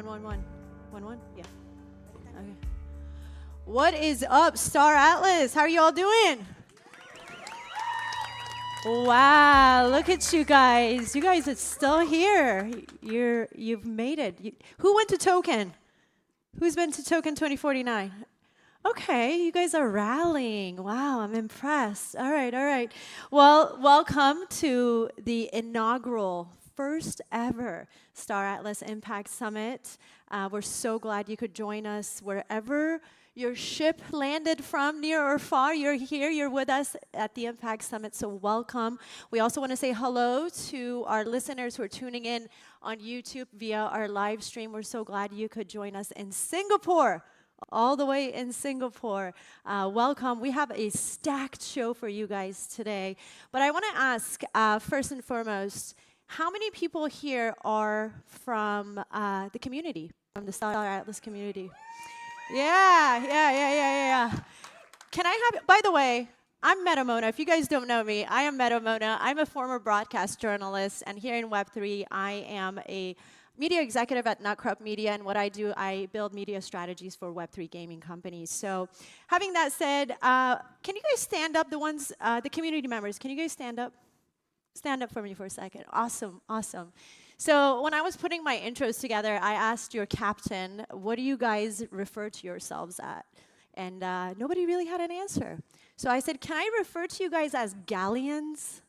1. Yeah. Okay. What is up, Star Atlas? How are you all doing? Wow, look at you guys. You guys are still here. You've made it. Who went to Token? Who's been to Token 2049? Okay, you guys are rallying. Wow, I'm impressed. All right, all right. Well, welcome to the inaugural first ever Star Atlas Impact Summit. We're so glad you could join us wherever your ship landed from, near or far. You're here, you're with us at the Impact Summit, so welcome. We also want to say hello to our listeners who are tuning in on YouTube via our live stream. We're so glad you could join us in Singapore. All the way in Singapore. Welcome. We have a stacked show for you guys today. But I want to ask, first and foremost, how many people here are from the community, from the Star Atlas community? Yeah. Can I have, by the way, I'm Metamona. If you guys don't know me, I am Metamona. I'm a former broadcast journalist, and here in Web3, I am a media executive at Nutcrop Media, and what I do, I build media strategies for Web3 gaming companies. So, having that said, can you guys stand up, the community members? Can you guys stand up? Stand up for me for a second. Awesome, awesome. So, when I was putting my intros together, I asked your captain, what do you guys refer to yourselves at? And nobody really had an answer. So I said, can I refer to you guys as Galians?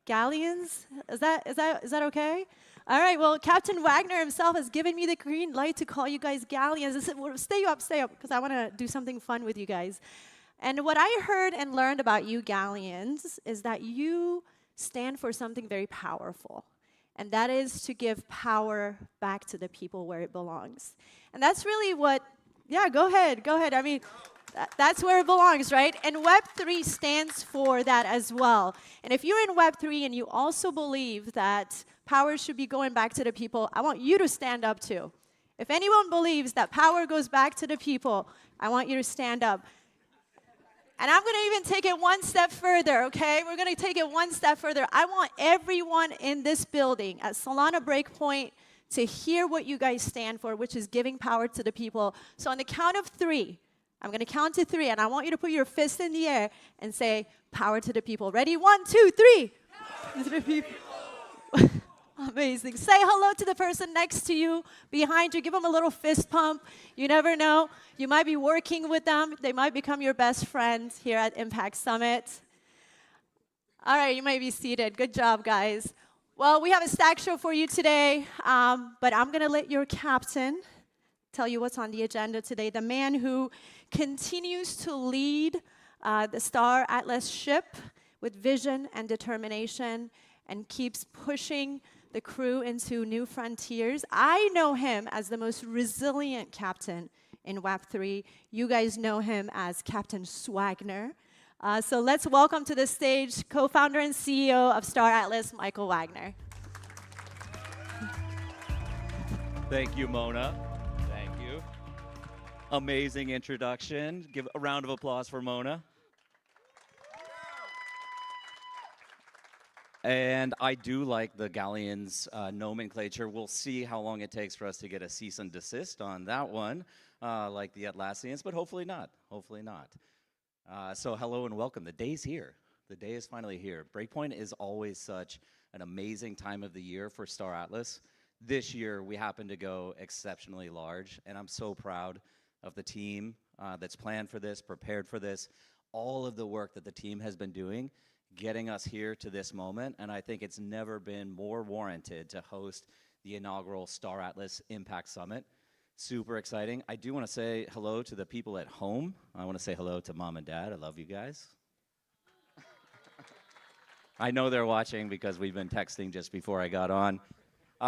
Galians? Is that okay? All right, well, Captain Wagner himself has given me the green light to call you guys Galians. I said, well, stay up, because I want to do something fun with you guys. And what I heard and learned about you Galians is that you stand for something very powerful. And that is to give power back to the people where it belongs. And that's really what, yeah, go ahead. I mean, that's where it belongs, right? And Web3 stands for that as well. And if you're in Web3 and you also believe that power should be going back to the people, I want you to stand up too. If anyone believes that power goes back to the people, I want you to stand up. And I'm going to even take it one step further, okay? We're going to take it one step further. I want everyone in this building at Solana Breakpoint to hear what you guys stand for, which is giving power to the people. So on the count of 3, I'm going to count to 3, and I want you to put your fist in the air and say, power to the people. Ready? 1, 2, 3. Power to the people. Amazing. Say hello to the person next to you, behind you. Give them a little fist pump. You never know. You might be working with them. They might become your best friends here at Impact Summit. All right, you might be seated. Good job, guys. Well, we have a stack show for you today, but I'm going to let your captain tell you what's on the agenda today. The man who continues to lead the Star Atlas ship with vision and determination and keeps pushing the crew into new frontiers. I know him as the most resilient captain in Web3. You guys know him as Captain Swagner. So let's welcome to the stage co-founder and CEO of Star Atlas, Michael Wagner. Thank you, Mona. Thank you. Amazing introduction. Give a round of applause for Mona. And I do like the Galians nomenclature. We'll see how long it takes for us to get a cease and desist on that one, like the Atlassians, but hopefully not. Hopefully not. So hello and welcome. The day's here. The day is finally here. Breakpoint is always such an amazing time of the year for Star Atlas. This year, we happen to go exceptionally large, and I'm so proud of the team that's planned for this, prepared for this, all of the work that the team has been doing, getting us here to this moment, and I think it's never been more warranted to host the inaugural Star Atlas Impact Summit. Super exciting. I do want to say hello to the people at home. I want to say hello to Mom and Dad. I love you guys. I know they're watching because we've been texting just before I got on.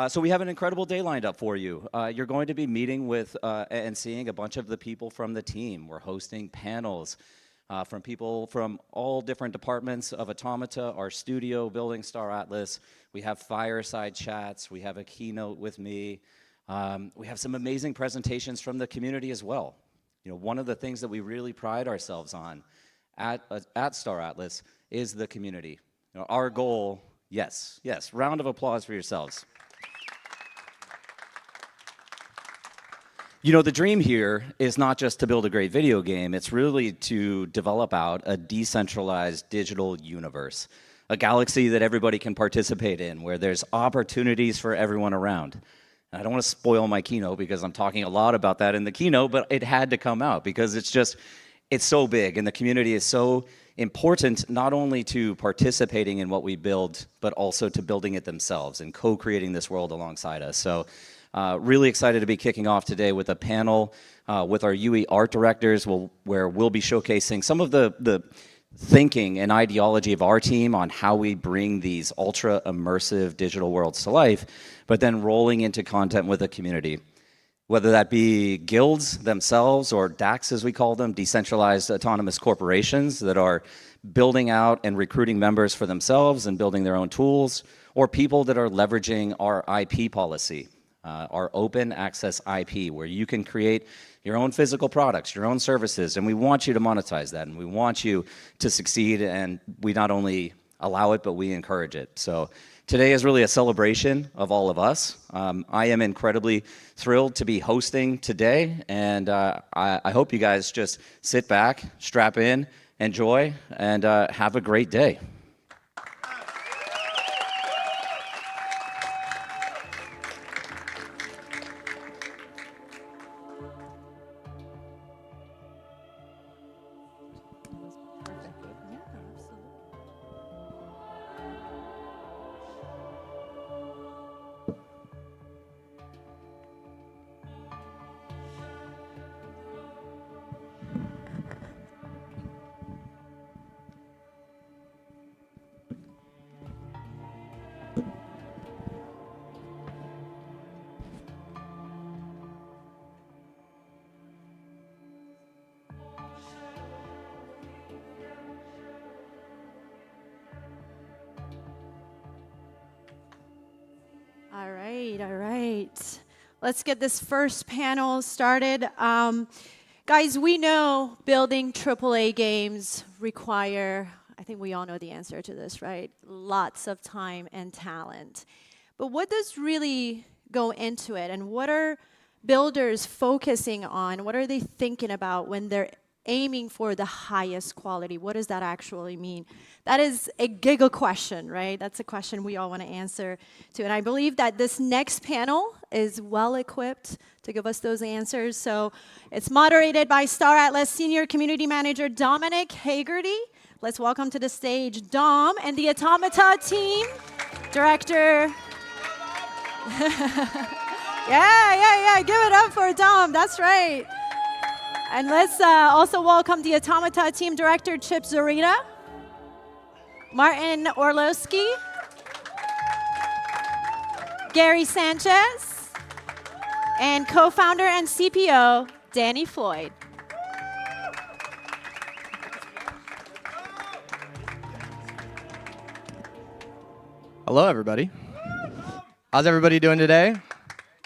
So we have an incredible day lined up for you. You're going to be meeting with and seeing a bunch of the people from the team. We're hosting panels from people from all different departments of Automata, our studio, building Star Atlas. We have fireside chats. We have a keynote with me. We have some amazing presentations from the community as well. You know, one of the things that we really pride ourselves on at Star Atlas is the community. You know, our goal, yes, round of applause for yourselves. You know, the dream here is not just to build a great video game, it's really to develop out a decentralized digital universe, a galaxy that everybody can participate in, where there's opportunities for everyone around. And I don't want to spoil my keynote because I'm talking a lot about that in the keynote, but it had to come out because it's so big and the community is so important, not only to participating in what we build, but also to building it themselves and co-creating this world alongside us. So really excited to be kicking off today with a panel with our UE art directors where we'll be showcasing some of the thinking and ideology of our team on how we bring these ultra immersive digital worlds to life, but then rolling into content with the community. Whether that be guilds themselves or DACs as we call them, decentralized autonomous corporations that are building out and recruiting members for themselves and building their own tools, or people that are leveraging our IP policy, our open access IP, where you can create your own physical products, your own services, and we want you to monetize that, and we want you to succeed, and we not only allow it, but we encourage it. So today is really a celebration of all of us. I am incredibly thrilled to be hosting today, and I hope you guys just sit back, strap in, enjoy, and have a great day. All right. Let's get this first panel started. Guys, we know building AAA games require, I think we all know the answer to this, right? Lots of time and talent. But what does really go into it? And what are builders focusing on? What are they thinking about when they're aiming for the highest quality? What does that actually mean? That is a giga question, right? That's a question we all want to answer to. And I believe that this next panel is well equipped to give us those answers. So it's moderated by Star Atlas Senior Community Manager Dominic Hagerty. Let's welcome to the stage Dom and the Automata team, Director. Yeah. Give it up for Dom. That's right. And let's also welcome the Automata team director, Chip Zorita, Martin Orlowski, Gary Sanchez, and co-founder and CPO, Danny Floyd. Hello, everybody. How's everybody doing today?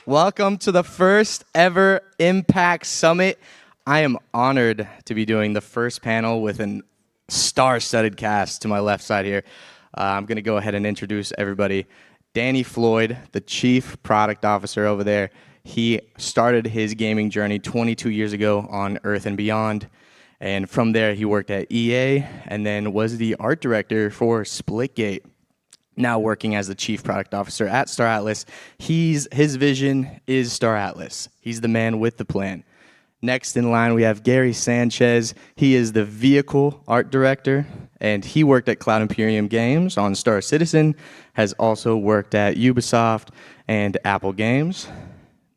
Welcome to the first ever Impact Summit. I am honored to be doing the first panel with an star-studded cast to my left side here. I'm going to go ahead and introduce everybody. Danny Floyd, the Chief Product Officer over there. He started his gaming journey 22 years ago on Earth and Beyond. And from there, he worked at EA and then was the art director for Splitgate. Now working as the Chief Product Officer at Star Atlas. His vision is Star Atlas. He's the man with the plan. Next in line, we have Gary Sanchez. He is the Vehicle Art Director, and he worked at Cloud Imperium Games on Star Citizen, has also worked at Ubisoft and Apple Games.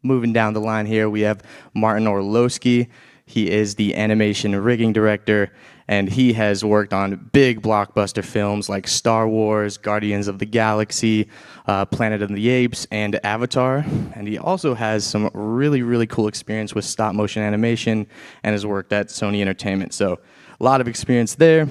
Moving down the line here, we have Martin Orlowski. He is the Animation Rigging Director, and he has worked on big blockbuster films like Star Wars, Guardians of the Galaxy, Planet of the Apes, and Avatar. And he also has some really, really cool experience with stop motion animation and has worked at Sony Entertainment. So a lot of experience there.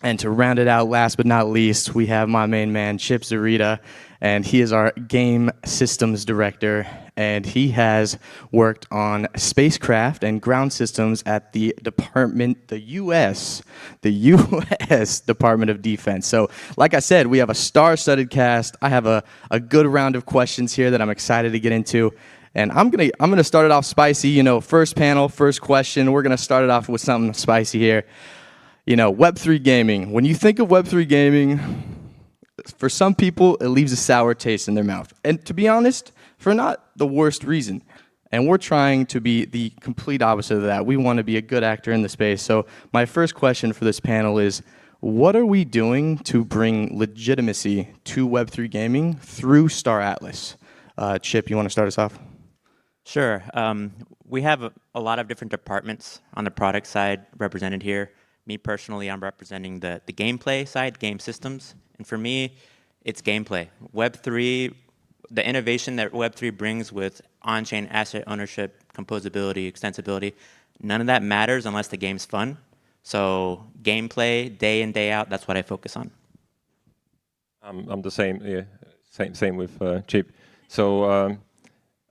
And to round it out, last but not least, we have my main man, Chip Zorita, and he is our Game Systems Director, and he has worked on spacecraft and ground systems at the U.S. Department of Defense. So, like I said, we have a star-studded cast. I have a good round of questions here that I'm excited to get into. And I'm gonna start it off spicy. You know, first panel, first question. We're gonna start it off with something spicy here. You know, Web3 gaming. When you think of Web3 gaming, for some people, it leaves a sour taste in their mouth. And to be honest, for not the worst reason. And we're trying to be the complete opposite of that. We want to be a good actor in the space. So my first question for this panel is, what are we doing to bring legitimacy to Web3 gaming through Star Atlas? Chip, you want to start us off? Sure. We have a lot of different departments on the product side represented here. Me personally, I'm representing the gameplay side, game systems. And for me, it's gameplay. Web3, the innovation that Web3 brings with on-chain asset ownership, composability, extensibility, none of that matters unless the game's fun. So gameplay, day in, day out, that's what I focus on. I'm the same, yeah, same with Chip. So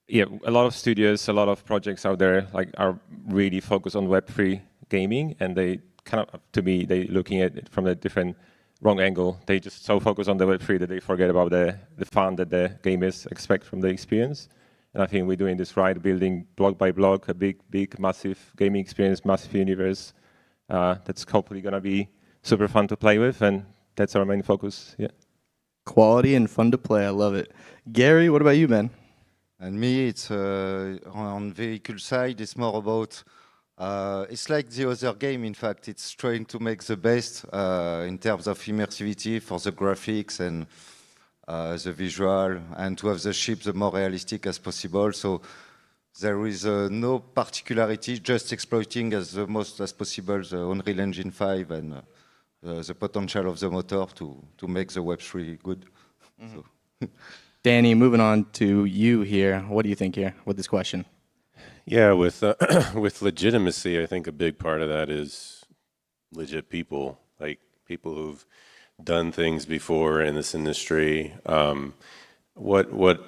yeah, a lot of studios, a lot of projects out there like are really focused on Web3 gaming, and they kind of, to me, they looking at it from a different, wrong angle. They just so focus on the Web3 that they forget about the fun that the gamers expect from the experience. And I think we're doing this right, building block by block a big, massive gaming experience, massive universe that's hopefully going to be super fun to play with, and that's our main focus. Yeah. Quality and fun to play. I love it. Gary, what about you, man? And me, it's on vehicle side. It's more about. It's like the other game. In fact, it's trying to make the best in terms of immersivity for the graphics and the visual, and to have the ship the more realistic as possible. So there is no particularity, just exploiting as the most as possible the Unreal Engine 5 and the potential of the motor to make the Web3 good. Mm-hmm. So. Danny, moving on to you here. What do you think here with this question? Yeah, with with legitimacy, I think a big part of that is legit people, like people who've done things before in this industry. What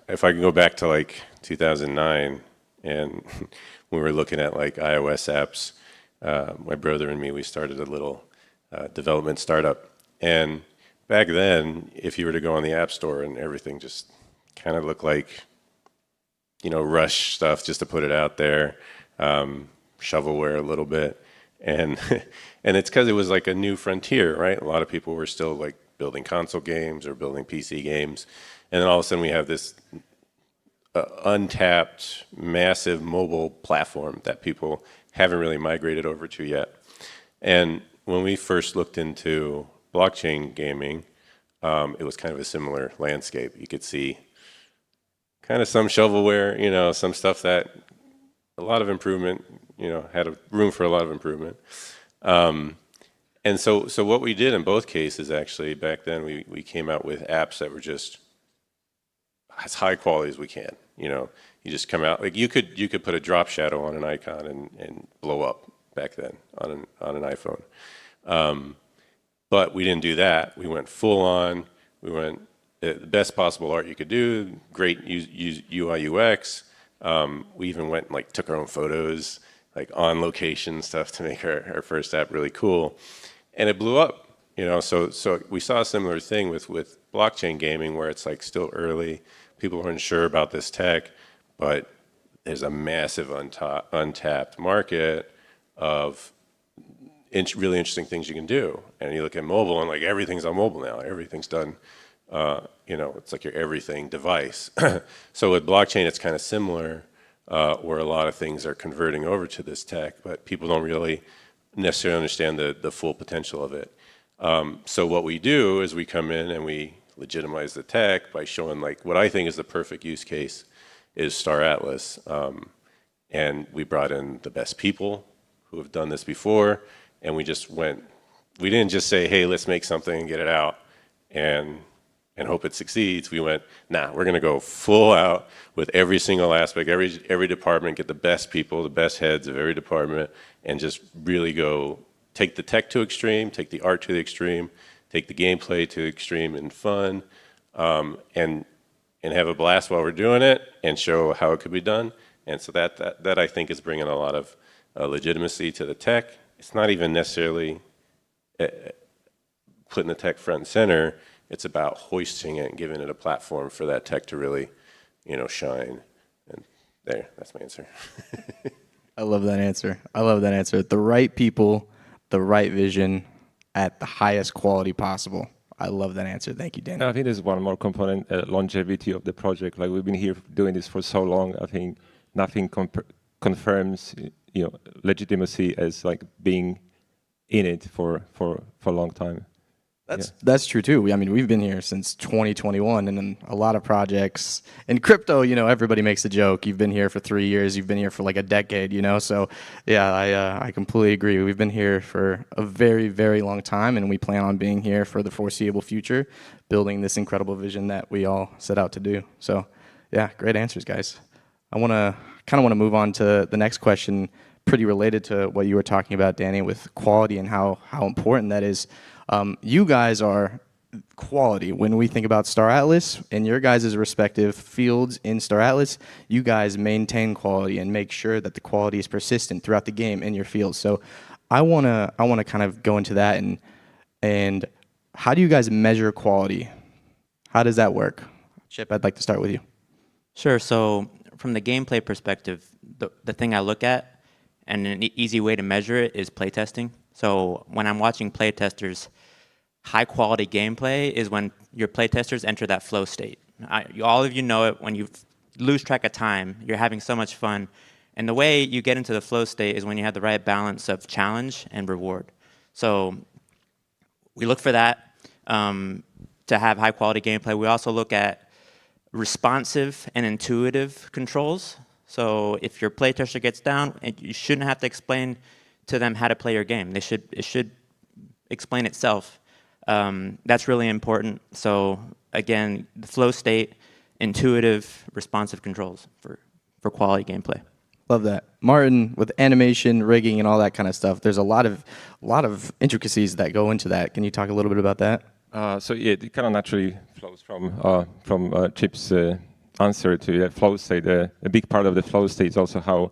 if I can go back to like 2009 and we were looking at like iOS apps, my brother and me, we started a little development startup. And back then, if you were to go on the App Store and everything just kind of looked like, you know, Rush stuff just to put it out there, shovelware a little bit. And and it's because it was like a new frontier, right? A lot of people were still like building console games or building PC games. And then all of a sudden we have this untapped, massive mobile platform that people haven't really migrated over to yet. And when we first looked into blockchain gaming, it was kind of a similar landscape. You could see kind of some shovelware, you know, some stuff that a lot of improvement, you know, had a room for a lot of improvement. And so what we did in both cases, actually, back then, we came out with apps that were just as high quality as we can. You know, you just come out, like you could put a drop shadow on an icon and blow up back then on an iPhone. But we didn't do that. We went full on. We went the best possible art you could do, great UI UX. We even went and like took our own photos, like on location stuff to make our first app really cool. And it blew up, you know, so we saw a similar thing with blockchain gaming where it's like still early. People weren't sure about this tech, but there's a massive untapped market of really interesting things you can do. And you look at mobile and like everything's on mobile now. Everything's done, you know, it's like your everything device. So with blockchain, it's kind of similar where a lot of things are converting over to this tech, but people don't really necessarily understand the full potential of it. So what we do is we come in and we legitimize the tech by showing like what I think is the perfect use case is Star Atlas. And we brought in the best people who have done this before, and we didn't just say, hey, let's make something and get it out and hope it succeeds. We went, nah, we're gonna go full out with every single aspect, every department, get the best people, the best heads of every department, and just really go take the tech to extreme, take the art to the extreme, take the gameplay to extreme and fun, and have a blast while we're doing it and show how it could be done. And so that I think is bringing a lot of legitimacy to the tech. It's not even necessarily putting the tech front and center. It's about hoisting it and giving it a platform for that tech to really, you know, shine. And There, that's my answer. I love that answer. I love that answer. The right people, the right vision, at the highest quality possible. I love that answer. Thank you, Danny. I think there's one more component, longevity of the project. Like we've been here doing this for so long. I think nothing confirms, legitimacy as like being in it for a long time. That's true too. I mean, we've been here since 2021, and then a lot of projects in crypto. Everybody makes a joke. You've been here for 3 years. You've been here for like a decade. So yeah, I completely agree. We've been here for a very, very long time, and we plan on being here for the foreseeable future, building this incredible vision that we all set out to do. So yeah, great answers, guys. I kind of want to move on to the next question, pretty related to what you were talking about, Danny, with quality and how important that is. You guys are quality. When we think about Star Atlas and your guys' respective fields in Star Atlas, you guys maintain quality and make sure that the quality is persistent throughout the game in your field. So I wanna kind of go into that and how do you guys measure quality? How does that work? Chip, I'd like to start with you. Sure. So from the gameplay perspective, the thing I look at, and an easy way to measure it is playtesting. So when I'm watching playtesters, high quality gameplay is when your playtesters enter that flow state. All of you know it. When you lose track of time, you're having so much fun. And the way you get into the flow state is when you have the right balance of challenge and reward. So we look for that to have high quality gameplay. We also look at responsive and intuitive controls. So if your playtester gets down, you shouldn't have to explain to them how to play your game. It should explain itself. That's really important. So again, the flow state, intuitive, responsive controls for quality gameplay. Love that. Martin, with animation, rigging, and all that kind of stuff, there's a lot of intricacies that go into that. Can you talk a little bit about that? So yeah, it kind of naturally flows from Chip's answer to the flow state. A big part of the flow state is also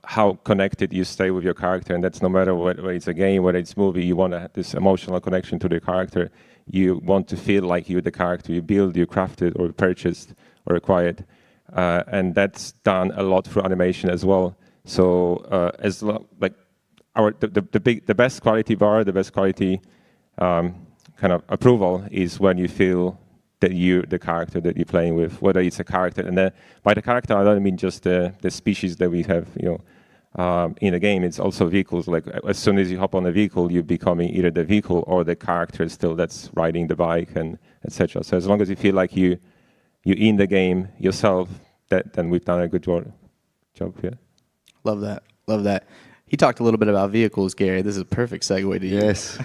how connected you stay with your character, and that's no matter whether it's a game, whether it's a movie, you want to have this emotional connection to the character. You want to feel like you're the character you build, you crafted, or purchased, or acquired. And that's done a lot through animation as well. So the best quality bar, the best quality kind of approval is when you feel that you're the character that you're playing with, whether it's a character. And by the character, I don't mean just the species that we have, in the game. It's also vehicles. Like as soon as you hop on a vehicle, you're becoming either the vehicle or the character still that's riding the bike, and etc. So as long as you feel like you're in the game yourself, then we've done a good job here. Love that. Love that. He talked a little bit about vehicles, Gary. This is a perfect segue to you. Yes.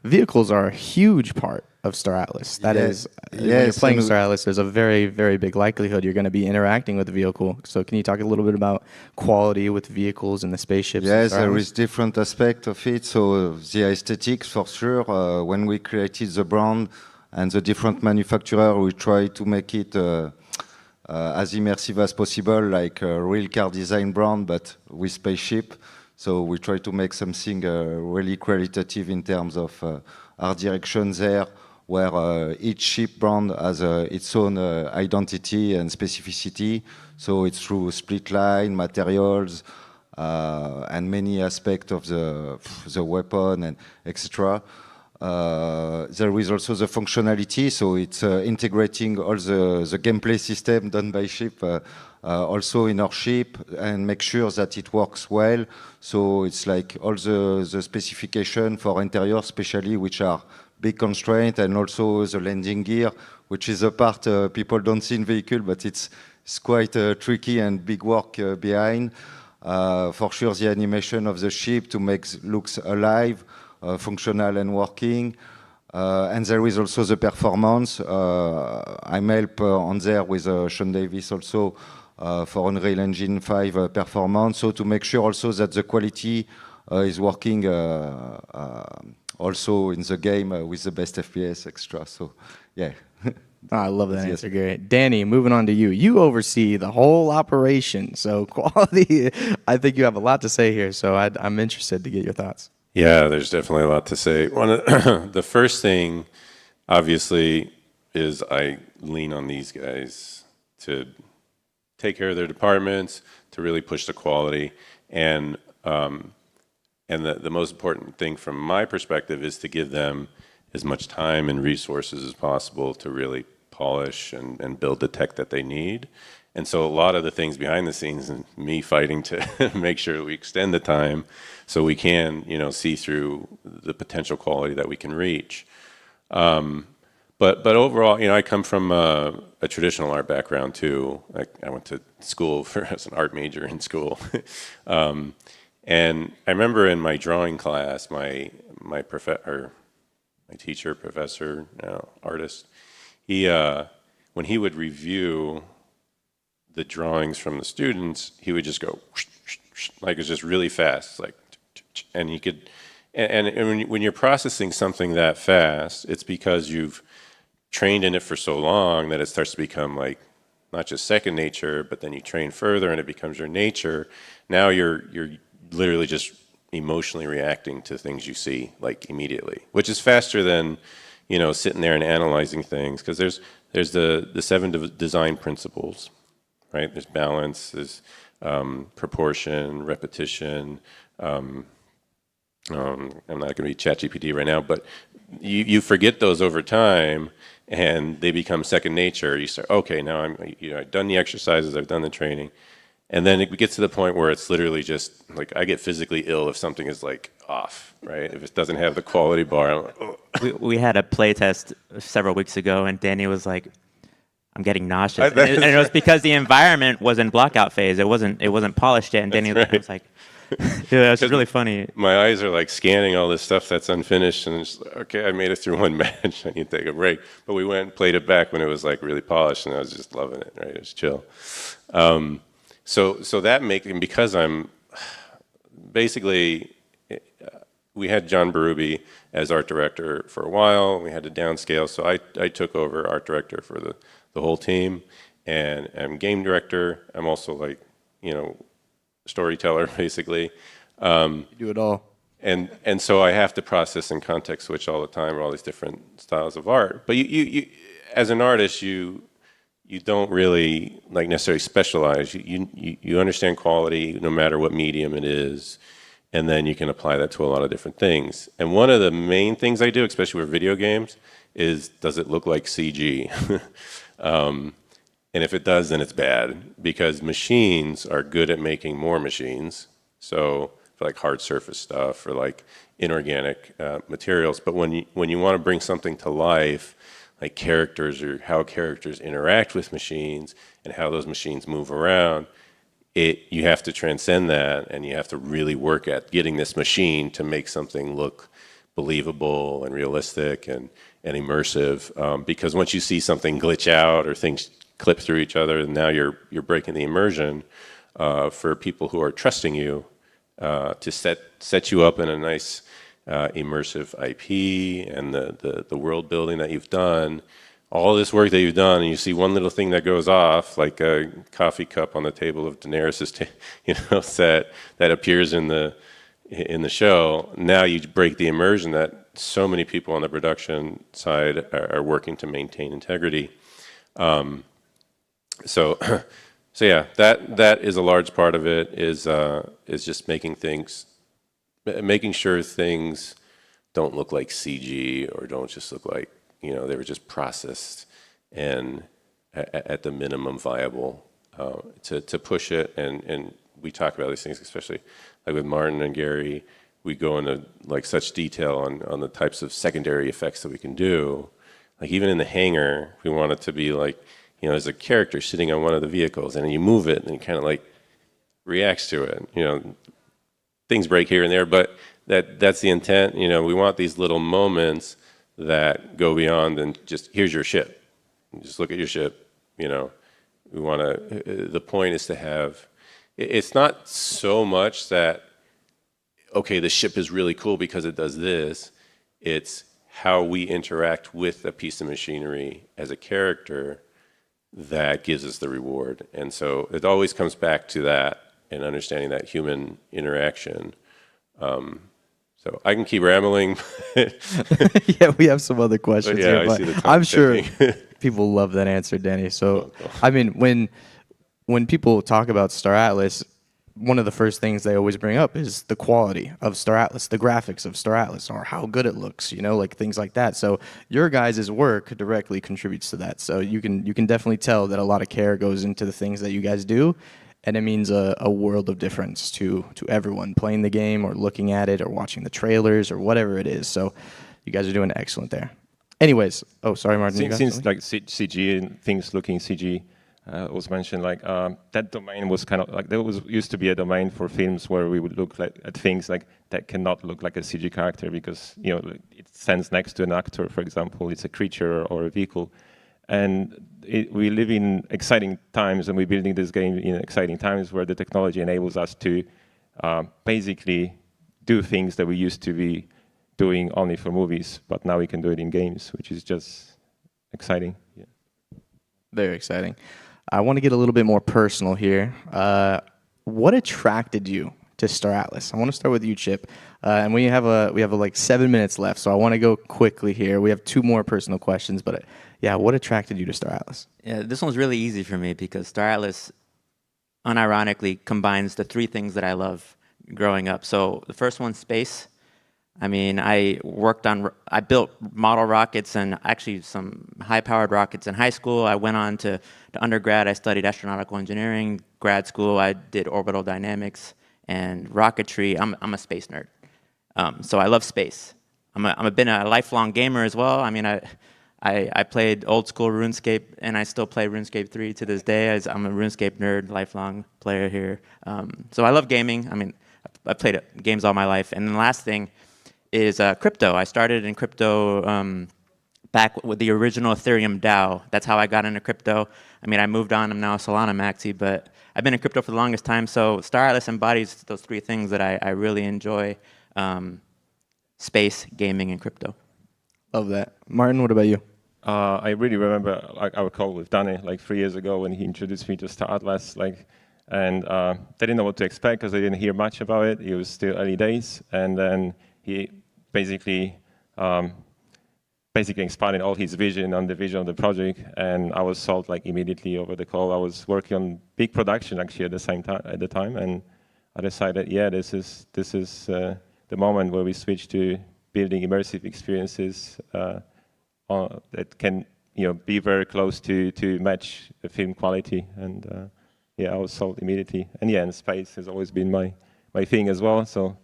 Vehicles are a huge part of Star Atlas. That is, when you're playing Star Atlas, there's a very, very big likelihood you're going to be interacting with the vehicle. So can you talk a little bit about quality with vehicles and the spaceships? Yes, there is different aspect of it. So the aesthetics, for sure. When we created the brand and the different manufacturer, we try to make it as immersive as possible, like a real car design brand, but with spaceship. So we try to make something really qualitative in terms of art direction there, where each ship brand has its own identity and specificity. So it's through split line, materials, and many aspects of the weapon and etc. There is also the functionality, so it's integrating all the gameplay system done by ship also in our ship and make sure that it works well. So it's like all the specification for interior especially, which are big constraint, and also the landing gear, which is a part people don't see in vehicle, but it's quite tricky and big work behind. For sure, the animation of the ship to make looks alive, functional and working. And there is also the performance. I'm help on there with Sean Davis also for Unreal Engine 5 performance. So to make sure also that the quality is working also in the game with the best FPS extra. So yeah. I love that answer, Gary. Danny, moving on to you. You oversee the whole operation. So quality, I think you have a lot to say here. So I'm interested to get your thoughts. Yeah, there's definitely a lot to say. The first thing, obviously, is I lean on these guys to take care of their departments, to really push the quality. And the most important thing from my perspective is to give them as much time and resources as possible to really polish and build the tech that they need. And so a lot of the things behind the scenes, and me fighting to make sure that we extend the time so we can, see through the potential quality that we can reach. But overall, I come from a traditional art background too. I went to school as an art major in school. And I remember in my drawing class, my teacher, professor, artist, when he would review the drawings from the students, he would just go like it was just really fast, like, and he could, and when you're processing something that fast, it's because you've trained in it for so long that it starts to become like not just second nature, but then you train further and it becomes your nature. Now you're literally just emotionally reacting to things you see like immediately, which is faster than sitting there and analyzing things, because there's the 7 design principles, right? There's balance, there's proportion, repetition. I'm not going to be ChatGPT right now, but you forget those over time, and they become second nature. You start, okay, now I've done the exercises, I've done the training, and then it gets to the point where it's literally just like I get physically ill if something is like off, right? If it doesn't have the quality bar. I'm like, oh. We had a play test several weeks ago, and Danny was like, I'm getting nauseous. And it was because the environment was in blockout phase. It wasn't polished yet, and Danny was like, yeah, it's really funny. My eyes are like scanning all this stuff that's unfinished, and it's like, okay, I made it through one match. I need to take a break. But we went and played it back when it was like really polished, and I was just loving it. Right, it was chill. So that making, because I'm basically, we had John Berube as art director for a while. We had to downscale, so I took over art director for the whole team, and I'm game director. I'm also like storyteller, basically. You do it all. And so I have to process and context switch all the time, or all these different styles of art. But you as an artist, you don't really like necessarily specialize. You understand quality no matter what medium it is, and then you can apply that to a lot of different things. And one of the main things I do, especially with video games, is does it look like CG? And if it does, then it's bad, because machines are good at making more machines. So for like hard surface stuff or like inorganic materials. But when you want to bring something to life, like characters or how characters interact with machines and how those machines move around, you have to transcend that, and you have to really work at getting this machine to make something look believable and realistic and immersive. Because once you see something glitch out or things clip through each other, and now you're breaking the immersion for people who are trusting you to set you up in a nice immersive IP and the world building that you've done, all this work that you've done, and you see one little thing that goes off, like a coffee cup on the table of Daenerys' set that appears in the show. Now you break the immersion that so many people on the production side are working to maintain integrity. So yeah, that is a large part of it. Is just making sure things don't look like CG, or don't just look like they were just processed and at the minimum viable to push it. And we talk about these things, especially like with Martin and Gary. We go into like such detail on the types of secondary effects that we can do. Like even in the hangar, we want it to be like, there's a character sitting on one of the vehicles, and you move it, and it kind of like reacts to it. Things break here and there, but that's the intent. We want these little moments that go beyond and just, here's your ship. Just look at your ship. We want to. The point is to have. It's not so much that, okay, the ship is really cool because it does this. It's how we interact with a piece of machinery as a character that gives us the reward. And so it always comes back to that and understanding that human interaction. So I can keep rambling. Yeah, we have some other questions yeah, here, but I'm sure people love that answer, Danny. So, I mean, when people talk about Star Atlas, one of the first things they always bring up is the quality of Star Atlas, the graphics of Star Atlas, or how good it looks, you know, like things like that. So your guys' work directly contributes to that. So you can definitely tell that a lot of care goes into the things that you guys do, and it means a world of difference to everyone playing the game or looking at it or watching the trailers or whatever it is. So you guys are doing excellent there. Anyways, oh, sorry, Martin. Since like CG and things looking CG was mentioned, like that domain was kind of like there was used to be a domain for films where we would look at things like that cannot look like a CG character because it stands next to an actor, for example, it's a creature or a vehicle, and we live in exciting times, and we're building this game in exciting times where the technology enables us to basically do things that we used to be doing only for movies, but now we can do it in games, which is just exciting. Yeah. Very exciting. I want to get a little bit more personal here. What attracted you to Star Atlas? I want to start with you, Chip. And we have like 7 minutes left, so I want to go quickly here. We have 2 more personal questions, but yeah, what attracted you to Star Atlas? Yeah, this one's really easy for me because Star Atlas unironically combines the 3 things that I love growing up. So the first one's space. I mean, I built model rockets and actually some high-powered rockets in high school. I went on to undergrad. I studied astronautical engineering. Grad school, I did orbital dynamics and rocketry. I'm a space nerd. So I love space. I've been a lifelong gamer as well. I mean, I played old school RuneScape, and I still play RuneScape 3 to this day. I'm a RuneScape nerd, lifelong player here. So I love gaming. I mean, I've played games all my life. And then the last thing is crypto. I started in crypto back with the original Ethereum DAO. That's how I got into crypto. I mean, I moved on. I'm now a Solana maxi, but I've been in crypto for the longest time. So Star Atlas embodies those 3 things that I really enjoy: space, gaming, and crypto. Love that. Martin, what about you? I really remember like our call with Danny like 3 years ago when he introduced me to Star Atlas, and they didn't know what to expect because they didn't hear much about it. It was still early days, and then he basically expanded all his vision on the vision of the project, and I was sold like immediately over the call. I was working on big production actually at the time, and I decided, yeah, this is the moment where we switch to building immersive experiences that can be very close to match the film quality, and yeah, I was sold immediately. And yeah, and space has always been my thing as well. So,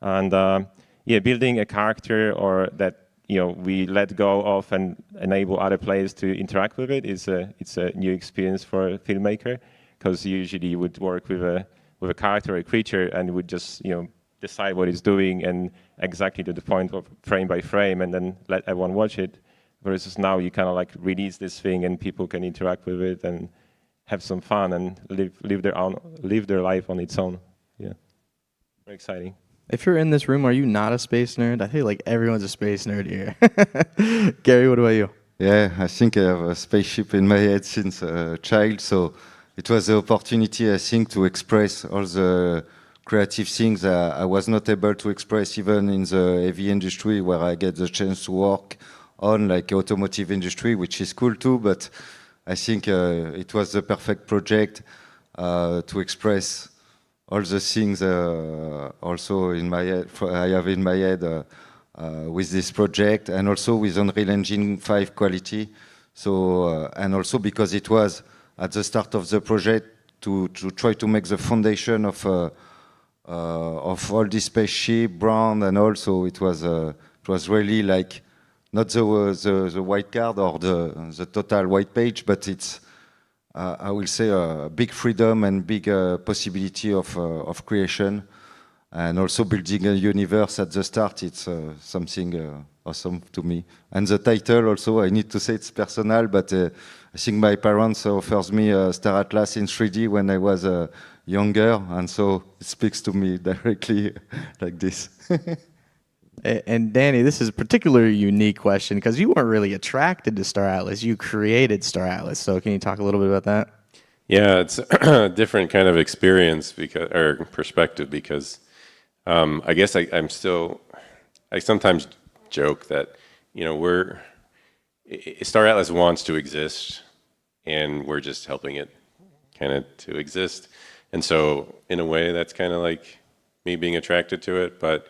and yeah, building a character or that we let go of and enable other players to interact with it it's a new experience for a filmmaker, because usually you would work with a character or a creature and would just decide what it's doing and exactly to the point of frame by frame and then let everyone watch it. Versus now you kind of like release this thing and people can interact with it and have some fun and live their life on its own. Yeah, very exciting. If you're in this room, are you not a space nerd? I feel like everyone's a space nerd here. Gary, what about you? Yeah, I think I have a spaceship in my head since a child, so it was the opportunity, I think, to express all the creative things I was not able to express even in the heavy industry where I get the chance to work on, like automotive industry, which is cool too, but I think it was the perfect project to express all the things also in my head, I have in my head with this project, and also with Unreal Engine 5 quality. So and also because it was at the start of the project to try to make the foundation of all this spaceship brand, and also it was really like not the white card or the total white page, but it's I will say a big freedom and big possibility of creation, and also building a universe at the start. It's something awesome to me. And the title also, I need to say it's personal, but I think my parents offers me Star Atlas in 3D when I was younger, and so it speaks to me directly like this. And Danny, this is a particularly unique question because you weren't really attracted to Star Atlas. You created Star Atlas. So can you talk a little bit about that? Yeah, it's a different kind of experience or perspective because I guess I sometimes joke that Star Atlas wants to exist and we're just helping it kind of to exist. And so in a way, that's kind of like me being attracted to it. But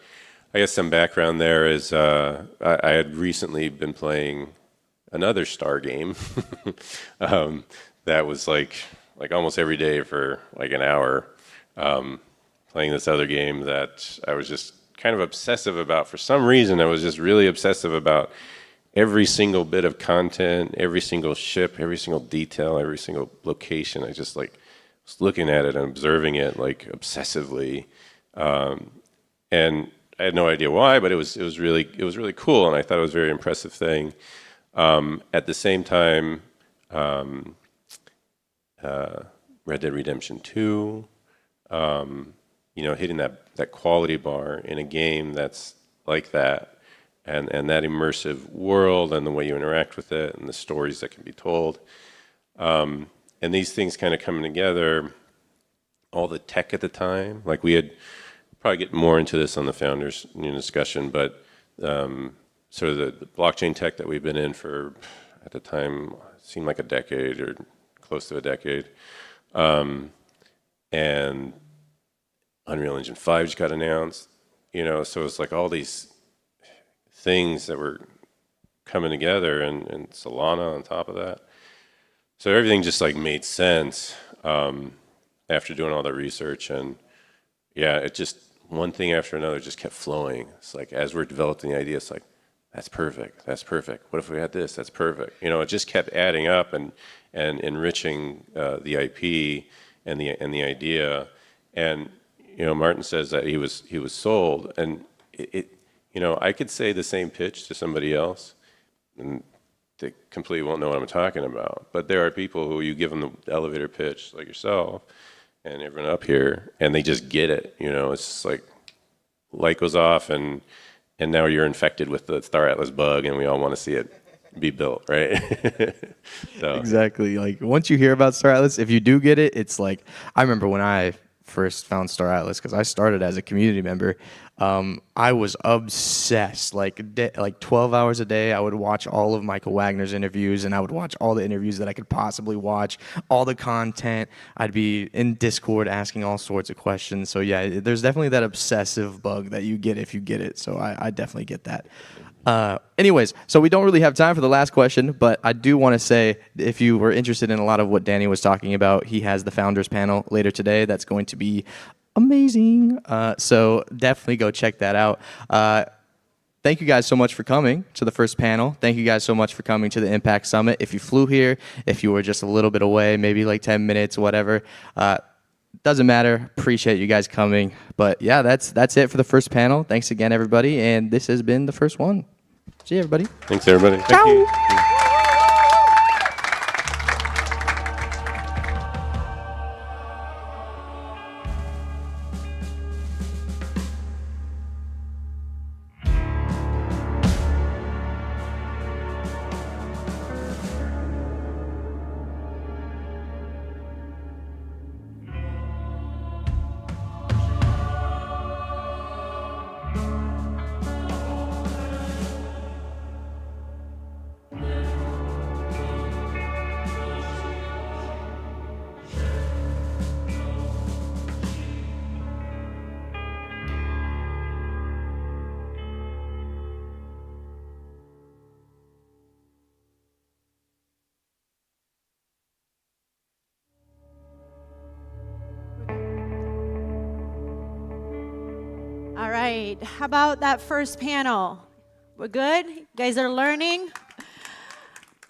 I guess some background there is I had recently been playing another Star game that was like almost every day for like an hour, playing this other game that I was just kind of obsessive about. For some reason, I was just really obsessive about every single bit of content, every single ship, every single detail, every single location. I just like was looking at it and observing it like obsessively, and I had no idea why, but it was really cool, and I thought it was a very impressive thing. At the same time, Red Dead Redemption 2, you know, hitting that quality bar in a game that's like that, and that immersive world and the way you interact with it and the stories that can be told. And these things kind of coming together, all the tech at the time, like we had, probably get more into this on the founders discussion, but sort of the blockchain tech that we've been in for, at the time, seemed like a decade or close to a decade. And Unreal Engine 5 just got announced, you know, so it's like all these things that were coming together, and Solana on top of that. So everything just like made sense after doing all the research, and yeah, it just, one thing after another just kept flowing. It's like as we're developing the idea, it's like, that's perfect, that's perfect. What if we had this? That's perfect. You know, it just kept adding up and enriching the IP and the idea. And you know, Martin says that he was sold, and it you know, I could say the same pitch to somebody else, and they completely won't know what I'm talking about. But there are people who you give them the elevator pitch, like yourself, and everyone up here, and they just get it. You know, it's just like light goes off, and now you're infected with the Star Atlas bug, and we all want to see it be built, right? So. Exactly. Like once you hear about Star Atlas, if you do get it, it's like, I remember when I first found Star Atlas, because I started as a community member. I was obsessed, like 12 hours a day. I would watch all of Michael Wagner's interviews, and I would watch all the interviews that I could possibly watch, all the content. I'd be in Discord asking all sorts of questions. So yeah, there's definitely that obsessive bug that you get if you get it. So I definitely get that. Anyways, so we don't really have time for the last question, but I do want to say, if you were interested in a lot of what Danny was talking about, he has the founders panel later today that's going to be amazing. So definitely go check that out. Thank you guys so much for coming to the first panel. Thank you guys so much for coming to the Impact Summit. If you flew here, if you were just a little bit away, maybe like 10 minutes, whatever, doesn't matter. Appreciate you guys coming. But yeah, that's it for the first panel. Thanks again, everybody. And this has been the first one. See you, everybody. Thanks, everybody. Ciao. Thank you. All right, how about that first panel? We're good? You guys are learning?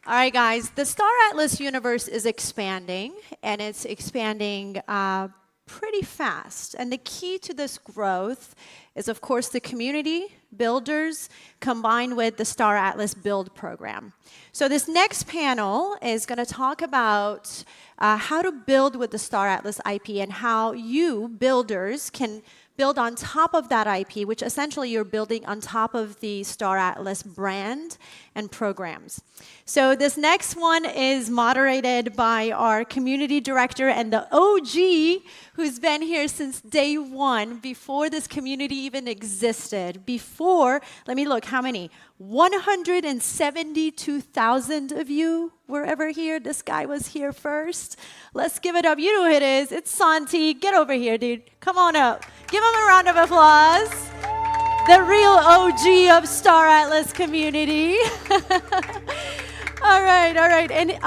All right, guys, the Star Atlas universe is expanding, and it's expanding pretty fast. And the key to this growth is, of course, the community builders combined with the Star Atlas build program. So this next panel is going to talk about how to build with the Star Atlas IP and how you, builders, can build on top of that IP, which essentially you're building on top of the Star Atlas brand and programs. So this next one is moderated by our community director and the OG, who's been here since day one, before this community even existed. Before, let me look, how many? 172,000 of you were ever here. This guy was here first. Let's give it up. You know who it is. It's Santi. Get over here, dude. Come on up. Give him a round of applause. The real OG of Star Atlas community. All right, all right. And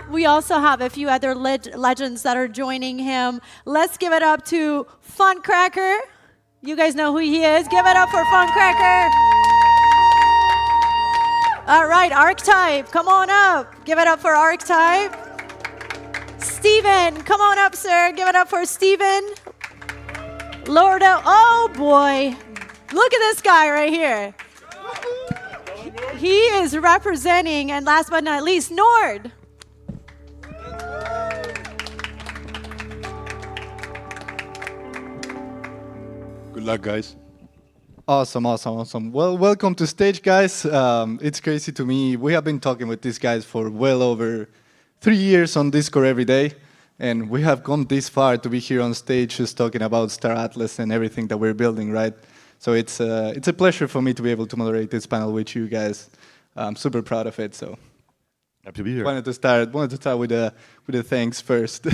we also have a few other legends that are joining him. Let's give it up to Funcracker. You guys know who he is. Give it up for Funcracker. All right, Archetype, come on up. Give it up for Archetype. Steven, come on up, sir. Give it up for Steven. Lordo, oh boy. Look at this guy right here. He is representing, and last but not least, Nord. Good luck, guys. Awesome, awesome, awesome. Well, welcome to stage, guys. It's crazy to me. We have been talking with these guys for well over 3 years on Discord every day, and we have come this far to be here on stage just talking about Star Atlas and everything that we're building, right? So it's a pleasure for me to be able to moderate this panel with you guys. I'm super proud of it. So Happy to be here. wanted to start with the thanks first.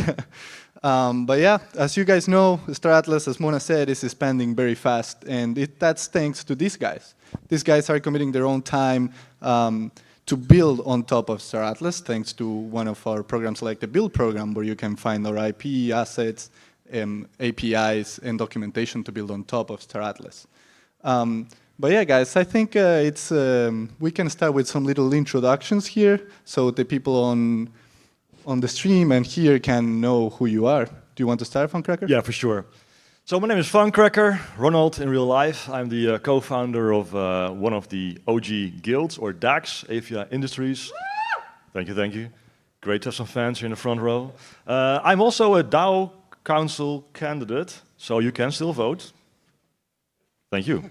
But yeah, as you guys know, Star Atlas, as Mona said, is expanding very fast, and that's thanks to these guys. These guys are committing their own time to build on top of Star Atlas, thanks to one of our programs like the Build program, where you can find our IP, assets, APIs, and documentation to build on top of Star Atlas. But yeah, guys, I think we can start with some little introductions here, so the people on the stream and here can know who you are. Do you want to start, Funcracker? Yeah, for sure. So my name is Funcracker, Ronald in real life. I'm the co-founder of one of the OG guilds, or DAOs, Aephia Industries. Thank you, thank you. Great to have some fans here in the front row. I'm also a DAO council candidate, so you can still vote. Thank you.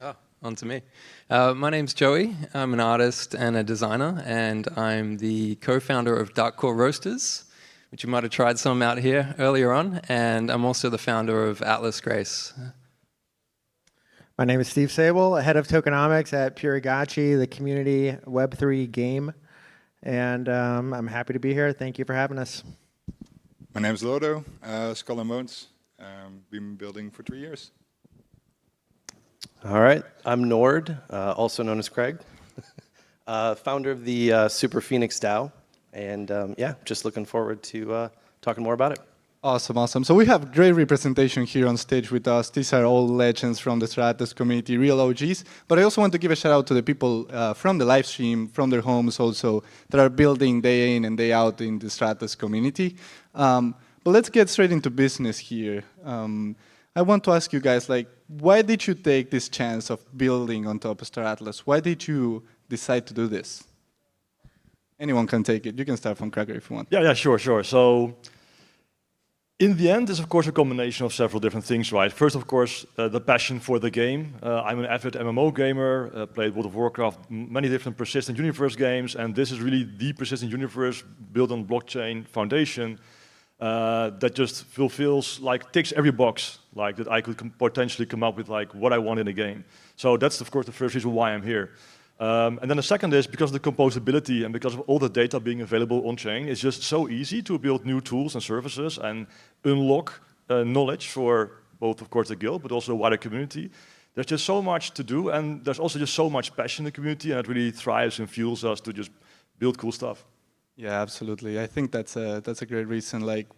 Oh, on to me. My name's Joey. I'm an artist and a designer, and I'm the co-founder of Darkcore Roasters, which you might have tried some out here earlier on, and I'm also the founder of Atlas Grace. My name is Steve Sable, head of Tokenomics at PuriGachi, the community Web3 game, and I'm happy to be here. Thank you for having us. My name is Lodo, Skull and Bones. Been building for 3 years. All right, I'm Nord, also known as Craig, founder of the Super Phoenix DAO, and yeah, just looking forward to talking more about it. Awesome, awesome. So we have great representation here on stage with us. These are all legends from the Stratus community, real OGs. But I also want to give a shout out to the people from the live stream, from their homes also, that are building day in and day out in the Stratus community. But let's get straight into business here. I want to ask you guys, like, why did you take this chance of building on top of Star Atlas? Why did you decide to do this? Anyone can take it. You can start from Cracker if you want. Yeah, sure. So, in the end, it's of course a combination of several different things, right? First, of course, the passion for the game. I'm an avid MMO gamer, played World of Warcraft, many different persistent universe games, and this is really the persistent universe built on blockchain foundation that just fulfills, like, ticks every box, like that I could potentially come up with, like, what I want in a game. So that's, of course, the first reason why I'm here. And then the second is because of the composability and because of all the data being available on-chain, it's just so easy to build new tools and services and unlock knowledge for both, of course, the guild, but also the wider community. There's just so much to do, and there's also just so much passion in the community, and it really thrives and fuels us to just build cool stuff. Yeah, absolutely. I think that's a great reason. Like,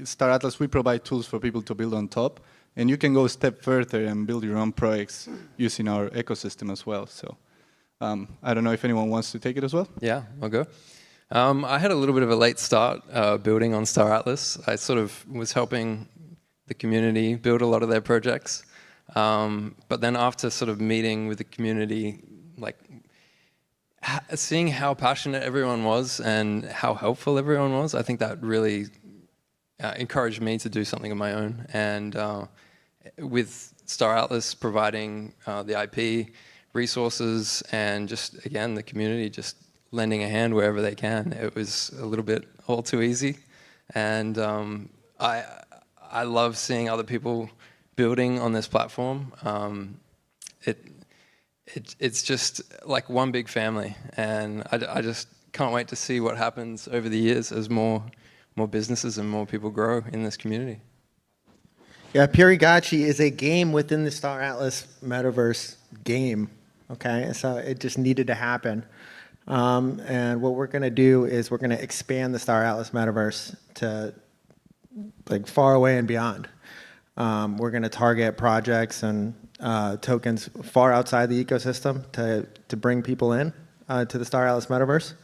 Star Atlas, we provide tools for people to build on top, and you can go a step further and build your own projects using our ecosystem as well. So. I don't know if anyone wants to take it as well. Yeah, I'll go. I had a little bit of a late start building on Star Atlas. I sort of was helping the community build a lot of their projects. But then after sort of meeting with the community, like seeing how passionate everyone was and how helpful everyone was, I think that really encouraged me to do something of my own. And with Star Atlas providing the IP, resources, and just, again, the community just lending a hand wherever they can, it was a little bit all too easy. And I love seeing other people building on this platform. It's just like one big family, and I just can't wait to see what happens over the years as more businesses and more people grow in this community. Yeah, PuriGachi is a game within the Star Atlas metaverse game. Okay, so it just needed to happen. And what we're going to do is we're going to expand the Star Atlas metaverse to like far away and beyond. We're going to target projects and tokens far outside the ecosystem to bring people in to the Star Atlas metaverse.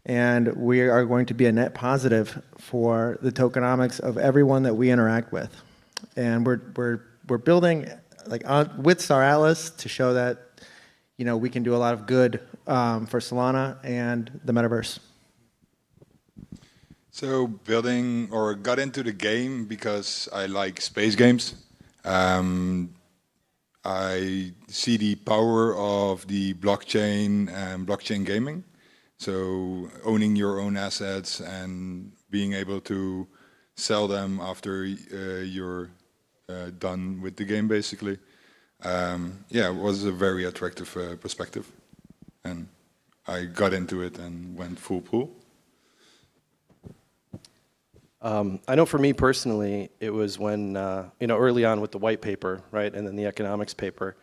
And we are going to be a net positive for the tokenomics of everyone that we interact with. And we're building like with Star Atlas to show that we can do a lot of good for Solana and the metaverse. So building or got into the game because I like space games. I see the power of the blockchain and blockchain gaming. So owning your own assets and being able to sell them after you're done with the game, basically. Yeah, it was a very attractive perspective. And I got into it and went full pool. I know for me personally, it was when, early on with the white paper, right, and then the economics paper,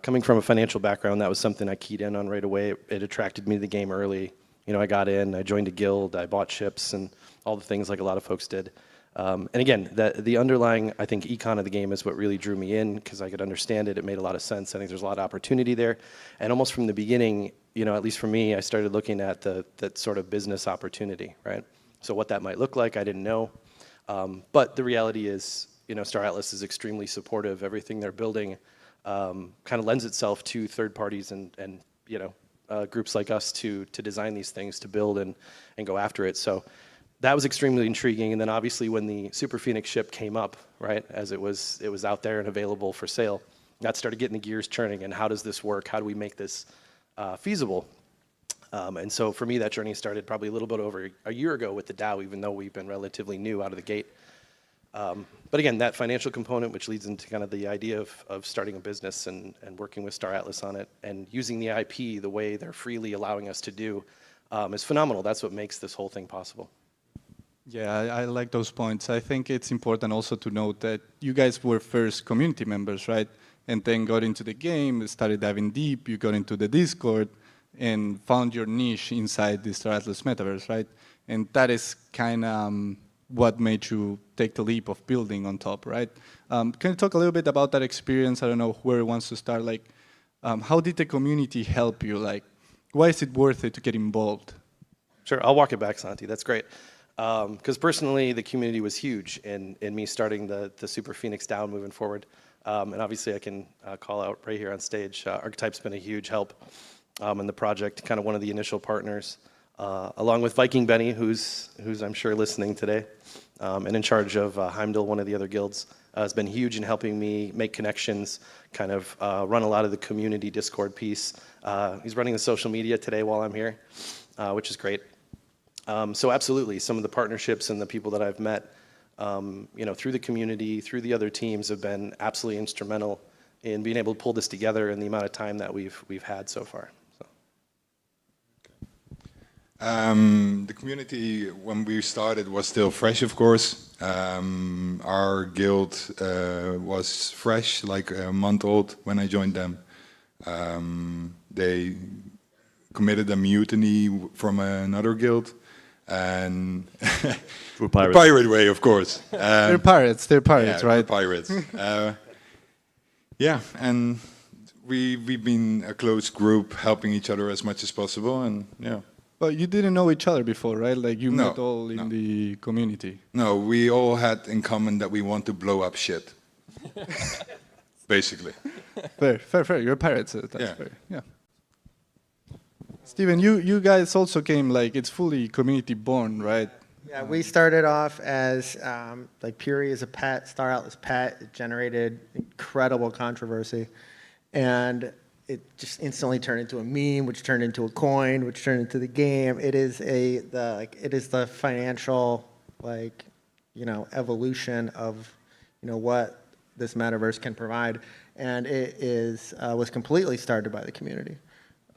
coming from a financial background, that was something I keyed in on right away. It attracted me to the game early. I got in, I joined a guild, I bought ships and all the things like a lot of folks did. And again, the underlying, I think, econ of the game is what really drew me in because I could understand it. It made a lot of sense. I think there's a lot of opportunity there. And almost from the beginning, at least for me, I started looking at that sort of business opportunity, right? So what that might look like, I didn't know. But the reality is, Star Atlas is extremely supportive. Everything they're building kind of lends itself to third parties and groups like us to design these things, to build and go after it. So that was extremely intriguing. And then obviously when the Super Phoenix ship came up, right, as it was out there and available for sale, that started getting the gears churning. And how does this work? How do we make this feasible? And so for me, that journey started probably a little bit over a year ago with the DAO, even though we've been relatively new out of the gate. But again, that financial component, which leads into kind of the idea of starting a business and working with Star Atlas on it and using the IP the way they're freely allowing us to do is phenomenal. That's what makes this whole thing possible. Yeah, I like those points. I think it's important also to note that you guys were first community members, right? And then got into the game, started diving deep, you got into the Discord, and found your niche inside the Star Atlas metaverse, right? And that is kind of what made you take the leap of building on top, right? Can you talk a little bit about that experience? I don't know where it wants to start. Like, how did the community help you? Like, why is it worth it to get involved? Sure, I'll walk it back, Santi. That's great. Because personally, the community was huge in me starting the Super Phoenix DAO moving forward. And obviously, I can call out right here on stage. Archetype's been a huge help in the project, kind of one of the initial partners, along with Viking Benny, who's I'm sure listening today, and in charge of Heimdall, one of the other guilds, has been huge in helping me make connections, kind of run a lot of the community Discord piece. He's running the social media today while I'm here, which is great. So absolutely, some of the partnerships and the people that I've met, through the community, through the other teams, have been absolutely instrumental in being able to pull this together in the amount of time that we've had so far. So. The community, when we started, was still fresh, of course. Our guild was fresh, like a month old when I joined them. They committed a mutiny from another guild. And the pirate way, of course. They're pirates, yeah, right? They're pirates. Yeah, and we've been a close group, helping each other as much as possible, and yeah. But you didn't know each other before, right? Like you met all in the community. No, we all had in common that we want to blow up shit. Basically. Fair. You're pirates. That's fair. Yeah. Steven, you guys also came, like, it's fully community born, right? Yeah, we started off as like Puri is a pet, Star Atlas pet. It generated incredible controversy, and it just instantly turned into a meme, which turned into a coin, which turned into the game. It is the financial evolution of what this metaverse can provide, and it was completely started by the community,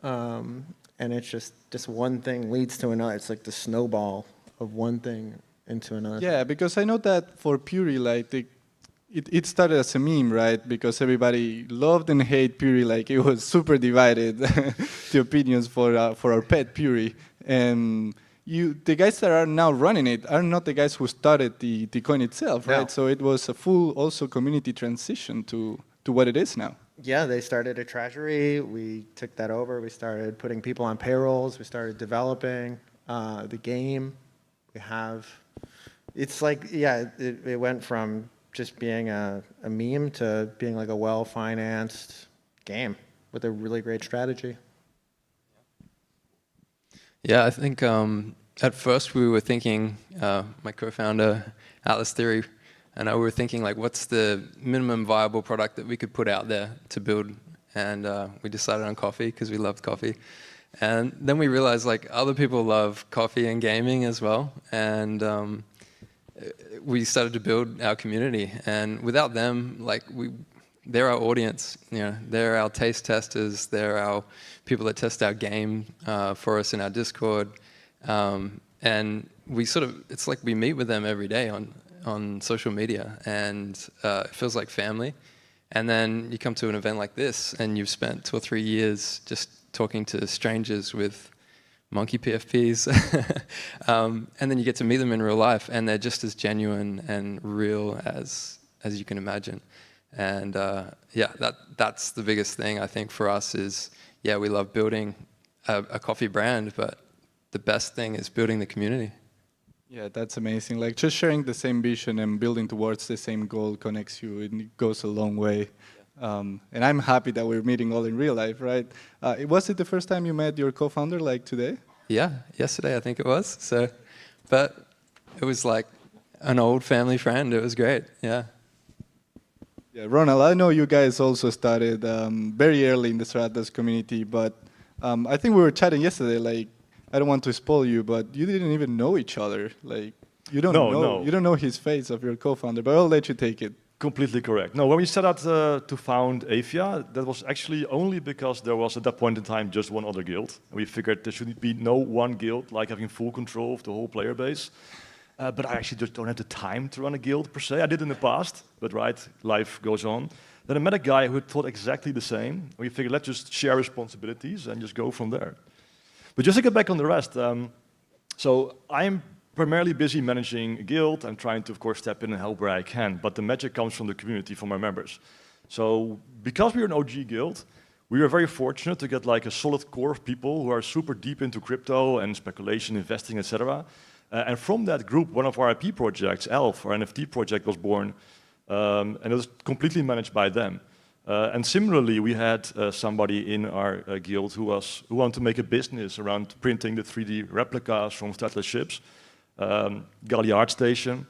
and it's just one thing leads to another. It's like the snowball of one thing into another. Yeah, because I know that for Puri, it started as a meme, right? Because everybody loved and hated Puri, it was super divided, the opinions for our pet Puri. And the guys that are now running it are not the guys who started the coin itself, right? No. So it was a full also community transition to what it is now. Yeah, they started a treasury. We took that over. We started putting people on payrolls. We started developing the game. It went from just being a meme to being like a well-financed game with a really great strategy. Yeah, I think at first we were thinking, my co-founder, Atlas Theory, and I were thinking what's the minimum viable product that we could put out there to build, and we decided on coffee because we loved coffee. And then we realized other people love coffee and gaming as well, and we started to build our community. And without them, they're our audience. They're our taste testers. They're our people that test our game for us in our Discord. And it's like we meet with them every day on social media, and it feels like family. And then you come to an event like this, and you've spent 2 or 3 years just talking to strangers with monkey PFPs, and then you get to meet them in real life, and they're just as genuine and real as you can imagine. And that's the biggest thing I think for us is, we love building a coffee brand, but the best thing is building the community. Yeah, that's amazing. Just sharing the same vision and building towards the same goal connects you, and it goes a long way. And I'm happy that we're meeting all in real life, right? Was it the first time you met your co-founder, today? Yeah, yesterday I think it was. But it was like an old family friend. It was great. Yeah. Yeah, Ronald, I know you guys also started very early in the Stratos community, but I think we were chatting yesterday. I don't want to spoil you, but you didn't even know each other. You don't know his face of your co-founder, but I'll let you take it. Completely correct. No, when we set out to found Aephia, that was actually only because there was at that point in time just one other guild. We figured there should be no one guild having full control of the whole player base. But I actually just don't have the time to run a guild per se. I did in the past, but life goes on. Then I met a guy who thought exactly the same. We figured let's just share responsibilities and just go from there. But just to get back on the rest, so I'm primarily busy managing a guild. I'm trying to, of course, step in and help where I can, but the magic comes from the community, from our members. So because we're an OG guild, we are very fortunate to get a solid core of people who are super deep into crypto and speculation, investing, etc. And from that group, one of our IP projects, Elf, our NFT project, was born, and it was completely managed by them. And similarly, we had somebody in our guild who wanted to make a business around printing the 3D replicas from stateless ships. Galia Art Station.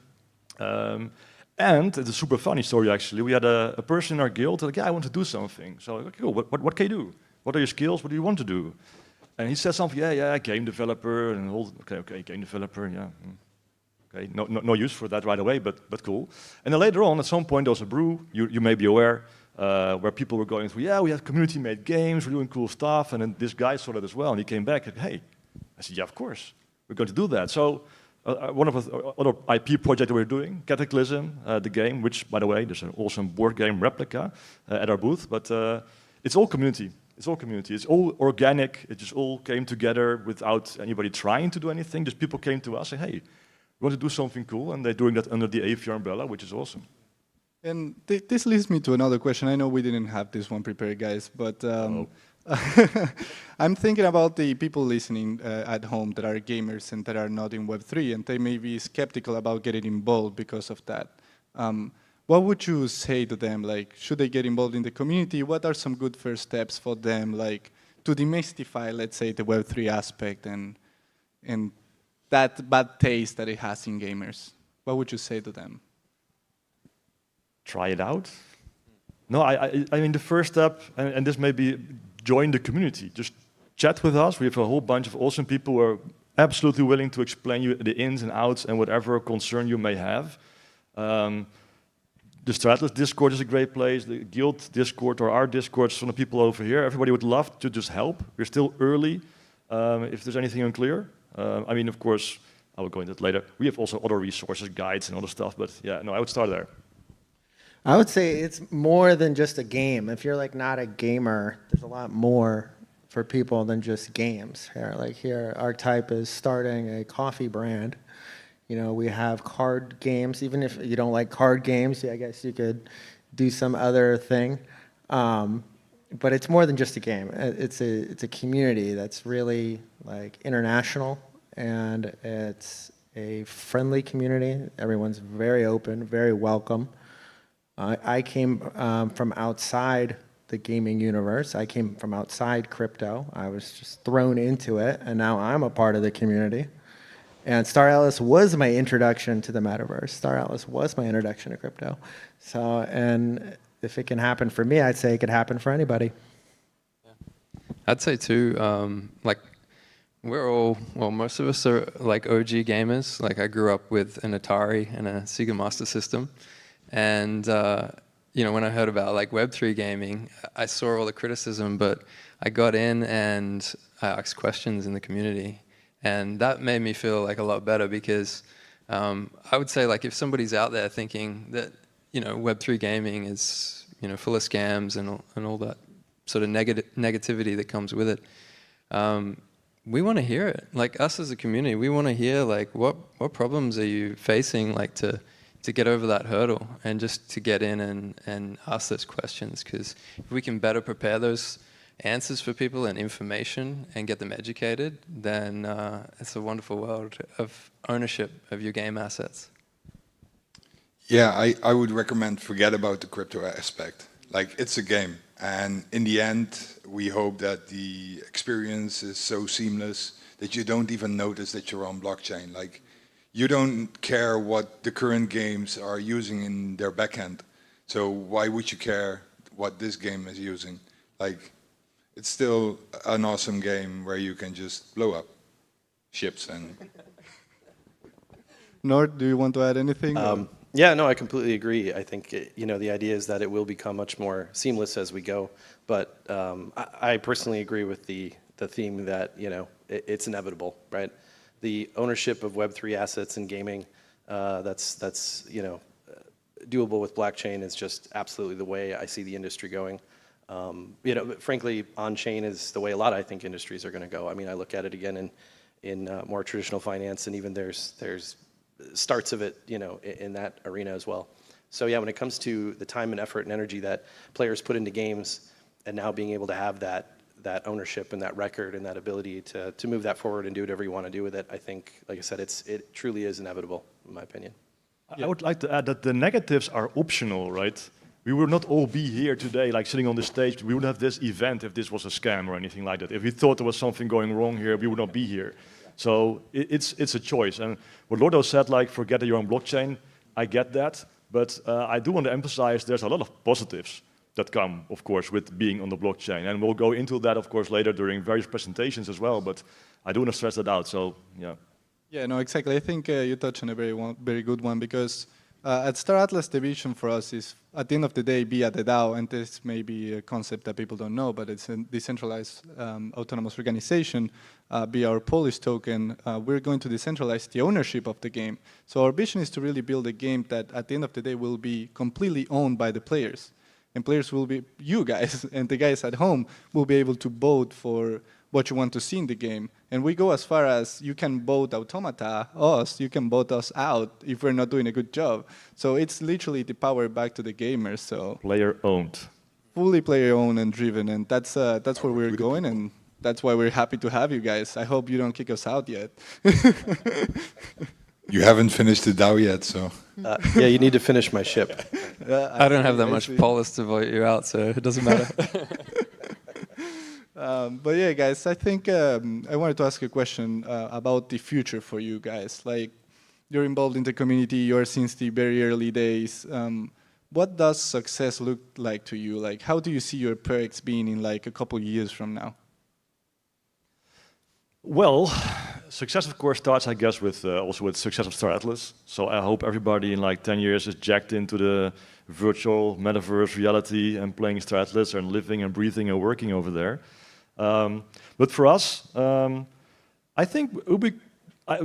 And it's a super funny story, actually. We had a person in our guild who I want to do something. So, okay, cool. What can you do? What are your skills? What do you want to do? And he said something, game developer. And okay, game developer, yeah. Okay, no use for that right away, but cool. And then later on, at some point, there was a brew, you may be aware, where people were going through, we have community-made games, we're doing cool stuff. And then this guy saw that as well, and he came back and, hey. I said, yeah, of course. We're going to do that. So one of the other IP projects that we're doing, Cataclysm, the game, which, by the way, there's an awesome board game replica at our booth. But it's all community. It's all community. It's all organic. It just all came together without anybody trying to do anything. Just people came to us and, hey, we want to do something cool. And they're doing that under the Aephia umbrella, which is awesome. And this leads me to another question. I know we didn't have this one prepared, guys, but I'm thinking about the people listening at home that are gamers and that are not in Web3, and they may be skeptical about getting involved because of that. What would you say to them? Should they get involved in the community? What are some good first steps for them, to demystify, let's say, the Web3 aspect and that bad taste that it has in gamers? What would you say to them? Try it out. No, I mean the first step, and this may be join the community. Just chat with us. We have a whole bunch of awesome people who are absolutely willing to explain you the ins and outs and whatever concern you may have. The Stratlas Discord is a great place. The Guild Discord or our Discord, some of the people over here. Everybody would love to just help. We're still early. If there's anything unclear, I mean, of course, I will go into it later. We have also other resources, guides, and other stuff. But yeah, no, I would start there. I would say it's more than just a game. If you're like not a gamer, there's a lot more for people than just games. Here, Archetype is starting a coffee brand. You know, we have card games. Even if you don't like card games, I guess you could do some other thing. But it's more than just a game. It's a community that's really like international, and it's a friendly community. Everyone's very open, very welcome. I came from outside the gaming universe. I came from outside crypto. I was just thrown into it, and now I'm a part of the community. And Star Atlas was my introduction to the metaverse. Star Atlas was my introduction to crypto. So, and if it can happen for me, I'd say it could happen for anybody. I'd say too, like we're all, well, most of us are like OG gamers. Like I grew up with an Atari and a Sega Master System. And, you know, when I heard about like Web3 gaming, I saw all the criticism, but I got in and I asked questions in the community. And that made me feel like a lot better because I would say like if somebody's out there thinking that, you know, Web3 gaming is, you know, full of scams and all that sort of negativity that comes with it, we want to hear it. Like us as a community, we want to hear like what problems are you facing like to get over that hurdle and just to get in and ask those questions, because if we can better prepare those answers for people and information and get them educated, then it's a wonderful world of ownership of your game assets. Yeah, I would recommend forget about the crypto aspect. Like, it's a game. And in the end, we hope that the experience is so seamless that you don't even notice that you're on blockchain. Like, you don't care what the current games are using in their backend. So why would you care what this game is using? Like, it's still an awesome game where you can just blow up ships and... Nord, do you want to add anything? Yeah, no, I completely agree. I think, you know, the idea is that it will become much more seamless as we go. But I personally agree with the theme that, you know, it's inevitable, right? The ownership of Web3 assets in gaming, that's you know, doable with blockchain is just absolutely the way I see the industry going. You know, frankly, on-chain is the way a lot, I think, industries are going to go. I mean, I look at it again in more traditional finance, and even there's starts of it, you know, in that arena as well. So yeah, when it comes to the time and effort and energy that players put into games, and now being able to have that ownership and that record and that ability to move that forward and do whatever you want to do with it, I think, like I said, it truly is inevitable, in my opinion. I would like to add that the negatives are optional, right? We would not all be here today, like sitting on the stage. We would have this event if this was a scam or anything like that. If we thought there was something going wrong here, we would not be here. So it's a choice. And what Lordo said, like, forget that you're on blockchain, I get that. But I do want to emphasize there's a lot of positives that come, of course, with being on the blockchain. And we'll go into that, of course, later during various presentations as well. But I do want to stress that out, so yeah. Yeah, no, exactly. I think you touched on a very good one, because at Star Atlas, the vision for us is, at the end of the day, be at the DAO, and this may be a concept that people don't know, but it's a decentralized autonomous organization. Be our Polish token, we're going to decentralize the ownership of the game. So our vision is to really build a game that, at the end of the day, will be completely owned by the players. And players will be you guys, and the guys at home will be able to vote for what you want to see in the game. And we go as far as you can vote Automata, us, you can vote us out if we're not doing a good job. So it's literally the power back to the gamers. So player owned. Fully player owned and driven, and that's where we're going, and that's why we're happy to have you guys. I hope you don't kick us out yet. You haven't finished the DAO yet, so... yeah, you need to finish my ship. I don't have that much polis to vote you out, so it doesn't matter. But yeah, guys, I think I wanted to ask a question about the future for you guys. Like, you're involved in the community, you're since the very early days. What does success look like to you? Like, how do you see your projects being in like a couple years from now? Well, success, of course, starts, I guess, with also with success of Star Atlas. So I hope everybody in like 10 years is jacked into the virtual metaverse reality and playing Star Atlas and living and breathing and working over there. But for us, I think it would be,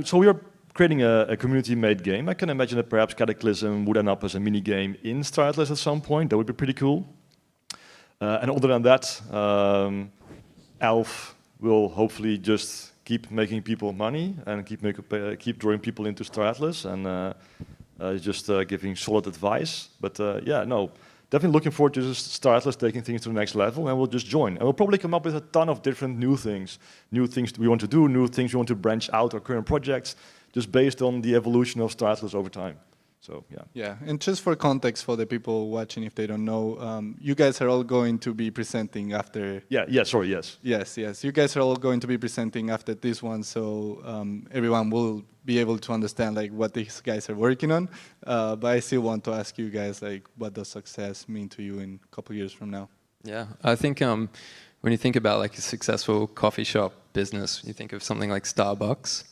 so we are creating a community-made game. I can imagine that perhaps Cataclysm would end up as a mini game in Star Atlas at some point. That would be pretty cool. And other than that, Elf will hopefully just keep making people money and keep drawing people into Star Atlas and just giving solid advice. But yeah, no, definitely looking forward to just Star Atlas taking things to the next level, and we'll just join. And we'll probably come up with a ton of different new things we want to do, new things we want to branch out our current projects, just based on the evolution of Star Atlas over time. So yeah. Yeah, and just for context for the people watching, if they don't know, you guys are all going to be presenting after. Yes. Yes. You guys are all going to be presenting after this one, so everyone will be able to understand like what these guys are working on. But I still want to ask you guys like, what does success mean to you in a couple years from now? Yeah, I think when you think about like a successful coffee shop business, you think of something like Starbucks,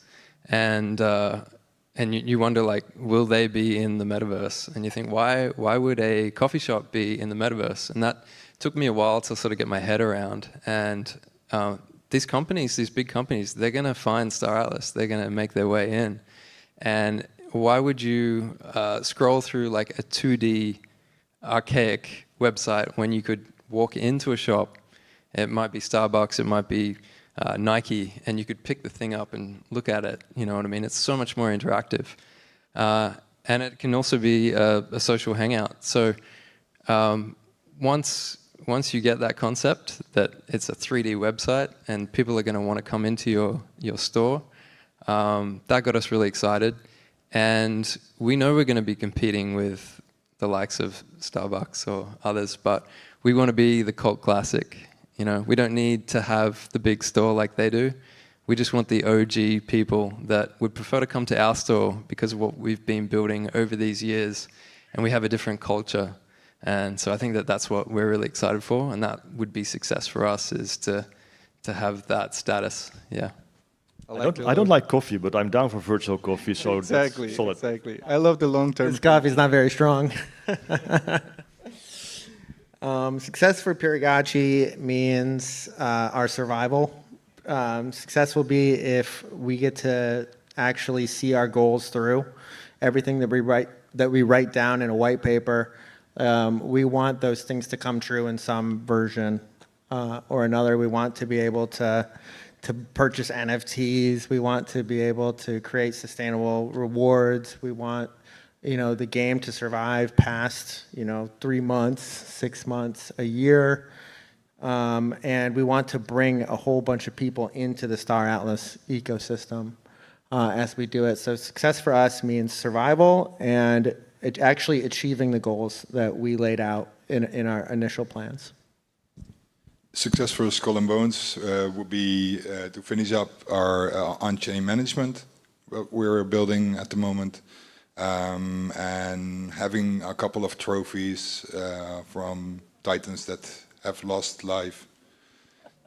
and you wonder like, will they be in the metaverse? And you think, why would a coffee shop be in the metaverse? And that took me a while to sort of get my head around. And these big companies, they're going to find Star Atlas. They're going to make their way in. And why would you scroll through like a 2D archaic website when you could walk into a shop? It might be Starbucks, it might be Nike, and you could pick the thing up and look at it, you know what I mean? It's so much more interactive. And it can also be a social hangout. So once you get that concept that it's a 3D website and people are going to want to come into your store, that got us really excited. And we know we're going to be competing with the likes of Starbucks or others, but we want to be the cult classic. You know, we don't need to have the big store like they do. We just want the OG people that would prefer to come to our store because of what we've been building over these years, and we have a different culture. And so I think that's what we're really excited for, and that would be success for us, is to have that status. Yeah. I don't like coffee, but I'm down for virtual coffee, so exactly, that's solid. Exactly. I love the long-term. This coffee's not very strong. Success for PuriGachi means our survival. Success will be if we get to actually see our goals through. Everything that we write down in a white paper, we want those things to come true in some version or another. We want to be able to purchase NFTs. We want to be able to create sustainable rewards. We want the game to survive past 3 months, 6 months, a year. And we want to bring a whole bunch of people into the Star Atlas ecosystem as we do it. So success for us means survival and actually achieving the goals that we laid out in our initial plans. Success for Skull and Bones would be to finish up our on-chain management what we're building at the moment, and having a couple of trophies from Titans that have lost life.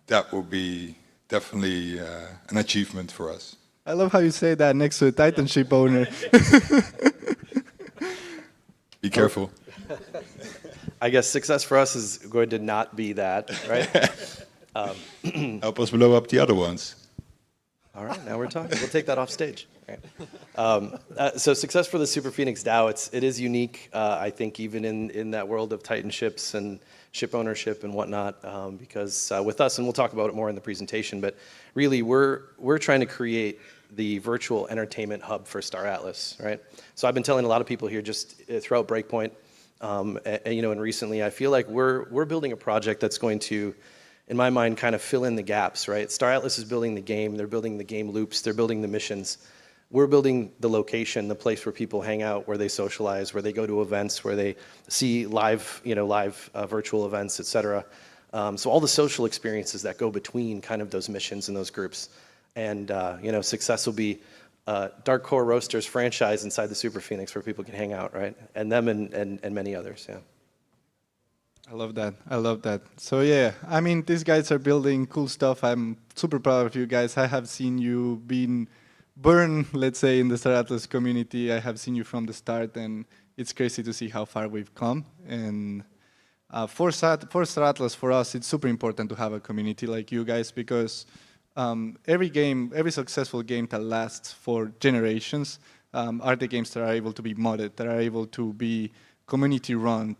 That would be definitely an achievement for us. I love how you say that next to a Titan ship owner. Be careful. I guess success for us is going to not be that, right? Help us blow up the other ones. All right, now we're talking. We'll take that off stage. Right. So success for the Super Phoenix DAO, it is unique, I think, even in that world of Titan ships and ship ownership and whatnot, because with us, and we'll talk about it more in the presentation, but really we're trying to create the virtual entertainment hub for Star Atlas, right? So I've been telling a lot of people here just throughout Breakpoint, and recently, I feel like we're building a project that's going to, in my mind, kind of fill in the gaps, right? Star Atlas is building the game, they're building the game loops, they're building the missions. We're building the location, the place where people hang out, where they socialize, where they go to events, where they see live virtual events, et cetera. So all the social experiences that go between kind of those missions and those groups. And success will be Darkcore Roasters franchise inside the Super Phoenix where people can hang out, right? And them and many others, yeah. I love that. I love that. So yeah, I mean, these guys are building cool stuff. I'm super proud of you guys. I have seen you being born, let's say, in the Star Atlas community. I have seen you from the start, and it's crazy to see how far we've come. And for Star Atlas, for us, it's super important to have a community like you guys, because every successful game that lasts for generations are the games that are able to be modded, that are able to be community run,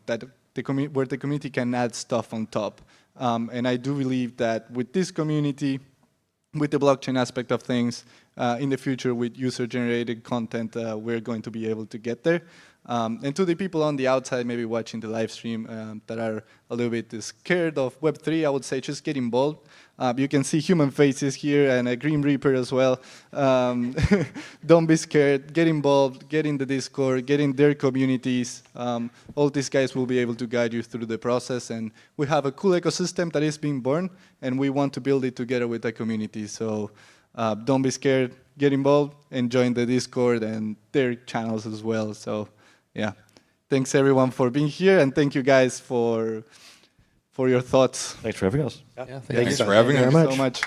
where the community can add stuff on top. And I do believe that with this community, with the blockchain aspect of things, in the future with user-generated content, we're going to be able to get there. And to the people on the outside, maybe watching the live stream, that are a little bit scared of Web3, I would say just get involved. You can see human faces here and a Grim Reaper as well. Don't be scared. Get involved. Get in the Discord. Get in their communities. All these guys will be able to guide you through the process. And we have a cool ecosystem that is being born, and we want to build it together with the community. So don't be scared. Get involved and join the Discord and their channels as well. So yeah, thanks everyone for being here, and thank you guys for your thoughts. Thanks for having us. Yeah, Thanks for having us. Thank you so much.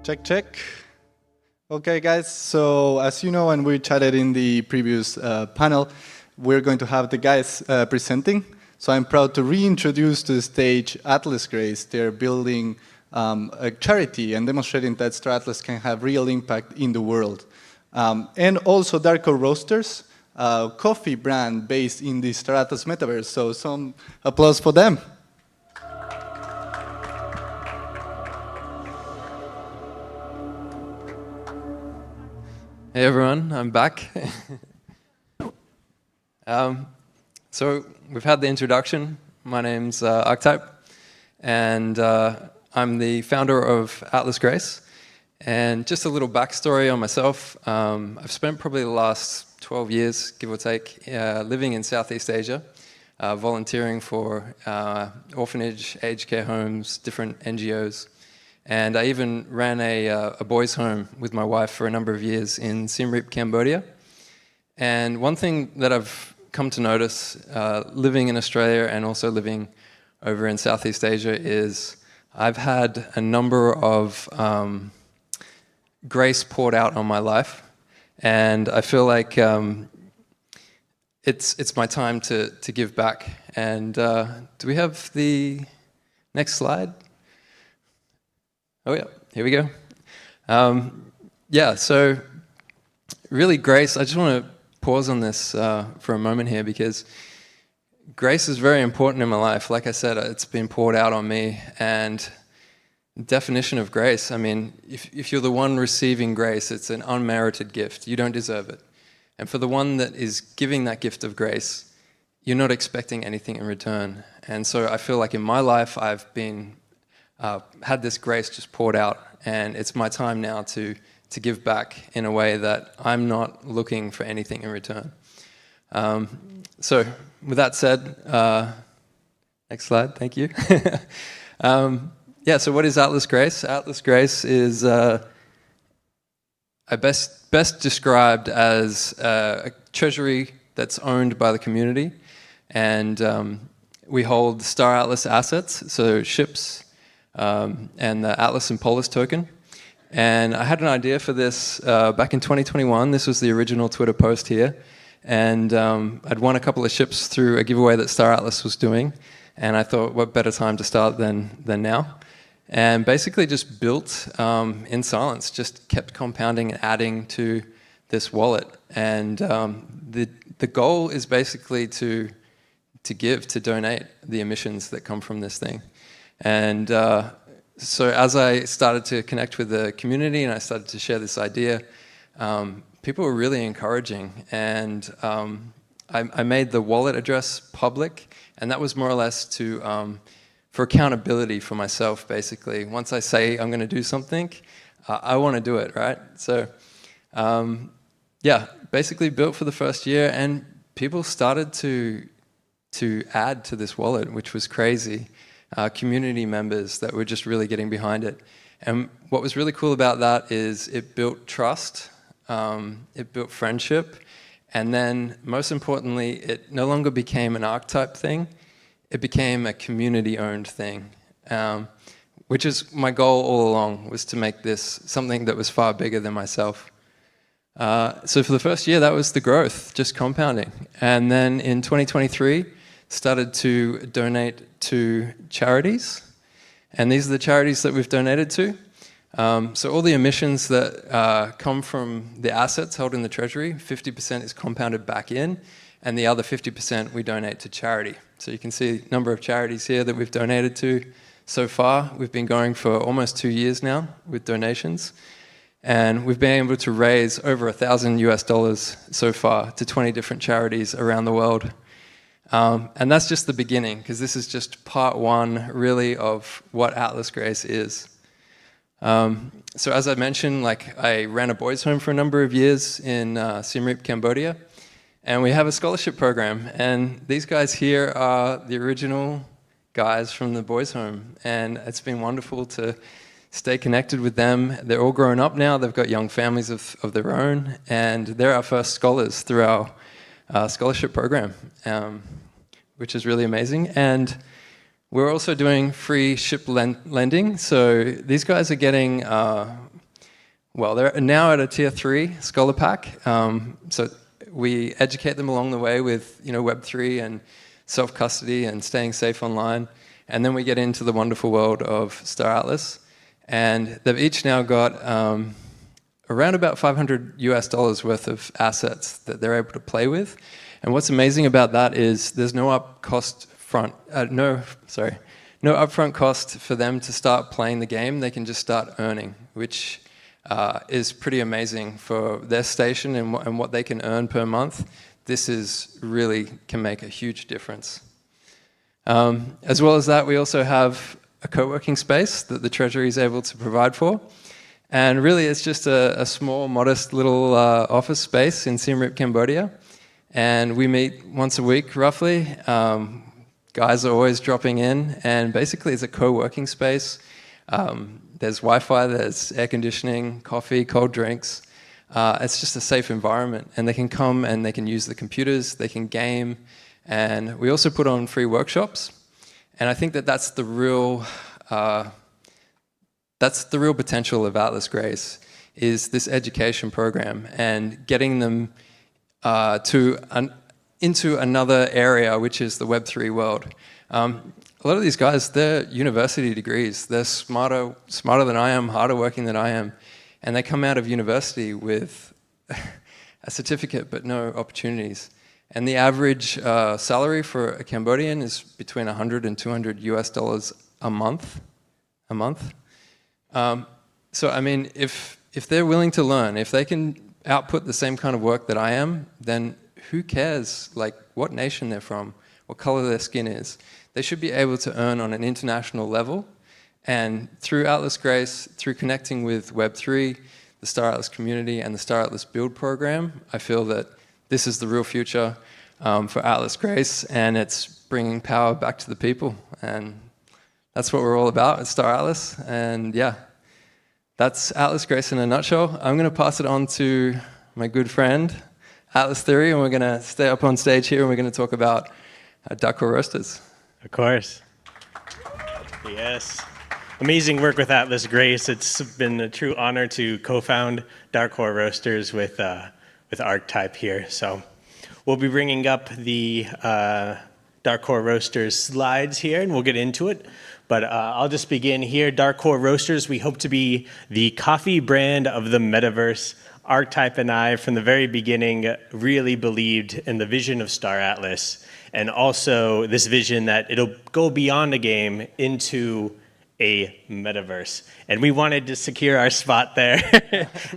Check, check. Okay, guys, so as you know, and we chatted in the previous panel, we're going to have the guys presenting. So I'm proud to reintroduce to the stage Atlas Grace. They're building a charity and demonstrating that Star Atlas can have real impact in the world. And also Darkcore Roasters, a coffee brand based in the Star Atlas metaverse. So some applause for them. Hey everyone, I'm back. So we've had the introduction. My name's Archetype, and I'm the founder of Atlas Grace. And just a little backstory on myself. I've spent probably the last 12 years, give or take, living in Southeast Asia, volunteering for orphanage, aged care homes, different NGOs. And I even ran a boys' home with my wife for a number of years in Siem Reap, Cambodia. And one thing that I've come to notice living in Australia and also living over in Southeast Asia is I've had a number of grace poured out on my life. And I feel like it's my time to give back. And do we have the next slide? Oh yeah, here we go. Yeah, so really grace, I just want to pause on this for a moment here because grace is very important in my life. Like I said, it's been poured out on me, and the definition of grace, I mean, if you're the one receiving grace, it's an unmerited gift. You don't deserve it. And for the one that is giving that gift of grace, you're not expecting anything in return. And so I feel like in my life, I've been had this grace just poured out, and it's my time now to give back in a way that I'm not looking for anything in return. So with that said, next slide, thank you. Yeah, so what is Atlas Grace? Atlas Grace is best described as a treasury that's owned by the community, and we hold Star Atlas assets, so ships, and the Atlas and Polis token. And I had an idea for this back in 2021. This was the original Twitter post here. And I'd won a couple of ships through a giveaway that Star Atlas was doing. And I thought, what better time to start than now? And basically just built in silence, just kept compounding and adding to this wallet. And the goal is basically to donate the emissions that come from this thing. And so as I started to connect with the community and I started to share this idea, people were really encouraging. And I made the wallet address public, and that was more or less for accountability for myself, basically. Once I say I'm going to do something, I want to do it, right? So yeah, basically built for the first year, and people started to add to this wallet, which was crazy. Community members that were just really getting behind it. And what was really cool about that is it built trust, it built friendship, and then most importantly, it no longer became an archetype thing, it became a community-owned thing, which is my goal all along, was to make this something that was far bigger than myself. So for the first year, that was the growth, just compounding. And then in 2023, started to donate to charities, and these are the charities that we've donated to. So all the emissions that come from the assets held in the treasury, 50% is compounded back in, and the other 50% we donate to charity. So you can see a number of charities here that we've donated to so far. We've been going for almost 2 years now with donations, and we've been able to raise over $1,000 so far to 20 different charities around the world. And that's just the beginning, because this is just part one, really, of what Atlas Grace is. So as I mentioned, I ran a boys' home for a number of years in Siem Reap, Cambodia, and we have a scholarship program. And these guys here are the original guys from the boys' home, and it's been wonderful to stay connected with them. They're all grown up now, they've got young families of their own, and they're our first scholars through our scholarship program, which is really amazing. And we're also doing free ship lending. So these guys are getting, well, they're now at a tier 3 scholar pack. So we educate them along the way with Web3 and self-custody and staying safe online. And then we get into the wonderful world of Star Atlas. And they've each now got around about $500 worth of assets that they're able to play with. And what's amazing about that is there's no upfront cost for them to start playing the game. They can just start earning, which is pretty amazing for their station and what they can earn per month. This is really can make a huge difference. As well as that, we also have a co-working space that the Treasury is able to provide for. And really, it's just a small, modest little office space in Siem Reap, Cambodia. And we meet once a week, roughly. Guys are always dropping in, and basically it's a co-working space. There's Wi-Fi, there's air conditioning, coffee, cold drinks. It's just a safe environment, and they can come and they can use the computers, they can game, and we also put on free workshops. And I think that that's the real potential of Atlas Grace, is this education program and getting them into another area, which is the Web3 world. A lot of these guys, they're university degrees. They're smarter than I am, harder working than I am. And they come out of university with a certificate but no opportunities. And the average salary for a Cambodian is between $100 and $200 a month. So I mean, if they're willing to learn, if they can output the same kind of work that I am, then who cares what nation they're from, what color their skin is? They should be able to earn on an international level. And through Atlas Grace, through connecting with Web3, the Star Atlas community, and the Star Atlas Build program, I feel that this is the real future for Atlas Grace, and it's bringing power back to the people. And that's what we're all about at Star Atlas. And yeah, that's Atlas Grace in a nutshell. I'm going to pass it on to my good friend, Atlas Theory, and we're going to stay up on stage here and we're going to talk about Darkcore Roasters. Of course. Yes. Amazing work with Atlas Grace. It's been a true honor to co-found Darkcore Roasters with Archetype here. So we'll be bringing up the Darkcore Roasters slides here, and we'll get into it. But I'll just begin here. Darkcore Roasters, we hope to be the coffee brand of the metaverse. Archetype and I, from the very beginning, really believed in the vision of Star Atlas, and also this vision that it'll go beyond a game into a metaverse. And we wanted to secure our spot there,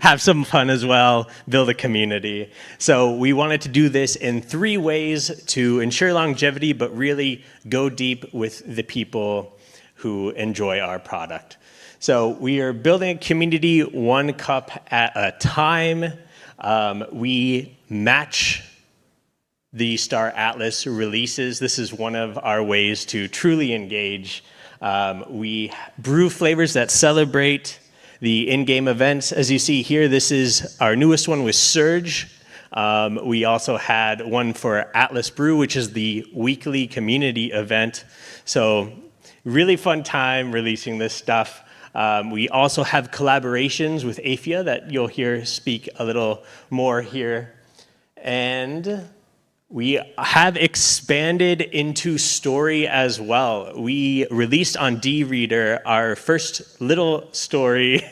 have some fun as well, build a community. So we wanted to do this in 3 ways to ensure longevity, but really go deep with the people who enjoy our product. So we are building a community 1 cup at a time. We match the Star Atlas releases. This is one of our ways to truly engage. We brew flavors that celebrate the in-game events. As you see here, this is our newest one with Surge. We also had one for Atlas Brew, which is the weekly community event. So really fun time releasing this stuff. We also have collaborations with Aephia that you'll hear speak a little more here. And we have expanded into story as well. We released on D-Reader our first little story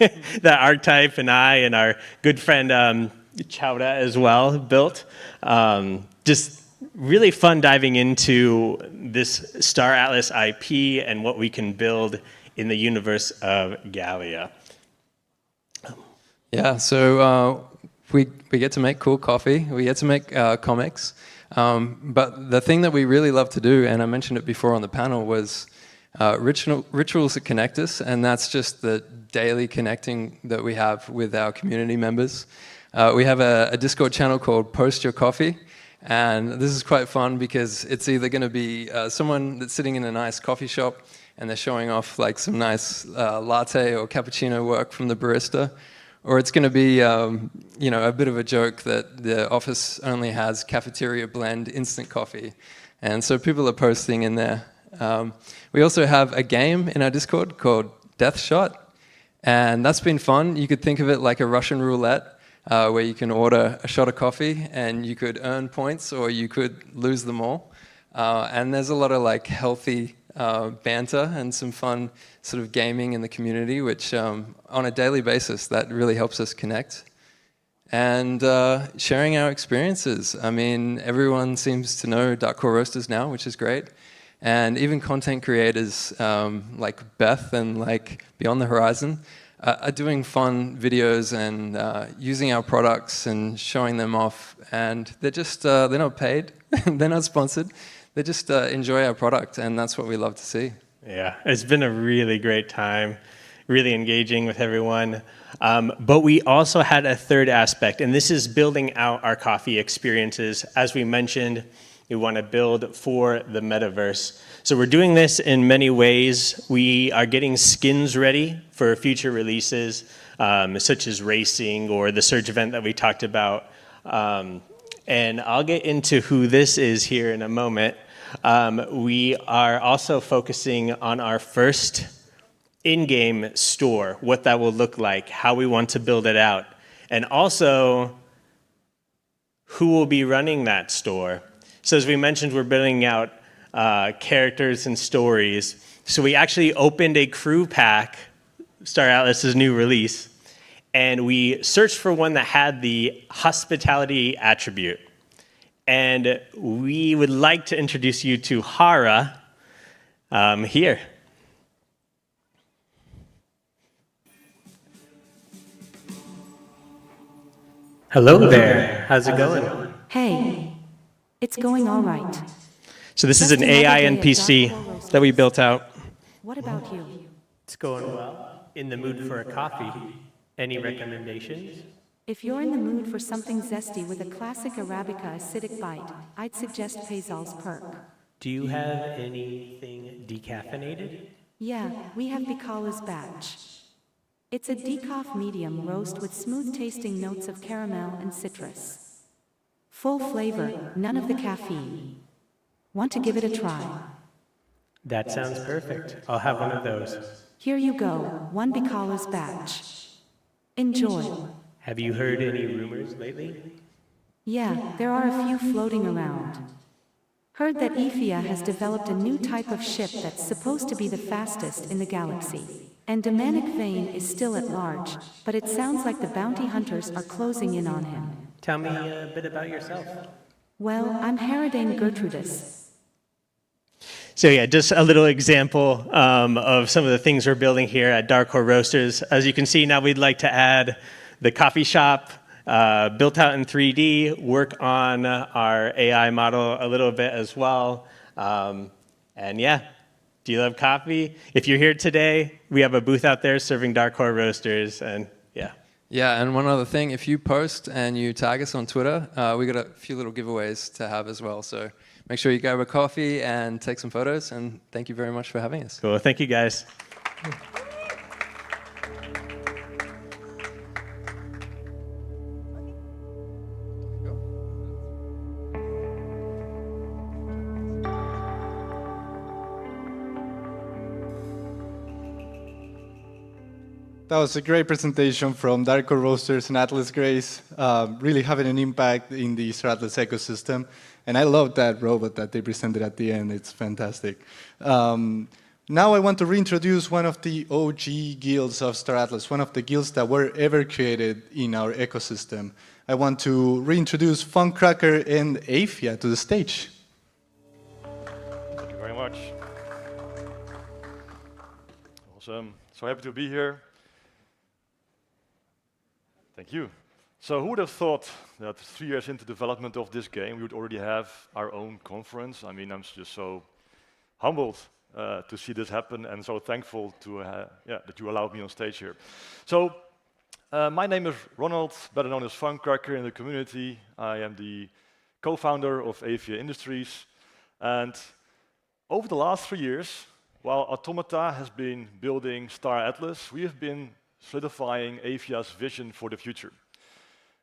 that Archetype and I and our good friend Chowda as well built. Just really fun diving into this Star Atlas IP and what we can build in the universe of Galia. Yeah, so we get to make cool coffee. We get to make comics. But the thing that we really love to do, and I mentioned it before on the panel, was rituals that connect us, and that's just the daily connecting that we have with our community members. We have a Discord channel called Post Your Coffee, and this is quite fun because it's either going to be someone that's sitting in a nice coffee shop and they're showing off like some nice latte or cappuccino work from the barista, or it's going to be you know, a bit of a joke that the office only has cafeteria blend instant coffee, and so people are posting in there. We also have a game in our Discord called Death Shot, and that's been fun. You could think of it like a Russian roulette, where you can order a shot of coffee and you could earn points or you could lose them all. And there's a lot of like healthy banter and some fun sort of gaming in the community, which on a daily basis, that really helps us connect. And sharing our experiences. I mean, everyone seems to know Darkcore Roasters now, which is great. And even content creators like Beth and like Beyond the Horizon are doing fun videos and using our products and showing them off. And they're just, they're not paid, they're not sponsored. They just enjoy our product, and that's what we love to see. Yeah, it's been a really great time, really engaging with everyone. But we also had a third aspect, and this is building out our coffee experiences. As we mentioned, we want to build for the metaverse. So we're doing this in many ways. We are getting skins ready for future releases, such as racing or the Surge event that we talked about. And I'll get into who this is here in a moment. We are also focusing on our first in-game store, what that will look like, how we want to build it out, and also who will be running that store. So as we mentioned, we're building out characters and stories. So we actually opened a crew pack, Star Atlas's new release, and we searched for one that had the hospitality attribute. And we would like to introduce you to Hara here. Hello there. How's it going? Hey, it's going all right. So this is an AI NPC that we built out. What about you? It's going well. In the mood for a coffee. Any recommendations? If you're in the mood for something zesty with a classic Arabica acidic bite, I'd suggest Faisal's Perk. Do you have anything decaffeinated? Yeah, we have Bicala's batch. It's a decaf medium roast with smooth-tasting notes of caramel and citrus. Full flavor, none of the caffeine. Want to give it a try? That sounds perfect. I'll have one of those. Here you go, one Bicala's batch. Enjoy. Have you heard any rumors lately? Yeah, there are a few floating around. Heard that Aephia has developed a new type of ship that's supposed to be the fastest in the galaxy. And Demanic Vane is still at large, but it sounds like the bounty hunters are closing in on him. Tell me a bit about yourself. Well, I'm Haradane Gertrudis. So yeah, just a little example of some of the things we're building here at Darkcore Roasters. As you can see, now we'd like to add the coffee shop, built out in 3D, work on our AI model a little bit as well. And yeah, do you love coffee? If you're here today, we have a booth out there serving Darkcore Roasters, and yeah. Yeah, and one other thing, if you post and you tag us on Twitter, we got a few little giveaways to have as well. So make sure you grab a coffee and take some photos, and thank you very much for having us. Cool, thank you guys. That was a great presentation from Darkcore Roasters and Atlas Grace, really having an impact in the Star Atlas ecosystem. And I love that robot that they presented at the end. It's fantastic. Now I want to reintroduce one of the OG guilds of Star Atlas, one of the guilds that were ever created in our ecosystem. I want to reintroduce Funcracker and Aephia to the stage. Thank you very much. Awesome. So happy to be here. Thank you. So who would have thought that 3 years into development of this game, we would already have our own conference? I mean, I'm just so humbled to see this happen, and so thankful to that you allowed me on stage here. So my name is Ronald, better known as Funcracker in the community. I am the co-founder of Aephia Industries. And over the last 3 years, while Automata has been building Star Atlas, we have been solidifying Aephia's vision for the future.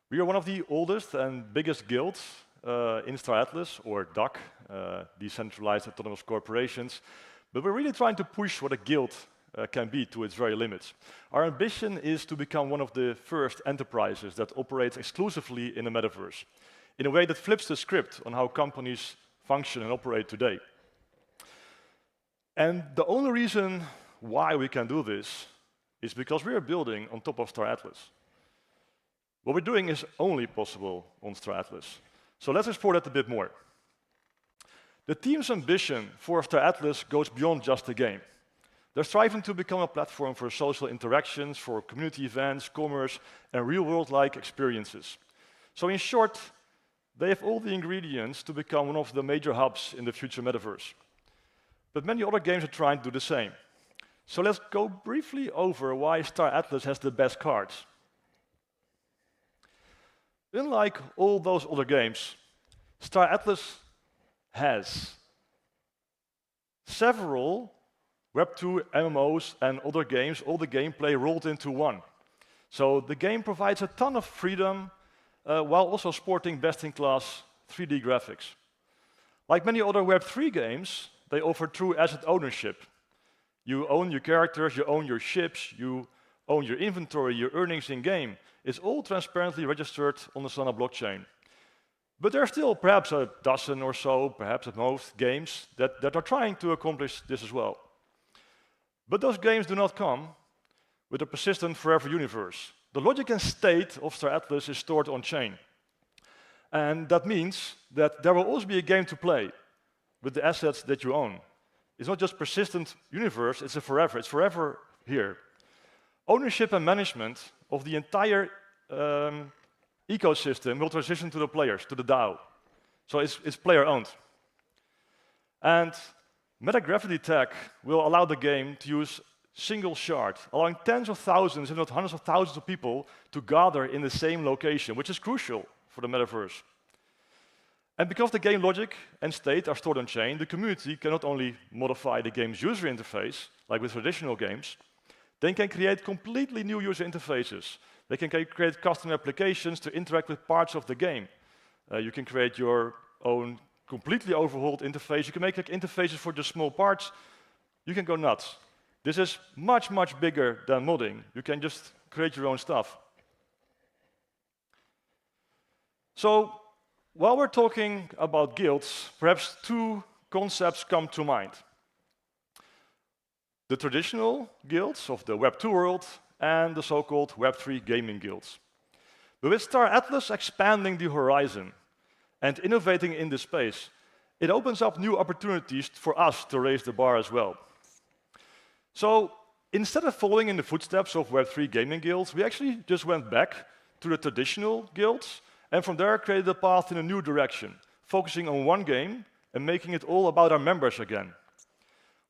We are one of the oldest and biggest guilds in Star Atlas, or DAC, Decentralized Autonomous Corporations, but we're really trying to push what a guild can be to its very limits. Our ambition is to become one of the first enterprises that operates exclusively in the metaverse, in a way that flips the script on how companies function and operate today. And the only reason why we can do this is because we are building on top of Star Atlas. What we're doing is only possible on Star Atlas. So let's explore that a bit more. The team's ambition for Star Atlas goes beyond just the game. They're striving to become a platform for social interactions, for community events, commerce, and real-world-like experiences. So in short, they have all the ingredients to become one of the major hubs in the future metaverse. But many other games are trying to do the same. So let's go briefly over why Star Atlas has the best cards. Unlike all those other games, Star Atlas has several Web2 MMOs and other games, all the gameplay rolled into one. So the game provides a ton of freedom while also sporting best-in-class 3D graphics. Like many other Web3 games, they offer true asset ownership. You own your characters, you own your ships, you own your inventory, your earnings in-game. It's all transparently registered on the Solana blockchain. But there are still perhaps a dozen or so, perhaps at most, games that are trying to accomplish this as well. But those games do not come with a persistent forever universe. The logic and state of Star Atlas is stored on-chain. And that means that there will always be a game to play with the assets that you own. It's not just persistent universe, it's forever here. Ownership and management of the entire ecosystem will transition to the players, to the DAO. So it's player-owned. And Metagravity tech will allow the game to use single shard, allowing tens of thousands, if not hundreds of thousands of people to gather in the same location, which is crucial for the metaverse. And because the game logic and state are stored on-chain, the community can not only modify the game's user interface, like with traditional games, They can create completely new user interfaces. They can create custom applications to interact with parts of the game. You can create your own completely overhauled interface. You can make like, interfaces for just small parts. You can go nuts. This is much, much bigger than modding. You can just create your own stuff. So, while we're talking about guilds, perhaps two concepts come to mind. The traditional guilds of the Web 2 world and the so-called Web 3 gaming guilds. But with Star Atlas expanding the horizon and innovating in this space, it opens up new opportunities for us to raise the bar as well. So instead of following in the footsteps of Web 3 gaming guilds, we actually just went back to the traditional guilds and from there created a path in a new direction, focusing on one game and making it all about our members again.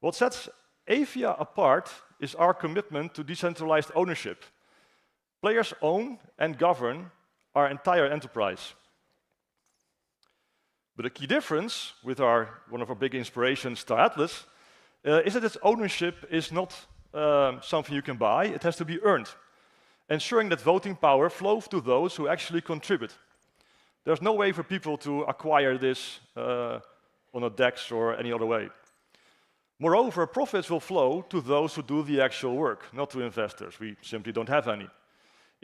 What sets Aephia apart is our commitment to decentralized ownership. Players own and govern our entire enterprise. But a key difference with one of our big inspirations, Star Atlas, is that its ownership is not something you can buy, it has to be earned, ensuring that voting power flows to those who actually contribute. There's no way for people to acquire this on a DEX or any other way. Moreover, profits will flow to those who do the actual work, not to investors. We simply don't have any.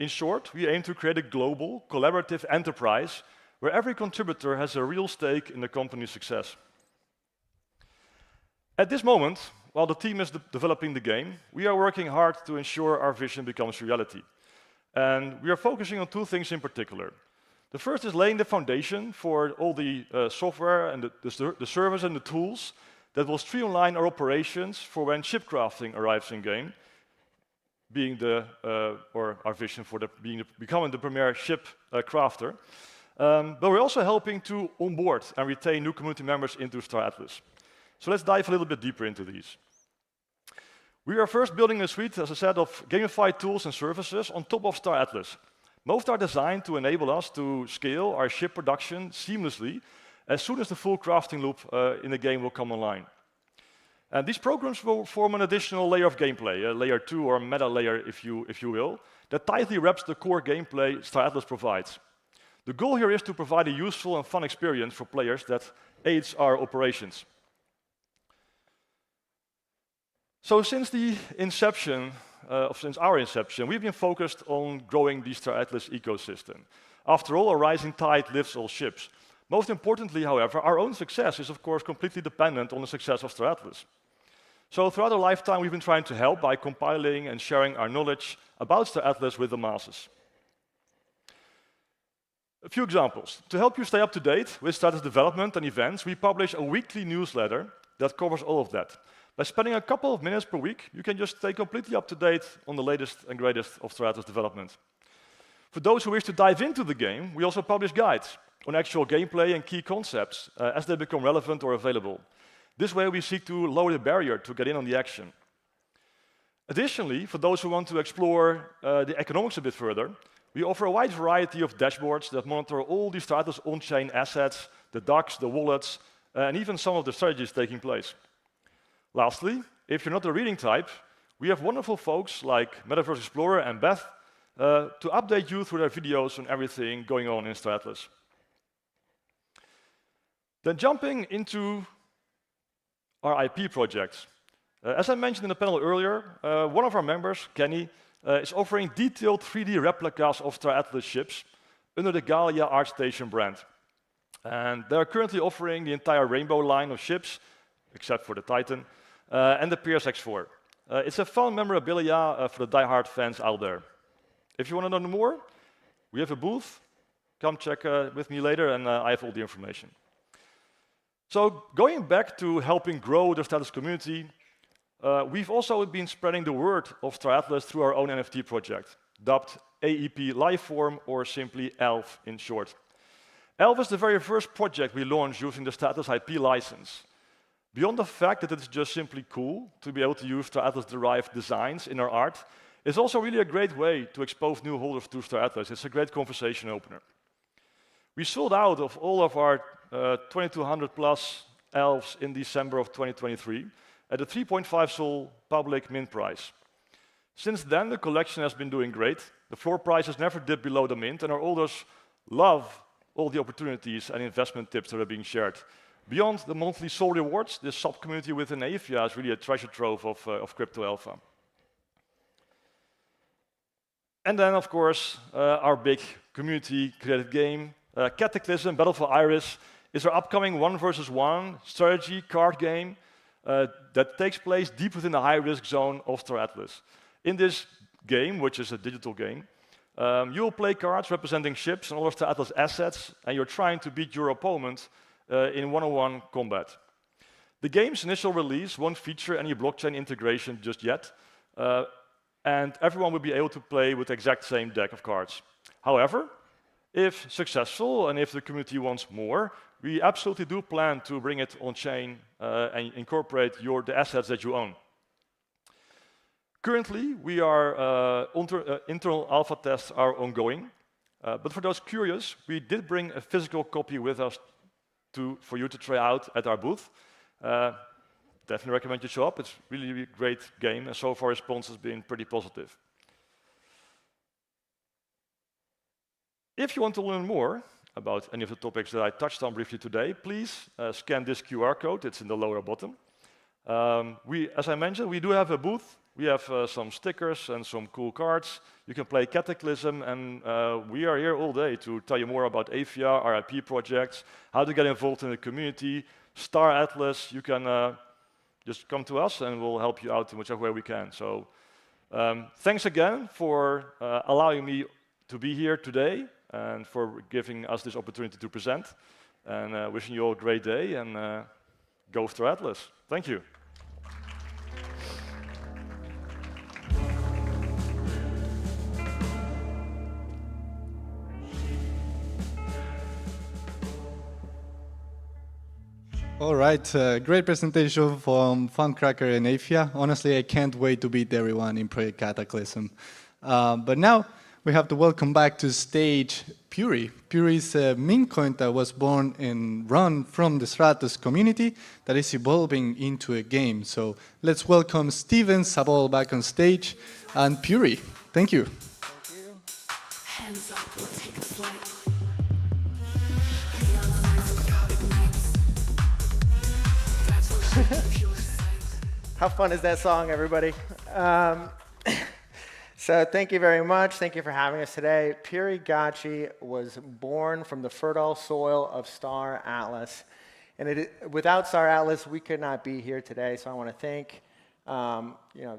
In short, we aim to create a global, collaborative enterprise where every contributor has a real stake in the company's success. At this moment, while the team is developing the game, we are working hard to ensure our vision becomes reality. And we are focusing on two things in particular. The first is laying the foundation for all the software and the servers and the tools that will streamline our operations for when ship crafting arrives in game, being our vision for becoming the premier ship crafter. But we're also helping to onboard and retain new community members into Star Atlas. So let's dive a little bit deeper into these. We are first building a suite, as I said, of gamified tools and services on top of Star Atlas. Most are designed to enable us to scale our ship production seamlessly as soon as the full crafting loop in the game will come online. And these programs will form an additional layer of gameplay, a layer 2 or meta layer, if you will, that tightly wraps the core gameplay Star Atlas provides. The goal here is to provide a useful and fun experience for players that aids our operations. So since our inception, we've been focused on growing the Star Atlas ecosystem. After all, a rising tide lifts all ships. Most importantly, however, our own success is of course completely dependent on the success of Star Atlas. So throughout our lifetime, we've been trying to help by compiling and sharing our knowledge about Star Atlas with the masses. A few examples. To help you stay up to date with Star Atlas development and events, we publish a weekly newsletter that covers all of that. By spending a couple of minutes per week, you can just stay completely up to date on the latest and greatest of Star Atlas development. For those who wish to dive into the game, we also publish guides on actual gameplay and key concepts as they become relevant or available. This way we seek to lower the barrier to get in on the action. Additionally, for those who want to explore the economics a bit further, we offer a wide variety of dashboards that monitor all the Star Atlas on-chain assets, the DACs, the wallets, and even some of the strategies taking place. Lastly, if you're not a reading type, we have wonderful folks like Metaverse Explorer and Beth to update you through their videos on everything going on in Star Atlas. Then jumping into our IP projects. As I mentioned in the panel earlier, one of our members, Kenny, is offering detailed 3D replicas of Star Atlas ships under the Galia ArtStation brand. And they're currently offering the entire Rainbow line of ships, except for the Titan, and the Pierce X4. It's a fun memorabilia for the die-hard fans out there. If you want to know more, we have a booth. Come check with me later, and I have all the information. So going back to helping grow the Star Atlas community, we've also been spreading the word of Star Atlas through our own NFT project, dubbed AEP Lifeform, or simply ELF in short. ELF is the very first project we launched using the Star Atlas IP license. Beyond the fact that it's just simply cool to be able to use Star Atlas-derived designs in our art, it's also really a great way to expose new holders to Star Atlas. It's a great conversation opener. We sold out of all of our 2,200 plus elves in December of 2023 at a 3.5 SOL public mint price. Since then, the collection has been doing great. The floor prices never dipped below the mint, and our holders love all the opportunities and investment tips that are being shared. Beyond the monthly soul rewards, this sub-community within Aephia is really a treasure trove of crypto alpha. And then, of course, our big community-created game, Cataclysm, Battle for Iris, is our upcoming 1 versus 1 strategy card game that takes place deep within the high-risk zone of Star Atlas. In this game, which is a digital game, you will play cards representing ships and all of Star Atlas assets, and you're trying to beat your opponent in one-on-one combat. The game's initial release won't feature any blockchain integration just yet, and everyone will be able to play with the exact same deck of cards. However, if successful and if the community wants more, we absolutely do plan to bring it on-chain and incorporate the assets that you own. Currently, internal alpha tests are ongoing, but for those curious, we did bring a physical copy with us for you to try out at our booth. Definitely recommend you show up. It's really a great game, and so far response has been pretty positive. If you want to learn more about any of the topics that I touched on briefly today, please scan this QR code. It's in the lower bottom. As I mentioned, we do have a booth. We have some stickers and some cool cards. You can play Cataclysm, and we are here all day to tell you more about Aephia, our IP projects, how to get involved in the community, Star Atlas. You can just come to us, and we'll help you out in whichever way we can. So thanks again for allowing me to be here today and for giving us this opportunity to present. And wishing you all a great day, and go Star Atlas. Thank you. All right, great presentation from Funcracker and Aephia. Honestly, I can't wait to beat everyone in Project Cataclysm. But now we have to welcome back to stage Puri. Puri is a meme coin that was born and run from the Stratos community that is evolving into a game. So let's welcome Steven Sabol back on stage and Puri. Thank you. Thank you. Hands up, we'll take a flight. How fun is that song, everybody? So thank you very much. Thank you for having us today. PuriGachi was born from the fertile soil of Star Atlas. And without Star Atlas, we could not be here today. So I want to thank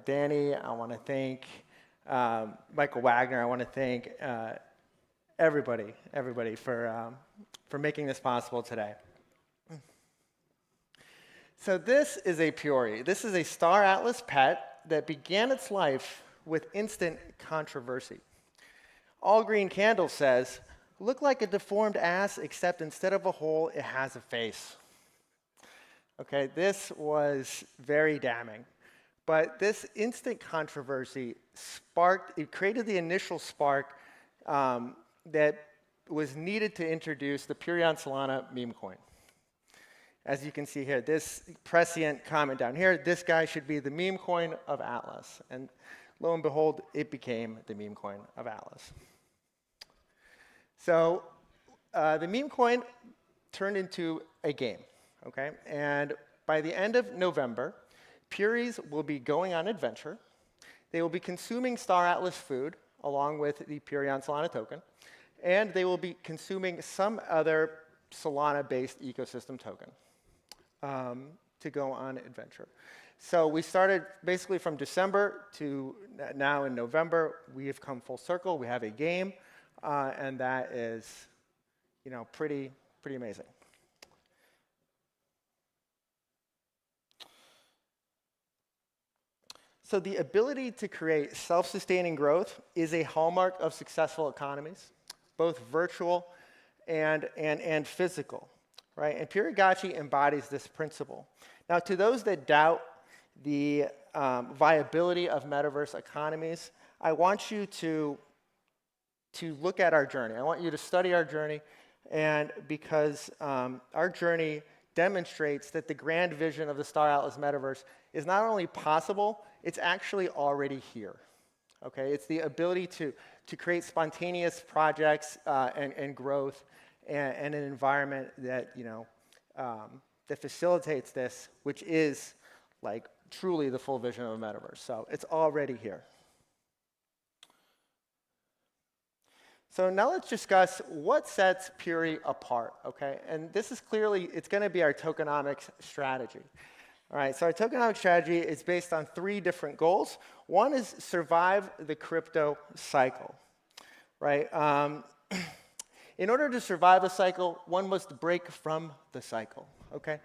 Danny. I want to thank Michael Wagner. I want to thank everybody for making this possible today. So this is a Puri. This is a Star Atlas pet that began its life with instant controversy. All Green Candle says, look like a deformed ass, except instead of a hole, it has a face. Okay, this was very damning. But this instant controversy created the initial spark that was needed to introduce the Puri on Solana meme coin. As you can see here, this prescient comment down here, this guy should be the meme coin of Atlas. And lo and behold, it became the meme coin of Atlas. So the meme coin turned into a game, okay? And by the end of November, Puris will be going on adventure. They will be consuming Star Atlas food along with the Puri on Solana token. And they will be consuming some other Solana-based ecosystem token to go on adventure. So we started basically from December to now in November. We have come full circle. We have a game, and that is, pretty amazing. So the ability to create self-sustaining growth is a hallmark of successful economies, both virtual and physical. Right? And PuriGachi embodies this principle. Now, to those that doubt the viability of metaverse economies, I want you to look at our journey. I want you to study our journey, and because our journey demonstrates that the grand vision of the Star Atlas metaverse is not only possible, it's actually already here. Okay, it's the ability to create spontaneous projects and growth and an environment that that facilitates this, which is like truly the full vision of a metaverse. So it's already here. So now let's discuss what sets Puri apart, okay? And this is clearly, it's going to be our tokenomics strategy. All right, so our tokenomics strategy is based on 3 different goals. One is survive the crypto cycle, right? In order to survive a cycle, one must break from the cycle, okay?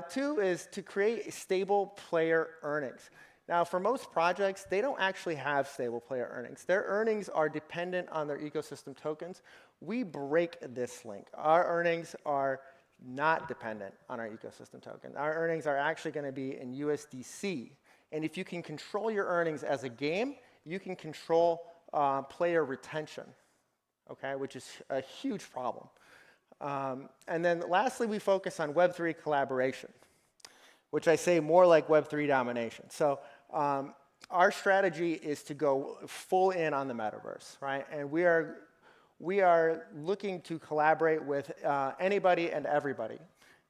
2 is to create stable player earnings. Now, for most projects, they don't actually have stable player earnings. Their earnings are dependent on their ecosystem tokens. We break this link. Our earnings are not dependent on our ecosystem token. Our earnings are actually going to be in USDC. And if you can control your earnings as a game, you can control player retention, okay, which is a huge problem. And then lastly, we focus on Web3 collaboration, which I say more like Web3 domination. So our strategy is to go full in on the metaverse, right? And we are looking to collaborate with anybody and everybody,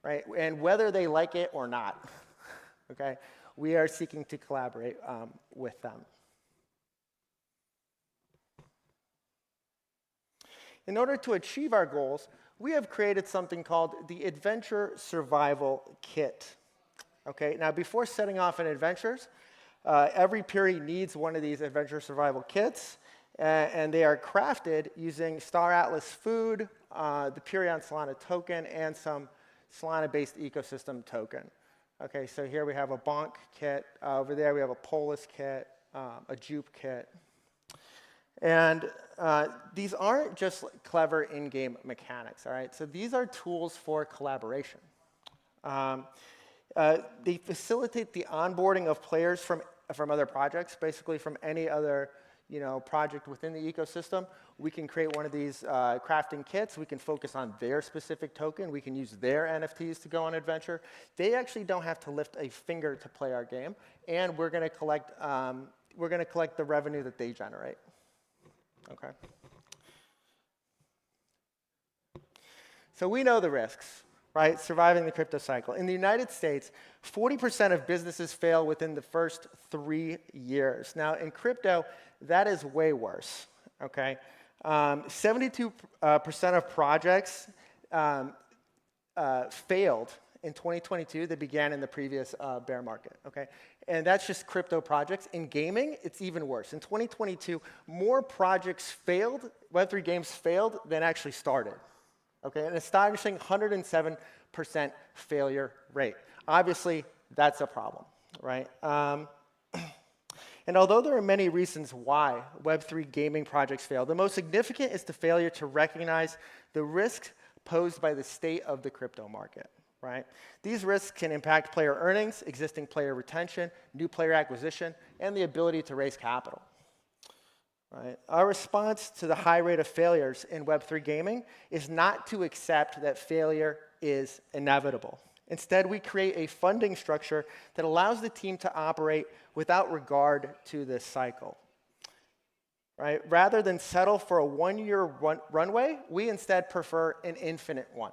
right? And whether they like it or not, okay? We are seeking to collaborate with them. In order to achieve our goals, we have created something called the Adventure Survival Kit. Okay, now before setting off in adventures, every Puri needs one of these Adventure Survival Kits, and they are crafted using Star Atlas food, the Puri on Solana token, and some Solana-based ecosystem token. Okay, so here we have a Bonk kit. Over there we have a Polis kit, a Jupe kit. And these aren't just clever in-game mechanics, all right? So these are tools for collaboration. They facilitate the onboarding of players from other projects, basically from any other project within the ecosystem. We can create one of these crafting kits. We can focus on their specific token. We can use their NFTs to go on adventure. They actually don't have to lift a finger to play our game, and we're going to collect the revenue that they generate. Okay. So we know the risks, right? Surviving the crypto cycle. In the United States, 40% of businesses fail within the first 3 years. Now, in crypto, that is way worse, okay? 72% of projects failed in 2022 that began in the previous bear market, okay? And that's just crypto projects. In gaming, it's even worse. In 2022, more projects failed, Web3 games failed, than actually started, okay? An astonishing 107% failure rate. Obviously, that's a problem, right? And although there are many reasons why Web3 gaming projects fail, the most significant is the failure to recognize the risk posed by the state of the crypto market, right? These risks can impact player earnings, existing player retention, new player acquisition, and the ability to raise capital, right? Our response to the high rate of failures in Web3 gaming is not to accept that failure is inevitable. Instead, we create a funding structure that allows the team to operate without regard to this cycle, right? Rather than settle for a 1-year runway, we instead prefer an infinite one,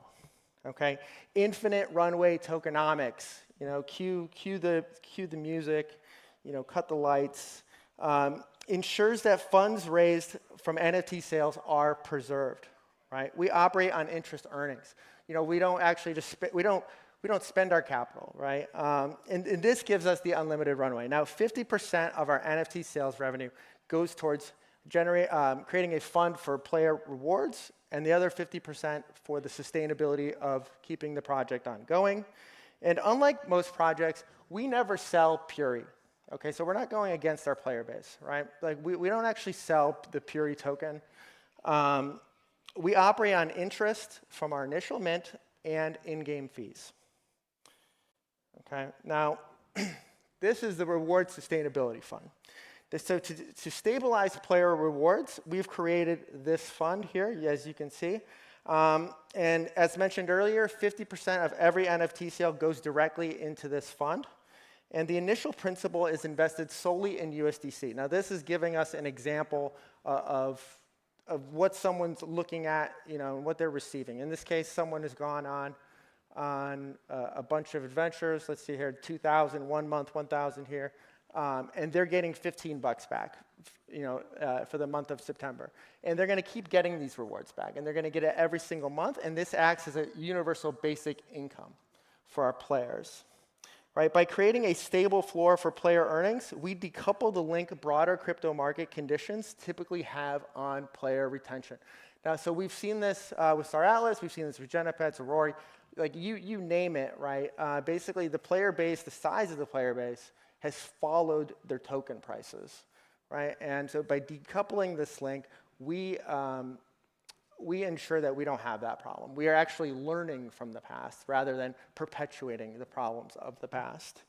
okay? Infinite runway tokenomics, cue the music, cut the lights, ensures that funds raised from NFT sales are preserved, right? We operate on interest earnings. We don't actually just we don't spend our capital, right? And this gives us the unlimited runway. Now, 50% of our NFT sales revenue goes towards creating a fund for player rewards, and the other 50% for the sustainability of keeping the project ongoing. And unlike most projects, we never sell Puri. Okay, so we're not going against our player base, right? Like we don't actually sell the Puri token. We operate on interest from our initial mint and in-game fees. Okay, now this is the reward sustainability fund. So to stabilize player rewards, we've created this fund here, as you can see. And as mentioned earlier, 50% of every NFT sale goes directly into this fund. And the initial principal is invested solely in USDC. Now, this is giving us an example of what someone's looking at, and what they're receiving. In this case, someone has gone on a bunch of adventures. Let's see here, 2,000, 1 month, 1,000 here. And they're getting $15 back, for the month of September. And they're going to keep getting these rewards back. And they're going to get it every single month. And this acts as a universal basic income for our players. Right? By creating a stable floor for player earnings, we decouple the link broader crypto market conditions typically have on player retention. Now, so we've seen this with Star Atlas, we've seen this with Genopets, Aurora, like you name it, right? Basically, the player base, the size of the player base, has followed their token prices, right? And so by decoupling this link, we ensure that we don't have that problem. We are actually learning from the past rather than perpetuating the problems of the past.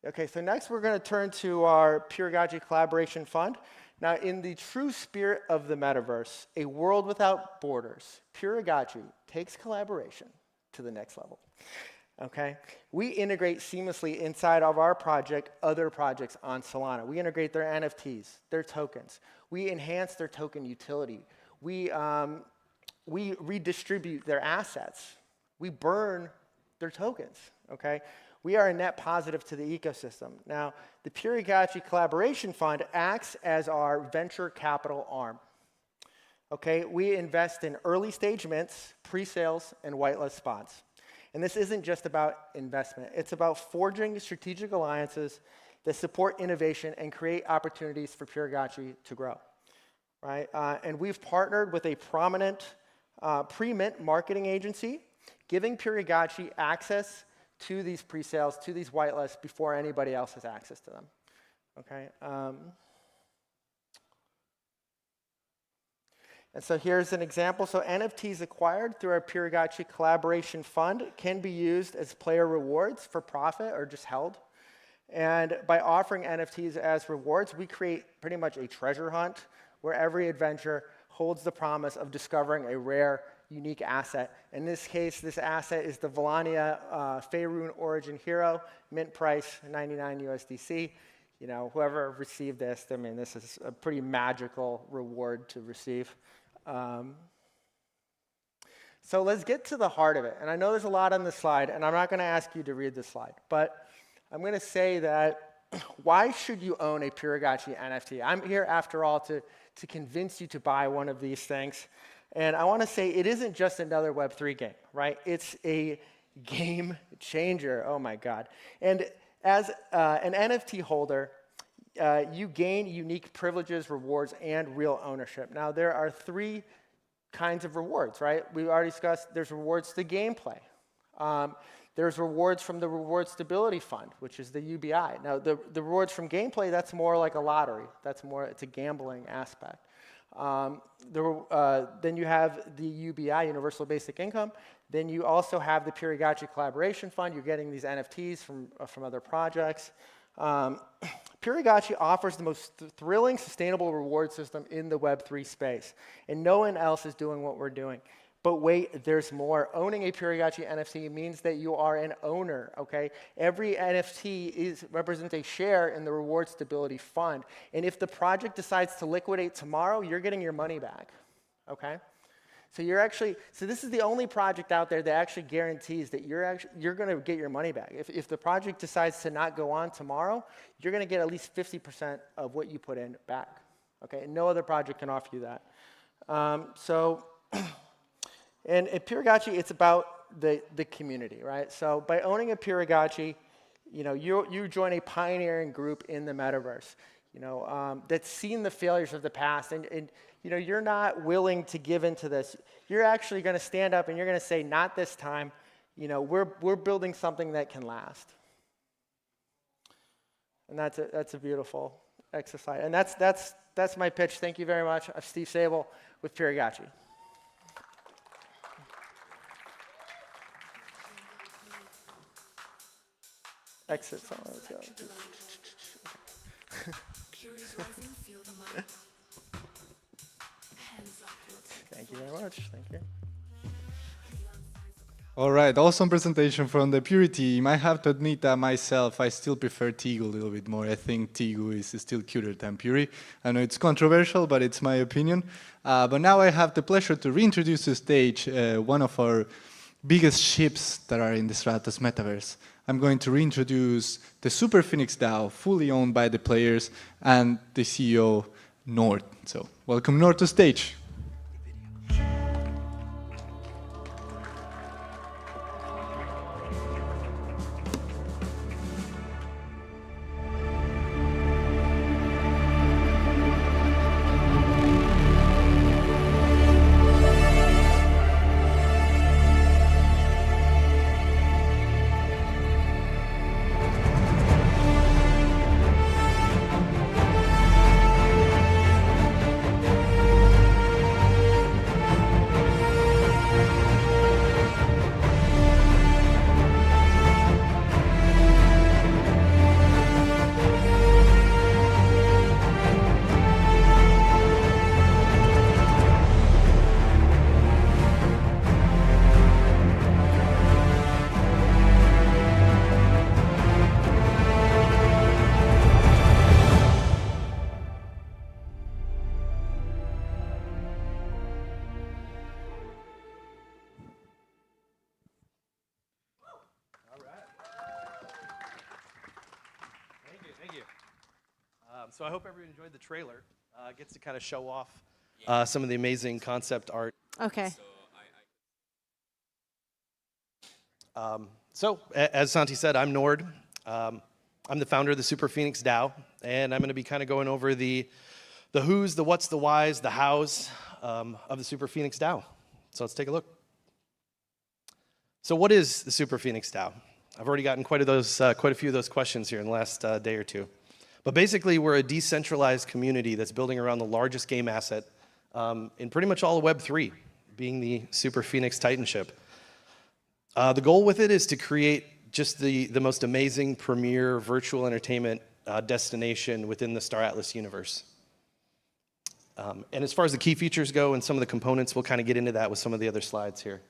Okay, so next we're going to turn to our PuriGachi Collaboration Fund. Now, in the true spirit of the metaverse, a world without borders, PuriGachi takes collaboration to the next level. Okay, we integrate seamlessly inside of our project other projects on Solana. We integrate their NFTs, their tokens. We enhance their token utility. We redistribute their assets. We burn their tokens. Okay, we are a net positive to the ecosystem. Now, the PuriGachi Collaboration Fund acts as our venture capital arm. Okay, we invest in early stage mints, pre-sales, and whitelist spots. And this isn't just about investment. It's about forging strategic alliances that support innovation and create opportunities for PuriGachi to grow, right? And we've partnered with a prominent pre-mint marketing agency, giving PuriGachi access to these pre-sales, to these whitelists before anybody else has access to them, okay? And so here's an example. So NFTs acquired through our PuriGachi Collaboration Fund can be used as player rewards for profit or just held. And by offering NFTs as rewards, we create pretty much a treasure hunt where every adventure holds the promise of discovering a rare, unique asset. In this case, this asset is the Volania Faerun Origin Hero, mint price 99 USDC. Whoever received this, I mean, this is a pretty magical reward to receive. So let's get to the heart of it. And I know there's a lot on the slide, and I'm not going to ask you to read the slide, but I'm going to say that why should you own a PuriGachi NFT? I'm here, after all, to convince you to buy one of these things. And I want to say it isn't just another Web3 game, right? It's a game changer. Oh, my God. And as an NFT holder, you gain unique privileges, rewards, and real ownership. Now, there are 3 kinds of rewards, right? We already discussed there's rewards to gameplay. There's rewards from the Reward Stability Fund, which is the UBI. Now, the rewards from gameplay, that's more like a lottery. It's a gambling aspect. Then you have the UBI, Universal Basic Income. Then you also have the PuriGachi Collaboration Fund. You're getting these NFTs from other projects. PuriGachi offers the most thrilling, sustainable reward system in the Web3 space. And no one else is doing what we're doing. But wait, there's more. Owning a PuriGachi NFT means that you are an owner, okay? Every NFT represents a share in the Reward Stability Fund. And if the project decides to liquidate tomorrow, you're getting your money back, okay? So this is the only project out there that actually guarantees that you're going to get your money back. If the project decides to not go on tomorrow, you're going to get at least 50% of what you put in back. Okay, and no other project can offer you that. And at PuriGachi, it's about the community, right? So by owning a PuriGachi, you join a pioneering group in the metaverse, that's seen the failures of the past, and you're not willing to give into this. You're actually going to stand up and you're going to say, not this time. We're building something that can last. And that's a beautiful exercise. And that's my pitch. Thank you very much. I'm Steve Sable with PuriGachi. Exit. So let's go. Thank you very much. Thank you. All right, awesome presentation from the Puri team. I have to admit that myself, I still prefer Tigu a little bit more. I think Tigu is still cuter than Puri. I know it's controversial, but it's my opinion. But now I have the pleasure to reintroduce to stage one of our biggest ships that are in the Stratos metaverse. I'm going to reintroduce the Super Phoenix DAO, fully owned by the players, and the CEO, Nord. So welcome Nord to stage. So I hope everyone enjoyed the trailer. It gets to kind of show off some of the amazing concept art. Okay. So as Santi said, I'm Nord. I'm the founder of the Super Phoenix DAO, and I'm going to be kind of going over the who's, the what's, the whys, the hows of the Super Phoenix DAO. So let's take a look. So what is the Super Phoenix DAO? I've already gotten quite a few of those questions here in the last day or two. But basically, we're a decentralized community that's building around the largest game asset in pretty much all of Web3, being the Super Phoenix Titan ship. The goal with it is to create just the most amazing premier virtual entertainment destination within the Star Atlas universe. And as far as the key features go and some of the components, we'll kind of get into that with some of the other slides here.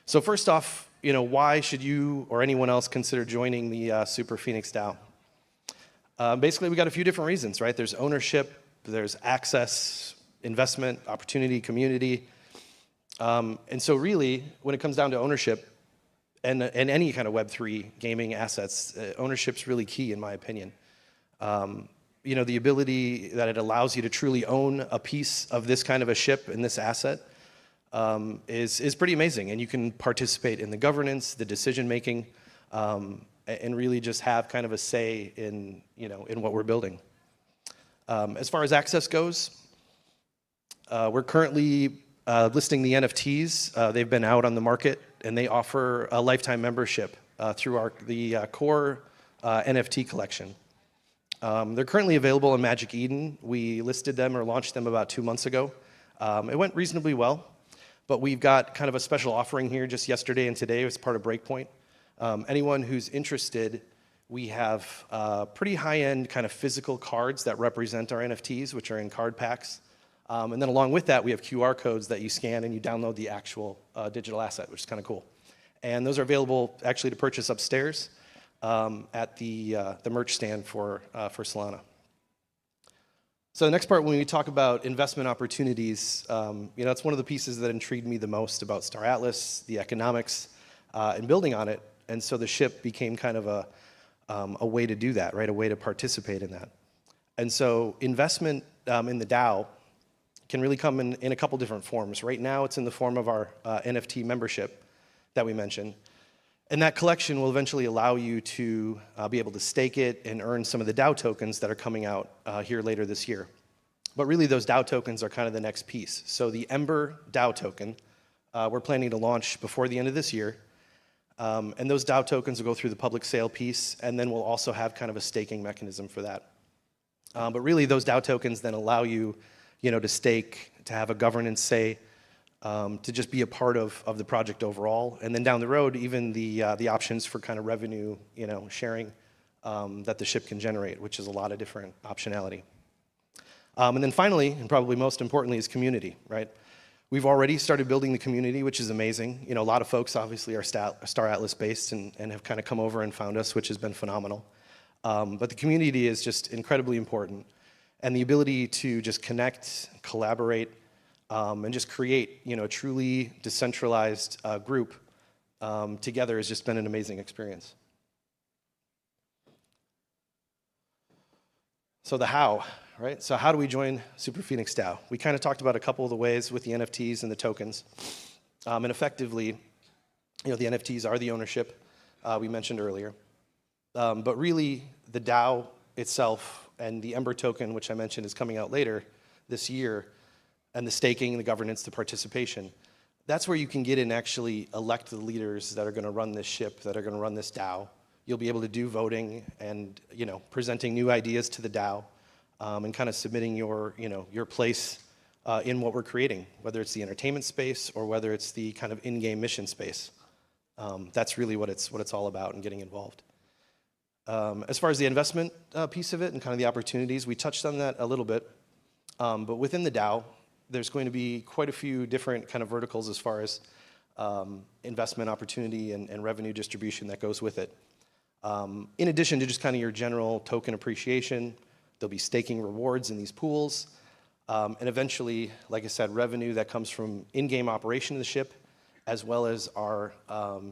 So first off, why should you or anyone else consider joining the Super Phoenix DAO? Basically, we got a few different reasons, right? There's ownership, there's access, investment, opportunity, community. And so really, when it comes down to ownership and any kind of Web3 gaming assets, ownership's really key in my opinion. The ability that it allows you to truly own a piece of this kind of a ship and this asset is pretty amazing. And you can participate in the governance, the decision making, and really just have kind of a say in what we're building. As far as access goes, we're currently listing the NFTs. They've been out on the market, and they offer a lifetime membership through the core NFT collection. They're currently available in Magic Eden. We listed them or launched them about 2 months ago. It went reasonably well, but we've got kind of a special offering here just yesterday and today as part of Breakpoint. Anyone who's interested, we have pretty high-end kind of physical cards that represent our NFTs, which are in card packs. And then along with that, we have QR codes that you scan and you download the actual digital asset, which is kind of cool. And those are available actually to purchase upstairs at the merch stand for Solana. So the next part, when we talk about investment opportunities, that's one of the pieces that intrigued me the most about Star Atlas, the economics, and building on it. And so the ship became kind of a way to do that, right? A way to participate in that. And so investment in the DAO can really come in a couple different forms. Right now, it's in the form of our NFT membership that we mentioned. And that collection will eventually allow you to be able to stake it and earn some of the DAO tokens that are coming out here later this year. But really, those DAO tokens are kind of the next piece. So the Ember DAO token, we're planning to launch before the end of this year. And those DAO tokens will go through the public sale piece, and then we'll also have kind of a staking mechanism for that. But really, those DAO tokens then allow you, to stake, to have a governance say, to just be a part of the project overall. And then down the road, even the options for kind of revenue, sharing that the ship can generate, which is a lot of different optionality. And then finally, and probably most importantly, is community, right? We've already started building the community, which is amazing. You know, a lot of folks obviously are Star Atlas based and have kind of come over and found us, which has been phenomenal. But the community is just incredibly important. And the ability to just connect, collaborate, and just create, you know, a truly decentralized group together has just been an amazing experience. So the how, right? So how do we join Super Phoenix DAO? We kind of talked about a couple of the ways with the NFTs and the tokens. And effectively, you know, the NFTs are the ownership we mentioned earlier. But really, the DAO itself and the Ember token, which I mentioned is coming out later this year, and the staking, the governance, the participation, that's where you can get in and actually elect the leaders that are going to run this ship, that are going to run this DAO. You'll be able to do voting and, you know, presenting new ideas to the DAO and kind of submitting your, you know, your place in what we're creating, whether it's the entertainment space or whether it's the kind of in-game mission space. That's really what it's all about and getting involved. As far as the investment piece of it and kind of the opportunities, we touched on that a little bit. But within the DAO, there's going to be quite a few different kind of verticals as far as investment opportunity and revenue distribution that goes with it. In addition to just kind of your general token appreciation, there'll be staking rewards in these pools. And eventually, like I said, revenue that comes from in-game operation of the ship, as well as our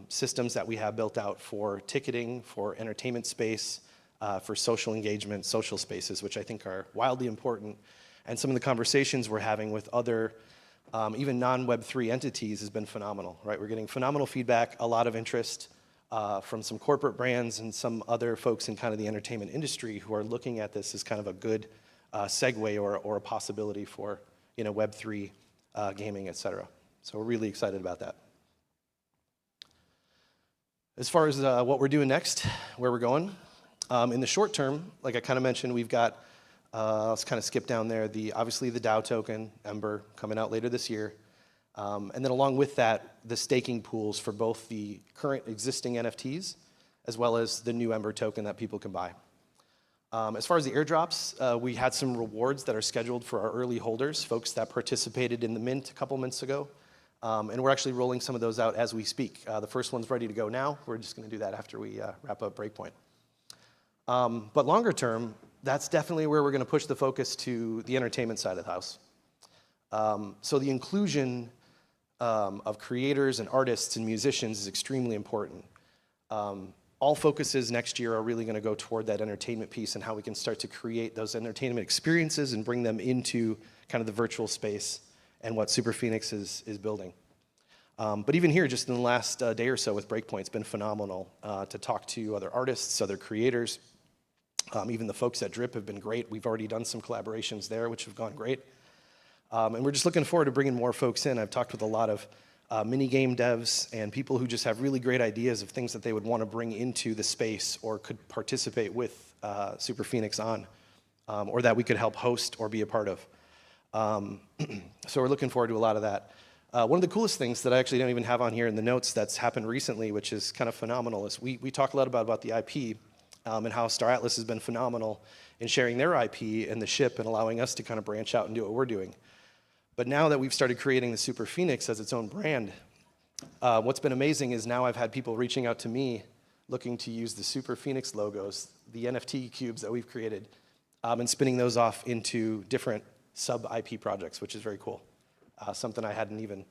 systems that we have built out for ticketing, for entertainment space, for social engagement, social spaces, which I think are wildly important. And some of the conversations we're having with other, even non-Web3 entities has been phenomenal, right? We're getting phenomenal feedback, a lot of interest from some corporate brands and some other folks in kind of the entertainment industry who are looking at this as kind of a good segue or a possibility for, you know, Web3 gaming, et cetera. So we're really excited about that. As far as what we're doing next, where we're going, in the short term, like I kind of mentioned, we've got, let's kind of skip down there, obviously the DAO token, Ember, coming out later this year. And then along with that, the staking pools for both the current existing NFTs as well as the new Ember token that people can buy. As far as the airdrops, we had some rewards that are scheduled for our early holders, folks that participated in the mint a couple months ago. And we're actually rolling some of those out as we speak. The first one's ready to go now. We're just going to do that after we wrap up Breakpoint. But longer term, that's definitely where we're going to push the focus to the entertainment side of the house. So the inclusion of creators and artists and musicians is extremely important. All focuses next year are really going to go toward that entertainment piece and how we can start to create those entertainment experiences and bring them into kind of the virtual space and what Super Phoenix is building. But even here, just in the last day or so with Breakpoint, it's been phenomenal to talk to other artists, other creators. Even the folks at Drip have been great. We've already done some collaborations there, which have gone great. And we're just looking forward to bringing more folks in. I've talked with a lot of mini-game devs and people who just have really great ideas of things that they would want to bring into the space or could participate with Super Phoenix on, or that we could help host or be a part of. So we're looking forward to a lot of that. One of the coolest things that I actually don't even have on here in the notes that's happened recently, which is kind of phenomenal, is we talk a lot about the IP and how Star Atlas has been phenomenal in sharing their IP and the ship and allowing us to kind of branch out and do what we're doing. But now that we've started creating the Super Phoenix as its own brand, what's been amazing is now I've had people reaching out to me looking to use the Super Phoenix logos, the NFT cubes that we've created, and spinning those off into different sub-IP projects, which is very cool. Something I hadn't even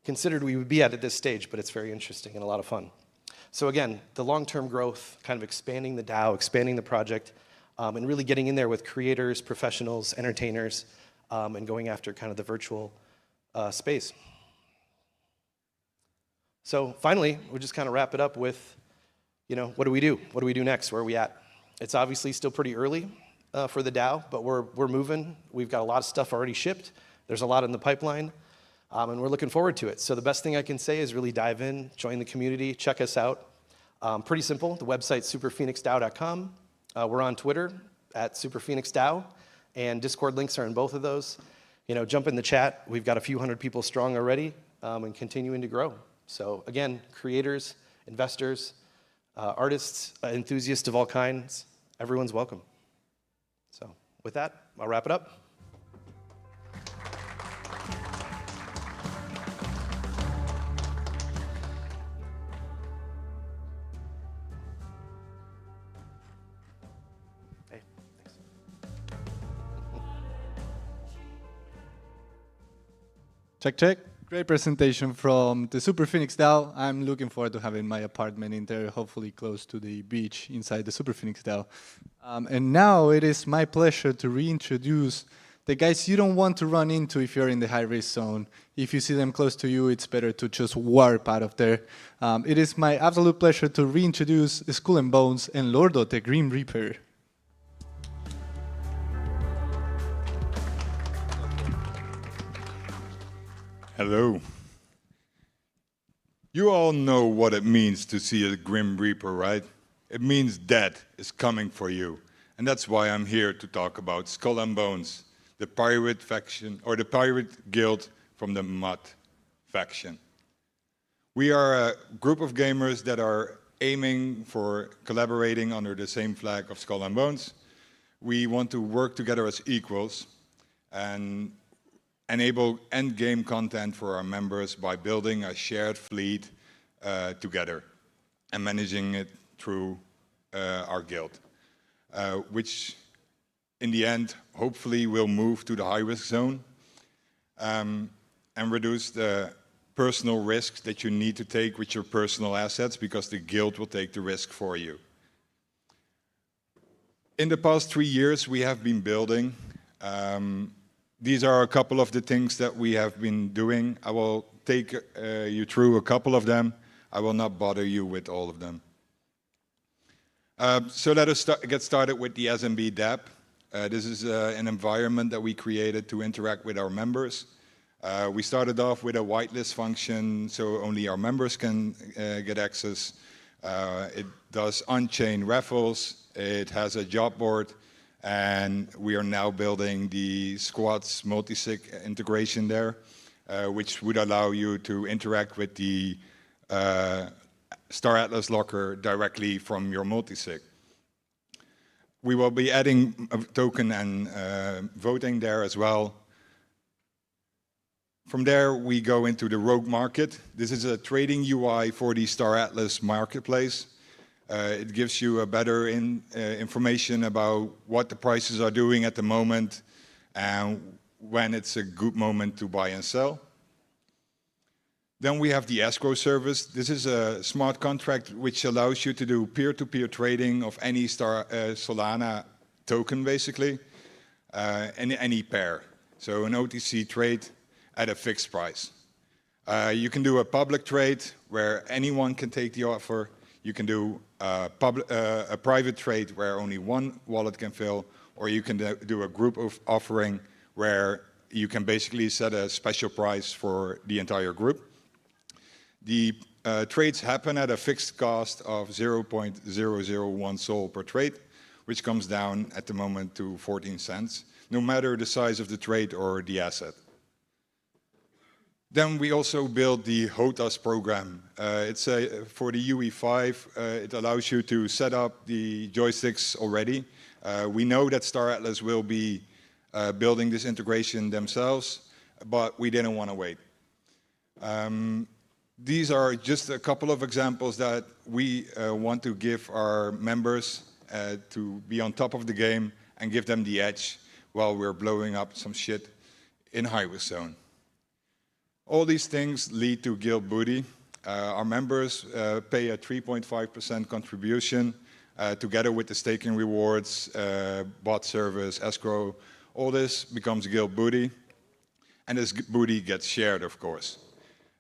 considered we would be at this stage, but it's very interesting and a lot of fun. So again, the long-term growth, kind of expanding the DAO, expanding the project, and really getting in there with creators, professionals, entertainers, and going after kind of the virtual space. So finally, we'll just kind of wrap it up with, you know, what do we do? What do we do next? Where are we at? It's obviously still pretty early for the DAO, but we're moving. We've got a lot of stuff already shipped. There's a lot in the pipeline, and we're looking forward to it. So the best thing I can say is really dive in, join the community, check us out. Pretty simple. The website's superphoenixdao.com. We're on Twitter at superphoenixdao, and Discord links are in both of those. You know, jump in the chat. We've got a few hundred people strong already, and continuing to grow. So again, creators, investors, artists, enthusiasts of all kinds, everyone's welcome. So with that, I'll wrap it up. Check, check. Great presentation from the Super Phoenix DAO. I'm looking forward to having my apartment in there, hopefully close to the beach inside the Super Phoenix DAO. And now it is my pleasure to reintroduce the guys you don't want to run into if you're in the high-risk zone. If you see them close to you, it's better to just warp out of there. It is my absolute pleasure to reintroduce Skull and Bones and Lordo, the Grim Reaper. Hello. You all know what it means to see a Grim Reaper, right? It means death is coming for you. And that's why I'm here to talk about Skull and Bones, the pirate faction, or the pirate guild from the Mud faction. We are a group of gamers that are aiming for collaborating under the same flag of Skull and Bones. We want to work together as equals and enable end-game content for our members by building a shared fleet together and managing it through our guild, which in the end hopefully will move to the high-risk zone and reduce the personal risks that you need to take with your personal assets because the guild will take the risk for you. In the past 3 years we have been building. These are a couple of the things that we have been doing. I will take you through a couple of them. I will not bother you with all of them. So let us get started with the SMB DApp. This is an environment that we created to interact with our members. We started off with a whitelist function, so only our members can get access. It does on-chain raffles. It has a job board. And we are now building the squads multi-sig integration there, which would allow you to interact with the Star Atlas locker directly from your multi-sig. We will be adding a token and voting there as well. From there, we go into the Rogue Market. This is a trading UI for the Star Atlas marketplace. It gives you a better information about what the prices are doing at the moment and when it's a good moment to buy and sell. Then we have the escrow service. This is a smart contract which allows you to do peer-to-peer trading of any Solana token, basically, in any pair. So an OTC trade at a fixed price. You can do a public trade where anyone can take the offer. You can do a private trade where only one wallet can fill, or you can do a group of offering where you can basically set a special price for the entire group. The trades happen at a fixed cost of 0.001 Sol per trade, which comes down at the moment to 14 cents, no matter the size of the trade or the asset. Then we also built the HOTAS program. It's for the UE5. It allows you to set up the joysticks already. We know that Star Atlas will be building this integration themselves, but we didn't want to wait. These are just a couple of examples that we want to give our members to be on top of the game and give them the edge while we're blowing up some shit in high-risk zone. All these things lead to guild booty. Our members pay a 3.5% contribution together with the staking rewards, bot service, escrow. All this becomes guild booty, and this booty gets shared, of course.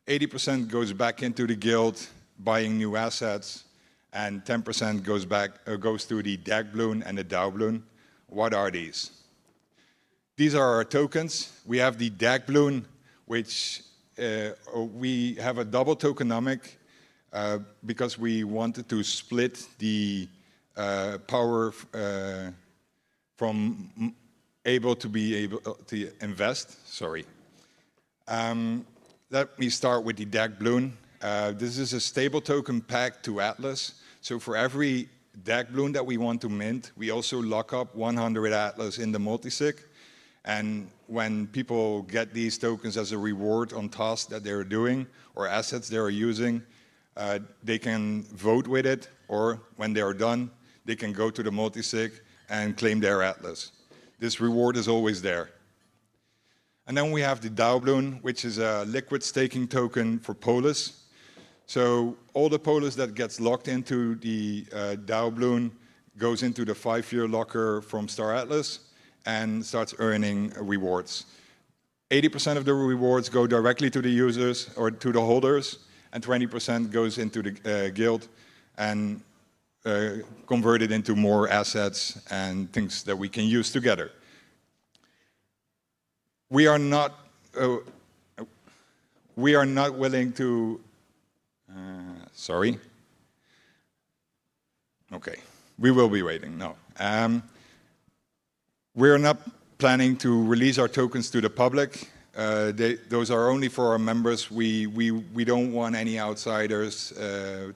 80% goes back into the guild, buying new assets, and 10% goes to the DAG balloon and the DAO balloon. What are these? These are our tokens. We have the DAG balloon, which we have a double tokenomic because we wanted to split the power from able to invest. Sorry. Let me start with the DAG balloon. This is a stable token packed to Atlas. So for every DAG balloon that we want to mint, we also lock up 100 Atlas in the multisig. And when people get these tokens as a reward on tasks that they're doing or assets they're using, they can vote with it, or when they're done, they can go to the multisig and claim their Atlas. This reward is always there. And then we have the DAO balloon, which is a liquid staking token for Polis. So all the Polis that gets locked into the DAO balloon goes into the 5-year locker from Star Atlas and starts earning rewards. 80% of the rewards go directly to the users or to the holders, and 20% goes into the guild and converted into more assets and things that we can use together. We are not willing to. Sorry. Okay, we will be waiting. No, we are not planning to release our tokens to the public. Those are only for our members. We don't want any outsiders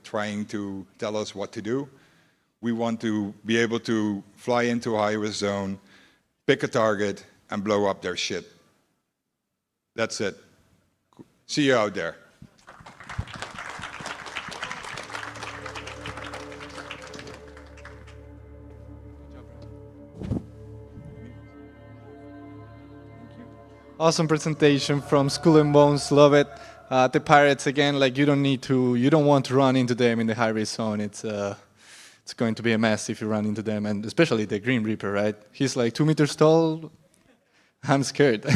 trying to tell us what to do. We want to be able to fly into a high-risk zone, pick a target, and blow up their shit. That's it. See you out there. Awesome presentation from Skull and Bones. Love it. The pirates again, like you don't want to run into them in the high risk zone. It's going to be a mess if you run into them, and especially the Green Reaper, right? He's like 2 meters tall. I'm scared.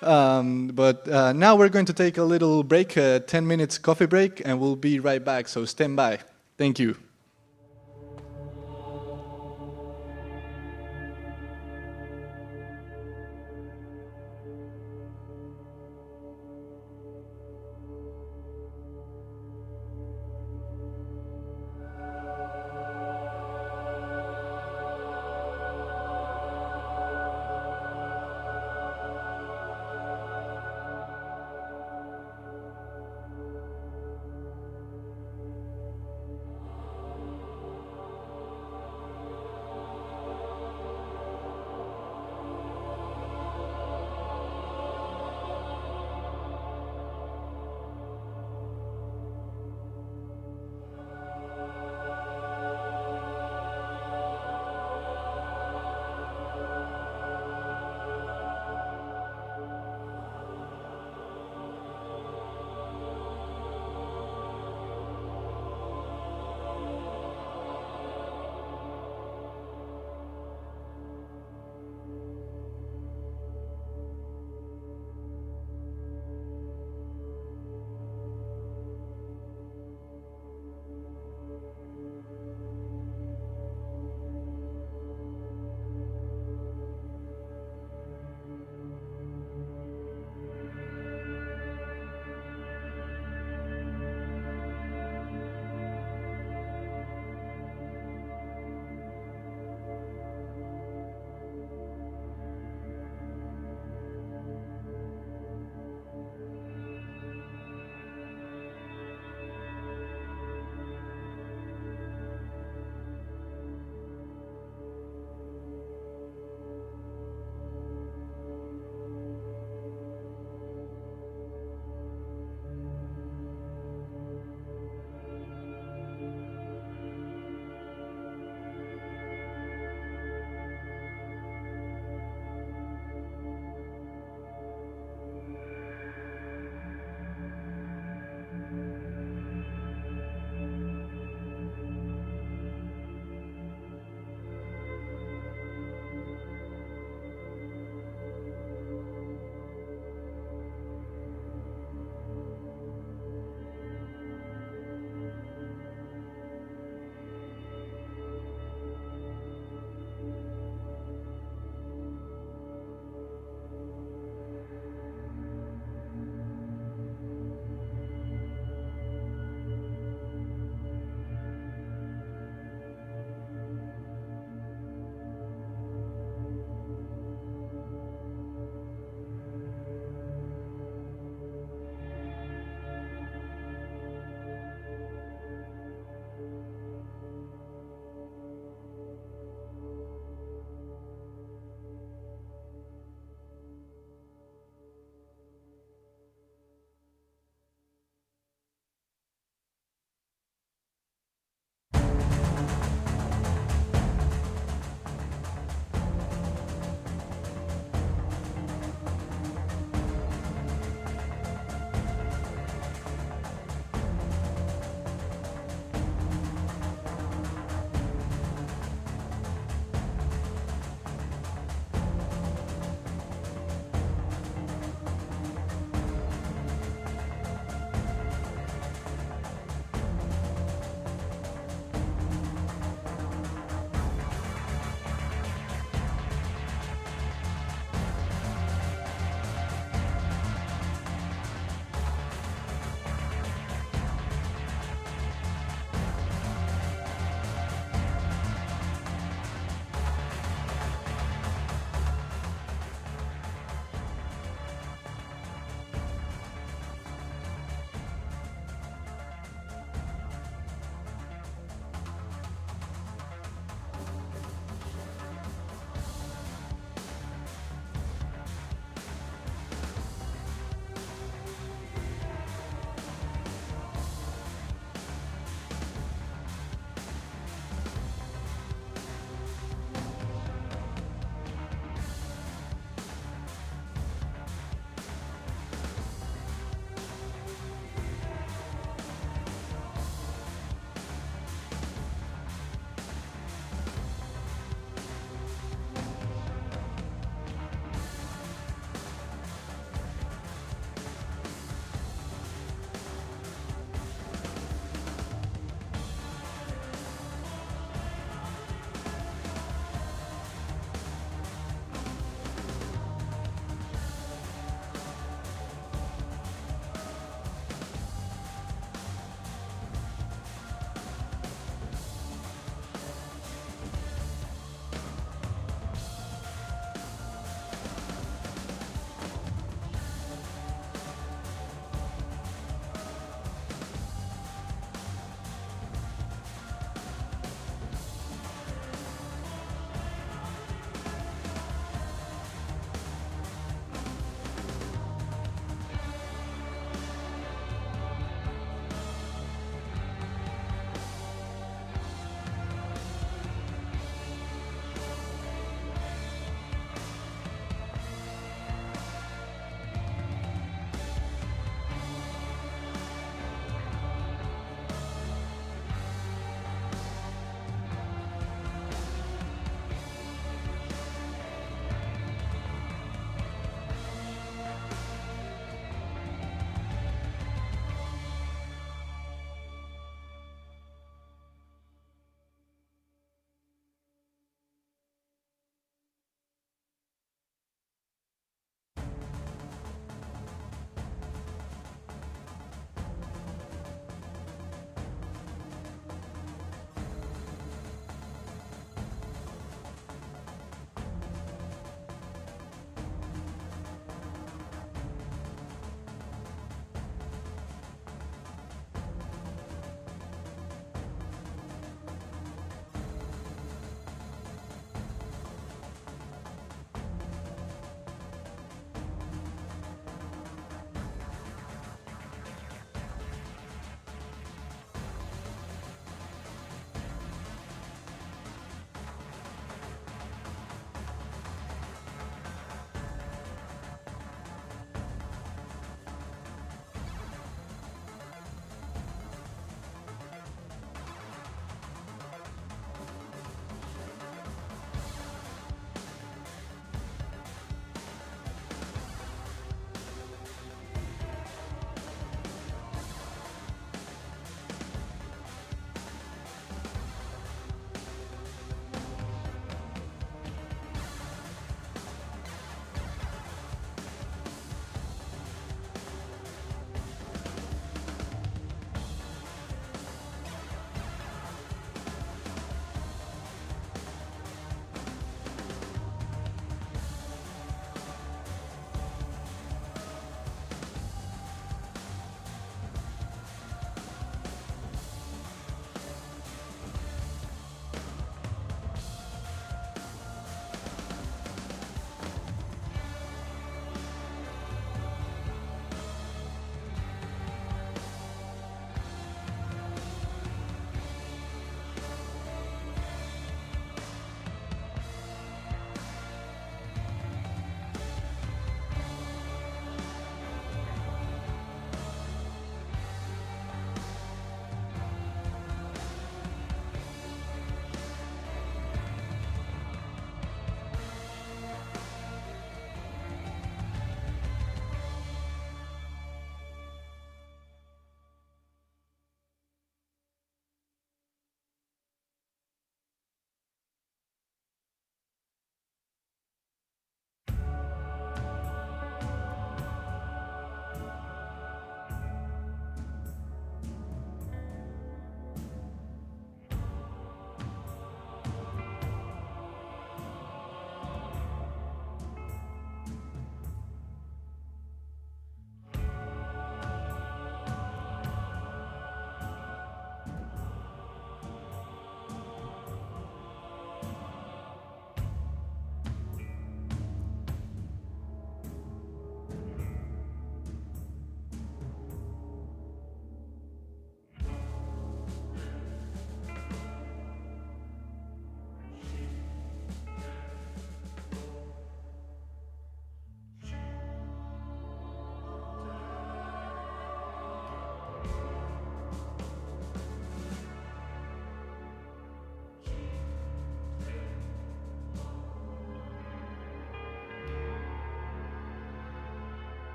But now we're going to take a little break, a 10 minutes coffee break, and we'll be right back. So stand by. Thank you.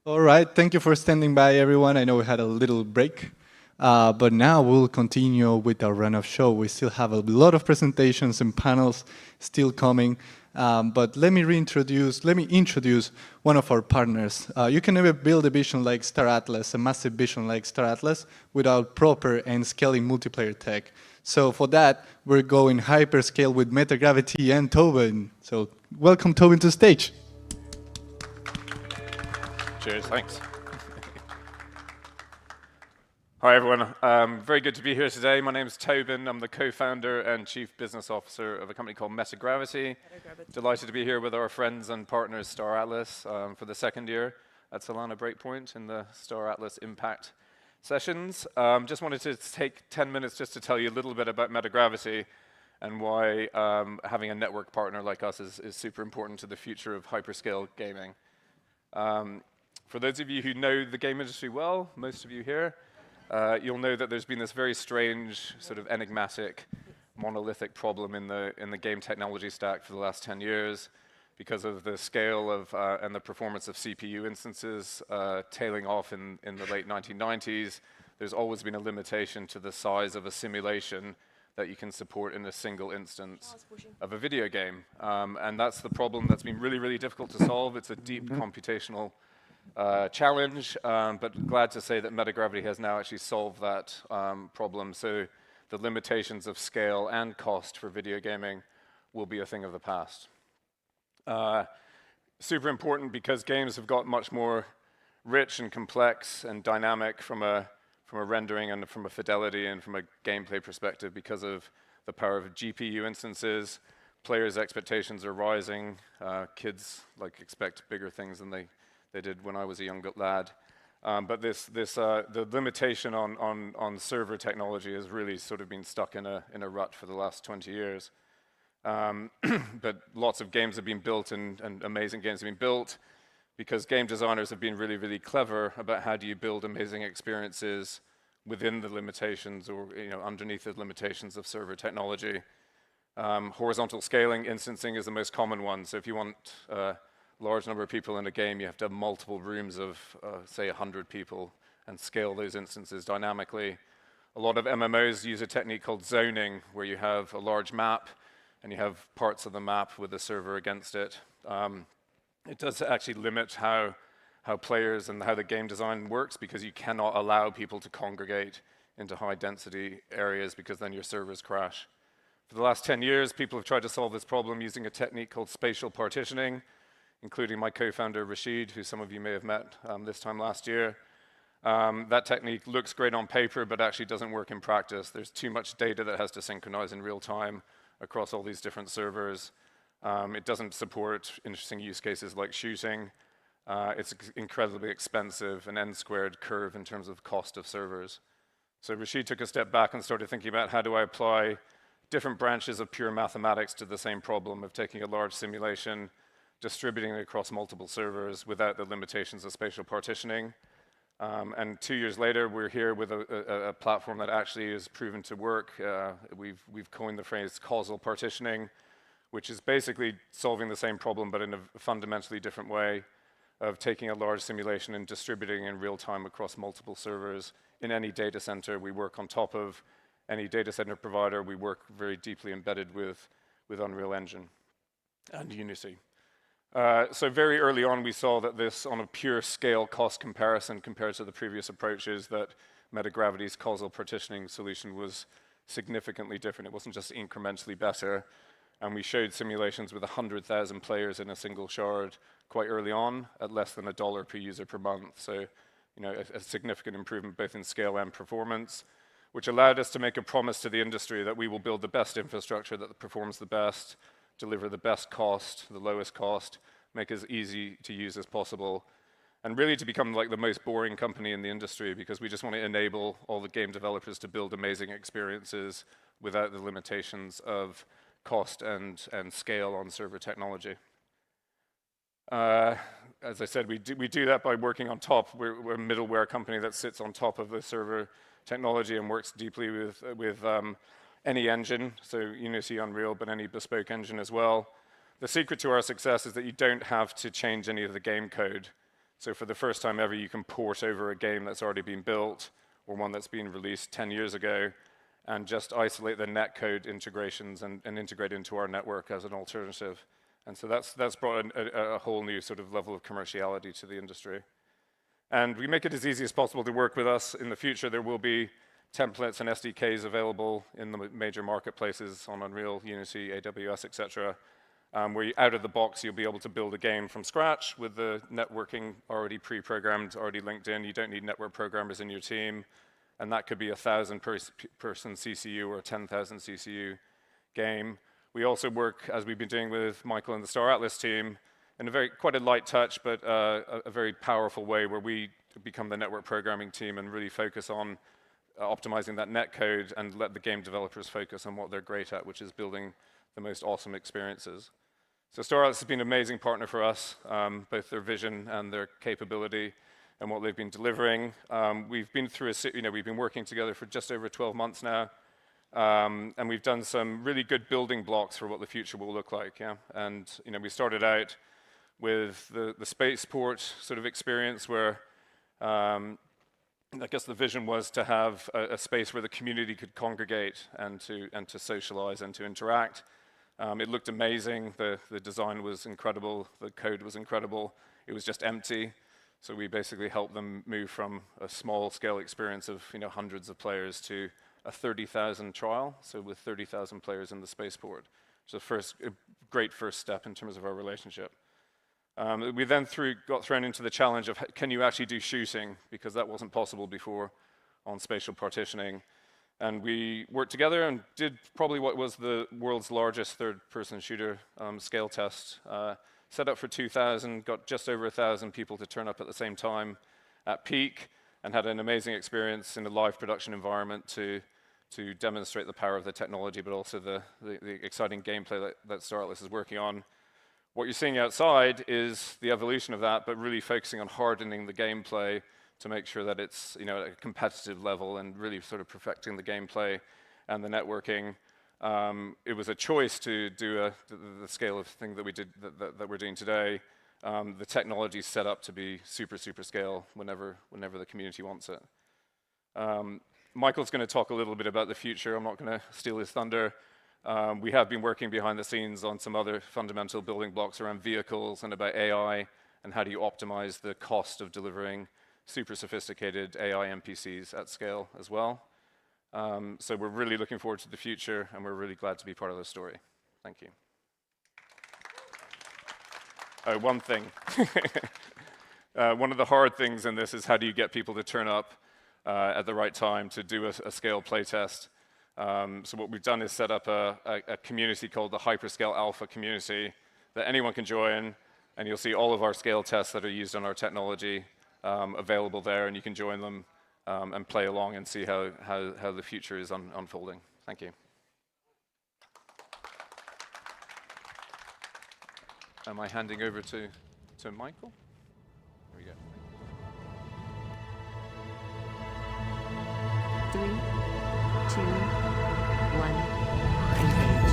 All right, thank you for standing by, everyone. I know we had a little break, but now we'll continue with our run of show. We still have a lot of presentations and panels still coming, but let me introduce one of our partners. You can never build a vision like Star Atlas, a massive vision like Star Atlas, without proper and scaling multiplayer tech. So for that, we're going hyperscale with Metagravity and Tobin. So welcome Tobin to the stage. Cheers, thanks. Hi everyone, very good to be here today. My name is Tobin. I'm the co-founder and chief business officer of a company called Metagravity. Delighted to be here with our friends and partners Star Atlas for the second year at Solana Breakpoint in the Star Atlas Impact sessions. Just wanted to take 10 minutes just to tell you a little bit about Metagravity and why having a network partner like us is super important to the future of hyperscale gaming. For those of you who know the game industry well, most of you here, you'll know that there's been this very strange, sort of enigmatic, monolithic problem in the game technology stack for the last 10 years because of the scale of and the performance of CPU instances tailing off in the late 1990s. There's always been a limitation to the size of a simulation that you can support in a single instance of a video game. And that's the problem that's been really, really difficult to solve. It's a deep computational challenge, but glad to say that Metagravity has now actually solved that problem. So the limitations of scale and cost for video gaming will be a thing of the past. Super important because games have got much more rich and complex and dynamic from a rendering and from a fidelity and from a gameplay perspective because of the power of GPU instances. Players' expectations are rising. Kids expect bigger things than they did when I was a young lad. But the limitation on server technology has really sort of been stuck in a rut for the last 20 years. But lots of games have been built and amazing games have been built because game designers have been really, really clever about how do you build amazing experiences within the limitations or underneath the limitations of server technology. Horizontal scaling instancing is the most common one. So if you want a large number of people in a game, you have to have multiple rooms of, say, 100 people and scale those instances dynamically. A lot of MMOs use a technique called zoning, where you have a large map and you have parts of the map with the server against it. It does actually limit how players and how the game design works because you cannot allow people to congregate into high density areas because then your servers crash. For the last 10 years, people have tried to solve this problem using a technique called spatial partitioning, including my co-founder Rashid, who some of you may have met this time last year. That technique looks great on paper, but actually doesn't work in practice. There's too much data that has to synchronize in real time across all these different servers. It doesn't support interesting use cases like shooting. It's incredibly expensive, an n-squared curve in terms of cost of servers. So Rashid took a step back and started thinking about how do I apply different branches of pure mathematics to the same problem of taking a large simulation, distributing it across multiple servers without the limitations of spatial partitioning. And 2 years later, we're here with a platform that actually is proven to work. We've coined the phrase causal partitioning, which is basically solving the same problem but in a fundamentally different way of taking a large simulation and distributing in real time across multiple servers. In any data center, we work on top of any data center provider. We work very deeply embedded with Unreal Engine and Unity. So very early on, we saw that this, on a pure scale cost comparison compared to the previous approaches, that Metagravity's causal partitioning solution was significantly different. It wasn't just incrementally better. And we showed simulations with 100,000 players in a single shard quite early on at less than $1 per user per month. So, a significant improvement both in scale and performance, which allowed us to make a promise to the industry that we will build the best infrastructure that performs the best, deliver the best cost, the lowest cost, make as easy to use as possible, and really to become like the most boring company in the industry because we just want to enable all the game developers to build amazing experiences without the limitations of cost and scale on server technology. As I said, we do that by working on top. We're a middleware company that sits on top of the server technology and works deeply with any engine, so Unity, Unreal, but any bespoke engine as well. The secret to our success is that you don't have to change any of the game code So for the first time ever, you can port over a game that's already been built or one that's been released 10 years ago and just isolate the netcode integrations and integrate into our network as an alternative. And so that's brought a whole new sort of level of commerciality to the industry. And we make it as easy as possible to work with us. In the future, there will be templates and SDKs available in the major marketplaces on Unreal, Unity, AWS, etc. Where out of the box, you'll be able to build a game from scratch with the networking already pre-programmed, already linked in. You don't need network programmers in your team. And that could be a 1,000-person CCU or a 10,000 CCU game. We also work, as we've been doing with Michael and the Star Atlas team, in a quite a light touch, but a very powerful way where we become the network programming team and really focus on optimizing that netcode and let the game developers focus on what they're great at, which is building the most awesome experiences. So Star Atlas has been an amazing partner for us, both their vision and their capability and what they've been delivering. We've been through we've been working together for just over 12 months now, and we've done some really good building blocks for what the future will look like. Yeah, and we started out with the spaceport sort of experience where I guess the vision was to have a space where the community could congregate and to socialize and to interact. It looked amazing. The design was incredible. The code was incredible. It was just empty. So we basically helped them move from a small scale experience of hundreds of players to a 30,000 trial. So with 30,000 players in the spaceport. So a great first step in terms of our relationship. We then got thrown into the challenge of can you actually do shooting, because that wasn't possible before on spatial partitioning. And we worked together and did probably what was the world's largest third-person shooter scale test. Set up for 2,000, got just over 1,000 people to turn up at the same time at peak, and had an amazing experience in a live production environment to demonstrate the power of the technology, but also the exciting gameplay that Star Atlas is working on. What you're seeing outside is the evolution of that, but really focusing on hardening the gameplay to make sure that it's at a competitive level and really sort of perfecting the gameplay and the networking. It was a choice to do the scale of thing that we did that we're doing today. The technology is set up to be super scale whenever the community wants it. Michael's going to talk a little bit about the future. I'm not going to steal his thunder. We have been working behind the scenes on some other fundamental building blocks around vehicles and about AI and how do you optimize the cost of delivering super sophisticated AI NPCs at scale as well. So we're really looking forward to the future, and we're really glad to be part of the story. Thank you. Oh, one thing. One of the hard things in this is how do you get people to turn up at the right time to do a scale playtest. So what we've done is set up a community called the Hyperscale Alpha community that anyone can join, and you'll see all of our scale tests that are used on our technology available there, and you can join them and play along and see how the future is unfolding. Thank you. Am I handing over to Michael? Here we go. 3, 2, 1, engage.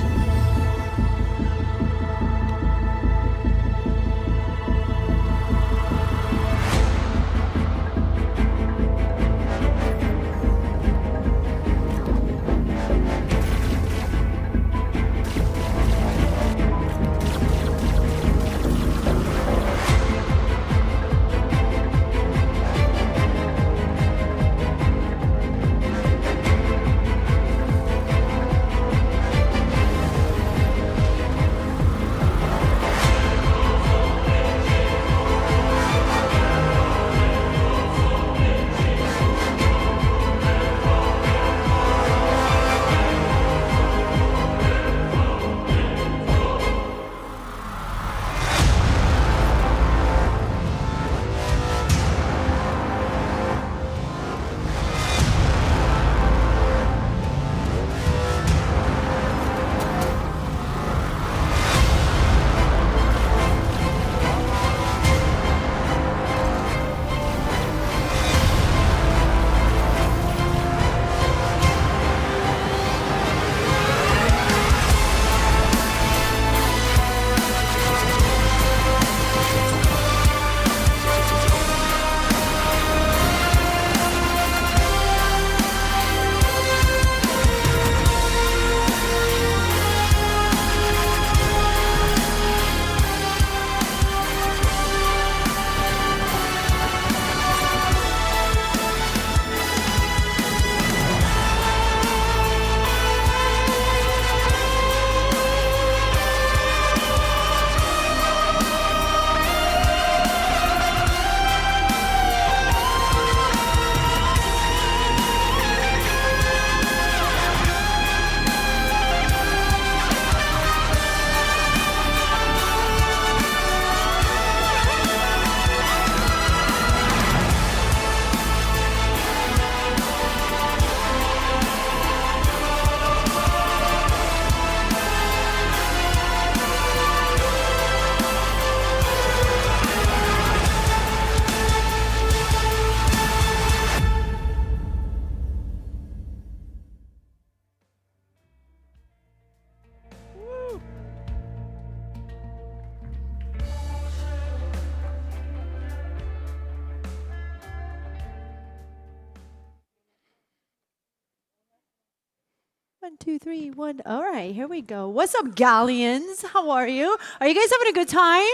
1, 2, 3, 1. All right, here we go. What's up, Galleons? How are you? Are you guys having a good time?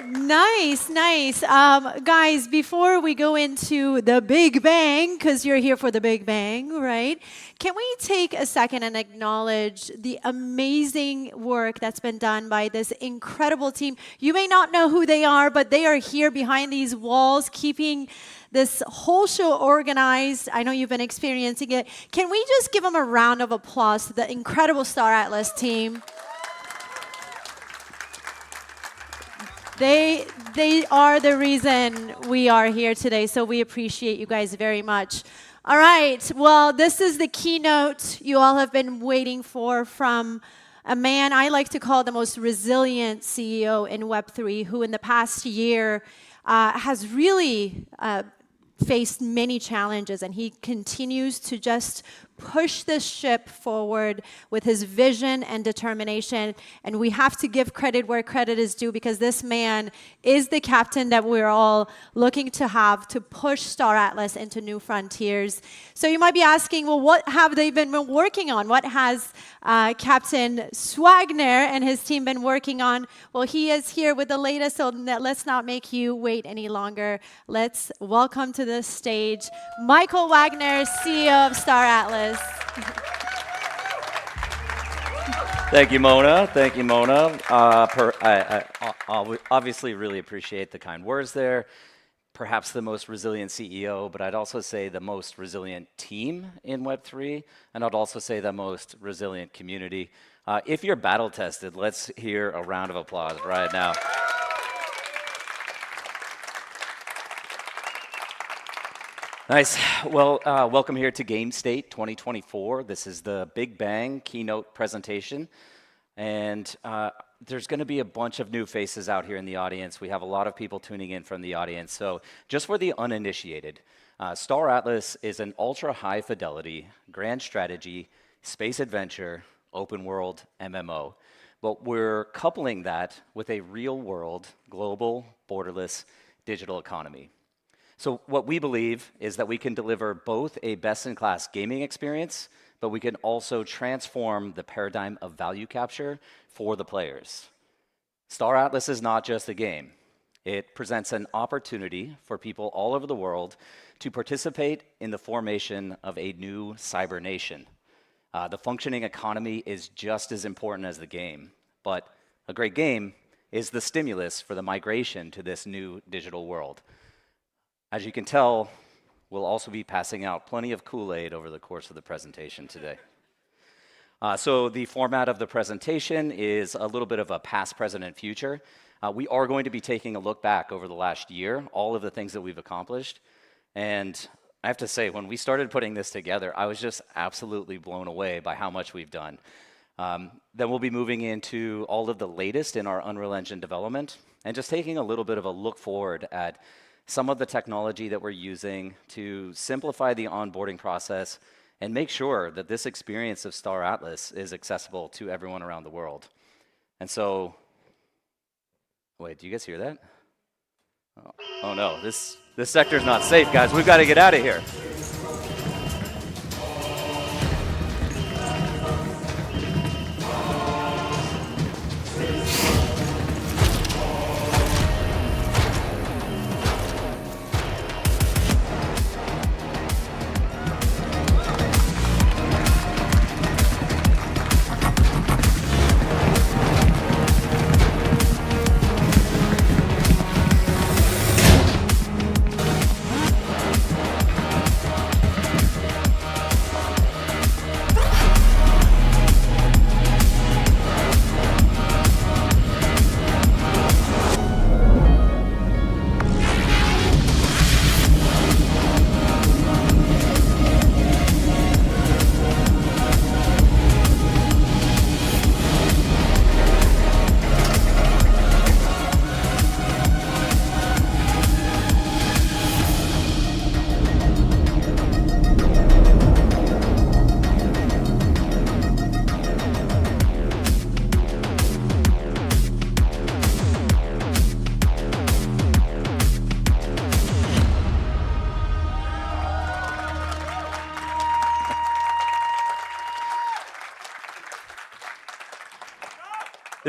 Nice, nice. Guys, before we go into the Big Bang, because you're here for the Big Bang, right? Can we take a second and acknowledge the amazing work that's been done by this incredible team? You may not know who they are, but they are here behind these walls, keeping this whole show organized. I know you've been experiencing it. Can we just give them a round of applause to the incredible Star Atlas team? They are the reason we are here today, so we appreciate you guys very much. All right, well, this is the keynote you all have been waiting for from a man I like to call the most resilient CEO in Web3, who in the past year has really faced many challenges, and he continues to just push this ship forward with his vision and determination. And we have to give credit where credit is due, because this man is the captain that we're all looking to have to push Star Atlas into new frontiers. So you might be asking, well, what have they been working on? What has Captain Swagner and his team been working on? Well, he is here with the latest, so let's not make you wait any longer. Let's welcome to the stage Michael Wagner, CEO of Star Atlas. Thank you, Mona. Thank you, Mona. I obviously really appreciate the kind words there. Perhaps the most resilient CEO, but I'd also say the most resilient team in Web3, and I'd also say the most resilient community. If you're battle tested, let's hear a round of applause right now. Nice. Well, welcome here to Game State 2024. This is the Big Bang keynote presentation. And there's going to be a bunch of new faces out here in the audience. We have a lot of people tuning in from the audience. So just for the uninitiated, Star Atlas is an ultra-high fidelity, grand strategy, space adventure, open world MMO. But we're coupling that with a real-world, global, borderless digital economy. So what we believe is that we can deliver both a best-in-class gaming experience, but we can also transform the paradigm of value capture for the players. Star Atlas is not just a game. It presents an opportunity for people all over the world to participate in the formation of a new cyber nation. The functioning economy is just as important as the game, but a great game is the stimulus for the migration to this new digital world. As you can tell, we'll also be passing out plenty of Kool-Aid over the course of the presentation today. So the format of the presentation is a little bit of a past, present, and future. We are going to be taking a look back over the last year, all of the things that we've accomplished. And I have to say, when we started putting this together, I was just absolutely blown away by how much we've done. Then we'll be moving into all of the latest in our Unreal Engine development and just taking a little bit of a look forward at some of the technology that we're using to simplify the onboarding process and make sure that this experience of Star Atlas is accessible to everyone around the world. And so, wait, do you guys hear that? Oh no, this sector's not safe, guys. We've got to get out of here.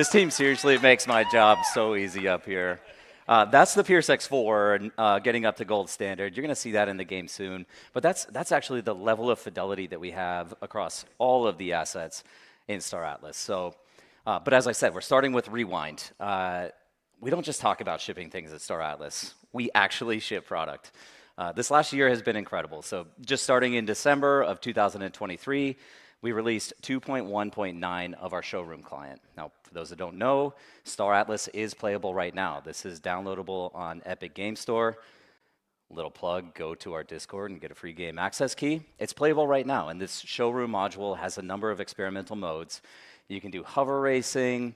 This team seriously makes my job so easy up here. That's the Pierce X4 getting up to gold standard. You're going to see that in the game soon. But that's actually the level of fidelity that we have across all of the assets in Star Atlas. So, but as I said, we're starting with Rewind. We don't just talk about shipping things at Star Atlas. We actually ship product. This last year has been incredible. So just starting in December of 2023, we released 2.1.9 of our showroom client. Now, for those that don't know, Star Atlas is playable right now. This is downloadable on Epic Game Store. Little plug, go to our Discord and get a free game access key. It's playable right now, and this showroom module has a number of experimental modes. You can do hover racing,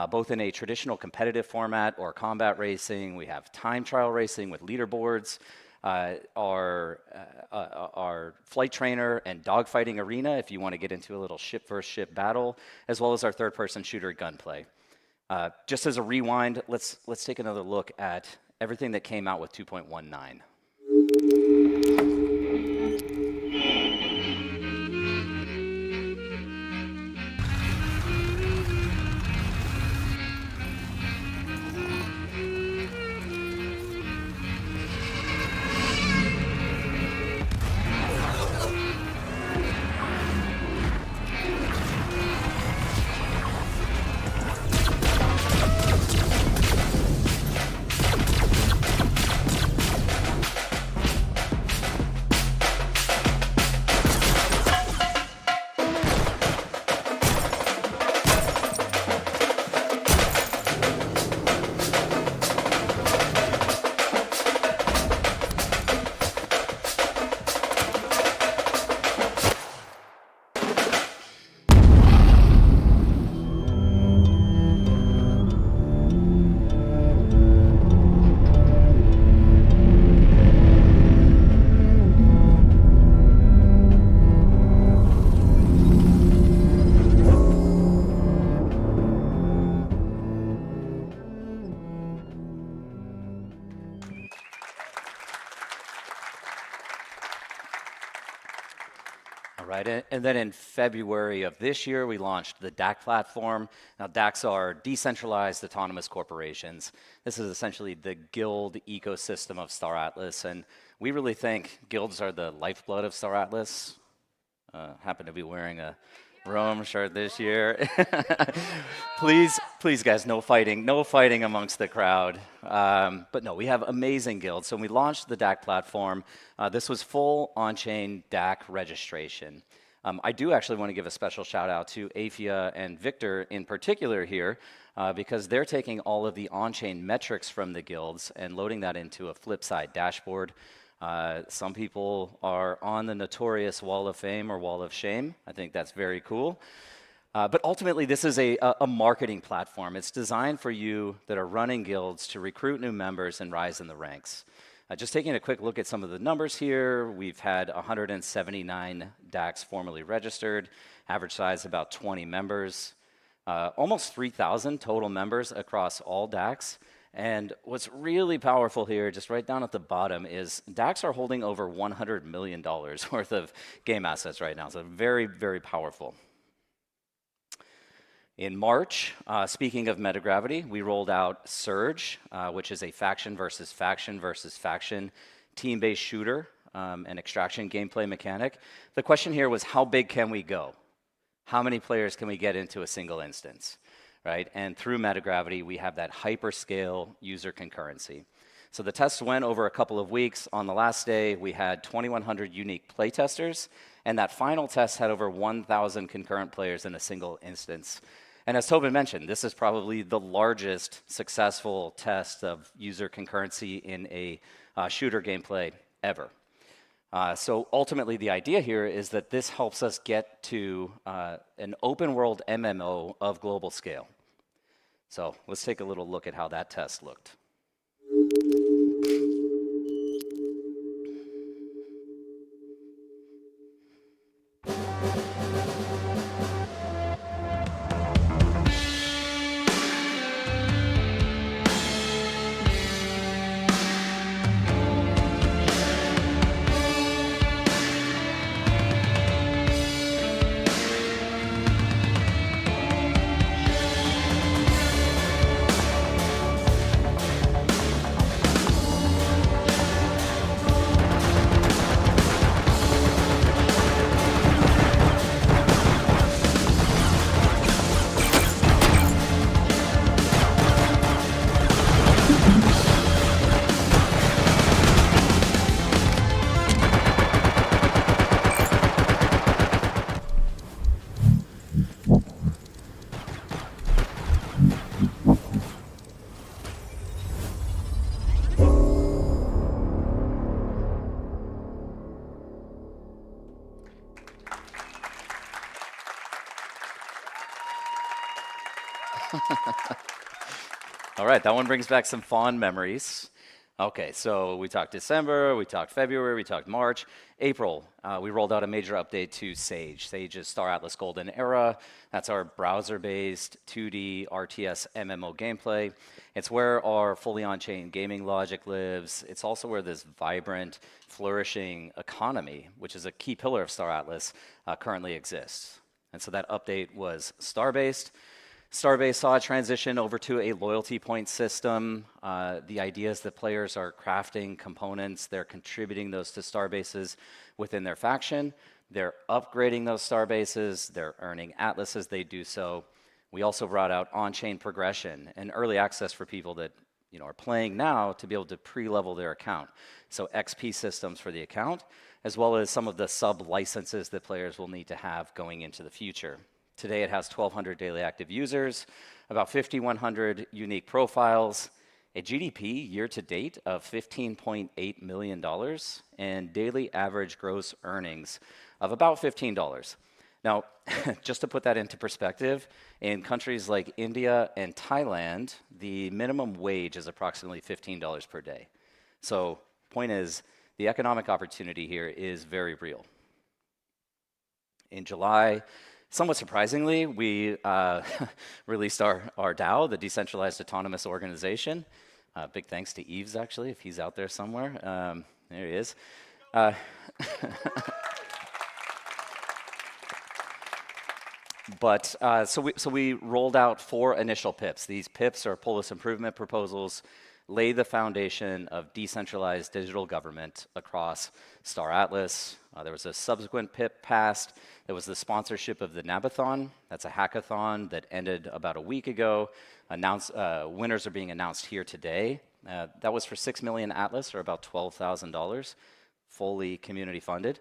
both in a traditional competitive format or combat racing. We have time trial racing with leaderboards. Our flight trainer and dogfighting arena, if you want to get into a little ship versus ship battle, as well as our third-person shooter gunplay. Just as a rewind, let's take another look at everything that came out with 2.19. Right, and then in February of this year, we launched the DAC platform. Now, DACs are decentralized autonomous corporations. This is essentially the guild ecosystem of Star Atlas, and we really think guilds are the lifeblood of Star Atlas. Happen to be wearing a Rome shirt this year. Please, guys, no fighting amongst the crowd. But no, we have amazing guilds. So when we launched the DAC platform, this was full on-chain DAC registration. I do actually want to give a special shout out to Aephia and Victor in particular here, because they're taking all of the on-chain metrics from the guilds and loading that into a Flipside dashboard. Some people are on the notorious Wall of Fame or Wall of Shame. I think that's very cool. But ultimately, this is a marketing platform. It's designed for you that are running guilds to recruit new members and rise in the ranks. Just taking a quick look at some of the numbers here, we've had 179 DACs formally registered, average size about 20 members, almost 3,000 total members across all DACs. And what's really powerful here, just right down at the bottom, is DACs are holding over $100 million worth of game assets right now. So very, very powerful. In March, speaking of Metagravity, we rolled out Surge, which is a faction versus faction team-based shooter and extraction gameplay mechanic. The question here was, how big can we go? How many players can we get into a single instance? Right? And through Metagravity, we have that hyperscale user concurrency. So the tests went over a couple of weeks. On the last day, we had 2,100 unique playtesters, and that final test had over 1,000 concurrent players in a single instance. And as Tobin mentioned, this is probably the largest successful test of user concurrency in a shooter gameplay ever. So ultimately, the idea here is that this helps us get to an open world MMO of global scale. So let's take a little look at how that test looked. All right, that one brings back some fond memories. Okay, so we talked December, we talked February, we talked March. April, we rolled out a major update to Sage. Sage is Star Atlas Golden Era. That's our browser-based 2D RTS MMO gameplay. It's where our fully on-chain gaming logic lives. It's also where this vibrant, flourishing economy, which is a key pillar of Star Atlas, currently exists. And so that update was star-based. Starbase saw a transition over to a loyalty point system. The idea is that players are crafting components, they're contributing those to Starbases within their faction, they're upgrading those Starbases, they're earning Atlas as they do so. We also brought out on-chain progression and early access for people that are playing now to be able to pre-level their account. So XP systems for the account, as well as some of the sub-licenses that players will need to have going into the future. Today it has 1,200 daily active users, about 5,100 unique profiles, a GDP year to date of $15.8 million, and daily average gross earnings of about $15. Now, just to put that into perspective, in countries like India and Thailand, the minimum wage is approximately $15 per day. So, point is, the economic opportunity here is very real. In July, somewhat surprisingly, we released our DAO, the Decentralized Autonomous Organization. Big thanks to Yves, actually, if he's out there somewhere. There he is. So we rolled out 4 initial PIPs. These PIPs are Polis improvement proposals, lay the foundation of decentralized digital government across Star Atlas. There was a subsequent PIP passed. There was the sponsorship of the Nabathon. That's a hackathon that ended about a week ago. Winners are being announced here today. That was for 6 million Atlas, or about $12,000, fully community funded.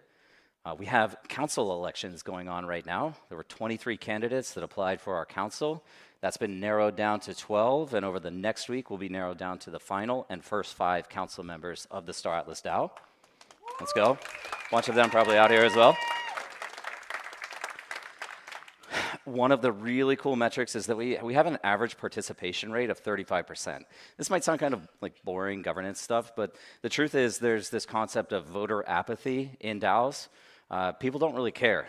We have council elections going on right now. There were 23 candidates that applied for our council. That's been narrowed down to 12, and over the next week will be narrowed down to the final and first 5 council members of the Star Atlas DAO. Let's go. A bunch of them probably out here as well. One of the really cool metrics is that we have an average participation rate of 35%. This might sound kind of like boring governance stuff, but the truth is there's this concept of voter apathy in DAOs. People don't really care.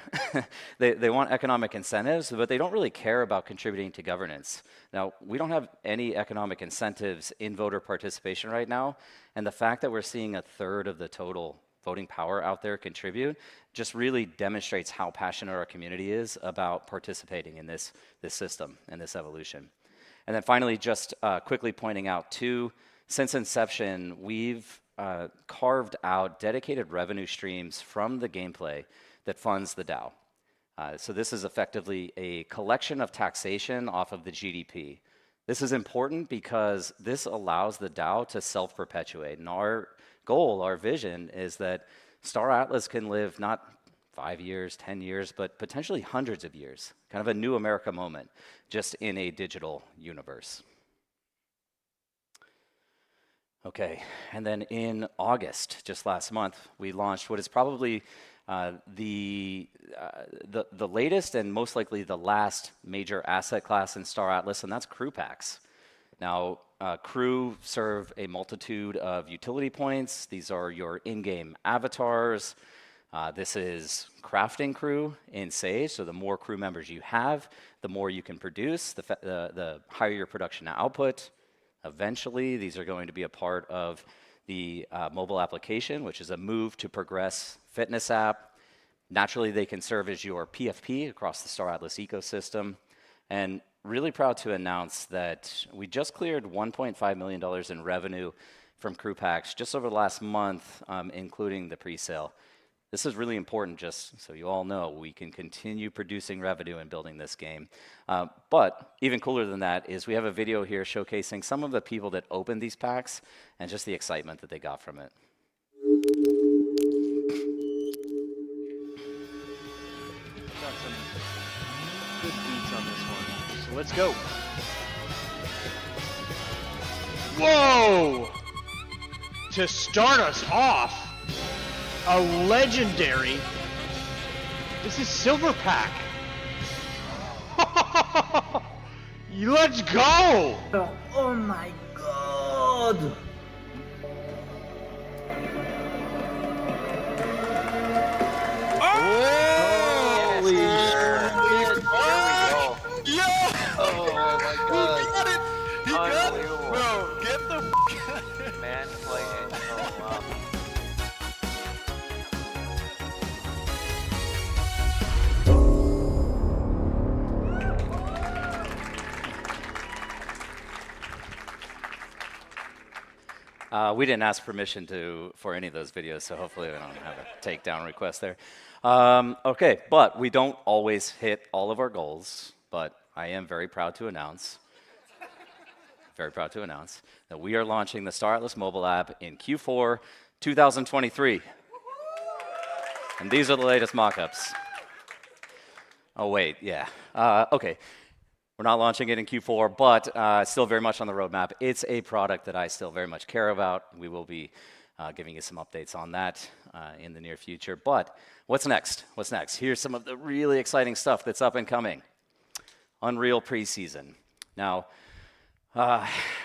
They want economic incentives, but they don't really care about contributing to governance. Now, we don't have any economic incentives in voter participation right now, and the fact that we're seeing 1/3 of the total voting power out there contribute just really demonstrates how passionate our community is about participating in this system and this evolution. And then finally, just quickly pointing out too, since inception, we've carved out dedicated revenue streams from the gameplay that funds the DAO. So this is effectively a collection of taxation off of the GDP. This is important because this allows the DAO to self-perpetuate. And our goal, our vision, is that Star Atlas can live not 5 years, 10 years, but potentially hundreds of years. Kind of a new America moment, just in a digital universe. Okay, and then in August, just last month, we launched what is probably the latest and most likely the last major asset class in Star Atlas, and that's crew packs. Now, crew serve a multitude of utility points. These are your in-game avatars. This is crafting crew in Sage, so the more crew members you have, the more you can produce, the higher your production output. Eventually, these are going to be a part of the mobile application, which is a move to progress fitness app. Naturally, they can serve as your PFP across the Star Atlas ecosystem. And really proud to announce that we just cleared $1.5 million in revenue from crew packs just over the last month, including the pre-sale. This is really important, just so you all know, we can continue producing revenue and building this game. But even cooler than that is we have a video here showcasing some of the people that opened these packs and just the excitement that they got from it. Got some good beats on this one, so let's go. Whoa! To start us off, a legendary. This is Silver Pack. Let's go! Oh my god! Holy shit! There we go. Yeah! Oh my god. He got it! He got it! Unbelievable. Bro, get the f out of here. Man playing. Oh wow. We didn't ask permission for any of those videos, so hopefully we don't have a takedown request there. Okay, but we don't always hit all of our goals, but I am very proud to announce that we are launching the Star Atlas mobile app in Q4 2023. And these are the latest mock-ups. Oh, wait, yeah. Okay. We're not launching it in Q4, but still very much on the roadmap. It's a product that I still very much care about. We will be giving you some updates on that in the near future. But what's next? What's next? Here's some of the really exciting stuff that's up and coming. Unreal Preseason. Now,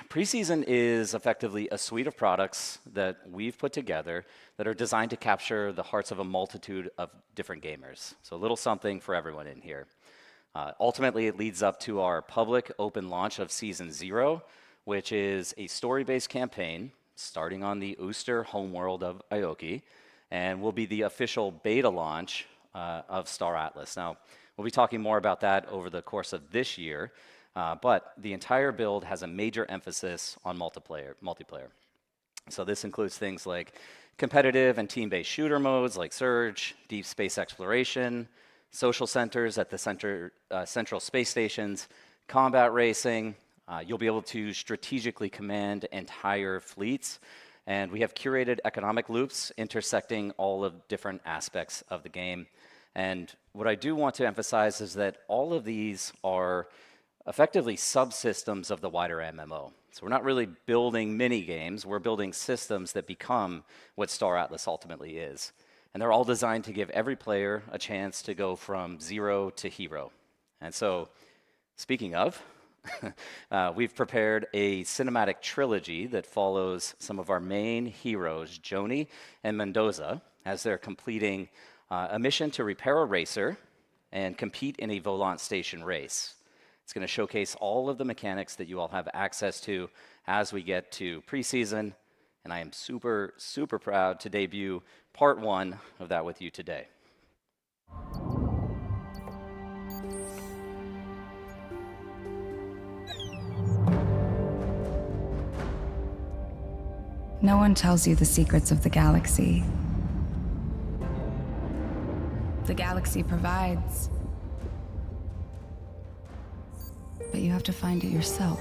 Preseason is effectively a suite of products that we've put together that are designed to capture the hearts of a multitude of different gamers. So a little something for everyone in here. Ultimately, it leads up to our public open launch of Season 0, which is a story-based campaign starting on the Ooster homeworld of Aoki, and will be the official beta launch of Star Atlas. Now, we'll be talking more about that over the course of this year, but the entire build has a major emphasis on multiplayer. So this includes things like competitive and team-based shooter modes like Surge, deep space exploration, social centers at the central space stations, combat racing. You'll be able to strategically command entire fleets. And we have curated economic loops intersecting all of different aspects of the game. And what I do want to emphasize is that all of these are effectively subsystems of the wider MMO. So we're not really building mini games, we're building systems that become what Star Atlas ultimately is. And they're all designed to give every player a chance to go from zero to hero. And so, speaking of, we've prepared a cinematic trilogy that follows some of our main heroes, Joni and Mendoza, as they're completing a mission to repair a racer and compete in a Volant Station race. It's going to showcase all of the mechanics that you all have access to as we get to preseason. And I am super, super proud to debut part 1 of that with you today. No one tells you the secrets of the galaxy. The galaxy provides, but you have to find it yourself.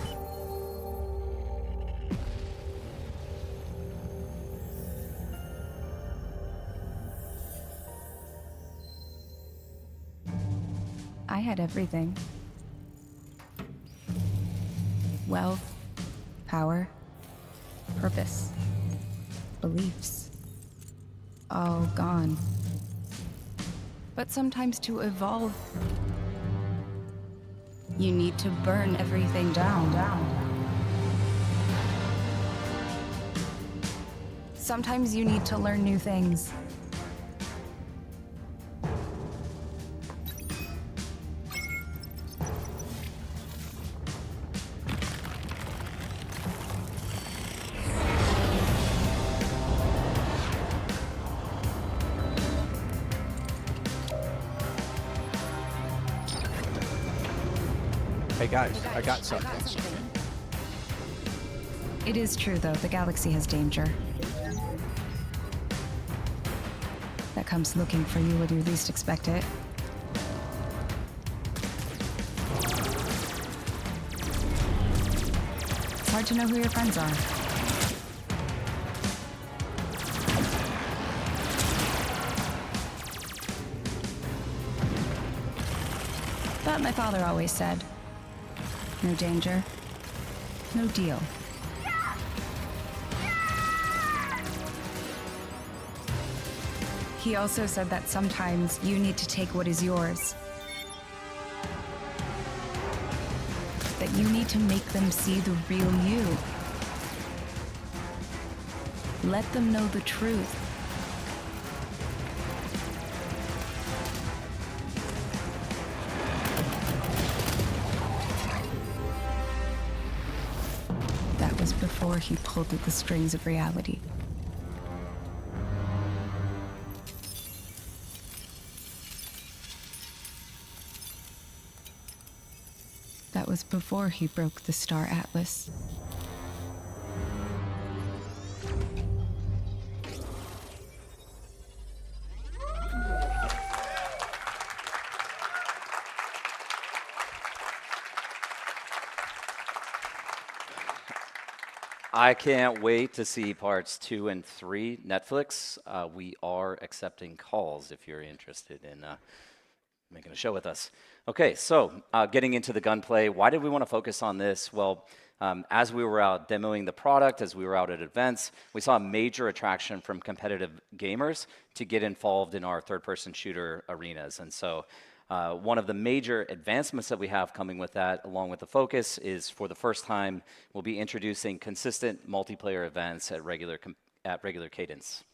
I had everything. Wealth, power, purpose, beliefs. All gone. But sometimes to evolve, you need to burn everything down. Sometimes you need to learn new things. Hey guys, I got something. It is true, though, the galaxy has danger. That comes looking for you when you least expect it. It's hard to know who your friends are. But my father always said, no danger, no deal. He also said that sometimes you need to take what is yours. That that you need to make them see the real you. Let them know the truth. That was before he pulled at the strings of reality. That was before he broke the Star Atlas. I can't wait to see parts 2 and 3. Netflix, we are accepting calls if you're interested in making a show with us. Okay, so getting into the gunplay, why did we want to focus on this? Well, as we were out demoing the product, as we were out at events, we saw a major attraction from competitive gamers to get involved in our third-person shooter arenas. And so one of the major advancements that we have coming with that, along with the focus, is for the first time, we'll be introducing consistent multiplayer events at regular cadence.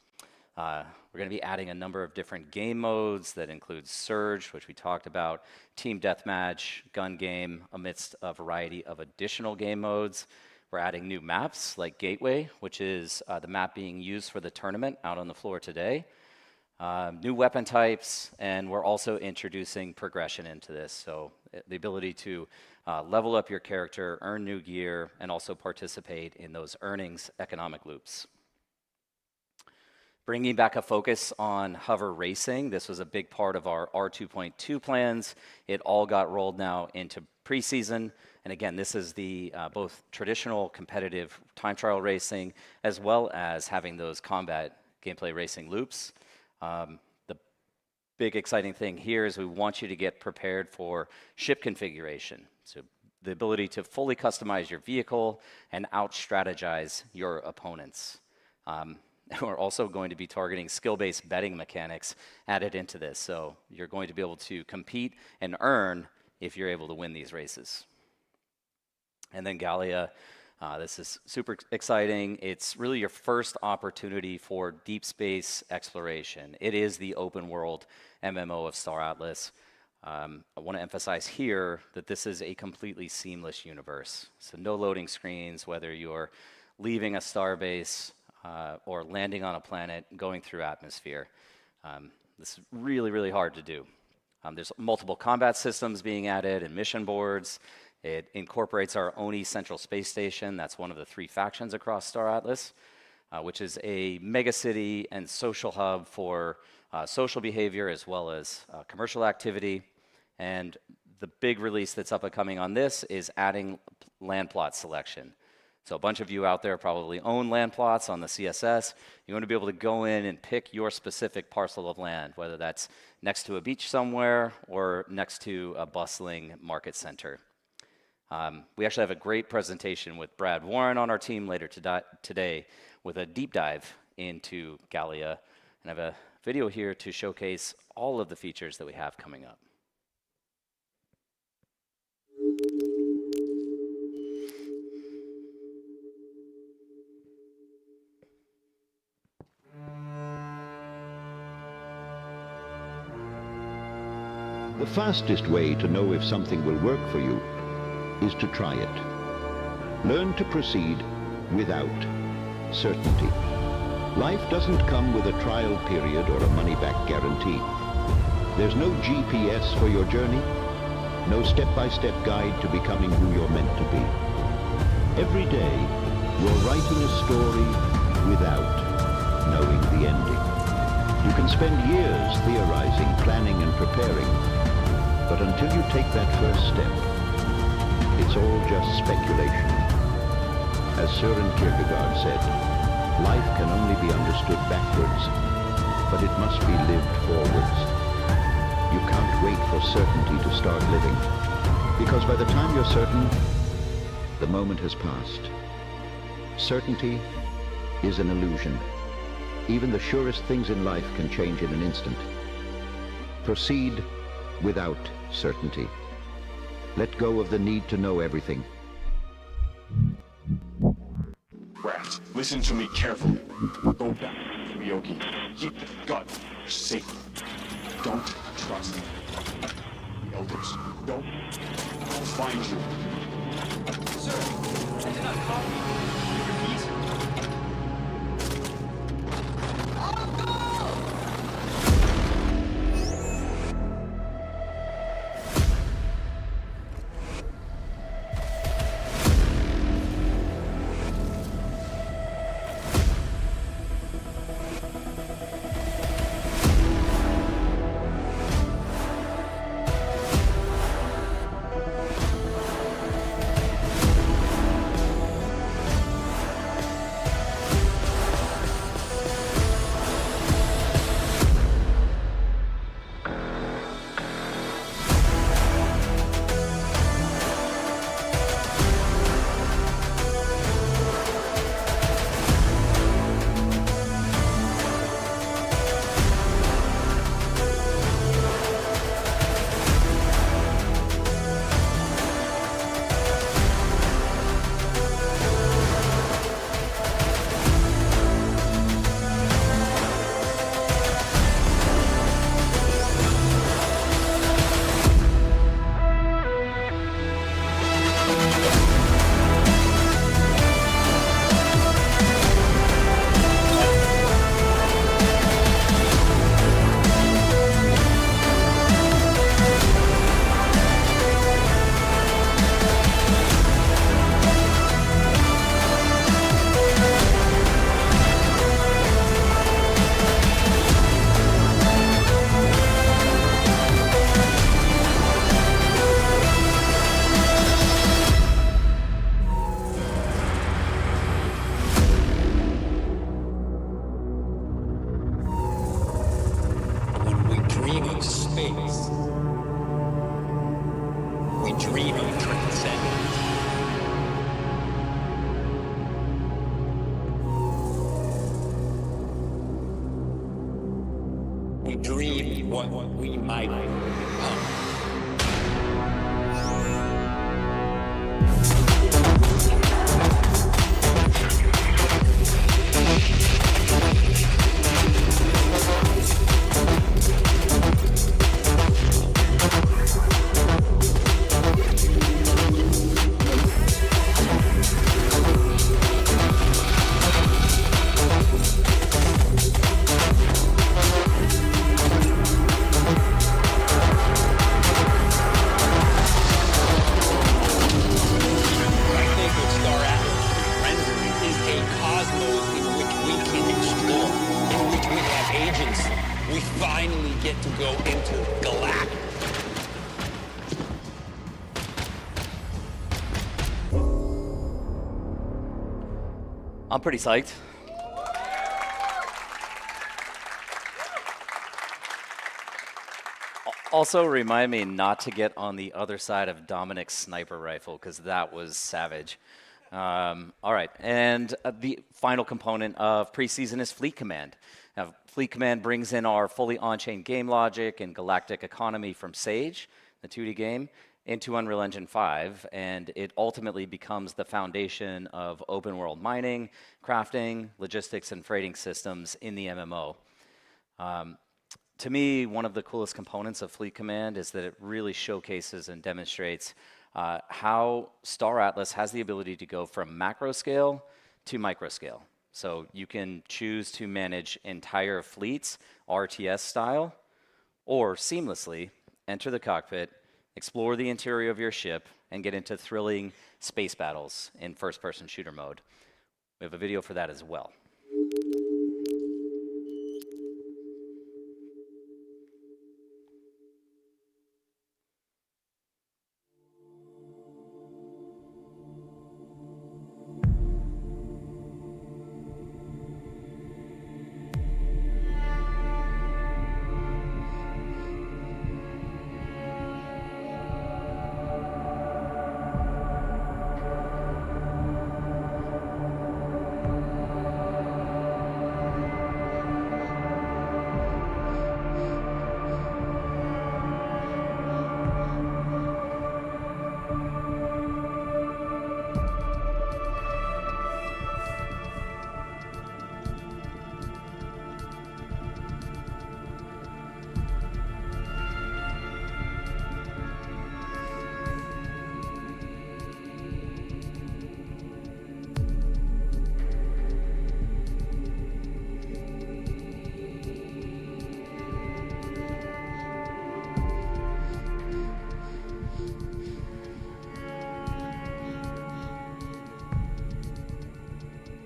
We're going to be adding a number of different game modes that include Surge, which we talked about, Team Deathmatch, Gun Game, amidst a variety of additional game modes. We're adding new maps like Gateway, which is the map being used for the tournament out on the floor today. New weapon types, and we're also introducing progression into this. So the ability to level up your character, earn new gear, and also participate in those earnings economic loops. Bringing back a focus on hover racing. This was a big part of our R2.2 plans. It all got rolled now into preseason. And again, this is the both traditional competitive time trial racing, as well as having those combat gameplay racing loops. The big exciting thing here is we want you to get prepared for ship configuration. So the ability to fully customize your vehicle and out-strategize your opponents. We're also going to be targeting skill-based betting mechanics added into this. So you're going to be able to compete and earn if you're able to win these races. And then Galia, this is super exciting. It's really your first opportunity for deep space exploration. It is the open world MMO of Star Atlas. I want to emphasize here that this is a completely seamless universe. So no loading screens, whether you're leaving a starbase or landing on a planet, going through atmosphere. This is really, really hard to do. There's multiple combat systems being added and mission boards. It incorporates our Oni Central Space Station. That's one of the 3 factions across Star Atlas, which is a megacity and social hub for social behavior as well as commercial activity. And the big release that's up and coming on this is adding land plot selection. So a bunch of you out there probably own land plots on the CSS. You want to be able to go in and pick your specific parcel of land, whether that's next to a beach somewhere or next to a bustling market center. We actually have a great presentation with Brad Warren on our team later today with a deep dive into Galia. And I have a video here to showcase all of the features that we have coming up. The fastest way to know if something will work for you is to try it. Learn to proceed without certainty. Life doesn't come with a trial period or a money-back guarantee. There's no GPS for your journey, no step-by-step guide to becoming who you're meant to be. Every day, you're writing a story without knowing the ending. You can spend years theorizing, planning, and preparing, but until you take that first step, it's all just speculation. As Søren Kierkegaard said, life can only be understood backwards, but it must be lived forwards. You can't wait for certainty to start living, because by the time you're certain, the moment has passed. Certainty is an illusion. Even the surest things in life can change in an instant. Proceed without certainty. Let go of the need to know everything. Rat, listen to me carefully. Go back to Ryoki. Keep the gut safe. Don't trust the elders. Don't find you. Sir, I did not copy. Repeat. I'm pretty psyched. Also, remind me not to get on the other side of Dominic's sniper rifle, because that was savage. All right, and the final component of preseason is Fleet Command. Now, Fleet Command brings in our fully on-chain game logic and galactic economy from Sage, the 2D game, into Unreal Engine 5, and it ultimately becomes the foundation of open world mining, crafting, logistics, and freighting systems in the MMO. To me, one of the coolest components of Fleet Command is that it really showcases and demonstrates how Star Atlas has the ability to go from macro scale to micro scale. So you can choose to manage entire fleets, RTS style, or seamlessly enter the cockpit, explore the interior of your ship, and get into thrilling space battles in first-person shooter mode. We have a video for that as well.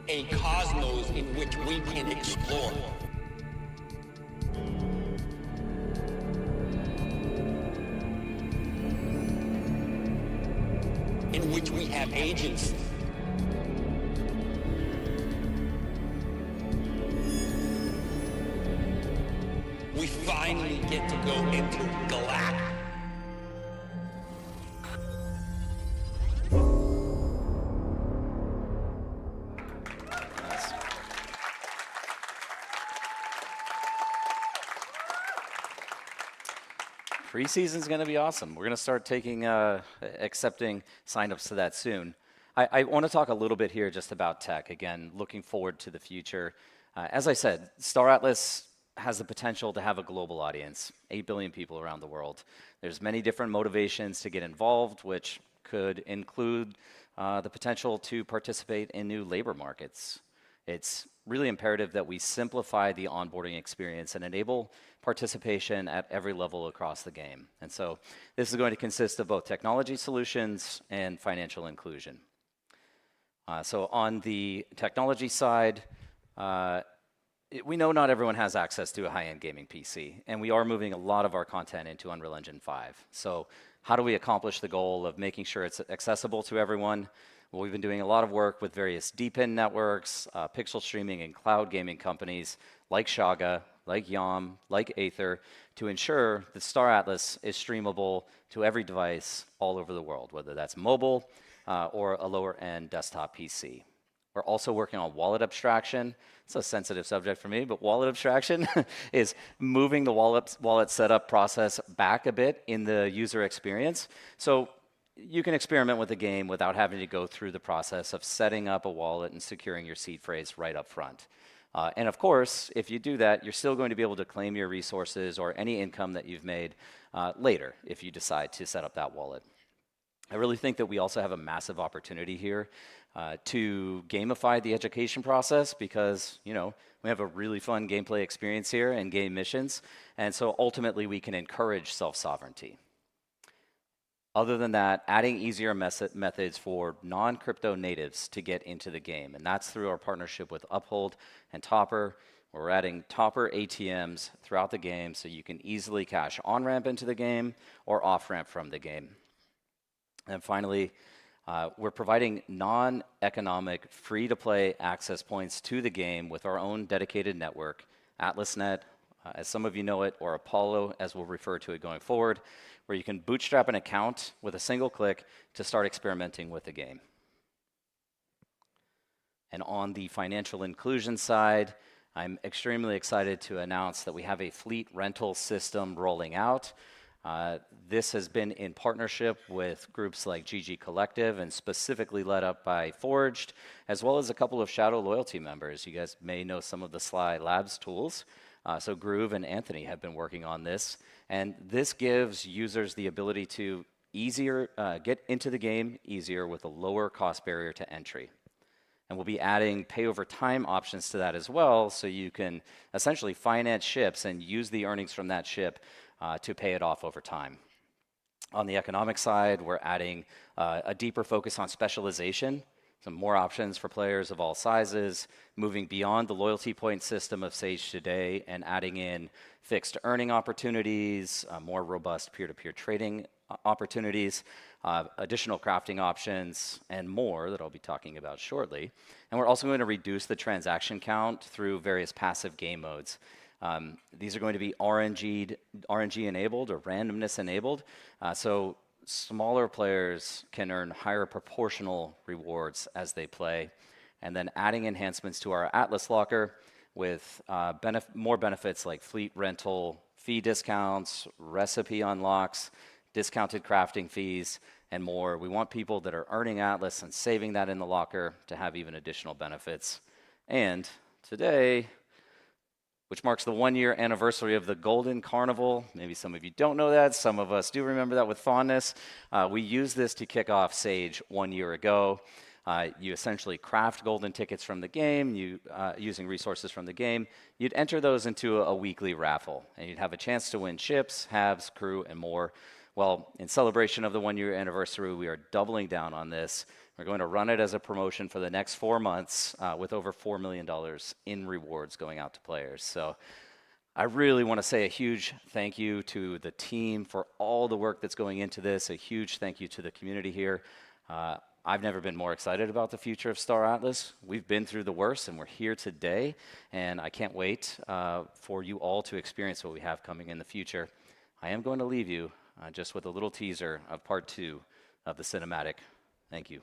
a cosmos in which we can explore. In which we have agency. We finally get to go intergalactic. Preseason's going to be awesome. We're going to start taking, accepting signups to that soon. I want to talk a little bit here just about tech. Again, looking forward to the future. As I said, Star Atlas has the potential to have a global audience, 8 billion people around the world. There's many different motivations to get involved, which could include the potential to participate in new labor markets. It's really imperative that we simplify the onboarding experience and enable participation at every level across the game. And so this is going to consist of both technology solutions and financial inclusion. So on the technology side, we know not everyone has access to a high-end gaming PC, and we are moving a lot of our content into Unreal Engine 5. So how do we accomplish the goal of making sure it's accessible to everyone? Well, we've been doing a lot of work with various deep-in networks, pixel streaming and cloud gaming companies like Shaga, like Yom, like Aether, to ensure that Star Atlas is streamable to every device all over the world, whether that's mobile or a lower-end desktop PC. We're also working on wallet abstraction. It's a sensitive subject for me, but wallet abstraction is moving the wallet setup process back a bit in the user experience. So you can experiment with the game without having to go through the process of setting up a wallet and securing your seed phrase right up front. And of course, if you do that, you're still going to be able to claim your resources or any income that you've made later if you decide to set up that wallet. I really think that we also have a massive opportunity here to gamify the education process because, you know, we have a really fun gameplay experience here and game missions. And so ultimately, we can encourage self-sovereignty. Other than that, adding easier methods for non-crypto natives to get into the game. And that's through our partnership with Uphold and Topper. We're adding Topper ATMs throughout the game so you can easily cash on-ramp into the game or off-ramp from the game. And finally, we're providing non-economic, free-to-play access points to the game with our own dedicated network, AtlasNet, as some of you know it, or Apollo, as we'll refer to it going forward, where you can bootstrap an account with a single click to start experimenting with the game. And on the financial inclusion side, I'm extremely excited to announce that we have a fleet rental system rolling out. This has been in partnership with groups like GG Collective and specifically led up by Forged, as well as a couple of Shadow Loyalty members. You guys may know some of the Sly Labs tools. So Groove and Anthony have been working on this. And this gives users the ability to get into the game easier with a lower cost barrier to entry. And we'll be adding pay over time options to that as well, so you can essentially finance ships and use the earnings from that ship to pay it off over time. On the economic side, we're adding a deeper focus on specialization, some more options for players of all sizes, moving beyond the loyalty point system of Sage today and adding in fixed earning opportunities, more robust peer-to-peer trading opportunities, additional crafting options, and more that I'll be talking about shortly. And we're also going to reduce the transaction count through various passive game modes. These are going to be RNG enabled or randomness enabled. So smaller players can earn higher proportional rewards as they play. And then adding enhancements to our Atlas Locker with more benefits like fleet rental, fee discounts, recipe unlocks, discounted crafting fees, and more. We want people that are earning Atlas and saving that in the locker to have even additional benefits. And today, which marks the 1-year anniversary of the Golden Carnival. Maybe some of you don't know that. Some of us do remember that with fondness. We used this to kick off Sage 1 year ago. You essentially craft golden tickets from the game, using resources from the game. You'd enter those into a weekly raffle, and you'd have a chance to win ships, halves, crew, and more. Well, in celebration of the 1 year anniversary, we are doubling down on this, We're going to run it as a promotion for the next 4 months with over $4 million in rewards going out to players. So I really want to say a huge thank you to the team for all the work that's going into this. A huge thank you to the community here. I've never been more excited about the future of Star Atlas. We've been through the worst, and we're here today. And I can't wait for you all to experience what we have coming in the future. I am going to leave you just with a little teaser of part 2 of the cinematic. Thank you.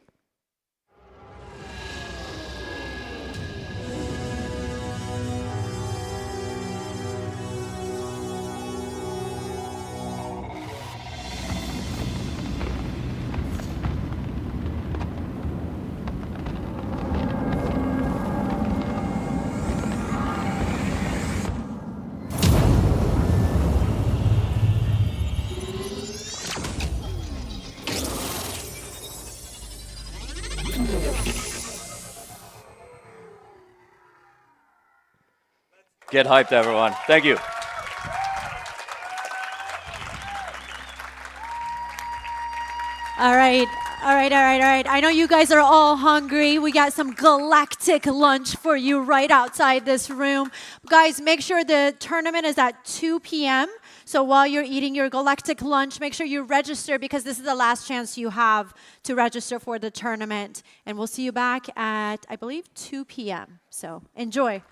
Get hyped, everyone. Thank you. All right. I know you guys are all hungry. We got some galactic lunch for you right outside this room. Guys, make sure the tournament is at 2 p.m. So while you're eating your galactic lunch, make sure you register because this is the last chance you have to register for the tournament. And we'll see you back at, I believe, 2 p.m. So enjoy.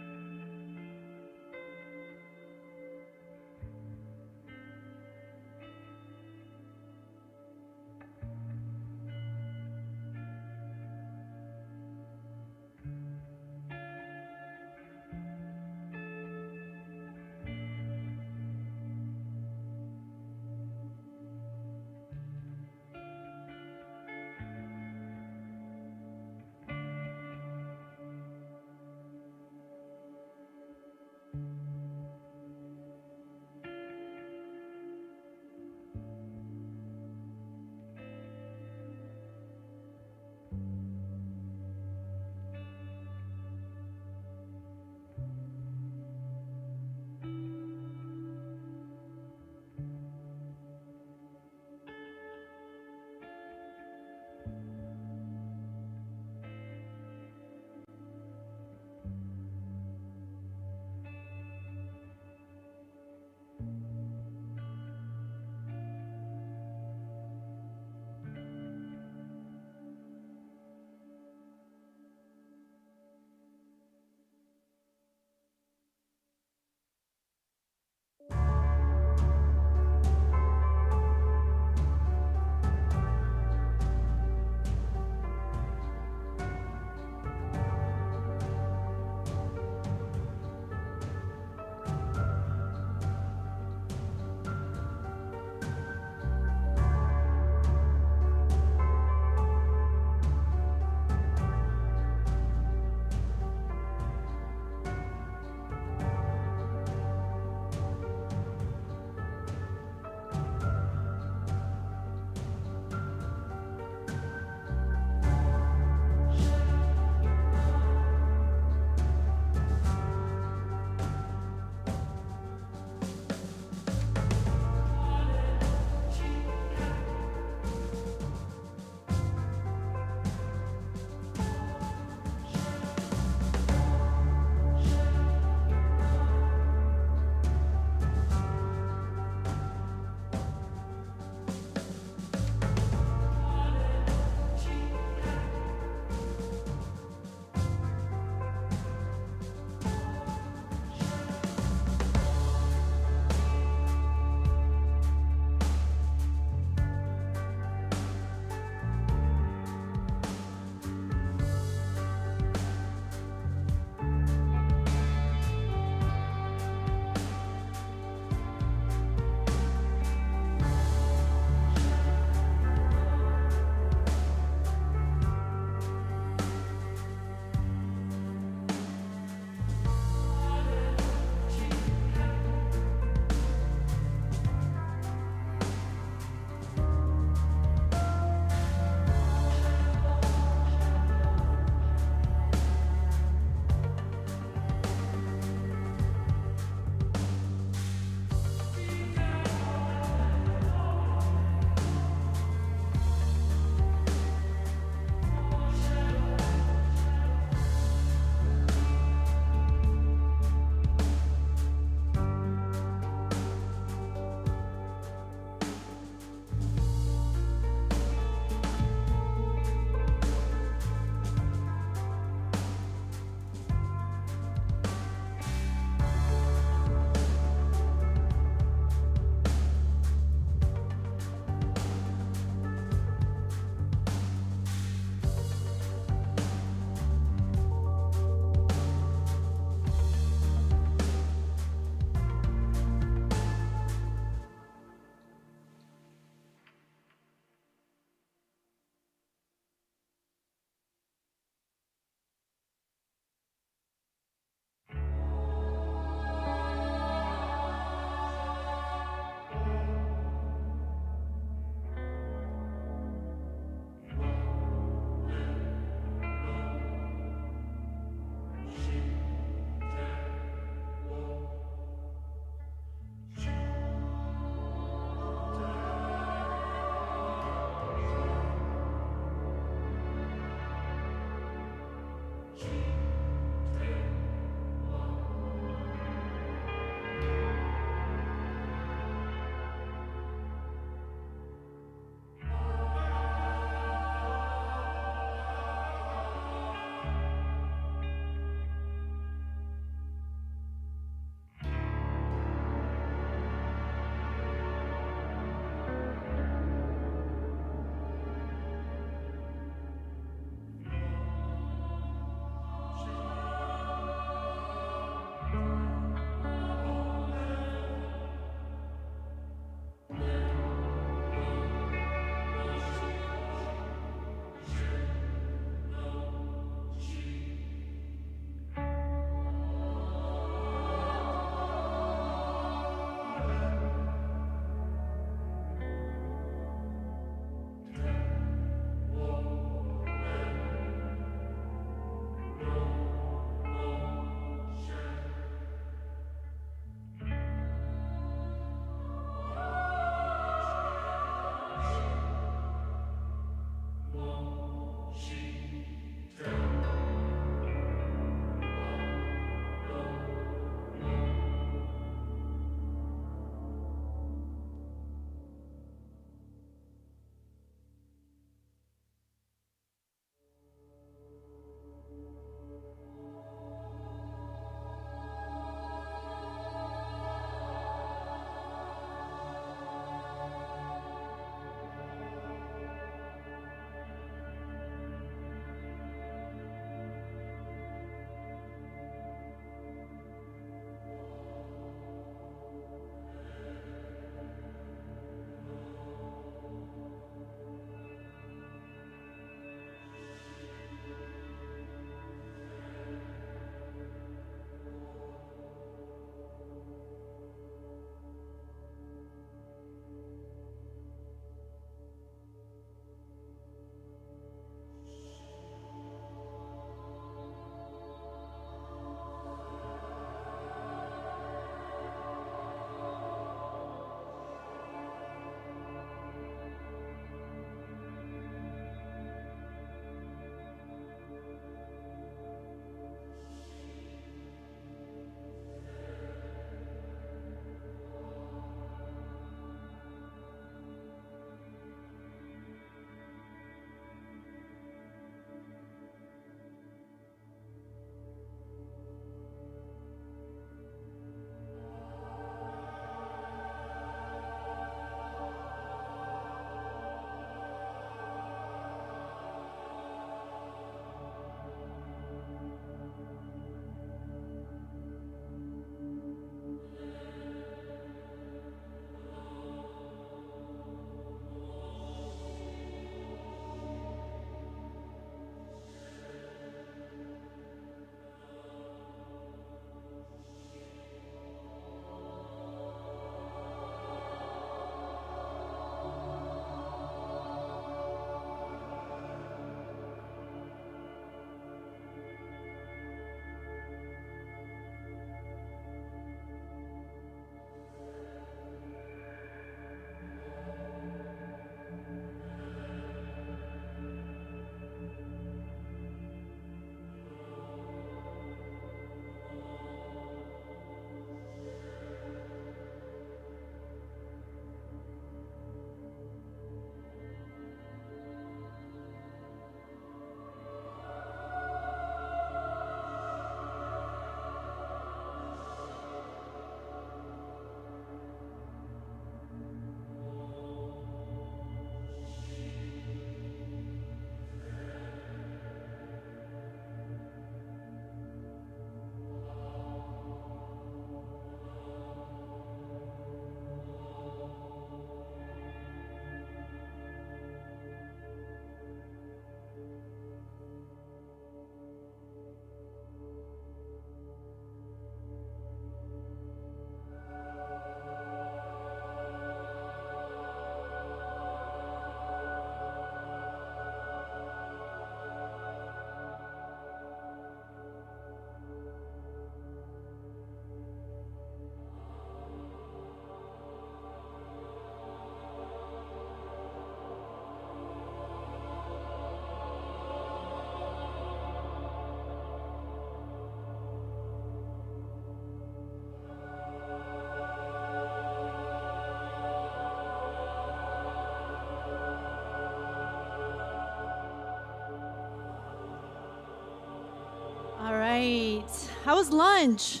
How was lunch?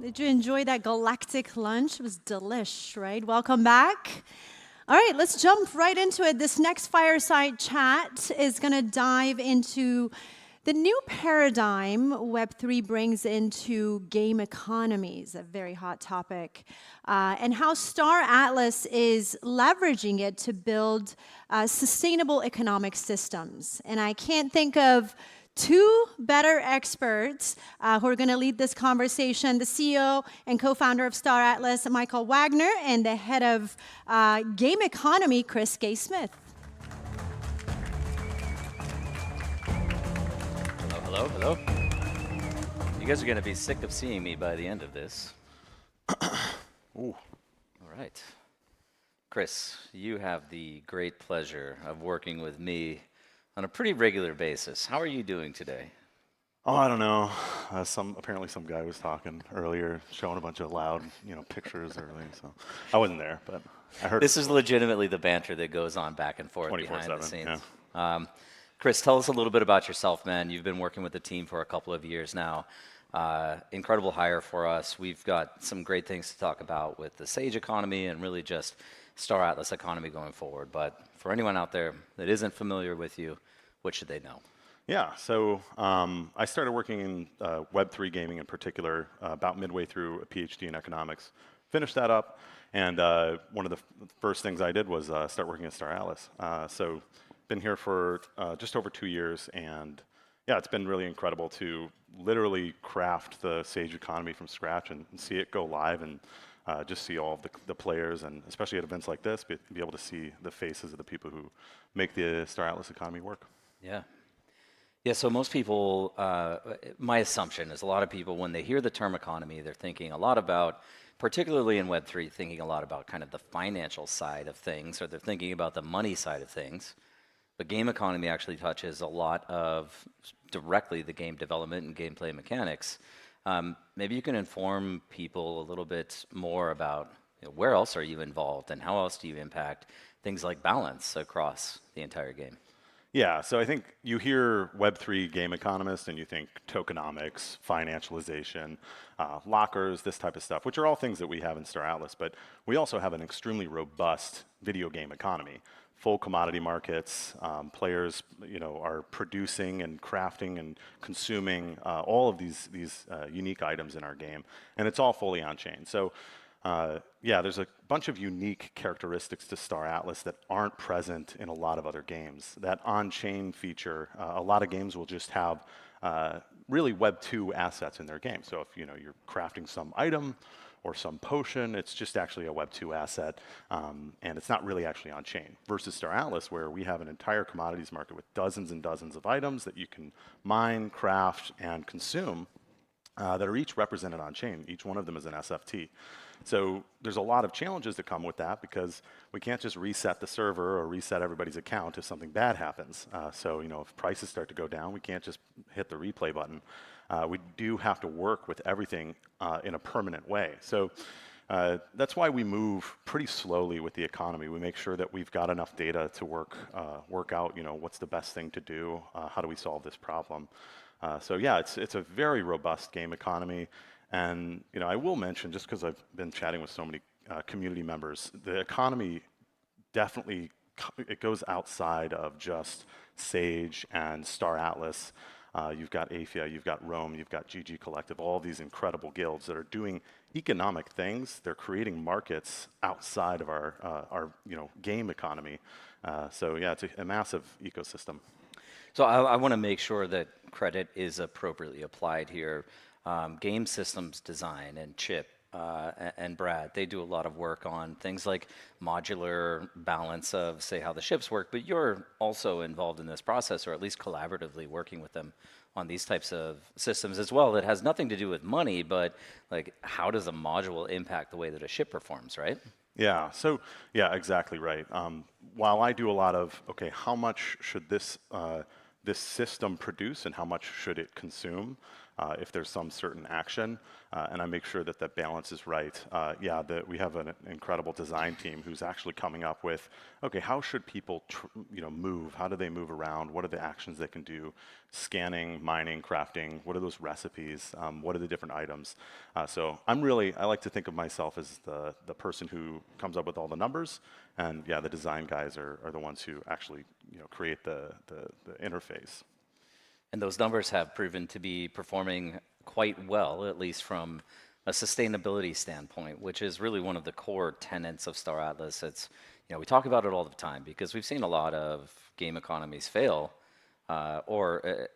Did you enjoy that galactic lunch? It was delish, right? Welcome back. All right, let's jump right into it. This next fireside chat is going to dive into the new paradigm Web3 brings into game economies, a very hot topic, and how Star Atlas is leveraging it to build sustainable economic systems. And I can't think of two better experts who are going to lead this conversation, the CEO and co-founder of Star Atlas, Michael Wagner, and the head of game economy, Chris Gay-Smith. Hello, hello. You guys are going to be sick of seeing me by the end of this. Ooh. All right. Chris, you have the great pleasure of working with me on a pretty regular basis. How are you doing today? Oh, I don't know. Apparently some guy was talking earlier, showing a bunch of loud, pictures earlier. So I wasn't there, but I heard. This is legitimately the banter that goes on back and forth behind the scenes. Yeah. Chris, tell us a little bit about yourself, man. You've been working with the team for a couple of years now. Incredible hire for us. We've got some great things to talk about with the Sage economy and really just Star Atlas economy going forward. But for anyone out there that isn't familiar with you, what should they know? Yeah, so I started working in Web3 gaming in particular about midway through a PhD in economics. Finished that up, and one of the first things I did was start working at Star Atlas. So been here for just over 2 years, and yeah, it's been really incredible to literally craft the Sage economy from scratch and see it go live and just see all of the players, and especially at events like this, be able to see the faces of the people who make the Star Atlas economy work. Yeah. Yeah, so most people, my assumption is a lot of people, when they hear the term economy, they're thinking a lot about, particularly in Web3, thinking a lot about kind of the financial side of things, or they're thinking about the money side of things. But game economy actually touches a lot of directly the game development and gameplay mechanics. Maybe you can inform people a little bit more about where else are you involved and how else do you impact things like balance across the entire game? Yeah, so I think you hear Web3 game economist and you think tokenomics, financialization, lockers, this type of stuff, which are all things that we have in Star Atlas, but we also have an extremely robust video game economy. Full commodity markets, players are producing and crafting and consuming all of these unique items in our game, and it's all fully on-chain. So yeah, there's a bunch of unique characteristics to Star Atlas that aren't present in a lot of other games. That on-chain feature, a lot of games will just have really Web 2 assets in their game. So if you're crafting some item or some potion, it's just actually a Web 2 asset, and it's not really actually on-chain. Versus Star Atlas, where we have an entire commodities market with dozens and dozens of items that you can mine, craft, and consume that are each represented on-chain. Each one of them is an SFT. So there's a lot of challenges that come with that because we can't just reset the server or reset everybody's account if something bad happens. So if prices start to go down, we can't just hit the replay button. We do have to work with everything in a permanent way. So that's why we move pretty slowly with the economy. We make sure that we've got enough data to work out, what's the best thing to do, how do we solve this problem. So yeah, it's a very robust game economy. And I will mention, just because I've been chatting with so many community members, the economy definitely it goes outside of just Sage and Star Atlas. You've got Aephia, you've got Rome, you've got GG Collective, all these incredible guilds that are doing economic things. They're creating markets outside of our game economy. So yeah, it's a massive ecosystem. So I want to make sure that credit is appropriately applied here. Game systems design and Chip and Brad, they do a lot of work on things like modular balance of, say, how the ships work, but you're also involved in this process, or at least collaboratively working with them on these types of systems as well that has nothing to do with money, but like how does a module impact the way that a ship performs, right? Yeah, so yeah, exactly right. While I do a lot of, okay, how much should this system produce and how much should it consume? if there's some certain action, and I make sure that that balance is right. We have an incredible design team who's actually coming up with, okay, how should people move? How do they move around? What are the actions they can do? Scanning, mining, crafting, what are those recipes? What are the different items? So I like to think of myself as the person who comes up with all the numbers, and the design guys are the ones who actually create the interface. And those numbers have proven to be performing quite well, at least from a sustainability standpoint, which is really one of the core tenets of Star Atlas. It's, we talk about it all the time because we've seen a lot of game economies fail, or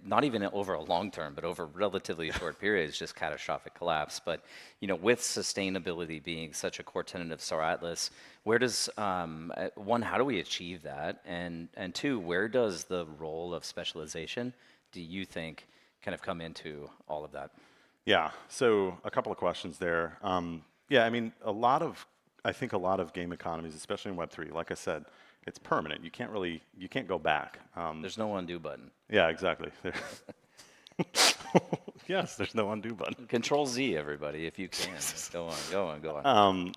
not even over a long term, but over relatively short periods, just catastrophic collapse. But with sustainability being such a core tenet of Star Atlas, where does one, how do we achieve that, and two, where does the role of specialization, do you think, kind of come into all of that? Yeah. So a couple of questions there. I mean, I think a lot of game economies, especially in Web3, like I said, it's permanent. You can't go back. There's no undo button. Yeah, exactly. Yes, there's no undo button. Control Z, everybody, if you can. Go on.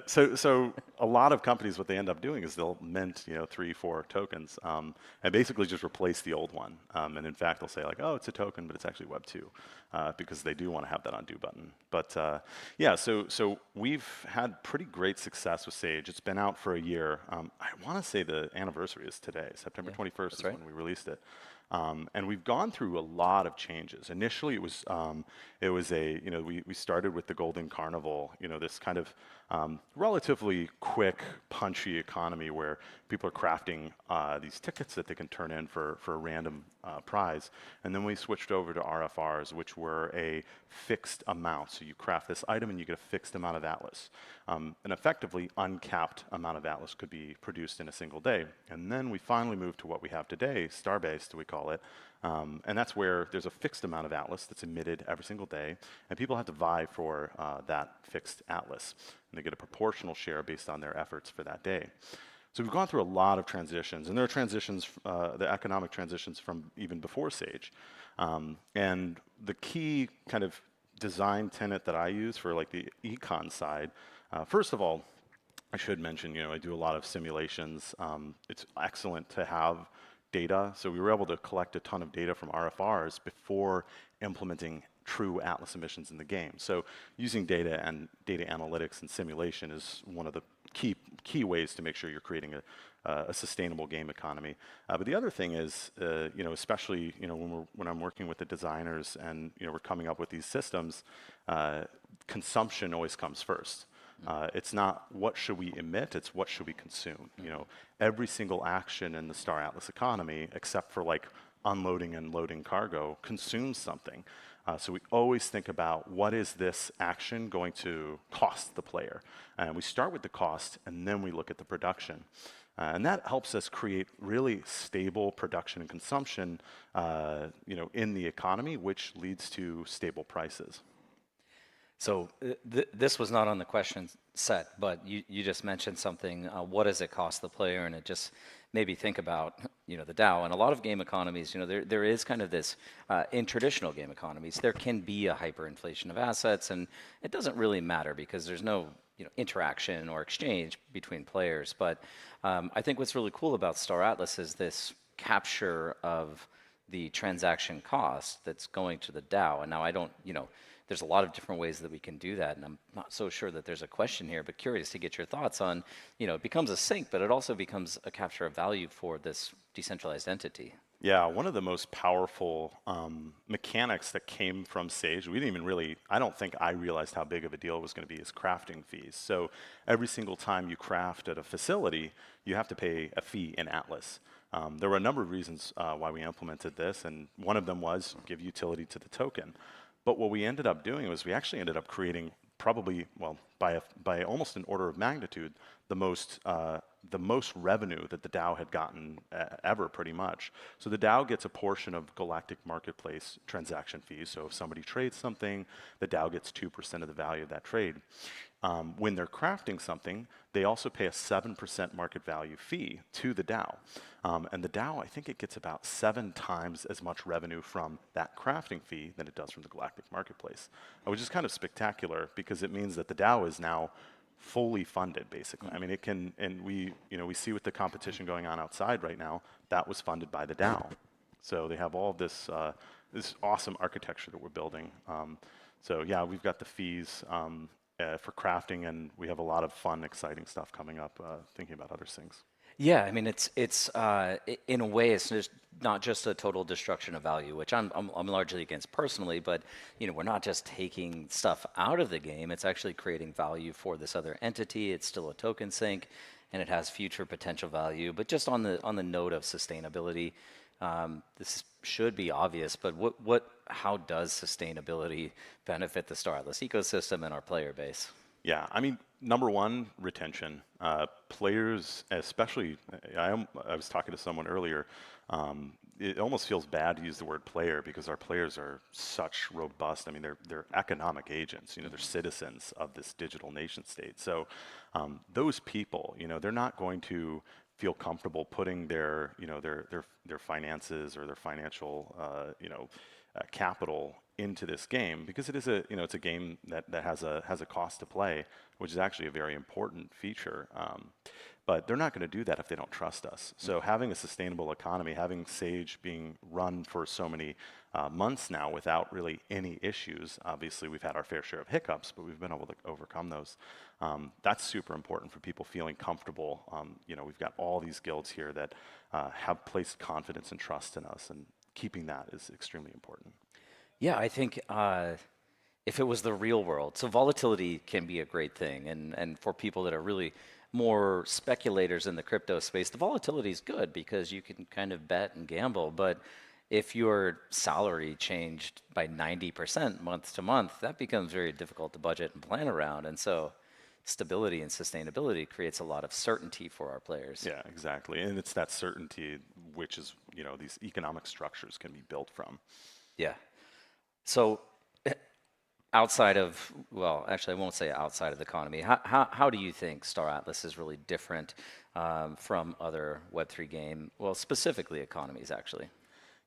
So a lot of companies, what they end up doing is they'll mint 3, 4 tokens, and basically just replace the old one. And in fact, they'll say like, oh, it's a token, but it's actually Web 2, because they do want to have that undo button. But so we've had pretty great success with Sage. It's been out for a year. I want to say the anniversary is today, September 21st is when we released it. And we've gone through a lot of changes. Initially, we started with the Golden Carnival, this kind of relatively quick, punchy economy where people are crafting these tickets that they can turn in for a random prize. And then we switched over to RFRs, which were a fixed amount. So you craft this item and you get a fixed amount of Atlas. An effectively uncapped amount of Atlas could be produced in a single day. And then we finally moved to what we have today, star-based, we call it. And that's where there's a fixed amount of Atlas that's emitted every single day, and people have to vie for that fixed Atlas. And they get a proportional share based on their efforts for that day. So we've gone through a lot of transitions, and there are transitions, the economic transitions from even before Sage. And the key kind of design tenet that I use for like the econ side, first of all, I should mention, I do a lot of simulations. It's excellent to have data. So we were able to collect a ton of data from RFRs before implementing true Atlas emissions in the game. So using data and data analytics and simulation is one of the key ways to make sure you're creating a sustainable game economy. But the other thing is, especially when I'm working with the designers and we're coming up with these systems, consumption always comes first. It's not what should we emit, it's what should we consume. Every single action in the Star Atlas economy, except for like unloading and loading cargo, consumes something. So we always think about what is this action going to cost the player. And we start with the cost and then we look at the production. And that helps us create really stable production and consumption in the economy, which leads to stable prices. So this was not on the question set, but you just mentioned something, what does it cost the player? And it just made me think about, the DAO. And a lot of game economies, there is kind of this, in traditional game economies, there can be a hyperinflation of assets, and it doesn't really matter because there's no interaction or exchange between players. But I think what's really cool about Star Atlas is this capture of the transaction cost that's going to the DAO. And now I don't, there's a lot of different ways that we can do that, and I'm not so sure that there's a question here, but curious to get your thoughts on, it becomes a sink, but it also becomes a capture of value for this decentralized entity. Yeah, one of the most powerful mechanics that came from Sage, we didn't even I don't think I realized how big of a deal it was going to be, is crafting fees. So every single time you craft at a facility, you have to pay a fee in Atlas. There were a number of reasons why we implemented this, and one of them was give utility to the token. But what we ended up doing was we actually ended up creating probably, by almost an order of magnitude, the most the most revenue that the DAO had gotten ever, pretty much. So the DAO gets a portion of Galactic Marketplace transaction fees. So if somebody trades something, the DAO gets 2% of the value of that trade. When they're crafting something, they also pay a 7% market value fee to the DAO. And the DAO, I think it gets about 7 times as much revenue from that crafting fee than it does from the Galactic Marketplace, which is kind of spectacular because it means that the DAO is now fully funded, basically. I mean, it can, and we see with the competition going on outside right now, that was funded by the DAO. So they have all this this awesome architecture that we're building. So yeah, we've got the fees for crafting, and we have a lot of fun, exciting stuff coming up, thinking about other things. Yeah, I mean, it's in a way, it's just not just a total destruction of value, which I'm largely against personally, but we're not just taking stuff out of the game, it's actually creating value for this other entity. It's still a token sink, and it has future potential value. But just on the note of sustainability, this should be obvious, but how does sustainability benefit the Star Atlas ecosystem and our player base? Yeah, I mean, number one, retention. Players, especially, I was talking to someone earlier, it almost feels bad to use the word player because our players are such robust. I mean, they're economic agents, they're citizens of this digital nation state. So those people, they're not going to feel comfortable putting their finances or their financial, capital into this game because it is it's a game that has a cost to play, which is actually a very important feature. But they're not going to do that if they don't trust us. So having a sustainable economy, having Sage being run for so many months now without really any issues, obviously we've had our fair share of hiccups, but we've been able to overcome those. That's super important for people feeling comfortable. We've got all these guilds here that have placed confidence and trust in us, and keeping that is extremely important. Yeah, I think if it was the real world, so volatility can be a great thing, and for people that are really more speculators in the crypto space, the volatility is good because you can kind of bet and gamble. But if your salary changed by 90% month to month, that becomes very difficult to budget and plan around. And so stability and sustainability creates a lot of certainty for our players. Yeah, exactly. And it's that certainty which is, these economic structures can be built from. Yeah. So outside of, well, actually, I won't say outside of the economy, how do you think Star Atlas is really different from other Web3 game, well, specifically economies, actually?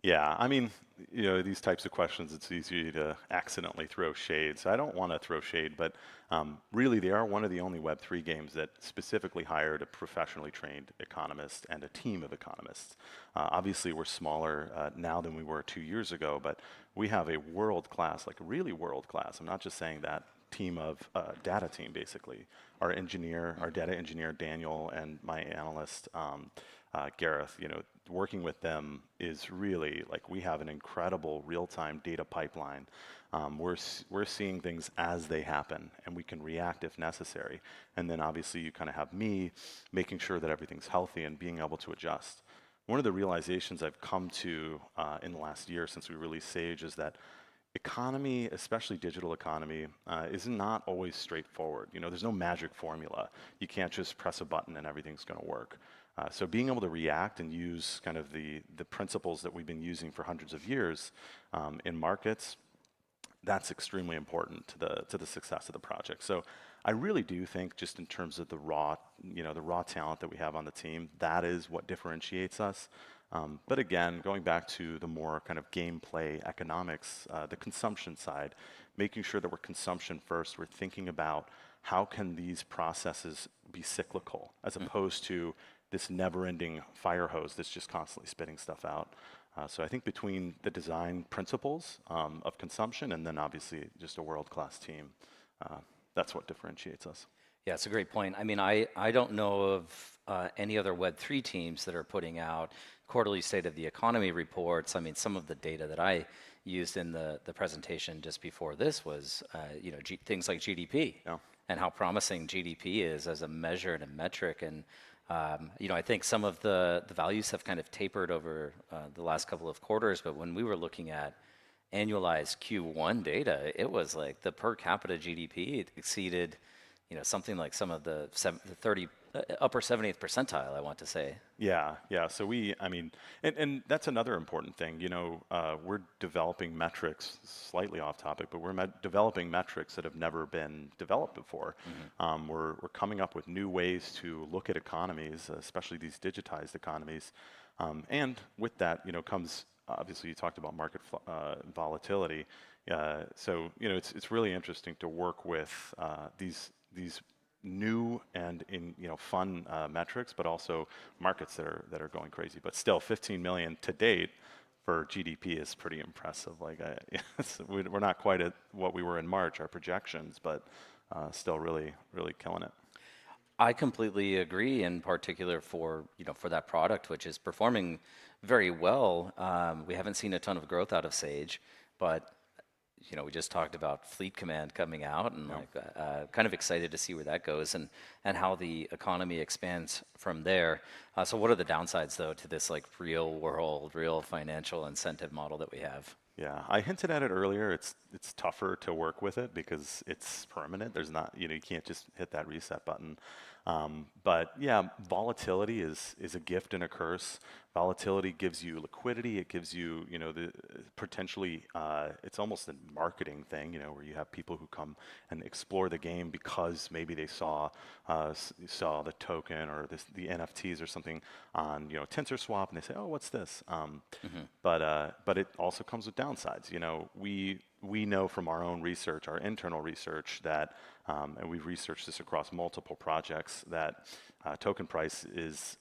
Yeah, I mean, these types of questions, it's easy to accidentally throw shade. So I don't want to throw shade, but really they are one of the only Web3 games that specifically hired a professionally trained economist and a team of economists. Obviously, we're smaller now than we were 2 years ago, but we have a world-class, like really world-class, I'm not just saying that, team of data team, basically. Our data engineer, Daniel, and my analyst, Gareth, working with them is really like we have an incredible real-time data pipeline. We're seeing things as they happen, and we can react if necessary. And then obviously you kind of have me making sure that everything's healthy and being able to adjust. One of the realizations I've come to in the last year since we released Sage is that economy, especially digital economy, is not always straightforward. There's no magic formula. You can't just press a button and everything's going to work. So being able to react and use kind of the principles that we've been using for hundreds of years in markets, that's extremely important to the success of the project. So I really do think, just in terms of the raw talent that we have on the team, that is what differentiates us. But again, going back to the more kind of gameplay economics, the consumption side, making sure that we're consumption first, we're thinking about how can these processes be cyclical as opposed to this never-ending fire hose that's just constantly spitting stuff out. So I think between the design principles of consumption and then obviously just a world-class team, that's what differentiates us. Yeah, it's a great point. I mean, I don't know of any other Web3 teams that are putting out quarterly state of the economy reports. I mean, some of the data that I used in the presentation just before this was, things like GDP and how promising GDP is as a measure and a metric. And I think some of the values have kind of tapered over the last couple of quarters, but when we were looking at annualized Q1 data, it was like the per capita GDP exceeded, something like some of the 30 upper 70th percentile, I want to say. Yeah, yeah. So I mean, and that's another important thing. You know, we're developing metrics, slightly off topic, but we're developing metrics that have never been developed before. We're coming up with new ways to look at economies, especially these digitized economies. And with that, you know, comes, obviously you talked about market volatility. So, you know, it's really interesting to work with these new and fun metrics, but also markets that are going crazy. But still, 15 million to date for GDP is pretty impressive. Like, we're not quite at what we were in March, our projections, but still really killing it. I completely agree, in particular for that product, which is performing very well. We haven't seen a ton of growth out of Sage, but we just talked about Fleet Command coming out, and kind of excited to see where that goes and how the economy expands from there. So what are the downsides, though, to this like real world, real financial incentive model that we have? Yeah, I hinted at it earlier. It's tougher to work with it because it's permanent. There's not, you can't just hit that reset button. But yeah, volatility is a gift and a curse. Volatility gives you liquidity. It gives you, the potentially, it's almost a marketing thing, where you have people who come and explore the game because maybe they saw the token or the NFTs or something on, TensorSwap, and they say, oh, what's this? But it also comes with downsides. We know from our own research, our internal research, that, and we've researched this across multiple projects, that token price is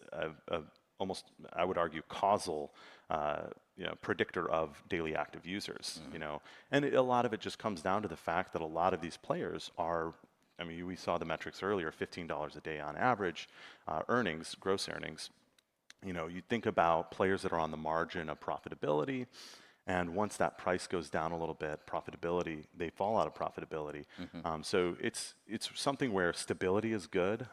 almost, I would argue, causal predictor of daily active users. And a lot of it just comes down to the fact that a lot of these players are, I mean, we saw the metrics earlier, $15 a day on average, earnings, gross earnings. You think about players that are on the margin of profitability, and once that price goes down a little bit, profitability, they fall out of profitability. So it's something where stability is good.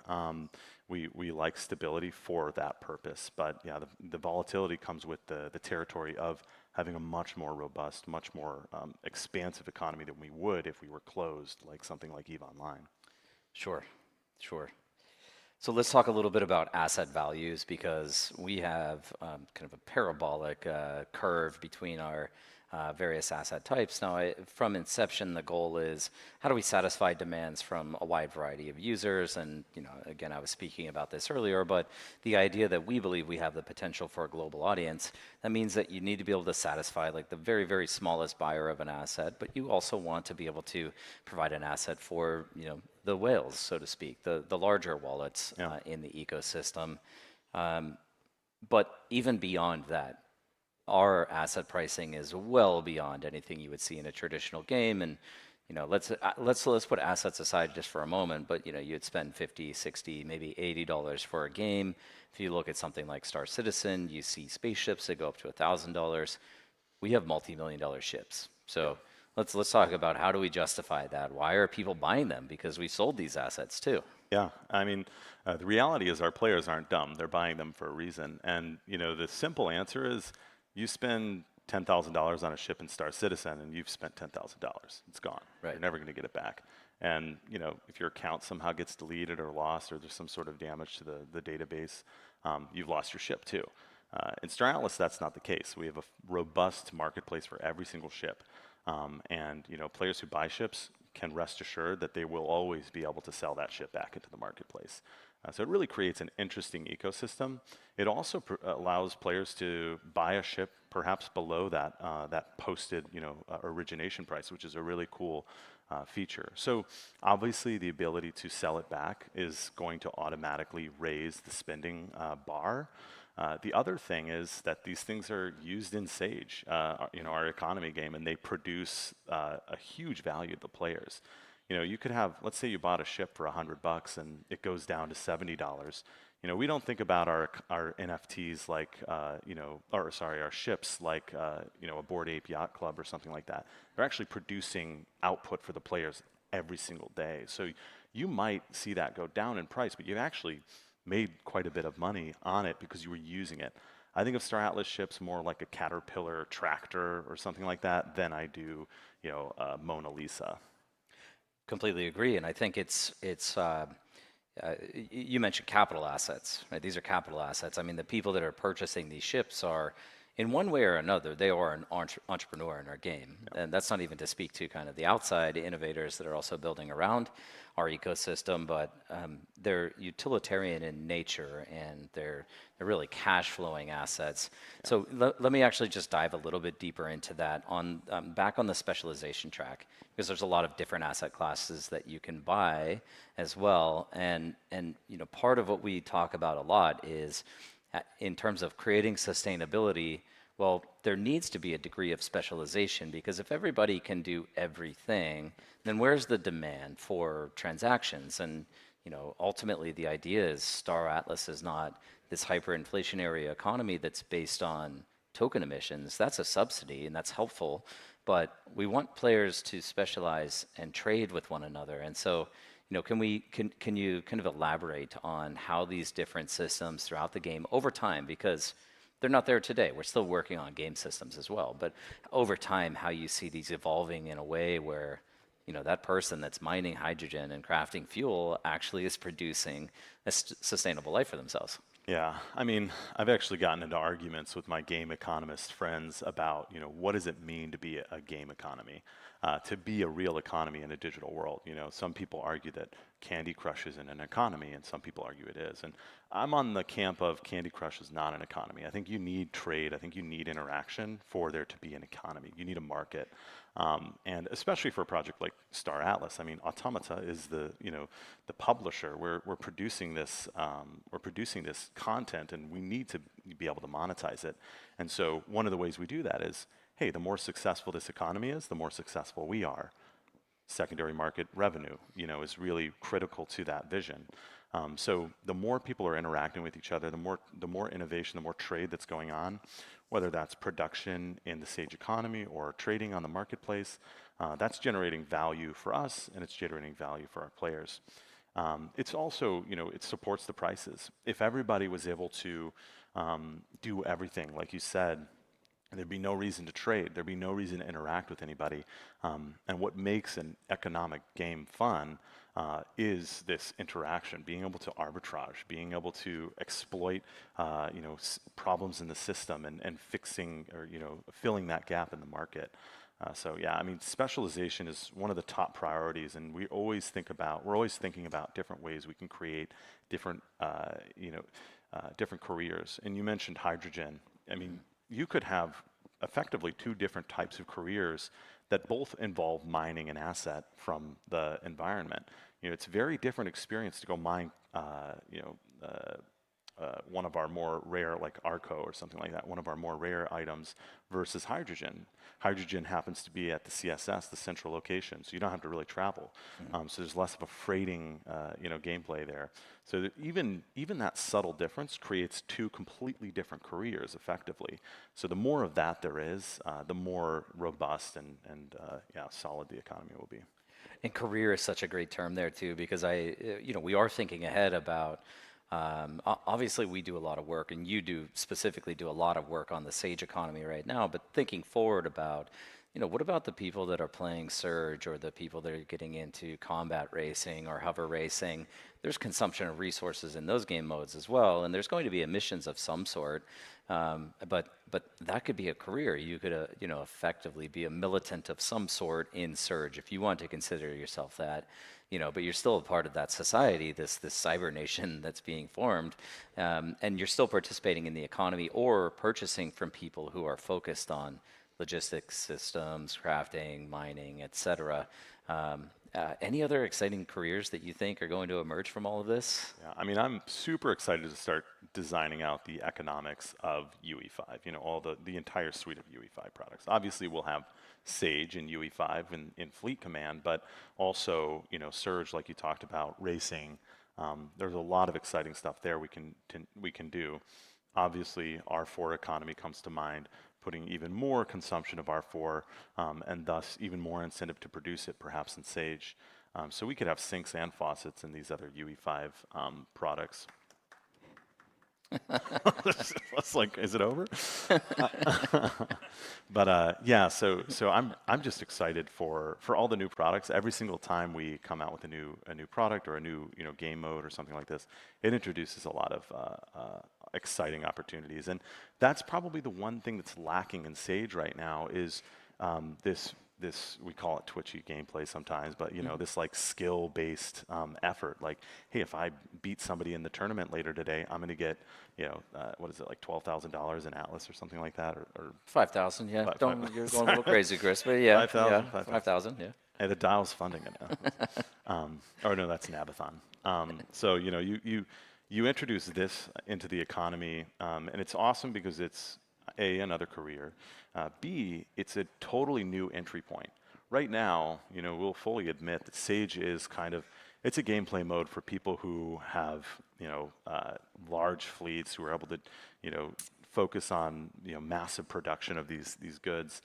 We like stability for that purpose. But yeah, the volatility comes with the territory of having a much more robust, much more expansive economy than we would if we were closed, like something like EVE Online. Sure. So let's talk a little bit about asset values, because we have kind of a parabolic curve between our various asset types. Now, from inception, the goal is how do we satisfy demands from a wide variety of users? And again, I was speaking about this earlier, but the idea that we believe we have the potential for a global audience, that means that you need to be able to satisfy like the very, very smallest buyer of an asset, but you also want to be able to provide an asset for the whales, so to speak, the larger wallets in the ecosystem. But even beyond that, our asset pricing is well beyond anything you would see in a traditional game. And let's put assets aside just for a moment, but you'd spend $50, $60, maybe $80 for a game. If you look at something like Star Citizen, you see spaceships that go up to $1,000. We have multi-million-dollar ships. So let's talk about how do we justify that? Why are people buying them? Because we sold these assets too. Yeah, I mean, the reality is our players aren't dumb. They're buying them for a reason. And the simple answer is, you spend $10,000 on a ship in Star Citizen, and you've spent $10,000. It's gone. Right. You're never going to get it back. And if your account somehow gets deleted or lost, or there's some sort of damage to the database, you've lost your ship too. In Star Atlas, that's not the case. We have a robust marketplace for every single ship, and players who buy ships can rest assured that they will always be able to sell that ship back into the marketplace. So it really creates an interesting ecosystem. It also allows players to buy a ship perhaps below that posted origination price, which is a really cool feature. So obviously the ability to sell it back is going to automatically raise the spending bar. The other thing is that these things are used in Sage, our economy game, and they produce a huge value to the players. You could have, let's say you bought a ship for $100 and it goes down to $70. We don't think about our NFTs like, our ships like, a Bored Ape Yacht Club or something like that. They're actually producing output for the players every single day. So you might see that go down in price, but you've actually made quite a bit of money on it because you were using it. I think of Star Atlas ships more like a Caterpillar tractor or something like that than I do, Mona Lisa. Completely agree, and I think it's you mentioned capital assets, right? These are capital assets. I mean, the people that are purchasing these ships are, in one way or another, they are an entrepreneur in our game. And that's not even to speak to kind of the outside innovators that are also building around our ecosystem, but they're utilitarian in nature, and they're really cash flowing assets. So let me actually just dive a little bit deeper into that on back on the specialization track, because there's a lot of different asset classes that you can buy as well. And you know, part of what we talk about a lot is in terms of creating sustainability. Well, there needs to be a degree of specialization, because if everybody can do everything, then where's the demand for transactions? And you know, ultimately the idea is Star Atlas is not this hyperinflationary economy that's based on token emissions. That's a subsidy, and that's helpful, but we want players to specialize and trade with one another. And so, you know, can you kind of elaborate on how these different systems throughout the game over time, because they're not there today, we're still working on game systems as well, but over time, how you see these evolving in a way where, you know, that person that's mining hydrogen and crafting fuel actually is producing a sustainable life for themselves. Yeah, I mean, I've actually gotten into arguments with my game economist friends about, you know, what does it mean to be a game economy, to be a real economy in a digital world. You know, some people argue that Candy Crush isn't an economy, and some people argue it is. And I'm on the camp of Candy Crush is not an economy. I think you need trade. I think you need interaction for there to be an economy. You need a market. And especially for a project like Star Atlas, I mean, Automata is the publisher. We're producing this content, and we need to be able to monetize it. And so one of the ways we do that is, hey, the more successful this economy is, the more successful we are. Secondary market revenue, you know, is really critical to that vision. So the more people are interacting with each other, the more innovation, the more trade that's going on, whether that's production in the Sage economy or trading on the marketplace, that's generating value for us, and it's generating value for our players. It's also, you know, it supports the prices. If everybody was able to do everything, like you said, there'd be no reason to trade. There'd be no reason to interact with anybody. And what makes an economic game fun is this interaction, being able to arbitrage, being able to exploit, you know, problems in the system and fixing or, you know, filling that gap in the market. So yeah, I mean, specialization is one of the top priorities, and we're always thinking about different ways we can create different, you know, different careers. And you mentioned hydrogen. I mean, you could have effectively two different types of careers that both involve mining an asset from the environment. You know, it's a very different experience to go mine, you know, one of our more rare, like Arco or something like that, one of our more rare items versus hydrogen. Hydrogen happens to be at the CSS, the central location, so you don't have to really travel. So there's less of a freighting, you know, gameplay there. So that even that subtle difference creates two completely different careers, effectively. So the more of that there is, the more robust and yeah, solid the economy will be. And career is such a great term there too, because you know, we are thinking ahead about. Obviously, we do a lot of work, and you specifically do a lot of work on the Sage economy right now, but thinking forward about, you know, what about the people that are playing Surge, or the people that are getting into combat racing or hover racing? There's consumption of resources in those game modes as well, and there's going to be emissions of some sort, but that could be a career. You could, you know, effectively be a militant of some sort in Surge, if you want to consider yourself that. You know, but you're still a part of that society, this cyber nation that's being formed, and you're still participating in the economy or purchasing from people who are focused on logistics systems, crafting, mining, etc. Any other exciting careers that you think are going to emerge from all of this? Yeah, I mean, I'm super excited to start designing out the economics of UE5, you know, all the entire suite of UE5 products. Obviously, we'll have Sage in UE5 in Fleet Command, but also, you know, Surge, like you talked about, racing. There's a lot of exciting stuff there we can do. Obviously, R4 economy comes to mind, putting even more consumption of R4 and thus even more incentive to produce it, perhaps in Sage. So we could have sinks and faucets in these other UE5 products. It's like, is it over? But yeah, so I'm just excited for all the new products. Every single time we come out with a new product or a new game mode or something like this, it introduces a lot of exciting opportunities. And that's probably the one thing that's lacking in Sage right now is this we call it twitchy gameplay sometimes, but this like skill-based effort. Like, hey, if I beat somebody in the tournament later today, I'm going to get what is it, like $12,000 in Atlas or something like that, or 5,000. Yeah, you're going a little crazy, Chris, but yeah, 5,000. Yeah. Hey, the DAO's funding it now. Or no, that's Nabathon. So you introduce this into the economy, and it's awesome because it's A, another career. B, it's a totally new entry point. Right now, we'll fully admit that Sage is it's a gameplay mode for people who have, large fleets, who are able to, focus on, massive production of these goods.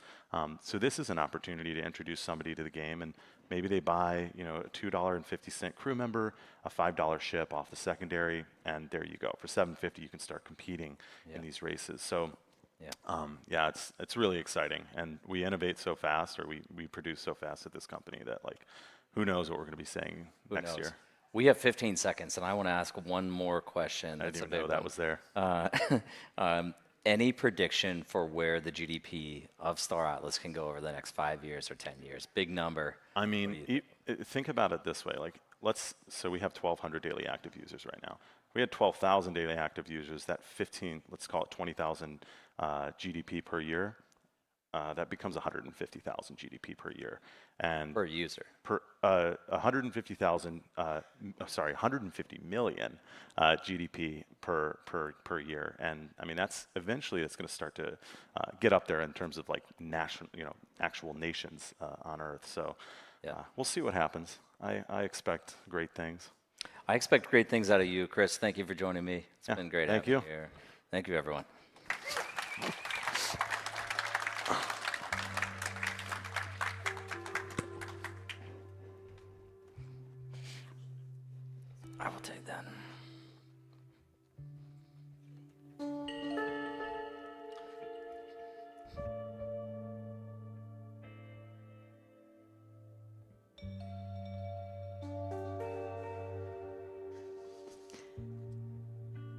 So this is an opportunity to introduce somebody to the game, and maybe they buy, a $2.50 crew member, a $5 ship off the secondary, and there you go. For $7.50, you can start competing in these races. So. Yeah, it's really exciting, and we innovate so fast, or we produce so fast at this company that who knows what we're going to be saying next year. We have 15 seconds, and I want to ask one more question. I didn't even know that was there. Any prediction for where the GDP of Star Atlas can go over the next 5 years or 10 years? Big number. I mean, think about it this way. So we have 1,200 daily active users right now. We had 12,000 daily active users. That 15, let's call it 20,000 GDP per year. That becomes 150,000 GDP per year. And per user. 150,000. 150 million GDP per year. And I mean, that's going to start to get up there in terms of national, actual nations on Earth. So we'll see what happens. I expect great things. I expect great things out of you, Chris. Thank you for joining me. It's been great having you here. Thank you, everyone. I will take that.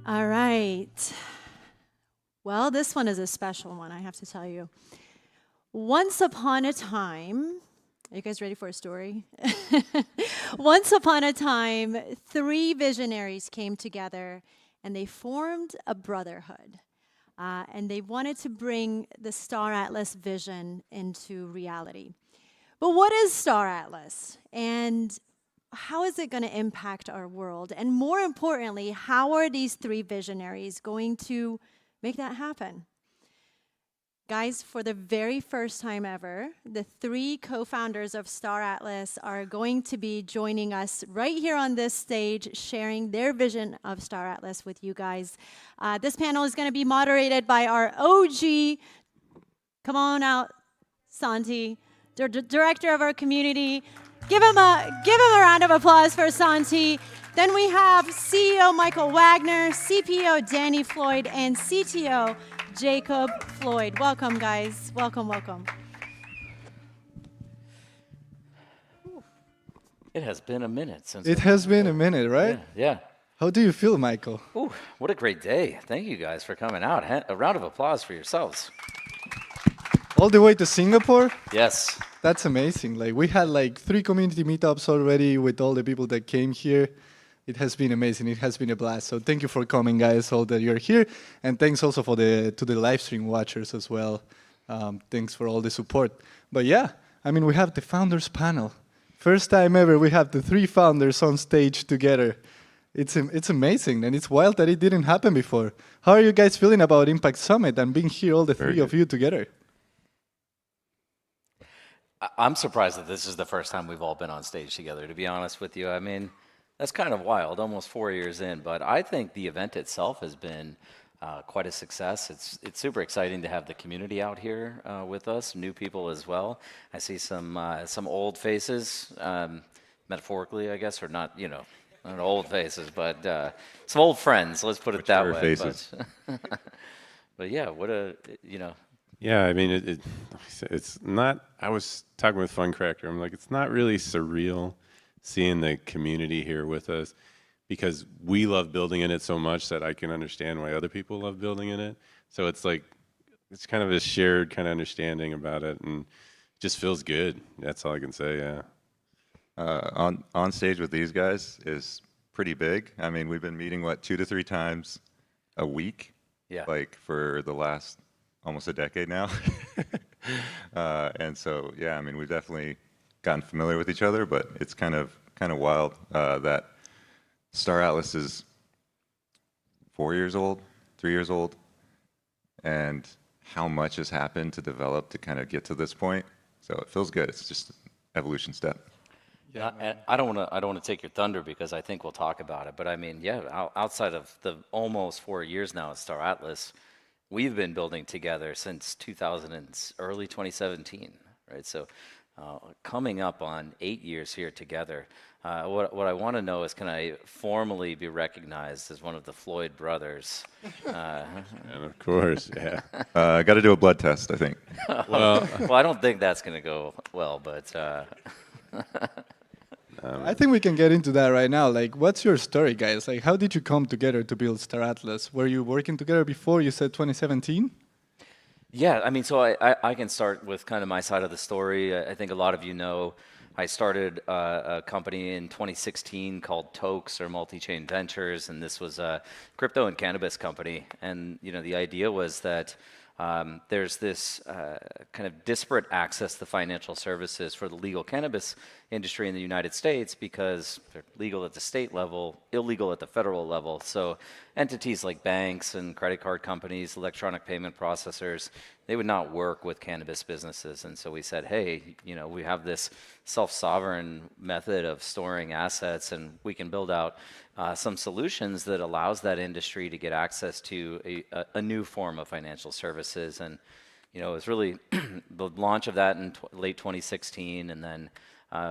All right. Well, this one is a special one, I have to tell you. Once upon a time, are you guys ready for a story? Once upon a time, 3 visionaries came together and they formed a brotherhood. And they wanted to bring the Star Atlas vision into reality. But what is Star Atlas? And how is it going to impact our world? And more importantly, how are these 3 visionaries going to make that happen? Guys, for the very first time ever, the 3 co-founders of Star Atlas are going to be joining us right here on this stage, sharing their vision of Star Atlas with you guys. This panel is going to be moderated by our OG, come on out, Santi, the director of our community. Give him a round of applause for Santi. Then we have CEO Michael Wagner, CPO Danny Floyd, and CTO Jacob Floyd. Welcome, guys. Welcome, welcome. It has been a minute since. It has been a minute, right? Yeah. How do you feel, Michael? Ooh, what a great day. Thank you guys for coming out. A round of applause for yourselves. All the way to Singapore? Yes. That's amazing. We had 3 community meetups already with all the people that came here. It has been amazing. It has been a blast. So thank you for coming, guys, all that you're here. And thanks also to the live stream watchers as well. Thanks for all the support. But yeah, I mean, we have the founders panel. First time ever we have the 3 founders on stage together. It's amazing, and it's wild that it didn't happen before. How are you guys feeling about Impact Summit and being here, all the 3 of you together? I'm surprised that this is the first time we've all been on stage together, to be honest with you. I mean, that's kind of wild, almost 4 years in, but I think the event itself has been quite a success. It's super exciting to have the community out here with us, new people as well. I see some old faces, metaphorically, I guess, or not, Not old faces, but some old friends. Let's put it that Mature way. faces. But yeah, what a Yeah, I mean, it's not. I was talking with Funcracker. I'm like, it's not really surreal seeing the community here with us, because we love building in it so much that I can understand why other people love building in it. So it's like, it's kind of a shared kind of understanding about it, and it just feels good. That's all I can say. Yeah. On stage with these guys is pretty big. I mean, we've been meeting 2 to 3 times a week. Yeah. Like for the last almost a decade now. And so, yeah, I mean, we've definitely gotten familiar with each other, but it's kind of wild that Star Atlas is 4 years old, 3 years old, and how much has happened to develop to kind of get to this point. So it feels good. It's just an evolution step. Yeah, and I don't want to take your thunder because I think we'll talk about it. But I mean, yeah, outside of the almost 4 years now at Star Atlas, we've been building together since early 2017, right? So coming up on 8 years here together. What I want to know is, can I formally be recognized as one of the Floyd brothers? And of course, yeah. I got to do a blood test, I think. Well, I don't think that's going to go well, but. I think we can get into that right now. Like, what's your story, guys? Like, how did you come together to build Star Atlas? Were you working together before? You said 2017? Yeah, I mean, so I can start with kind of my side of the story. I think a lot of you know I started a company in 2016 called Tokes, or Multi-Chain Ventures, and this was a crypto and cannabis company. And the idea was that there's this kind of disparate access to financial services for the legal cannabis industry in the United States, because they're legal at the state level, illegal at the federal level. So entities like banks and credit card companies, electronic payment processors, they would not work with cannabis businesses. And so we said, hey, we have this self-sovereign method of storing assets, and we can build out some solutions that allows that industry to get access to a new form of financial services. And it was really the launch of that in late 2016, and then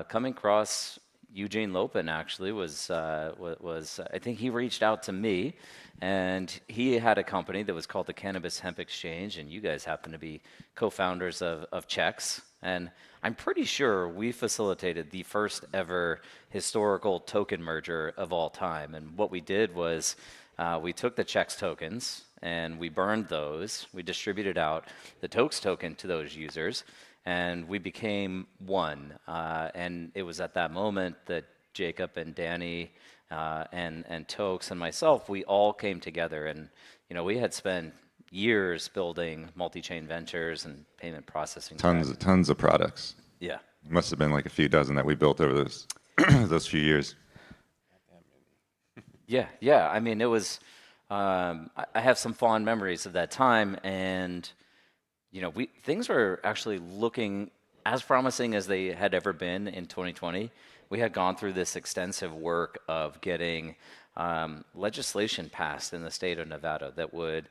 coming across Eugene Lopin actually was I think he reached out to me, and he had a company that was called the Cannabis Hemp Exchange, and you guys happen to be co-founders of Checks. And I'm pretty sure we facilitated the first ever historical token merger of all time. And what we did was we took the Checks tokens and we burned those. We distributed out the Tokes token to those users, and we became one. And it was at that moment that Jacob and Danny and Tokes and myself, we all came together. And we had spent years building multi-chain ventures and payment processing. Tons of products. Yeah. Must have been like a few dozen that we built over those those few years. Yeah. I mean, it was. I have some fond memories of that time, and things were actually looking as promising as they had ever been in 2020. We had gone through this extensive work of getting legislation passed in the state of Nevada that would,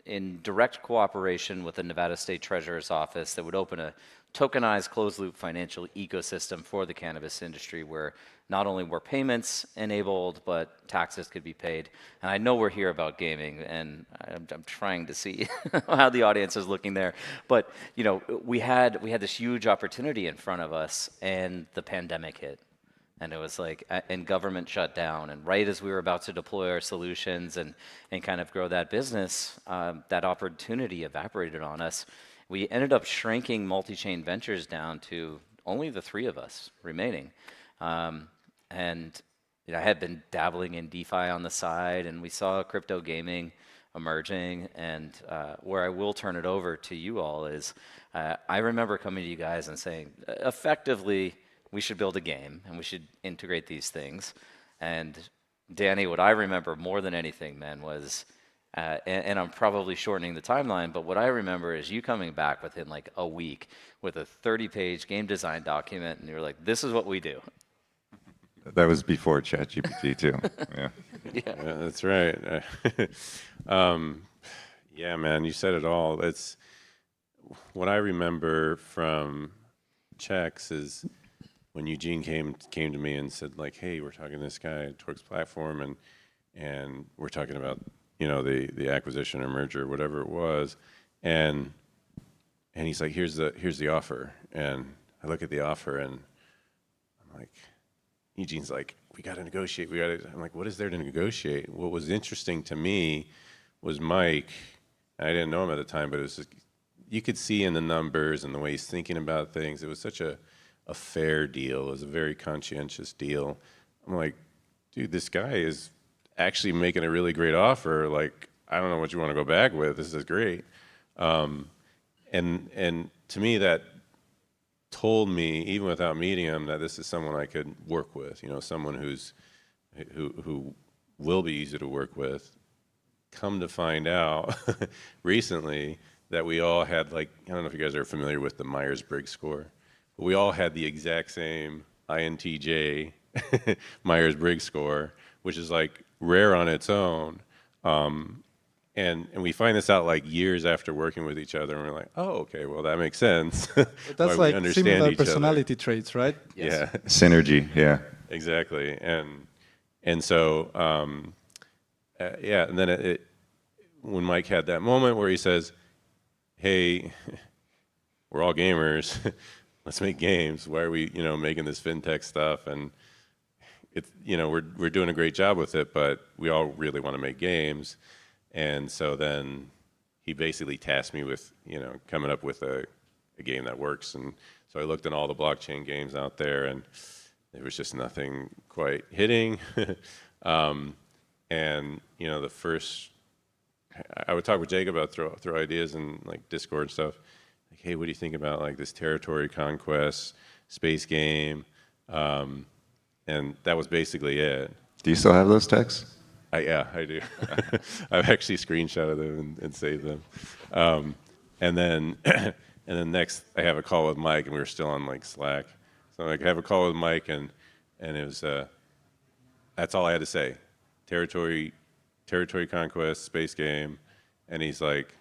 in direct cooperation with the Nevada State Treasurer's Office, that would open a tokenized closed-loop financial ecosystem for the cannabis industry, where not only were payments enabled, but taxes could be paid. And I know we're here about gaming, and I'm trying to see how the audience is looking there. But we had this huge opportunity in front of us, and the pandemic hit. And it was like, and government shut down. And right as we were about to deploy our solutions and kind of grow that business, that opportunity evaporated on us. We ended up shrinking Multi-Chain Ventures down to only the 3 of us remaining. And I had been dabbling in DeFi on the side, and we saw crypto gaming emerging. And where I will turn it over to you all is, I remember coming to you guys and saying, effectively, we should build a game and we should integrate these things. And Danny, what I remember more than anything, man, was, and I'm probably shortening the timeline, but what I remember is you coming back within like a week with a 30-page game design document, and you were like, this is what we do. That was before ChatGPT too. Yeah. Yeah, that's right. Yeah, man, you said it all. It's what I remember from Checks is when Eugene came to me and said like, hey, we're talking to this guy at Torque's platform, and we're talking about, you know, the acquisition or merger, whatever it was, and he's like, here's the offer, and I look at the offer and I'm like, Eugene's like, we got to negotiate. I'm like, what is there to negotiate? What was interesting to me was Mike. I didn't know him at the time, but it was just, you could see in the numbers and the way he's thinking about things. It was such a fair deal. It was a very conscientious deal. I'm like, dude, this guy is actually making a really great offer. Like, I don't know what you want to go back with. This is great. And to me, that told me, even without meeting him, that this is someone I could work with. You know, someone who will be easy to work with. Come to find out recently that we all had, like, I don't know if you guys are familiar with the Myers-Briggs score, but we all had the exact same INTJ Myers-Briggs score, which is like rare on its own. And we find this out like years after working with each other, and we're like, oh, okay, well, that makes sense. That's like similar personality traits, right? Yes. Yeah, synergy, yeah. Exactly, and so, yeah, and then when Mike had that moment where he says, hey, we're all gamers, let's make games. Why are we, you know, making this fintech stuff? And it's, you know, we're doing a great job with it, but we all really want to make games. And so then he basically tasked me with, you know, coming up with a game that works. And so I looked at all the blockchain games out there, and there was just nothing quite hitting. And, you know, I would talk with Jacob about throw ideas in like Discord and stuff. Like, hey, what do you think about like this territory conquest space game? And that was basically it. Do you still have those texts? Yeah, I do. I've actually screenshotted them and saved them. And then next I have a call with Mike, and we were still on like Slack. So like, I have a call with Mike, and it was that's all I had to say. Territory conquest, space game, and he's like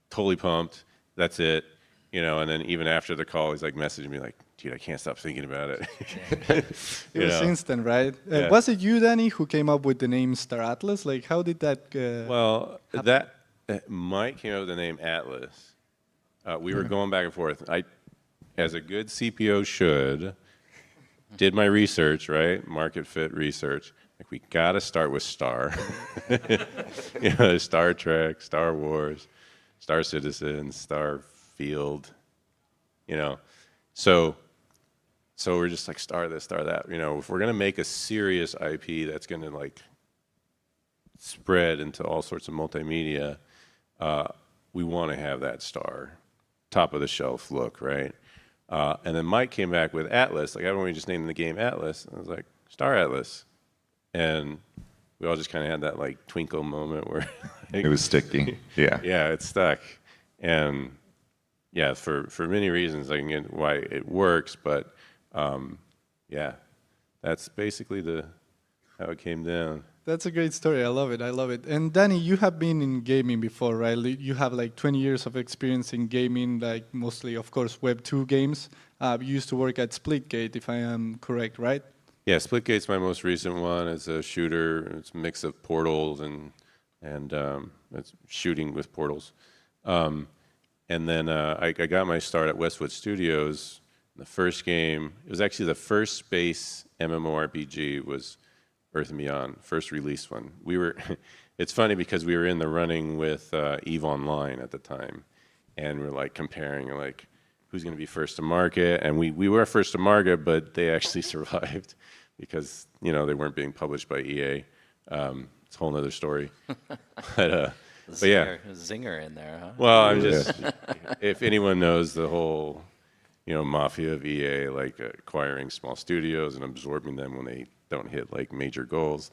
totally pumped. That's it, you know. And then even after the call, he's like messaging me like, dude, I can't stop thinking about it. It was instant, right? Yeah. Was it you, Danny, who came up with the name Star Atlas? Like, how did that well, happen? Mike came up with the name Atlas. We were going back and forth. I, as a good CPO should, did my research, right? Market fit research. Like, we got to start with Star. You know, Star Trek, Star Wars, Star Citizen, Star Field, you know. So we're just like, star this, star that. You know, if we're going to make a serious IP that's going to like spread into all sorts of multimedia, we want to have that star, top of the shelf look, right? And then Mike came back with Atlas. Like, everyone just named the game Atlas. And I was like, Star Atlas. And we all just kind of had that like twinkle moment where like, it was sticky. Yeah. Yeah, it stuck. And yeah, for many reasons, I can get why it works, but yeah, that's basically how it came down. That's a great story. I love it. I love it. And Danny, you have been in gaming before, right? You have like 20 years of experience in gaming, like mostly, of course, Web 2 games. You used to work at Splitgate, if I am correct, right? Yeah, Splitgate's my most recent one. It's a shooter. It's a mix of portals and it's shooting with portals. And then I got my start at Westwood Studios. The first game, it was actually the first space MMORPG was Earth and Beyond, first released one. It's funny because we were in the running with EVE Online at the time, and we're like comparing like who's going to be first to market, and we were first to market, but they actually survived because, you know, they weren't being published by EA. It's a whole other story. But yeah, zinger in there, huh? Well, I'm just, if anyone knows the whole, you know, mafia of EA, like acquiring small studios and absorbing them when they don't hit like major goals,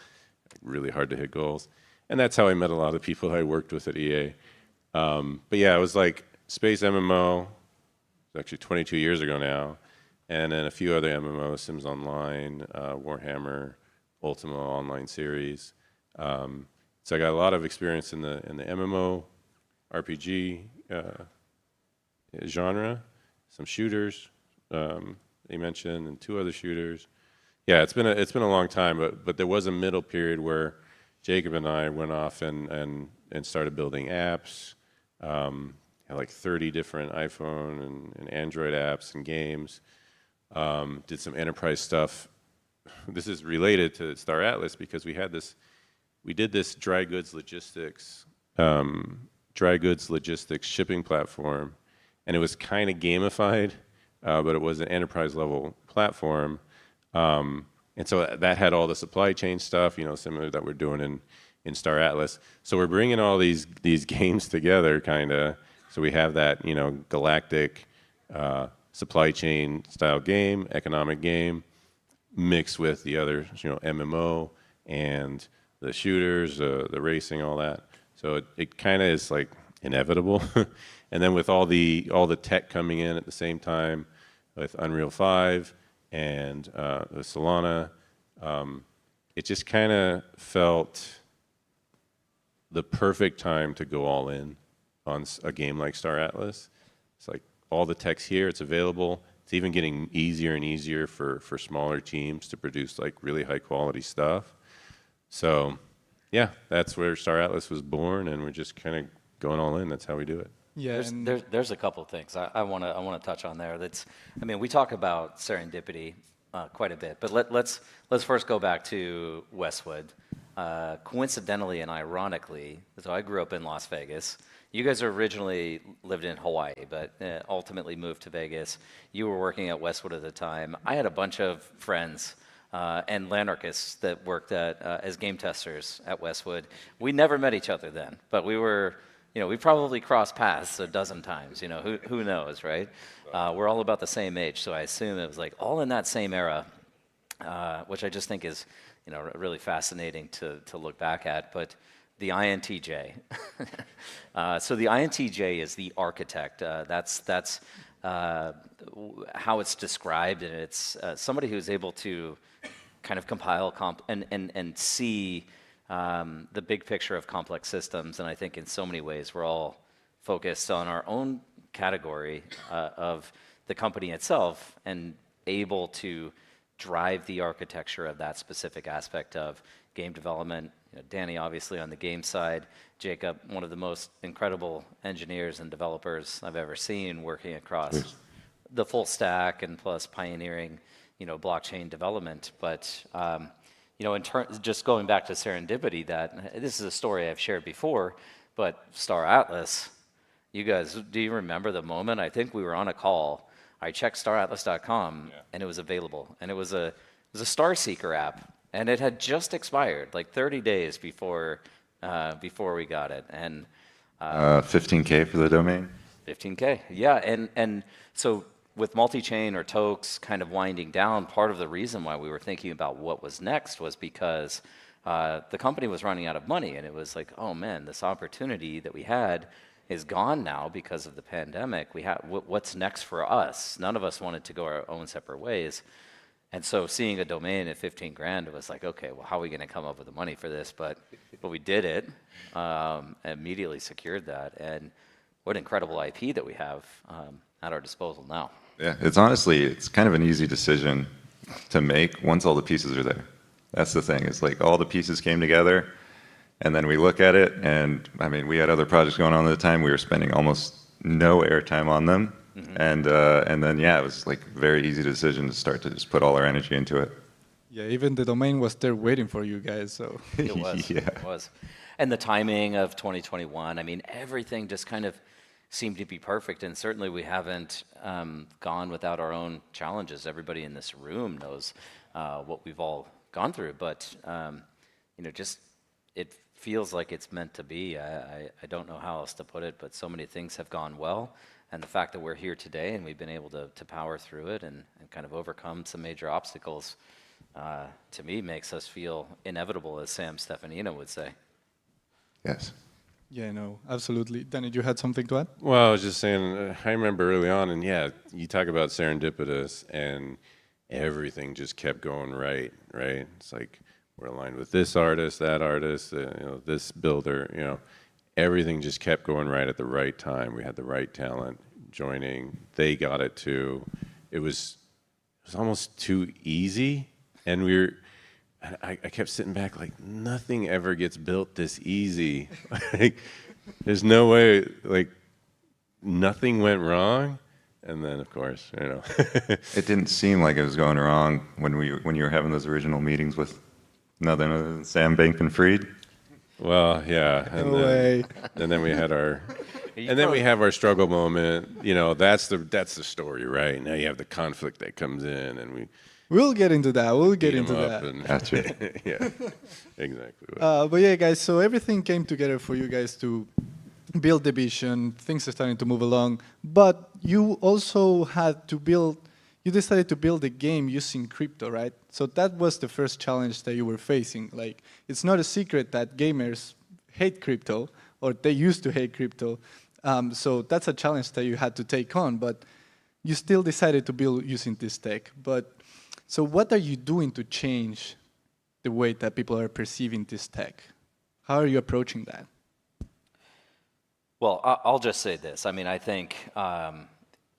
really hard to hit goals. And that's how I met a lot of people I worked with at EA. But yeah, it was like Space MMO, it's actually 22 years ago now, and then a few other MMOs, Sims Online, Warhammer, Ultima Online series. So I got a lot of experience in the MMO RPG genre, some shooters, they mentioned, and 2 other shooters. Yeah, it's been a long time, but there was a middle period where Jacob and I went off and started building apps. Had like 30 different iPhone and Android apps and games. Did some enterprise stuff. This is related to Star Atlas because we did this dry goods logistics shipping platform, and it was kind of gamified, but it was an enterprise level platform. And so that had all the supply chain stuff, similar that we're doing in Star Atlas. So we're bringing all these games together, kind of. So we have that, galactic supply chain style game, economic game, mixed with the other, MMO and the shooters, the racing, all that. So it kind of is like inevitable. And then with all the tech coming in at the same time, with Unreal 5 and the Solana, it just kind of felt the perfect time to go all in on a game like Star Atlas. It's like all the tech's here, it's available. It's even getting easier and easier for smaller teams to produce like really high quality stuff. So yeah, that's where Star Atlas was born, and we're just kind of going all in. That's how we do it. Yeah, there's a couple of things I want to touch on there. We talk about serendipity quite a bit, but let's first go back to Westwood. Coincidentally and ironically, so I grew up in Las Vegas. You guys originally lived in Hawaii, but ultimately moved to Vegas. You were working at Westwood at the time. I had a bunch of friends and lanarchists that worked as game testers at Westwood. We never met each other then, but we were, we probably crossed paths a dozen times. Who knows, right? We're all about the same age, so I assume it was like all in that same era, which I just think is, really fascinating to look back at. But the INTJ. So the INTJ is the architect. That's how it's described, and it's somebody who's able to kind of compile and see the big picture of complex systems. And I think in so many ways we're all focused on our own category of the company itself and able to drive the architecture of that specific aspect of game development. Danny, obviously, on the game side. Jacob, one of the most incredible engineers and developers I've ever seen, working across the full stack and plus pioneering, blockchain development. But, just going back to serendipity, that this is a story I've shared before, but Star Atlas, you guys, do you remember the moment? I think we were on a call. I checked staratlas.com and it was available, and it was a Star Seeker app. And it had just expired, like 30 days before we got it, and 15K for the domain. 15K, yeah, and so with multi-chain or tokes kind of winding down, part of the reason why we were thinking about what was next was because the company was running out of money, and it was like, oh man, this opportunity that we had is gone now because of the pandemic. What's next for us? None of us wanted to go our own separate ways. And so seeing a domain at 15 grand, it was like, okay, well, how are we going to come up with the money for this? But we did it, immediately secured that. And what incredible IP that we have at our disposal now. Yeah, it's kind of an easy decision to make once all the pieces are there. That's the thing. It's like all the pieces came together, and then we look at it, and we had other projects going on at the time. We were spending almost no airtime on them. And then, it was like a very easy decision to start to just put all our energy into it. Yeah, even the domain was there waiting for you guys, so. It was, it was. And the timing of 2021, everything just kind of seemed to be perfect. And certainly we haven't gone without our own challenges. Everybody in this room knows what we've all gone through. But, just it feels like it's meant to be. I don't know how else to put it, but so many things have gone well. And the fact that we're here today and we've been able to power through it and kind of overcome some major obstacles, to me, makes us feel inevitable, as Sam Stefanino would say. Yes. Yeah, no, absolutely. Danny, you had something to add? Well, I was just saying, I remember early on, and you talk about serendipitous, and everything just kept going right? It's like we're aligned with this artist, that artist, this builder, everything just kept going right at the right time. We had the right talent joining. They got it too. It was was almost too easy, and I kept sitting back like, nothing ever gets built this easy. Like, there's no way, like, nothing went wrong. And then, of course, you know. It didn't seem like it was going wrong when you were having those original meetings with nothing other than Sam Bankman-Fried. Well, yeah. And then we had our... And then we have our struggle moment. You know, that's the story, right? Now you have the conflict that comes in, and we'll get into that. We'll get into that. Gotcha. Yeah, exactly. But yeah, guys. So everything came together for you guys to build the vision. Things are starting to move along. But you also had to build. You decided to build a game using crypto, right? So that was the first challenge that you were facing. Like, it's not a secret that gamers hate crypto, or they used to hate crypto. So that's a challenge that you had to take on, but you still decided to build using this tech. But so what are you doing to change the way that people are perceiving this tech? How are you approaching that? Well, I'll just say this. I mean, I think,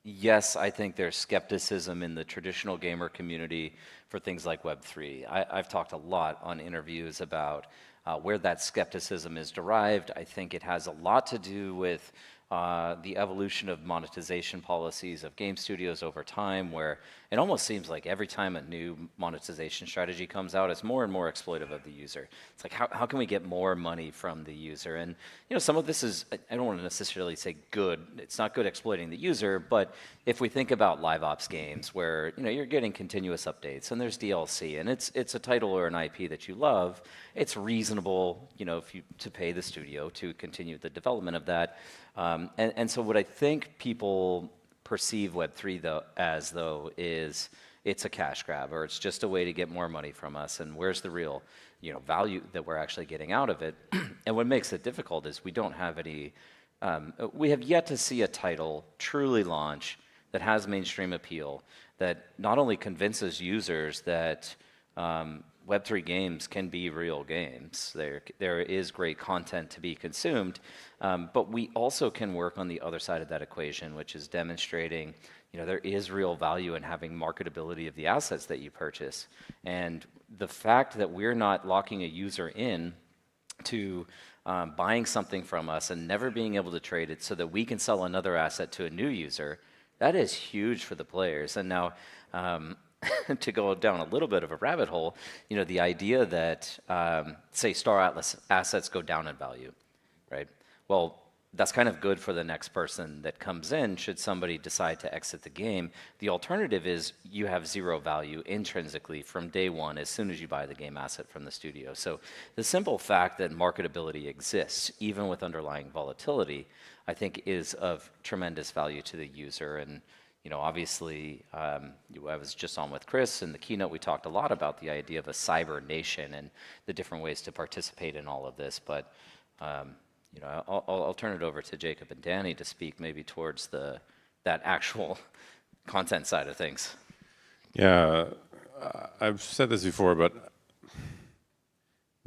yes, I think there's skepticism in the traditional gamer community for things like Web3. I've talked a lot on interviews about where that skepticism is derived. I think it has a lot to do with the evolution of monetization policies of game studios over time, where it almost seems like every time a new monetization strategy comes out, it's more and more exploitive of the user. It's like, how can we get more money from the user? And you know, some of this is, I don't want to necessarily say good. It's not good exploiting the user, but if we think about live ops games where, you know, you're getting continuous updates and there's DLC and it's a title or an IP that you love, it's reasonable, you know, to pay the studio to continue the development of that. And so what I think people perceive Web3 as is it's a cash grab, or it's just a way to get more money from us, and where's the real, you know, value that we're actually getting out of it? And what makes it difficult is we don't have any, we have yet to see a title truly launch that has mainstream appeal, that not only convinces users that Web3 games can be real games. There is great content to be consumed, but we also can work on the other side of that equation, which is demonstrating, you know, there is real value in having marketability of the assets that you purchase. And the fact that we're not locking a user in to buying something from us and never being able to trade it so that we can sell another asset to a new user, that is huge for the players. And now, to go down a little bit of a rabbit hole, you know, the idea that, say, Star Atlas assets go down in value, right? Well, that's kind of good for the next person that comes in should somebody decide to exit the game. The alternative is you have zero value intrinsically from day one as soon as you buy the game asset from the studio. So the simple fact that marketability exists, even with underlying volatility, I think is of tremendous value to the user. And you know, obviously, I was just on with Chris in the keynote. We talked a lot about the idea of a cyber nation and the different ways to participate in all of this. But you know, I'll turn it over to Jacob and Danny to speak maybe towards that actual content side of things. Yeah, I've said this before, but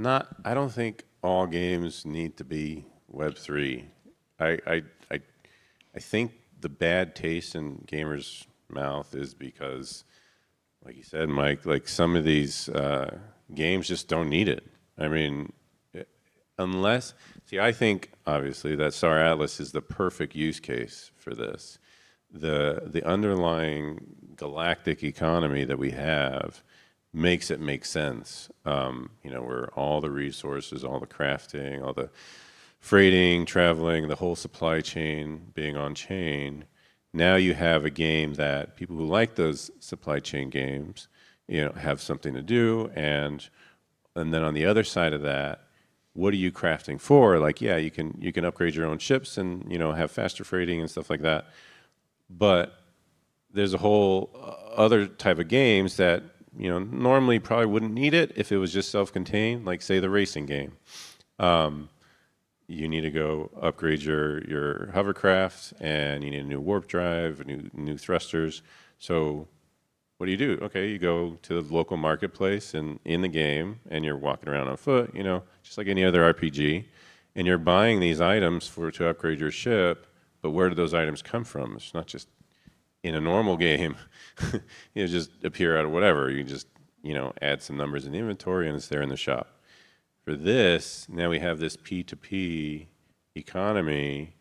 I don't think all games need to be Web3. I think the bad taste in gamers' mouth is because, like you said, Mike, like some of these games just don't need it. I mean, I think obviously that Star Atlas is the perfect use case for this. The underlying galactic economy that we have makes it make sense. You know, where all the resources, all the crafting, all the freighting, traveling, the whole supply chain being on chain. Now you have a game that people who like those supply chain games, you know, have something to do, and then on the other side of that, what are you crafting for? Like, yeah, you can upgrade your own ships and, you know, have faster freighting and stuff like that, but there's a whole other type of games that, you know, normally probably wouldn't need it if it was just self-contained, like say the racing game. You need to go upgrade your hovercraft, and you need a new warp drive, new thrusters. So what do? Okay, you go to the local marketplace and in the game, and you're walking around on foot, you know, just like any other RPG, and you're buying these items to upgrade your ship. But where do those items come from? It's not just in a normal game, just appear out of whatever. You just, add some numbers in the inventory and it's there in the shop. For this, now we have this P2P economy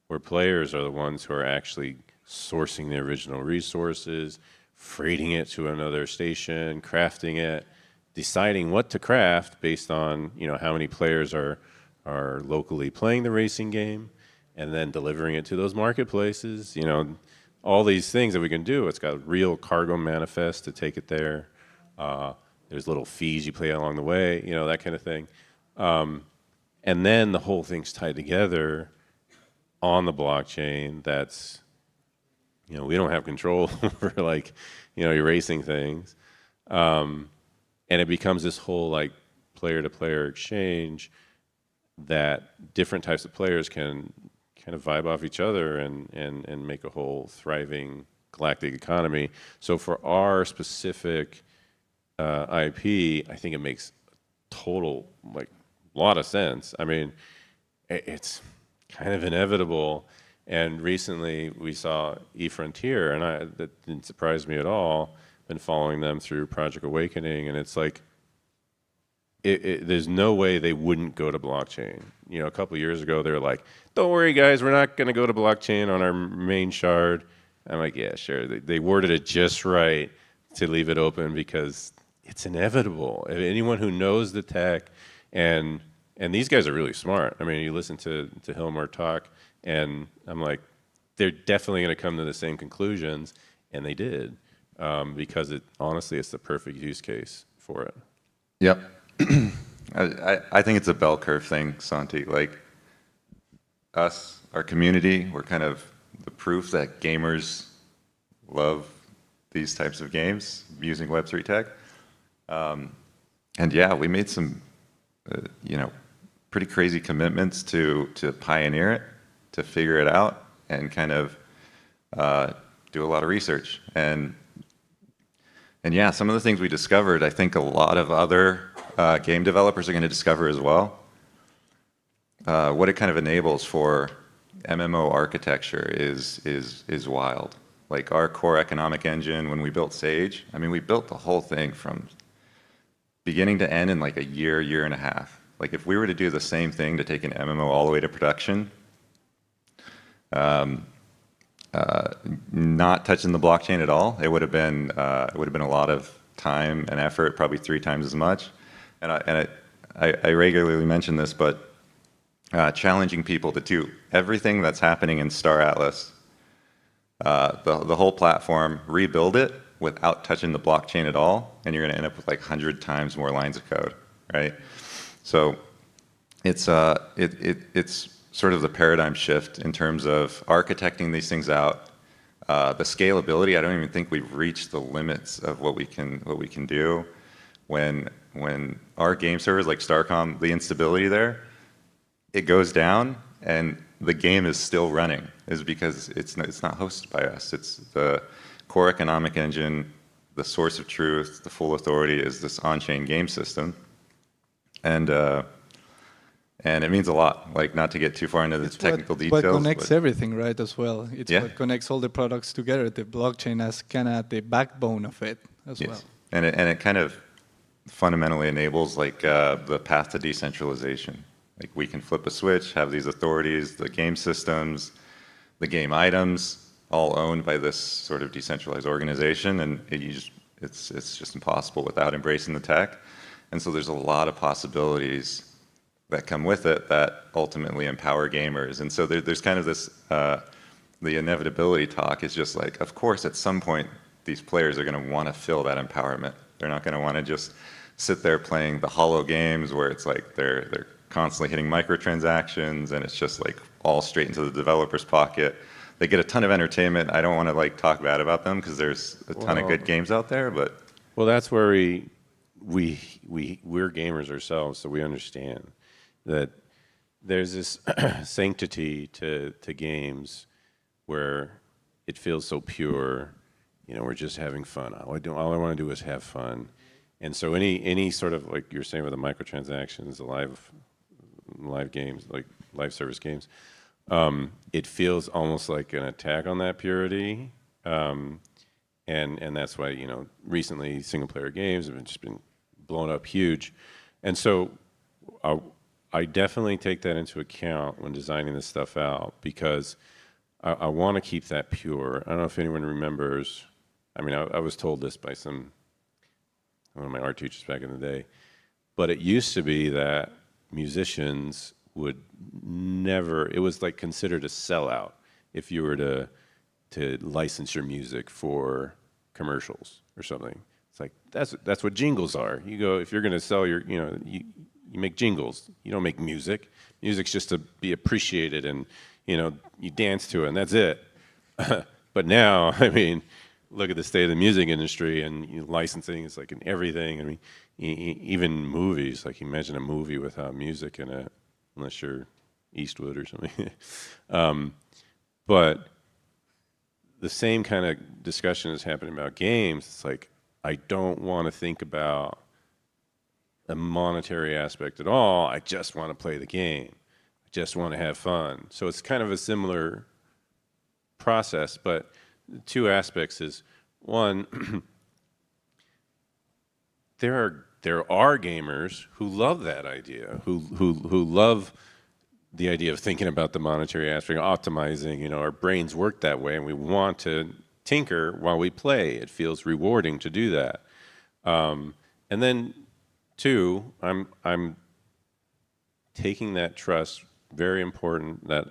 where players are the ones who are actually sourcing the original resources, freighting it to another station, crafting it, deciding what to craft based on, how many players are locally playing the racing game, and then delivering it to those marketplaces, all these things that we can do. It's got real cargo manifest to take it there. There's little fees you pay along the way, that kind of thing. And then the whole thing's tied together on the blockchain that's, we don't have control over erasing things. And it becomes this whole player-to-player exchange that different types of players can kind of vibe off each other and make a whole thriving galactic economy. So for our specific IP, I think it makes total, lot of sense. I mean, it's kind of inevitable. And recently we saw eFrontier, and that didn't surprise me at all. Been following them through Project Awakening, and it's there's no way they wouldn't go to blockchain. A couple of years ago, they were like, don't worry, guys, we're not going to go to blockchain on our main shard. I'm like, yeah, sure. They worded it just right to leave it open because it's inevitable. Anyone who knows the tech, and these guys are really smart. I mean, you listen to Hilmar talk, and I'm like, they're definitely going to come to the same conclusions, and they did, because honestly, it's the perfect use case for it. Yep. I think it's a bell curve thing, Santi. Us, our community, we're kind of the proof that gamers love these types of games using Web3 tech. And yeah, we made some, pretty crazy commitments to pioneer it, to figure it out, and kind of do a lot of research. And yeah, some of the things we discovered, I think a lot of other game developers are going to discover as well. What it kind of enables for MMO architecture is wild. Our core economic engine, when we built Sage, I mean, we built the whole thing from beginning to end in a year and a half. If we were to do the same thing to take an MMO all the way to production, not touching the blockchain at all, it would have been a lot of time and effort, probably 3 times as much. And I regularly mention this, but challenging people to do everything that's happening in Star Atlas, the whole platform, rebuild it without touching the blockchain at all, and you're going to end up with 100 times more lines of code, right? So it's sort of the paradigm shift in terms of architecting these things out. The scalability, I don't even think we've reached the limits of what we can do. When our game servers like Starcom, the instability there, it goes down and the game is still running, is because it's not hosted by us. It's the core economic engine, the source of truth, the full authority is this on-chain game system. And it means a lot, not to get too far into the technical details. What connects everything, right, as well. It's what connects all the products together. The blockchain as kind of the backbone of it as well. And it kind of fundamentally enables the path to decentralization. We can flip a switch, have these authorities, the game systems, the game items, all owned by this sort of decentralized organization, and it's just impossible without embracing the tech. And so there's a lot of possibilities that come with it that ultimately empower gamers. And so there's kind of this, the inevitability talk is just of course, at some point, these players are going to want to feel that empowerment. They're not going to want to just sit there playing the hollow games where it's they're constantly hitting microtransactions and it's just all straight into the developer's pocket. They get a ton of entertainment. I don't want to talk bad about them because there's a ton of good games out there, but well, that's where we're gamers ourselves, so we understand that there's this sanctity to games where it feels so pure. We're just having fun. All I want to do is have fun. And so any sort of, like you're saying with the microtransactions, the live games, live service games, it feels almost like an attack on that purity. And that's why, you know, recently single-player games have just been blown up huge. And so I definitely take that into account when designing this stuff out, because I want to keep that pure. I don't know if anyone remembers, I mean, I was told this by one of my art teachers back in the day, but it used to be that musicians would never, it was like considered a sellout if you were to license your music for commercials or something. It's like, that's what jingles are. You go, if you're going to sell your, you know, you make jingles. You don't make music. Music's just to be appreciated, and, you know, you dance to it, and that's it. But now, I mean, look at the state of the music industry, and licensing is like in everything. I mean, even movies, like imagine a movie without music in it, unless you're Eastwood or something. But the same kind of discussion is happening about games. It's like, I don't want to think about a monetary aspect at all. I just want to play the game. I just want to have fun. So it's kind of a similar process, but two aspects is, one, there are gamers who love that idea, who love the idea of thinking about the monetary aspect, optimizing. You know, our brains work that way, and we want to tinker while we play. It feels rewarding to do that. And then, two, I'm taking that trust, very important, that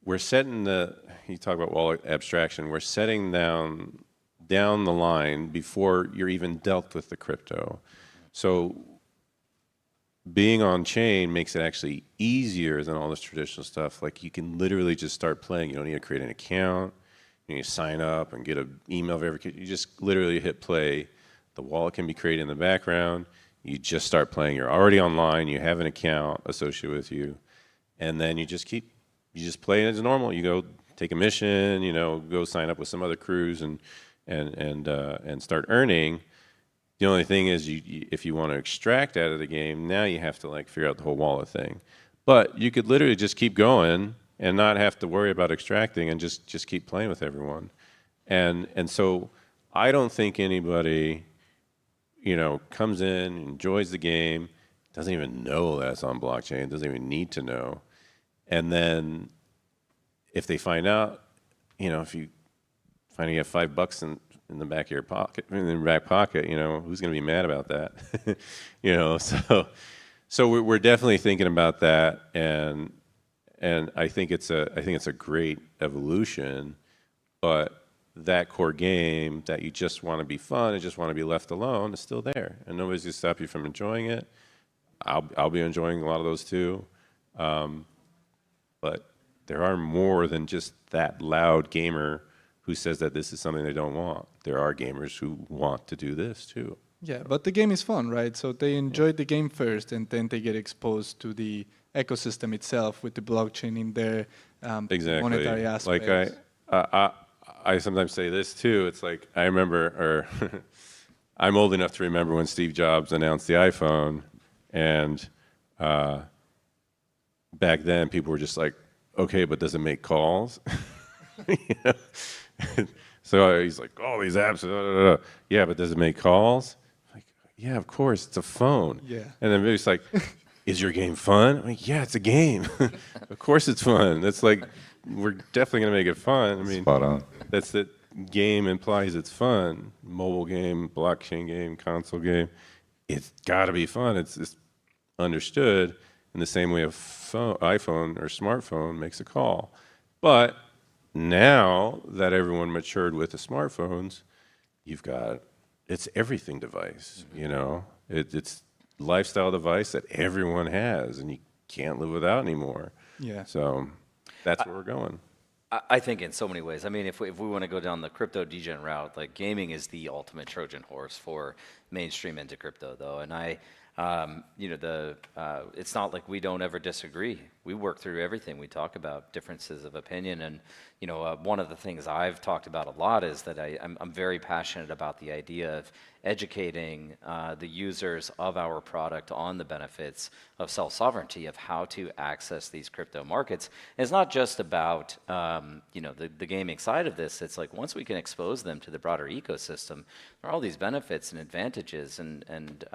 we're setting you talk about wallet abstraction, we're setting down the line before you're even dealt with the crypto. So being on chain makes it actually easier than all this traditional stuff. Like, you can literally just start playing. You don't need to create an account. You need to sign up and get an email verification. You just literally hit play. The wallet can be created in the background. You just start playing. You're already online. You have an account associated with you. And then you just play as normal. You go take a mission, you know, go sign up with some other crews and start earning. The only thing is, if you want to extract out of the game, now you have to like figure out the whole wallet thing. But you could literally just keep going and not have to worry about extracting, and just keep playing with everyone. And so I don't think anybody, you know, comes in, enjoys the game, doesn't even know that's on blockchain, doesn't even need to know. And then if they find out, you know, if you find you have $5 in the back of your pocket, in the back pocket, you know, who's going to be mad about that? You know, so we're definitely thinking about that, and I think it's a great evolution. But that core game that you just want to be fun and just want to be left alone is still there, and nobody's going to stop you from enjoying it. I'll be enjoying a lot of those too, but there are more than just that loud gamer who says that this is something they don't want. There are gamers who want to do this too. Yeah, but the game is fun, right? So they enjoy the game first, and then they get exposed to the ecosystem itself with the blockchain in their monetary aspects. Like I sometimes say this too. It's like, I remember, or I'm old enough to remember when Steve Jobs announced the iPhone, and back then people were just like, okay, but does it make calls? You know? So he's like, oh, these apps, yeah, but does it make calls? Like, yeah, of course, it's a phone. Yeah. And then it's like, is your game fun? I'm like, yeah, it's a game. Of course it's fun. That's like, we're definitely gonna make it fun. I mean, spot on. That's the game implies it's fun. Mobile game, blockchain game, console game. It's got to be fun. It's understood in the same way a iPhone or smartphone makes a call. But now that everyone matured with the smartphones, you've got, it's everything device, you know? It's lifestyle device that everyone has, and you can't live without anymore. Yeah. So that's where we're going. I think in so many ways. I mean, if we want to go down the crypto degen route, like, gaming is the ultimate Trojan horse for mainstream into crypto, though. And it's not like we don't ever disagree. We work through everything. We talk about differences of opinion. And, one of the things I've talked about a lot is that I'm very passionate about the idea of educating the users of our product on the benefits of self-sovereignty, of how to access these crypto markets. And it's not just about, the gaming side of this. It's like once we can expose them to the broader ecosystem, there are all these benefits and advantages and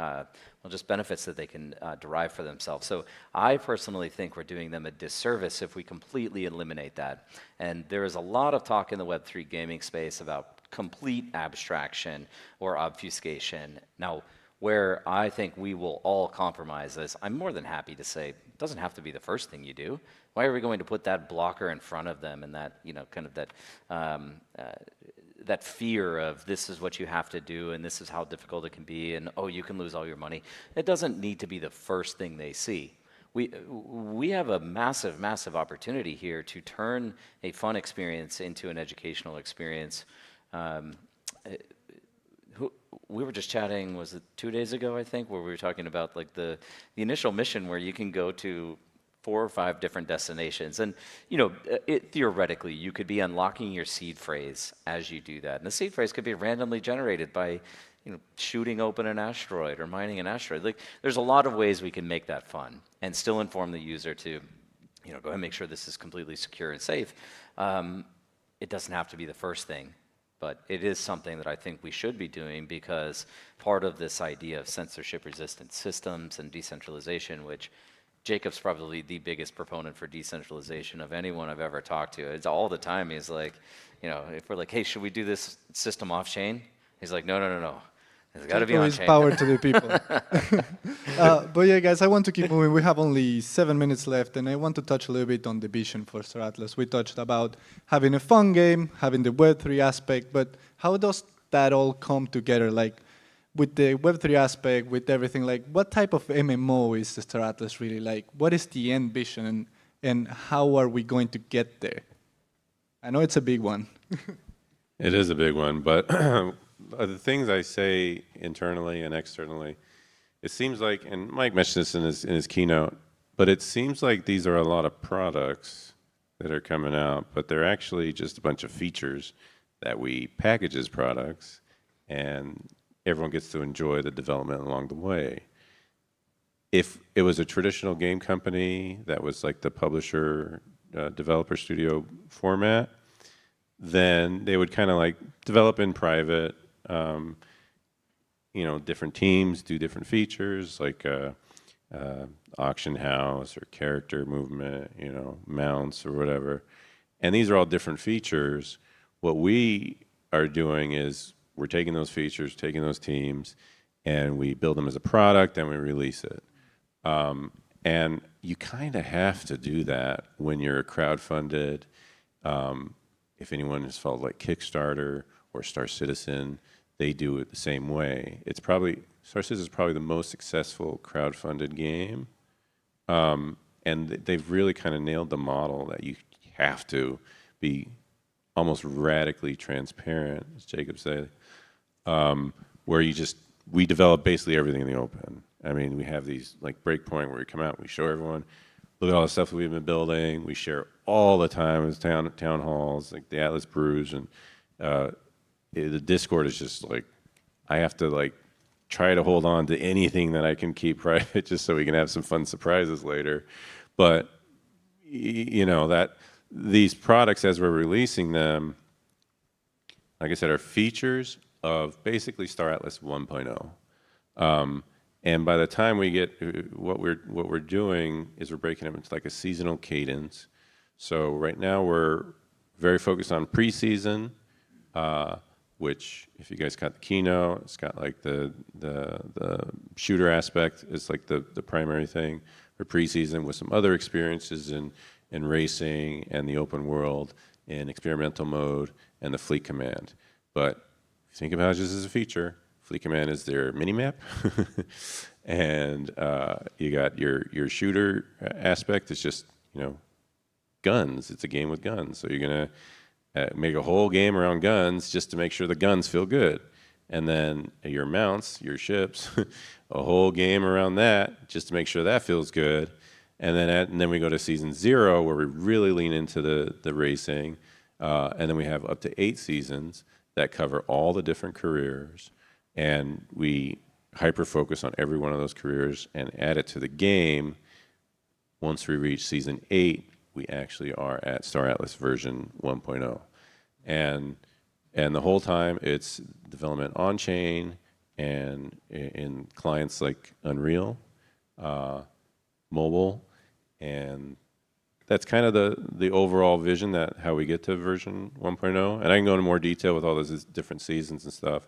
just benefits that they can derive for themselves. So I personally think we're doing them a disservice if we completely eliminate that. And there is a lot of talk in the Web3 gaming space about complete abstraction or obfuscation. Now, where I think we will all compromise is, I'm more than happy to say, it doesn't have to be the first thing you do. Why are we going to put that blocker in front of them and that, kind of that fear of this is what you have to do and this is how difficult it can be and, oh, you can lose all your money. It doesn't need to be the first thing they see. We have a massive, massive opportunity here to turn a fun experience into an educational experience. We were just chatting, was it 2 days ago, I think, where we were talking about like the initial mission where you can go to 4 or 5 different destinations. And, theoretically, you could be unlocking your seed phrase as you do that. And the seed phrase could be randomly generated by, shooting open an asteroid or mining an asteroid. Like, there's a lot of ways we can make that fun and still inform the user to, go ahead and make sure this is completely secure and safe. It doesn't have to be the first thing, but it is something that I think we should be doing because part of this idea of censorship-resistant systems and decentralization, which Jacob's probably the biggest proponent for decentralization of anyone I've ever talked to. It's all the time. He's like, if we're like, hey, should we do this system off-chain? He's like, no. It's got to be on-chain. Power to the people. But yeah, guys, I want to keep moving. We have only 7 minutes left, and I want to touch a little bit on the vision for Star Atlas. We touched about having a fun game, having the Web3 aspect, but how does that all come together? Like, with the Web3 aspect, with everything, like, what type of MMO is the Star Atlas really like? What is the end vision, and how are we going to get there? I know it's a big one. It is a big one, but the things I say internally and externally, it seems like, and Mike mentioned this in his keynote, but it seems like these are a lot of products that are coming out, but they're actually just a bunch of features that we package as products, and everyone gets to enjoy the development along the way. If it was a traditional game company that was like the publisher, developer studio format, then they would kind of like develop in private, different teams do different features like auction house or character movement, mounts or whatever. And these are all different features. What we are doing is we're taking those features, taking those teams, and we build them as a product and we release it. And you kind of have to do that when you're crowdfunded. If anyone has followed like Kickstarter or Star Citizen, they do it the same way. Star Citizen is probably the most successful crowdfunded game. And they've really kind of nailed the model that you have to be almost radically transparent, as Jacob said, where we develop basically everything in the open. I mean, we have these like Breakpoint where we come out, we show everyone, look at all the stuff that we've been building. We share all the time as town halls, like the Atlas Brews, and the Discord is just like, I have to like try to hold on to anything that I can keep private just so we can have some fun surprises later. But that these products, as we're releasing them, like I said, are features of basically Star Atlas 1.0. And by the time we get what we're doing is we're breaking them into like a seasonal cadence. So right now we're very focused on preseason, which if you guys got the keynote, it's got like the shooter aspect is like the primary thing for preseason, with some other experiences in racing and the open world, in experimental mode and the fleet command. But think about it just as a feature. Fleet command is their mini-map, and you got your shooter aspect. It's just guns. It's a game with guns. So you're gonna make a whole game around guns just to make sure the guns feel good. and then your mounts, your ships, a whole game around that just to make sure that feels good. And then we go to season 0 where we really lean into the racing, and then we have up to 8 seasons that cover all the different careers, and we hyper focus on every one of those careers and add it to the game. Once we reach season 8, we actually are at Star Atlas version 1.0, and the whole time it's development on chain and in clients like Unreal, mobile, and that's kind of the overall vision, that how we get to version 1.0. And I can go into more detail with all those different seasons and stuff.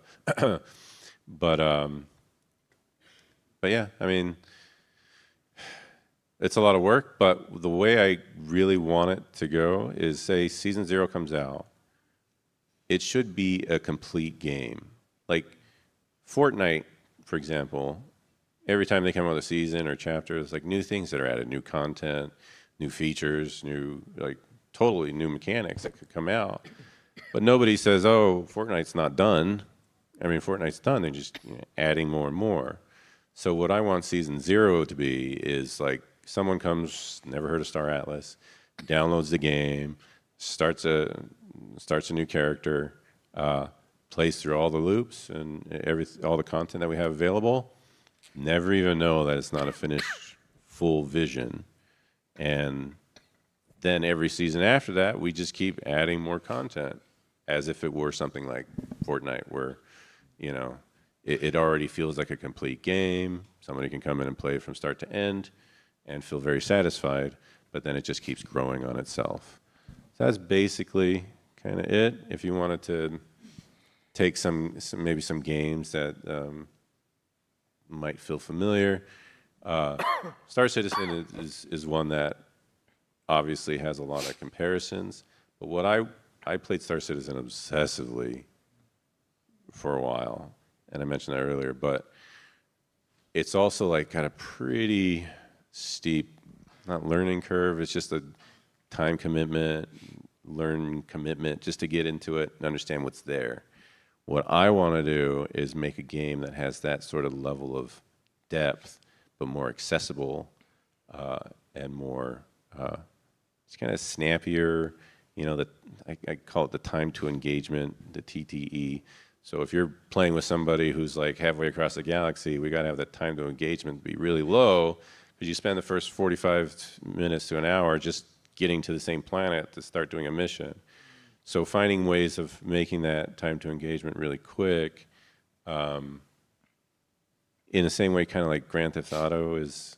But yeah, I mean, it's a lot of work, but the way I really want it to go is, say season 0 comes out, it should be a complete game. Like Fortnite, for example, every time they come out with a season or chapter, there's like new things that are added, new content, new features, totally new mechanics that could come out. But nobody says, oh, Fortnite's not done. I mean, Fortnite's done. They're just adding more and more. So what I want season 0 to be is like someone comes, never heard of Star Atlas, downloads the game, starts a new character, plays through all the loops and all the content that we have available, never even know that it's not a finished full vision. And then every season after that, we just keep adding more content as if it were something like Fortnite, where, it already feels like a complete game. Somebody can come in and play it from start to end and feel very satisfied, but then it just keeps growing on itself. So that's basically kind of it. If you wanted to take maybe some games that might feel familiar, Star Citizen is one that obviously has a lot of comparisons, but what I played Star Citizen obsessively for a while, and I mentioned that earlier, but it's also like got a pretty steep, not learning curve, it's just a time commitment, learn commitment just to get into it and understand what's there. What I want to do is make a game that has that sort of level of depth, but more accessible and more, it's kind of snappier, I call it the time to engagement, the TTE. So if you're playing with somebody who's like halfway across the galaxy, we got to have that time to engagement be really low, because you spend the first 45 minutes to an hour just getting to the same planet to start doing a mission. So finding ways of making that time to engagement really quick, in the same way kind of like Grand Theft Auto is,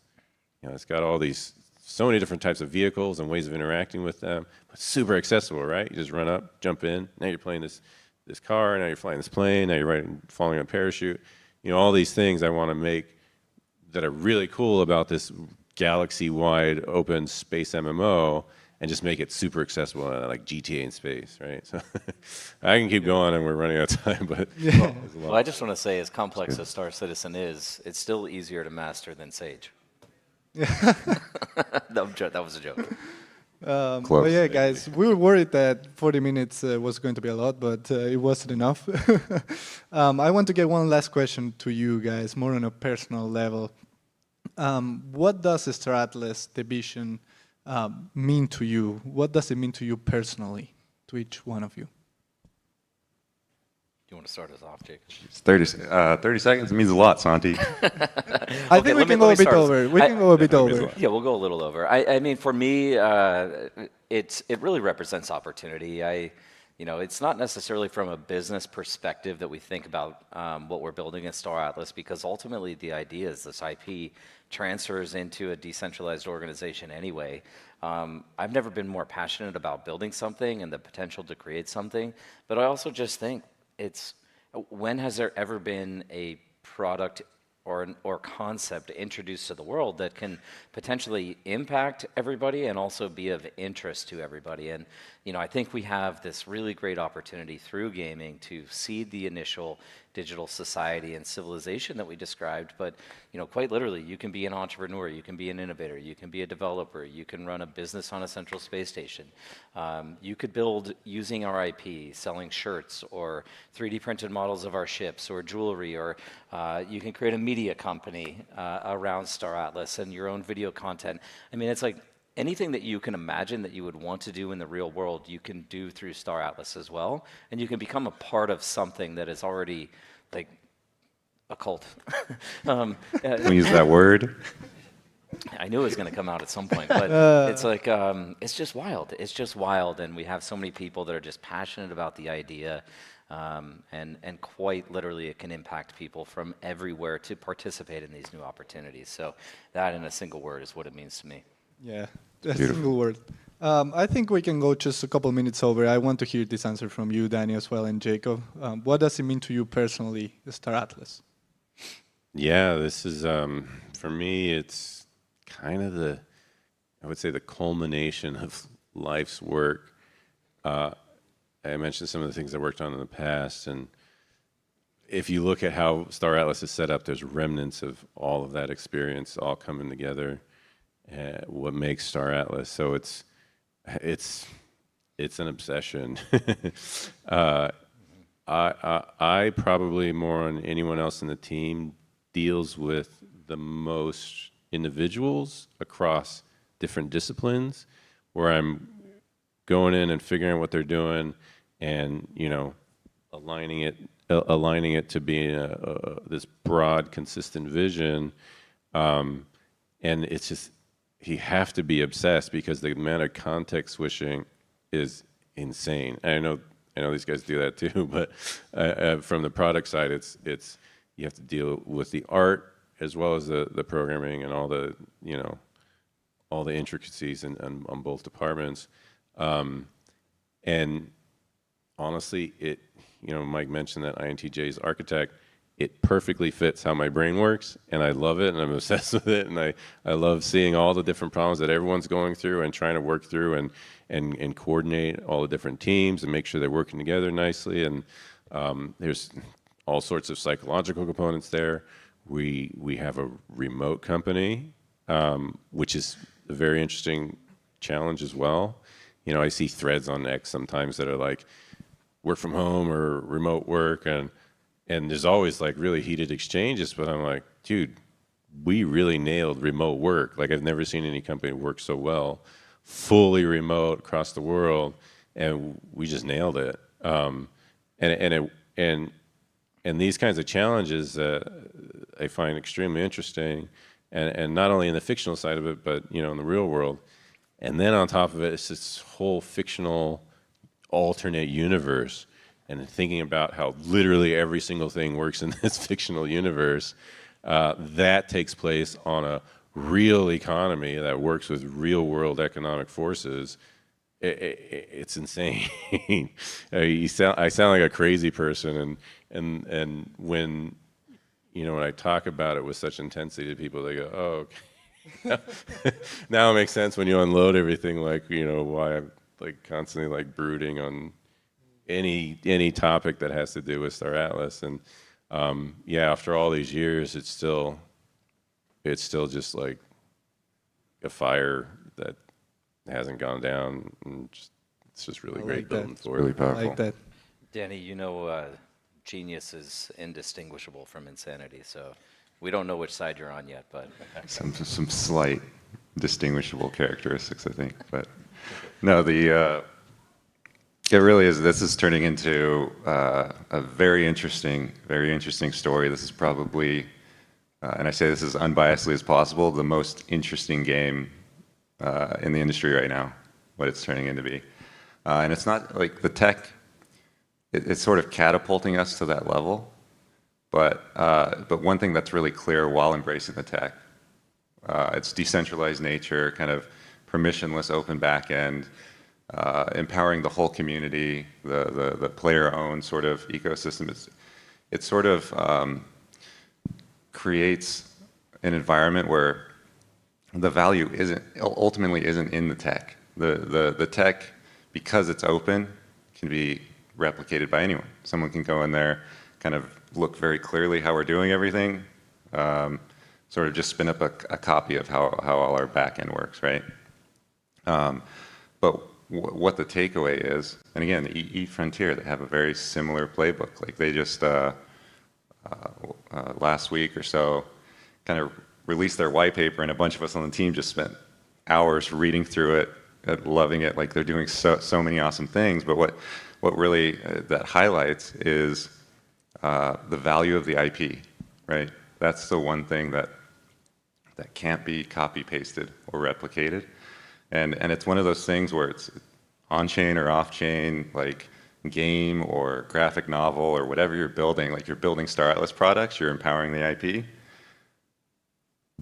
it's got all these, so many different types of vehicles and ways of interacting with them, but super accessible, right? You just run up, jump in, now you're playing this car, now you're flying this plane, now you're falling a parachute. All these things I want to make that are really cool about this galaxy-wide open space MMO, and just make it super accessible, like GTA in space, right? So I can keep going, and we're running out of time, but well, I just want to say, as complex as Star Citizen is, it's still easier to master than Sage. That was a joke. Well, yeah, guys, we were worried that 40 minutes was going to be a lot, but it wasn't enough. I want to get one last question to you guys, more on a personal level. What does Star Atlas, the vision, mean to you? What does it mean to you personally, to each one of you? You want to start us off, Jake? It's 30 seconds means a lot, Santi. I think we can go a bit over. We can go a bit over. Yeah, we'll go a little over. I mean, for me, it really represents opportunity. It's not necessarily from a business perspective that we think about what we're building at Star Atlas, because ultimately the idea is this IP transfers into a decentralized organization anyway. I've never been more passionate about building something and the potential to create something, but I also just think when has there ever been a product or concept introduced to the world that can potentially impact everybody and also be of interest to everybody? And I think we have this really great opportunity through gaming to seed the initial digital society and civilization that we described, but quite literally, you can be an entrepreneur, you can be an innovator, you can be a developer, you can run a business on a central space station. You could build using our IP, selling shirts or 3D printed models of our ships or jewelry, or you can create a media company around Star Atlas and your own video content. I mean, it's like anything that you can imagine that you would want to do in the real world, you can do through Star Atlas as well. And you can become a part of something that is already like a cult. We use that word. I knew it was going to come out at some point, but it's like, it's just wild. It's just wild. And we have so many people that are just passionate about the idea. And quite literally, it can impact people from everywhere to participate in these new opportunities. So that in a single word is what it means to me. Yeah, a single word. I think we can go just a couple minutes over. I want to hear this answer from you, Danny, as well, and Jacob. What does it mean to you personally, Star Atlas? Yeah, this is, for me, it's kind of I would say the culmination of life's work. I mentioned some of the things I worked on in the past, and if you look at how Star Atlas is set up, there's remnants of all of that experience all coming together. What makes Star Atlas? So it's an obsession. I probably more than anyone else in the team deals with the most individuals across different disciplines, where I'm going in and figuring out what they're doing, and aligning it to be this broad, consistent vision. And it's just, you have to be obsessed because the amount of context switching is insane. And I know these guys do that too, but from the product side, it's you have to deal with the art as well as the programming and all the intricacies on both departments. And honestly, Mike mentioned that INTJ is architect. It perfectly fits how my brain works, and I love it, and I'm obsessed with it, and I love seeing all the different problems that everyone's going through and trying to work through and coordinate all the different teams and make sure they're working together nicely. And there's all sorts of psychological components there. We have a remote company, which is a very interesting challenge as well. I see threads on X sometimes that are like work from home or remote work, and there's always like really heated exchanges, but I'm like, dude, we really nailed remote work. Like, I've never seen any company work so well, fully remote across the world, and we just nailed it. And these kinds of challenges I find extremely interesting, and not only in the fictional side of it, but in the real world. And then on top of it, it's this whole fictional alternate universe. And thinking about how literally every single thing works in this fictional universe, that takes place on a real economy that works with real world economic forces. It's insane. I sound like a crazy person, and when when I talk about it with such intensity to people, they go, "Oh, okay." Now it makes sense when you unload everything. Like why I'm like constantly like brooding on any topic that has to do with Star Atlas. And yeah, after all these years, it's still just like a fire that hasn't gone down. And it's just really great building forward. Really powerful. I like that. Danny, genius is indistinguishable from insanity, so we don't know which side you're on yet, but some slight distinguishable characteristics, I think. But no, it really is. This is turning into a very interesting story. This is probably, and I say this as unbiasedly as possible, the most interesting game in the industry right now, what it's turning into be. And it's not like the tech, it's sort of catapulting us to that level. But one thing that's really clear while embracing the tech, its decentralized nature, kind of permissionless open backend, empowering the whole community, the player-owned sort of ecosystem. It sort of creates an environment where the value ultimately isn't in the tech. The tech, because it's open, can be replicated by anyone. Someone can go in there, kind of look very clearly how we're doing everything, sort of just spin up a copy of how all our backend works, right? But what the takeaway is, and again, eFrontier, they have a very similar playbook. Like they just last week or so kind of released their white paper, and a bunch of us on the team just spent hours reading through it, loving it. Like they're doing so many awesome things. But what really that highlights is the value of the IP, right? That's the one thing that can't be copy pasted or replicated. And it's one of those things where it's on-chain or off-chain, like game or graphic novel or whatever you're building, like you're building Star Atlas products, you're empowering the IP.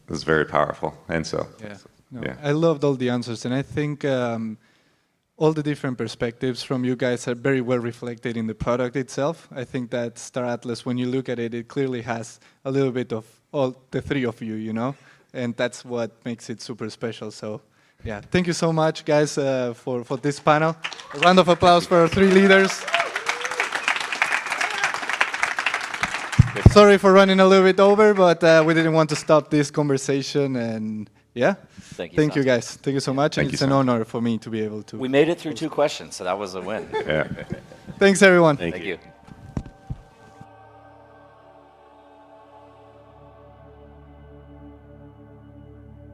It's very powerful. And so, yeah. I loved all the answers, and I think all the different perspectives from you guys are very well reflected in the product itself. I think that Star Atlas, when you look at it, it clearly has a little bit of all the three of you, you know, and that's what makes it super special. So, yeah, thank you so much, guys, for this panel. A round of applause for our three leaders. Sorry for running a little bit over, but we didn't want to stop this conversation. And yeah, thank you guys. Thank you so much. And it's an honor for me to be able to. We made it through 2 questions, so that was a win. Yeah. Thanks, everyone. Thank you.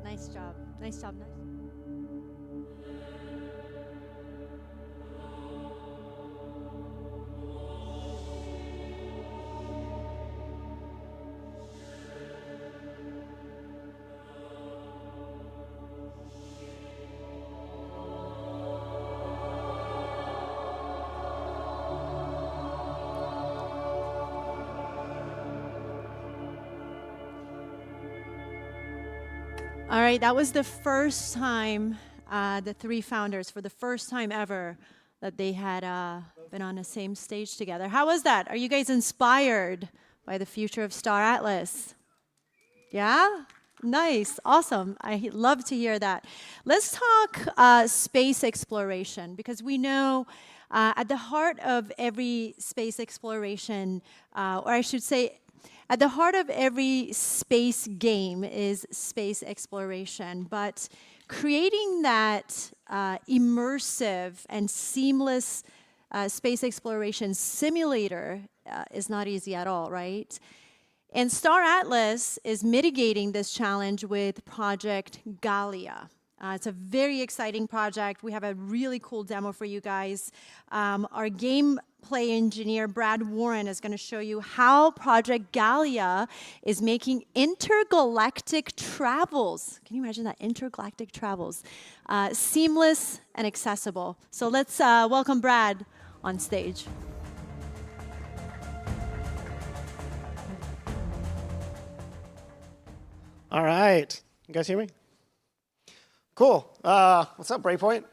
Nice job. Nice job. All right, that was the first time the three founders, for the first time ever, that they had been on the same stage together. How was that? Are you guys inspired by the future of Star Atlas? Yeah? Nice, awesome. I love to hear that. Let's talk space exploration, because we know at the heart of every space exploration, or I should say, at the heart of every space game is space exploration, but creating that immersive and seamless space exploration simulator is not easy at all, right? And Star Atlas is mitigating this challenge with Project Galia. It's a very exciting project. We have a really cool demo for you guys. Our gameplay engineer, Brad Warren, is going to show you how Project Galia is making intergalactic travels. Can you imagine that? Intergalactic travels. Seamless and accessible. So let's welcome Brad on stage. All right. You guys hear me? Cool. What's up, Breakpoint?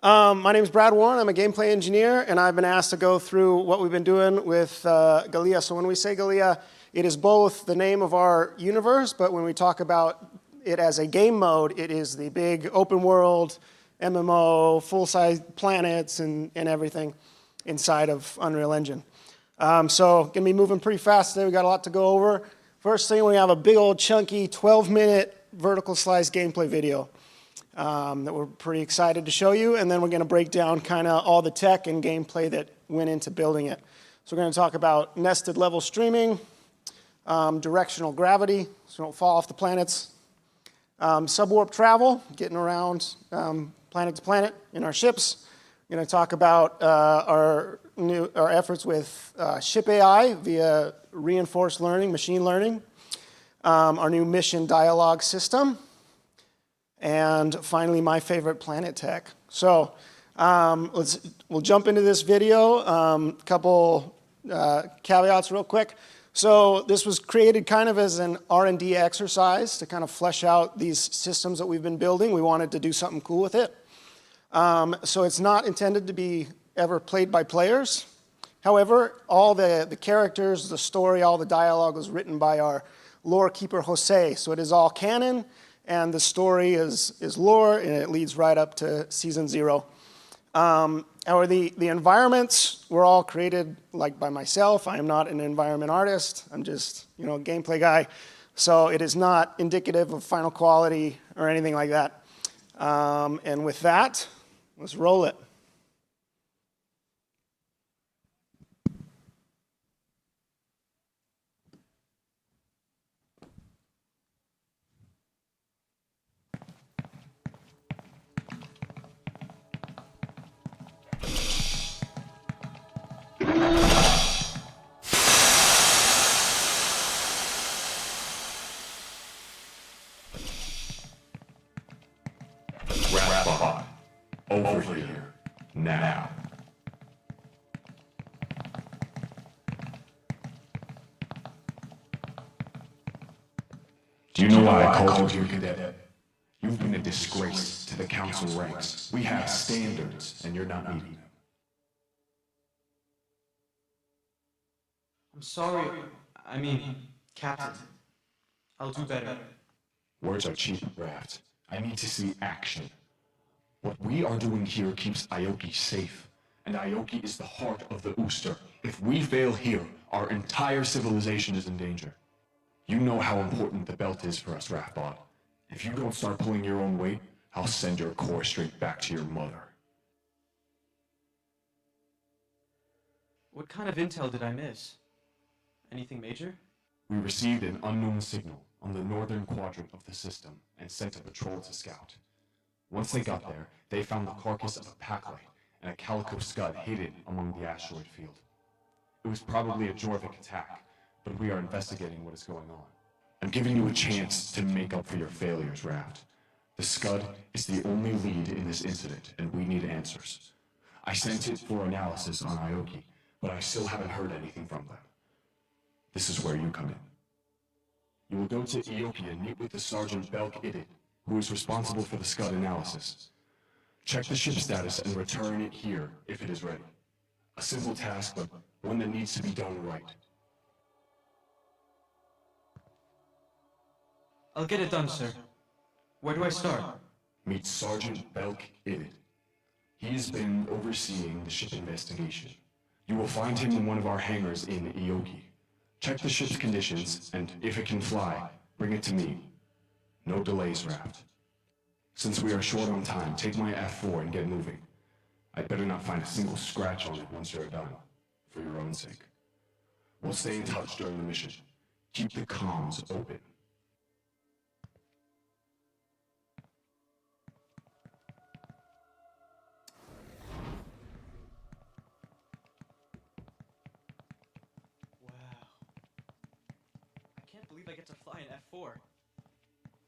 My name is Brad Warren. I'm a gameplay engineer, and I've been asked to go through what we've been doing with Galia. So when we say Galia, it is both the name of our universe, but when we talk about it as a game mode, it is the big open world, MMO, full-size planets, and everything inside of Unreal Engine. So going to be moving pretty fast today. We got a lot to go over. First thing, we have a big old chunky 12-minute vertical slice gameplay video that we're pretty excited to show you. And then we're going to break down kind of all the tech and gameplay that went into building it. So we're going to talk about nested level streaming, directional gravity, so we don't fall off the planets, subwarp travel, getting around planet to planet in our ships. We're going to talk about our efforts with ship AI via reinforced learning, machine learning, our new mission dialogue system, and finally my favorite planet tech. So we'll jump into this video. Couple caveats real quick. So this was created kind of as an R&D exercise to kind of flesh out these systems that we've been building. We wanted to do something cool with it. So it's not intended to be ever played by players. However, all the characters, the story, all the dialogue was written by our lore keeper, Jose. So it is all canon, and the story is lore, and it leads right up to Season 0. Or the environments were all created like by myself. I am not an environment artist. I'm just a gameplay guy. So it is not indicative of final quality or anything like that. And with that, let's roll it. Rapbot, over here, now. Do you know why I called you here, Cadet? You've been a disgrace to the Council ranks. We have standards, and you're not meeting them. I'm sorry. I mean, Captain. I'll do better. Words are cheap, Raft. I need to see action. What we are doing here keeps Aoki safe, and Aoki is the heart of the Ooster. If we fail here, our entire civilization is in danger. You know how important the belt is for us, Raftbot. If you don't start pulling your own weight, I'll send your core straight back to your mother. What kind of intel did I miss? Anything major? We received an unknown signal on the northern quadrant of the system and sent a patrol to scout. Once they got there, they found the carcass of a packlight and a calico scud hidden among the asteroid field. It was probably a Jorvik attack, but we are investigating what is going on. I'm giving you a chance to make up for your failures, Raft. The scud is the only lead in this incident, and we need answers. I sent it for analysis on Aoki, but I still haven't heard anything from them. This is where you come in. You will go to Aoki and meet with the Sergeant Belk Idit, who is responsible for the scud analysis. Check the ship status and return it here if it is ready. A simple task, but one that needs to be done right. I'll get it done, sir. Where do I start? Meet Sergeant Belk Idit. He has been overseeing the ship investigation. You will find him in one of our hangars in Aoki. Check the ship's conditions, and if it can fly, bring it to me. No delays, Raft. Since we are short on time, take my F4 and get moving. I'd better not find a single scratch on it once you're done, for your own sake. We'll stay in touch during the mission. Keep the comms open. I can't believe I get to fly an F4.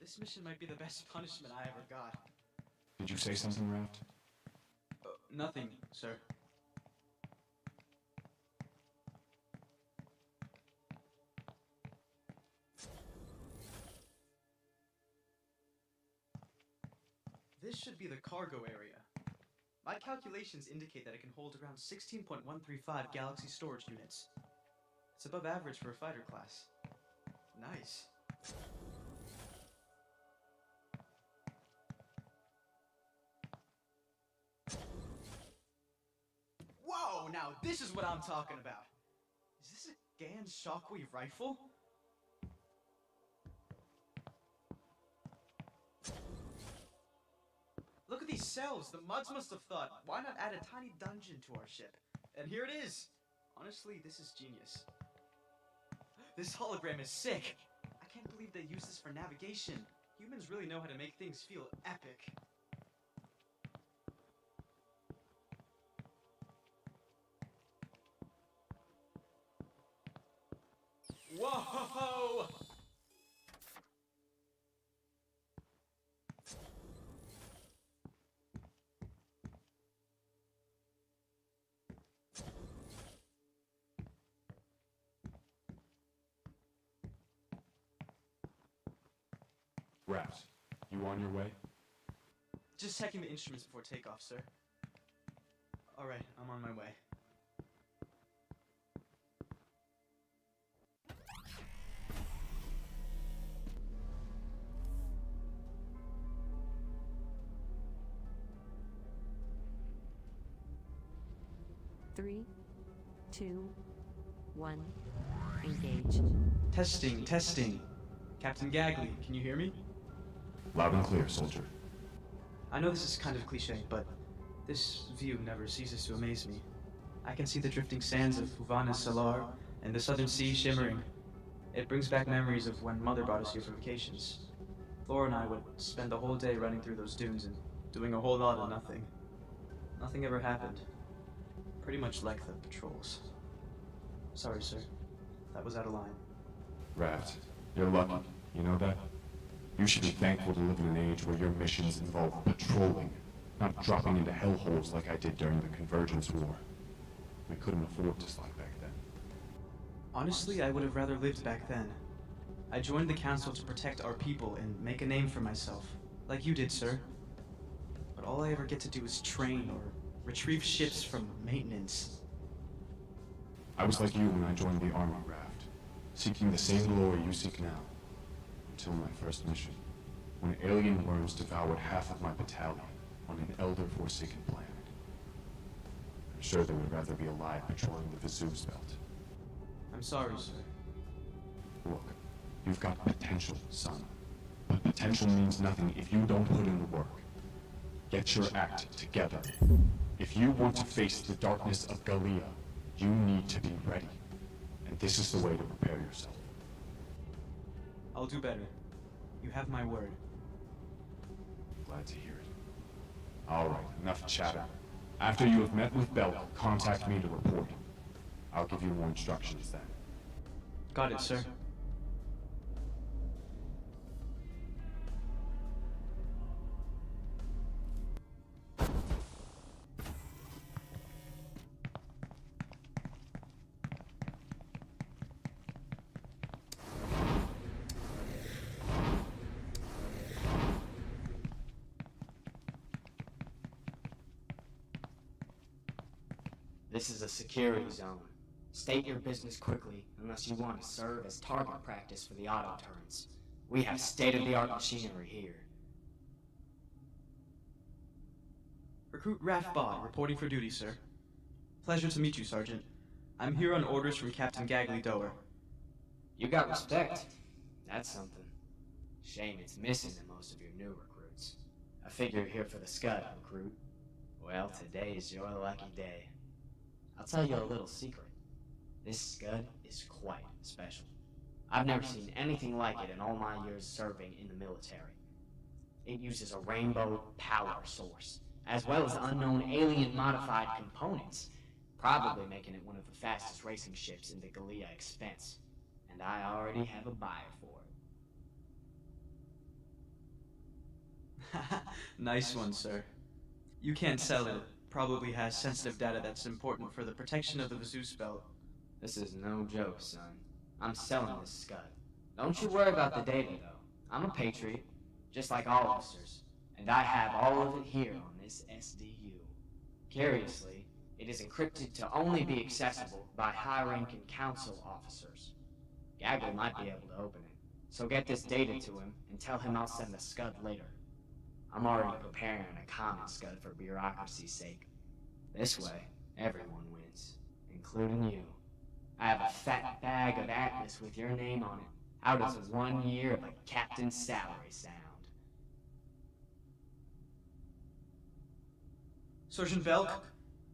This mission might be the best punishment I ever got. Did you say something, Raft? Nothing, sir. This should be the cargo area. My calculations indicate that it can hold around 16.135 Galaxy storage units. It's above average for a fighter class. Nice. Whoa, now this is what I'm talking about. Is this a Gans shockwave rifle? Look at these cells. The Muds must have thought, why not add a tiny dungeon to our ship? And here it is. Honestly, this is genius. This hologram is sick. I can't believe they use this for navigation. Humans really know how to make things feel epic. Whoa! Raft, you on your way? Just checking the instruments before takeoff, sir. Alright, I'm on my way. 3, 2, 1, engage. Testing, testing. Captain Gagley, can you hear me? Loud and clear, soldier. I know this is kind of cliche, but this view never ceases to amaze me. I can see the drifting sands of Uvana Salar and the southern sea shimmering. It brings back memories of when Mother brought us here for vacations. Laura and I would spend the whole day running through those dunes and doing a whole lot of nothing. Nothing ever happened. Pretty much like the patrols. Sorry, sir. That was out of line. Raft, you're lucky. You know that? You should be thankful to live in an age where your missions involve patrolling, not dropping into hellholes like I did during the Convergence War. We couldn't afford to slide back then. Honestly, I would have rather lived back then. I joined the council to protect our people and make a name for myself, like you did, sir. But all I ever get to do is train or retrieve ships from maintenance. I was like you when I joined the Army, Raft, seeking the same glory you seek now. Until my first mission, when alien worms devoured half of my battalion on an elder-forsaken planet. I'm sure they would rather be alive patrolling the Vesuvius belt. I'm sorry, sir. Look, you've got potential, son. But potential means nothing if you don't put in the work. Get your act together. If you want to face the darkness of Galia, you need to be ready. And this is the way to prepare yourself. I'll do better. You have my word. Glad to hear it. All right, enough chatter. After you have met with Bell, contact me to report. I'll give you more instructions then. Got it, sir. This is a security zone. State your business quickly, unless you want to serve as target practice for the auto turrets. We have state-of-the-art machinery here. Recruit Raf Bod, reporting for duty, sir. Pleasure to meet you, Sergeant. I'm here on orders from Captain Gagley Doer. You got respect. That's something. Shame it's missing in most of your new recruits. I figure you're here for the Scud, recruit. Well, today is your lucky day. I'll tell you a little secret. This Scud is quite special. I've never seen anything like it in all my years serving in the military. It uses a rainbow power source, as well as unknown alien-modified components, probably making it one of the fastest racing ships in the Galia expense. And I already have a buyer for it. Nice one, sir. You can't sell it. It probably has sensitive data that's important for the protection of the Vesuvius belt. This is no joke, son. I'm selling this Scud. Don't you worry about the data, though. I'm a patriot, just like all officers, and I have all of it here on this SDU. Curiously, it is encrypted to only be accessible by high-ranking council officers. Gaggle might be able to open it, so get this data to him and tell him I'll send the Scud later. I'm already preparing a common Scud for bureaucracy's sake. This way, everyone wins, including you. I have a fat bag of Atlas with your name on it. How does 1 year of a captain's salary sound? Sergeant Belk,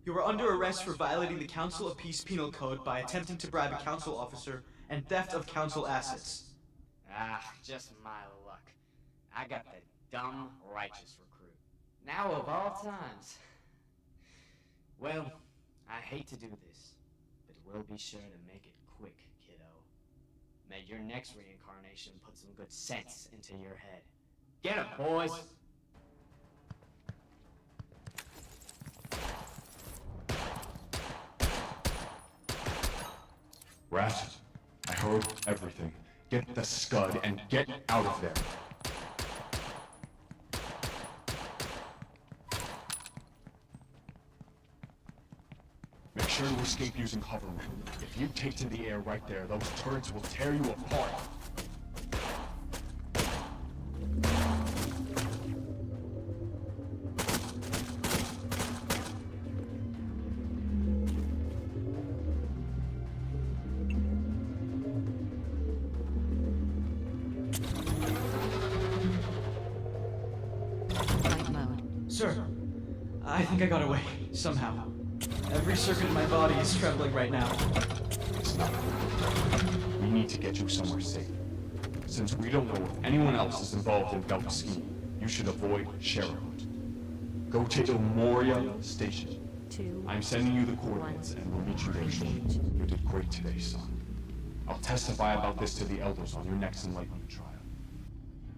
you are under arrest for violating the Council of Peace Penal Code by attempting to bribe a council officer and theft of council assets. Ah, just my luck. I got the dumb, righteous recruit. Now of all times. Well, I hate to do this, but we'll be sure to make it quick, kiddo. May your next reincarnation put some good sense into your head. Get 'em, boys! Rat, I heard everything. Get the Scud and get out of there. Make sure to escape using hover. If you take to the air right there, those turrets will tear you apart. Sir, I think I got away, somehow. Every circuit in my body is trembling right now. It's not. We need to get you somewhere safe. Since we don't know if anyone else is involved in Delta scheme, you should avoid Sherwood. Go to Ilmoria Station. I'm sending you the coordinates and we'll meet you there shortly. You did great today, son. I'll testify about this to the elders on your next enlightenment trial.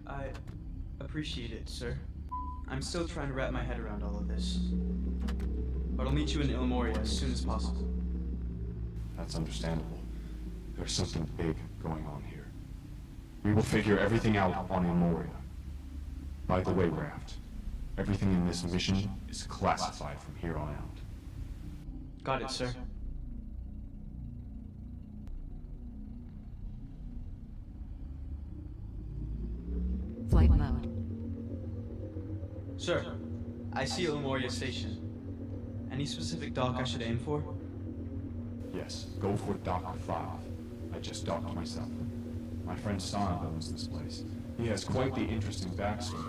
I appreciate it, sir. I'm still trying to wrap my head around all of this. But I'll meet you in Ilmoria as soon as possible. That's understandable. There's something big going on here. We will figure everything out on Ilmoria. By the way, Raft, everything in this mission is classified from here on out. Got it, sir. Flight mode. Sir, I see Ilmoria Station. Any specific dock I should aim for? Yes, go for Dock 5. I just docked myself. My friend Sana owns this place. He has quite the interesting backstory.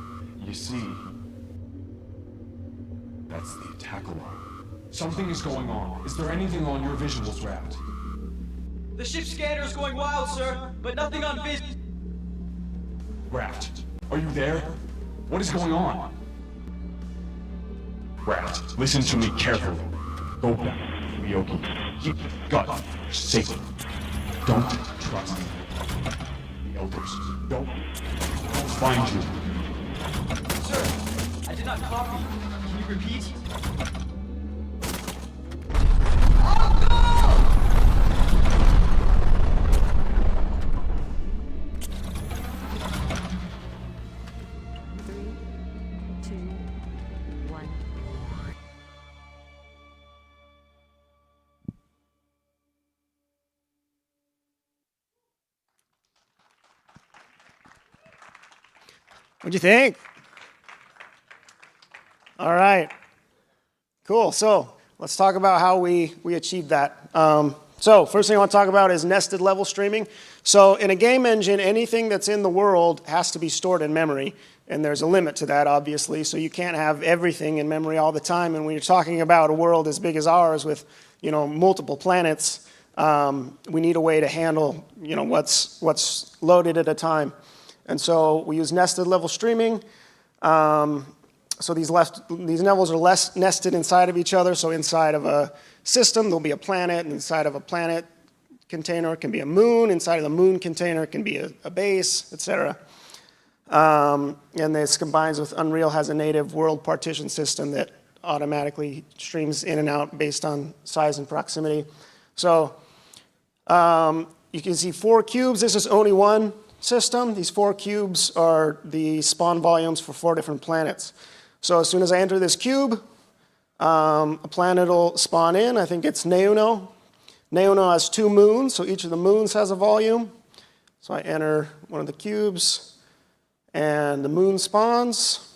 You see, that's the attack alarm. Something is going on. Is there anything on your visuals, Raft? The ship scanner is going wild, sir, but nothing on vis. Raft, are you there? What is going on? Raft, listen to me carefully. Go back to Ryoki. Keep the gut safe. Don't trust the elders. Don't find you. Sir, I did not copy. Can you repeat? What'd you think? All right. Cool. So let's talk about how we achieved that. So first thing I want to talk about is nested level streaming. So in a game engine, anything that's in the world has to be stored in memory. And there's a limit to that, obviously. So you can't have everything in memory all the time. And when you're talking about a world as big as ours with, multiple planets, we need a way to handle, what's loaded at a time. And so we use nested level streaming. So these levels are less nested inside of each other. So inside of a system, there'll be a planet. And inside of a planet container, it can be a moon. Inside of the moon container, it can be a base, etc. And this combines with Unreal has a native world partition system that automatically streams in and out based on size and proximity. So you can see 4 cubes. This is only one system. These 4 cubes are the spawn volumes for 4 different planets. So as soon as I enter this cube, a planet will spawn in. I think it's Neuno. Neuno has 2 moons, so each of the moons has a volume. So I enter one of the cubes, and the moon spawns.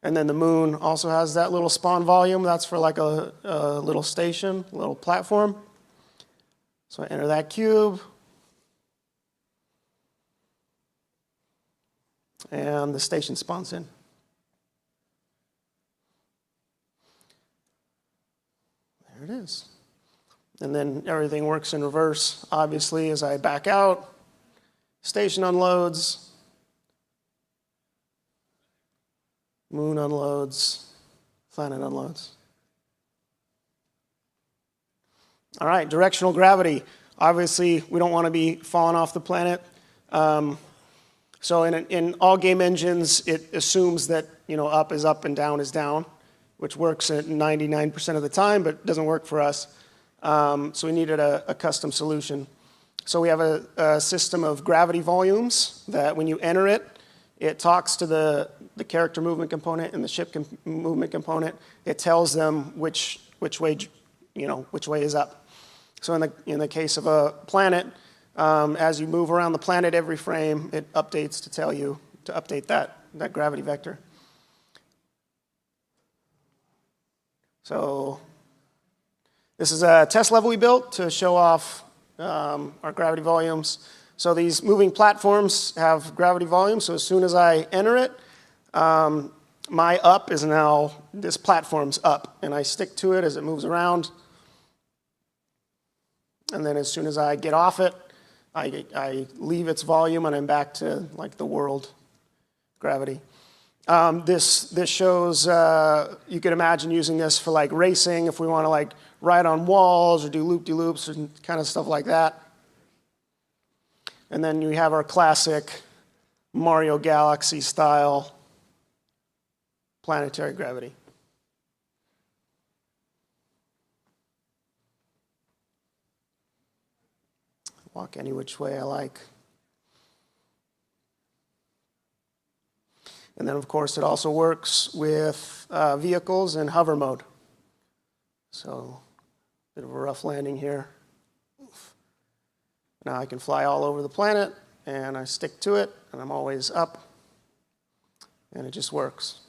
And then the moon also has that little spawn volume. That's for like a little station, a little platform. So I enter that cube. And the station spawns in. There it is. And then everything works in reverse. Obviously, as I back out, station unloads, moon unloads, planet unloads. All right, directional gravity. Obviously, we don't want to be falling off the planet. So in all game engines, it assumes that up is up and down is down, which works at 99% of the time, but doesn't work for us. So we needed a custom solution. So we have a system of gravity volumes that when you enter it, it talks to the character movement component and the ship movement component. It tells them which way is up. So in the case of a planet, as you move around the planet every frame, it updates to tell you to update that gravity vector. So this is a test level we built to show off our gravity volumes. So these moving platforms have gravity volumes. So as soon as I enter it, my up is now, this platform's up, and I stick to it as it moves around. And then as soon as I get off it, I leave its volume and I'm back to like the world gravity. This shows, you could imagine using this for like racing if we want to like ride on walls or do loop-de-loops and kind of stuff like that. And then we have our classic Mario Galaxy style planetary gravity. Walk any which way I like. And then, of course, it also works with vehicles in hover mode. So, bit of a rough landing here. Now I can fly all over the planet, and I stick to it, and I'm always up, and it just works.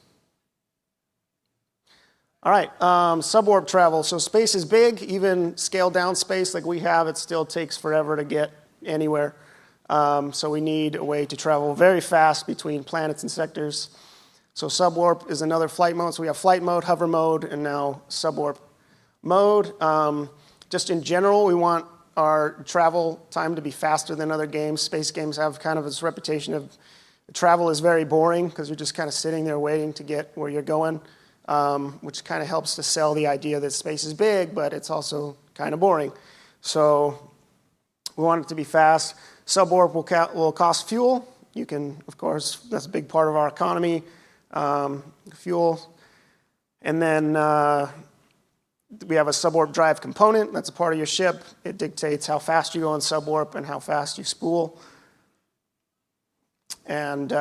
All right, subwarp travel. So space is big. Even scaled down space like we have, it still takes forever to get anywhere. So we need a way to travel very fast between planets and sectors. So subwarp is another flight mode. So we have flight mode, hover mode, and now subwarp mode. Just in general, we want our travel time to be faster than other games. Space games have kind of this reputation of travel is very boring because you're just kind of sitting there waiting to get where you're going. Which kind of helps to sell the idea that space is big, but it's also kind of boring. So we want it to be fast. Subwarp will cost fuel. You can, of course, that's a big part of our economy, fuel. And then we have a subwarp drive component. That's a part of your ship. It dictates how fast you go in subwarp and how fast you spool. And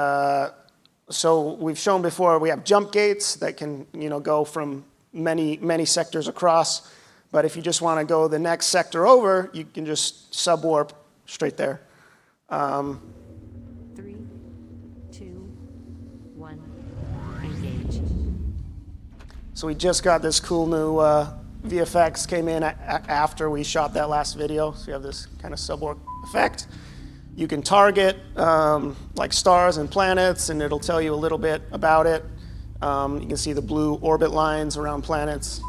so we've shown before we have jump gates that can go from many sectors across. But if you just want to go the next sector over, you can just subwarp straight there. 3, 2, 1, engage. So we just got this cool new VFX came in after we shot that last video. So you have this kind of subwarp effect. You can target like stars and planets, and it'll tell you a little bit about it. You can see the blue orbit lines around planets.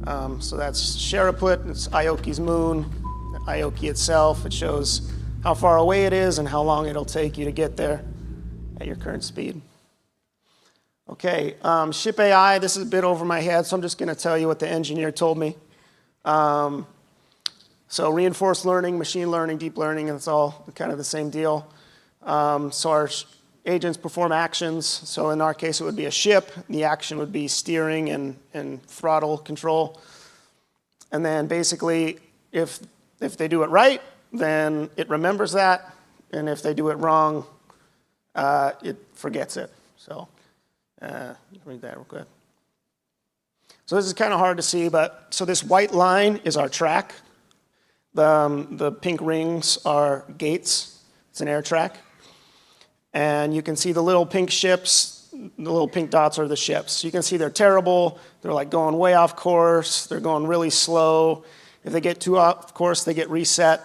So that's Sharaput, it's Ioki's moon. Ioki itself, it shows how far away it is and how long it'll take you to get there at your current speed. Okay, ship AI, this is a bit over my head, so I'm just gonna tell you what the engineer told me. So reinforced learning, machine learning, deep learning, and it's all kind of the same deal. So our agents perform actions. So in our case, it would be a ship. The action would be steering and throttle control. And then basically, if they do it right, then it remembers that. And if they do it wrong, it forgets it. So read that real quick. So this is kind of hard to see, but so this white line is our track. The pink rings are gates. It's an air track. And you can see the little pink ships, the little pink dots are the ships. You can see they're terrible. They're like going way off course. They're going really slow. If they get too off course, they get reset.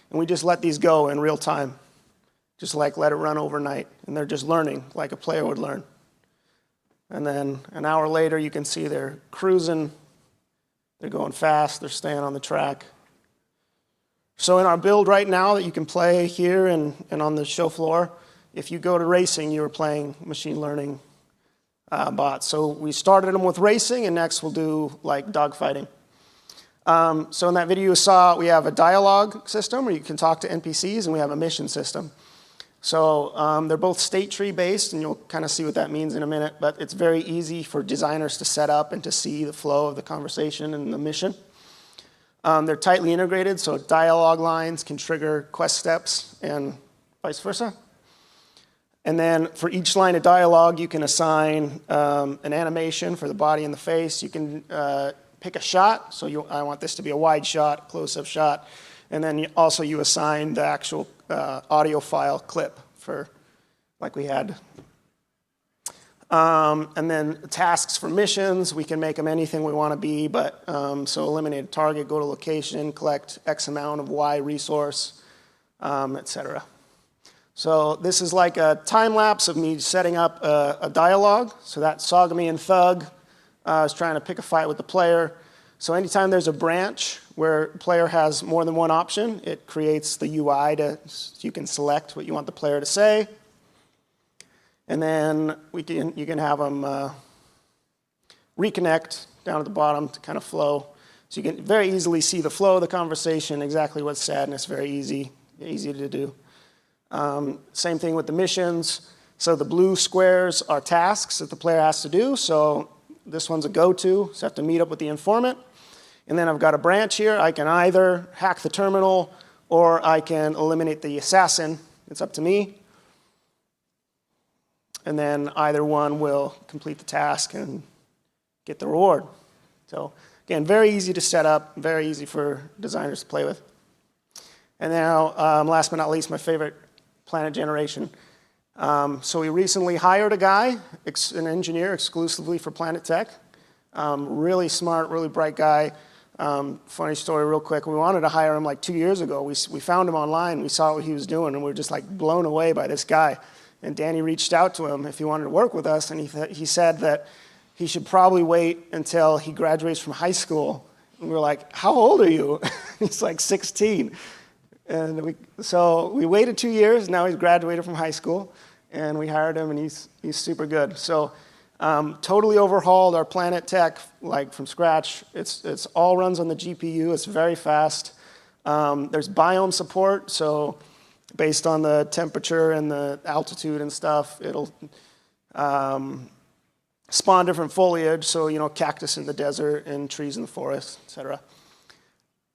And we just let these go in real time. Just like let it run overnight. And they're just learning like a player would learn. And then an hour later, you can see they're cruising. They're going fast. They're staying on the track. So in our build right now that you can play here and on the show floor, if you go to racing, you're playing machine learning bots. So we started them with racing, and next we'll do like dogfighting. So in that video you saw, we have a dialogue system where you can talk to NPCs, and we have a mission system. So they're both state tree based, and you'll kind of see what that means in a minute, but it's very easy for designers to set up and to see the flow of the conversation and the mission. They're tightly integrated, so dialogue lines can trigger quest steps and vice versa. And then for each line of dialogue, you can assign an animation for the body and the face. You can pick a shot, so I want this to be a wide shot, close-up shot. And then you assign the actual audio file clip for, like we had. And then tasks for missions, we can make them anything we want to be, but so eliminate a target, go to location, collect X amount of Y resource, etc. So this is like a time lapse of me setting up a dialogue. So that Sogamy Thug is trying to pick a fight with the player. So anytime there's a branch where the player has more than one option, it creates the UI so you can select what you want the player to say. And then you can have them reconnect down at the bottom to kind of flow. So you can very easily see the flow of the conversation, exactly what's said, and it's very easy to do. Same thing with the missions. So the blue squares are tasks that the player has to do. So this one's a go-to, so I have to meet up with the informant. And then I've got a branch here. I can either hack the terminal or I can eliminate the assassin. It's up to me. And then either one will complete the task and get the reward. So again, very easy to set up, very easy for designers to play with. And now, last but not least, my favorite, planet generation. So we recently hired a guy, an engineer exclusively for Planet Tech. Really smart, really bright guy. Funny story real quick. We wanted to hire him like 2 years ago. We found him online. We saw what he was doing, and we were just like blown away by this guy. And Danny reached out to him if he wanted to work with us, and he said that he should probably wait until he graduates from high school. And we were like, how old are you? He's like 16. And so we waited 2 years. Now he's graduated from high school, and we hired him, and he's super good. So totally overhauled our Planet Tech like from scratch. It's all runs on the GPU. It's very fast. There's biome support, so based on the temperature and the altitude and stuff, it'll spawn different foliage. So cactus in the desert and trees in the forest, etc.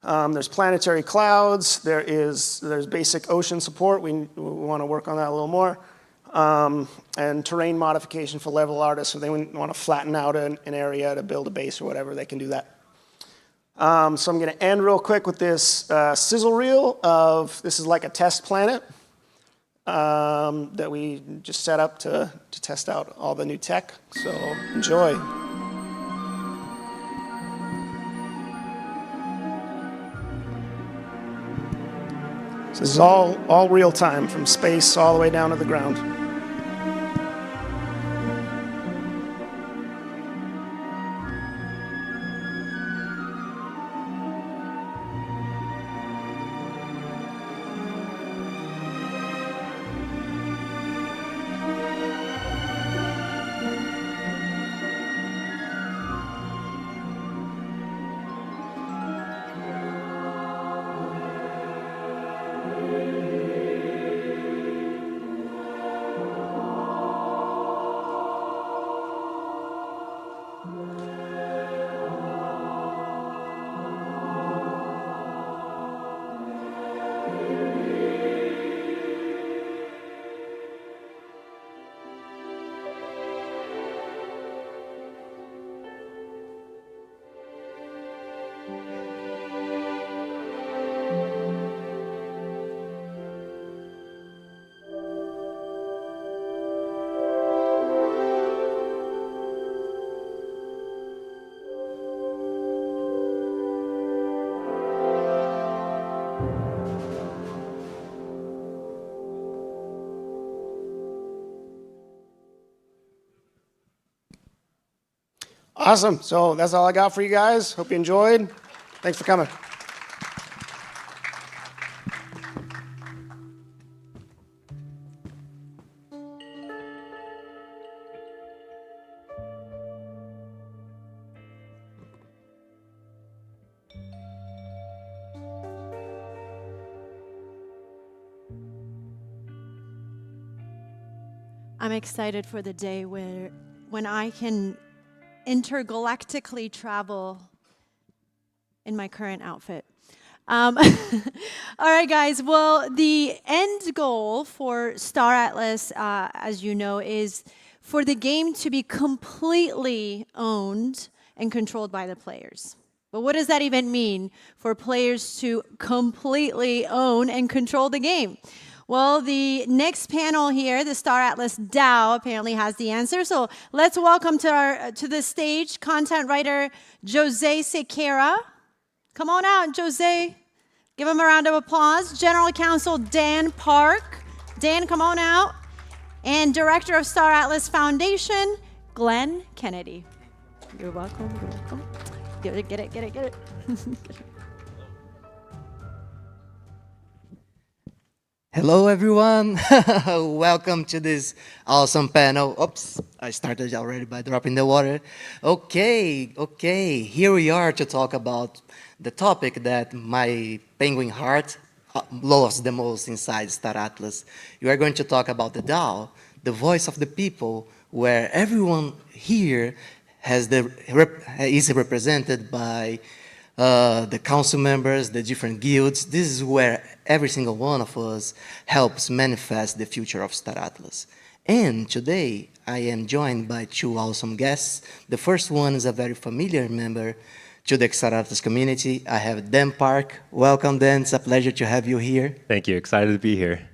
There's planetary clouds. There's basic ocean support. We want to work on that a little more. And terrain modification for level artists. So they want to flatten out an area to build a base or whatever, they can do that. So I'm going to end real quick with this sizzle reel of, this is like a test planet that we just set up to test out all the new tech. So enjoy. So this is all real time, from space all the way down to the ground. Awesome. So that's all I got for you guys. Hope you enjoyed. Thanks for coming. I'm excited for the day when I can intergalactically travel in my current outfit. All right, guys. Well, the end goal for Star Atlas, as you know, is for the game to be completely owned and controlled by the players. But what does that even mean for players to completely own and control the game? Well, the next panel here, the Star Atlas DAO, apparently has the answer. So let's welcome to the stage content writer Jose Sequeira. Come on out, Jose. Give him a round of applause. General Counsel Dan Park, Dan, come on out. And Director of Star Atlas Foundation, Glenn Kennedy. You're welcome, you're welcome. Get it. Hello, everyone. Welcome to this awesome panel. Oops, I started already by dropping the water. Okay. Here we are to talk about the topic that my penguin heart loves the most inside Star Atlas. We are going to talk about the DAO, the voice of the people, where everyone here is represented by the council members, the different guilds. This is where every single one of us helps manifest the future of Star Atlas. And today, I am joined by two awesome guests. The first one is a very familiar member to the Star Atlas community. I have Dan Park. Welcome, Dan. It's a pleasure to have you here. Thank you. Excited to be here.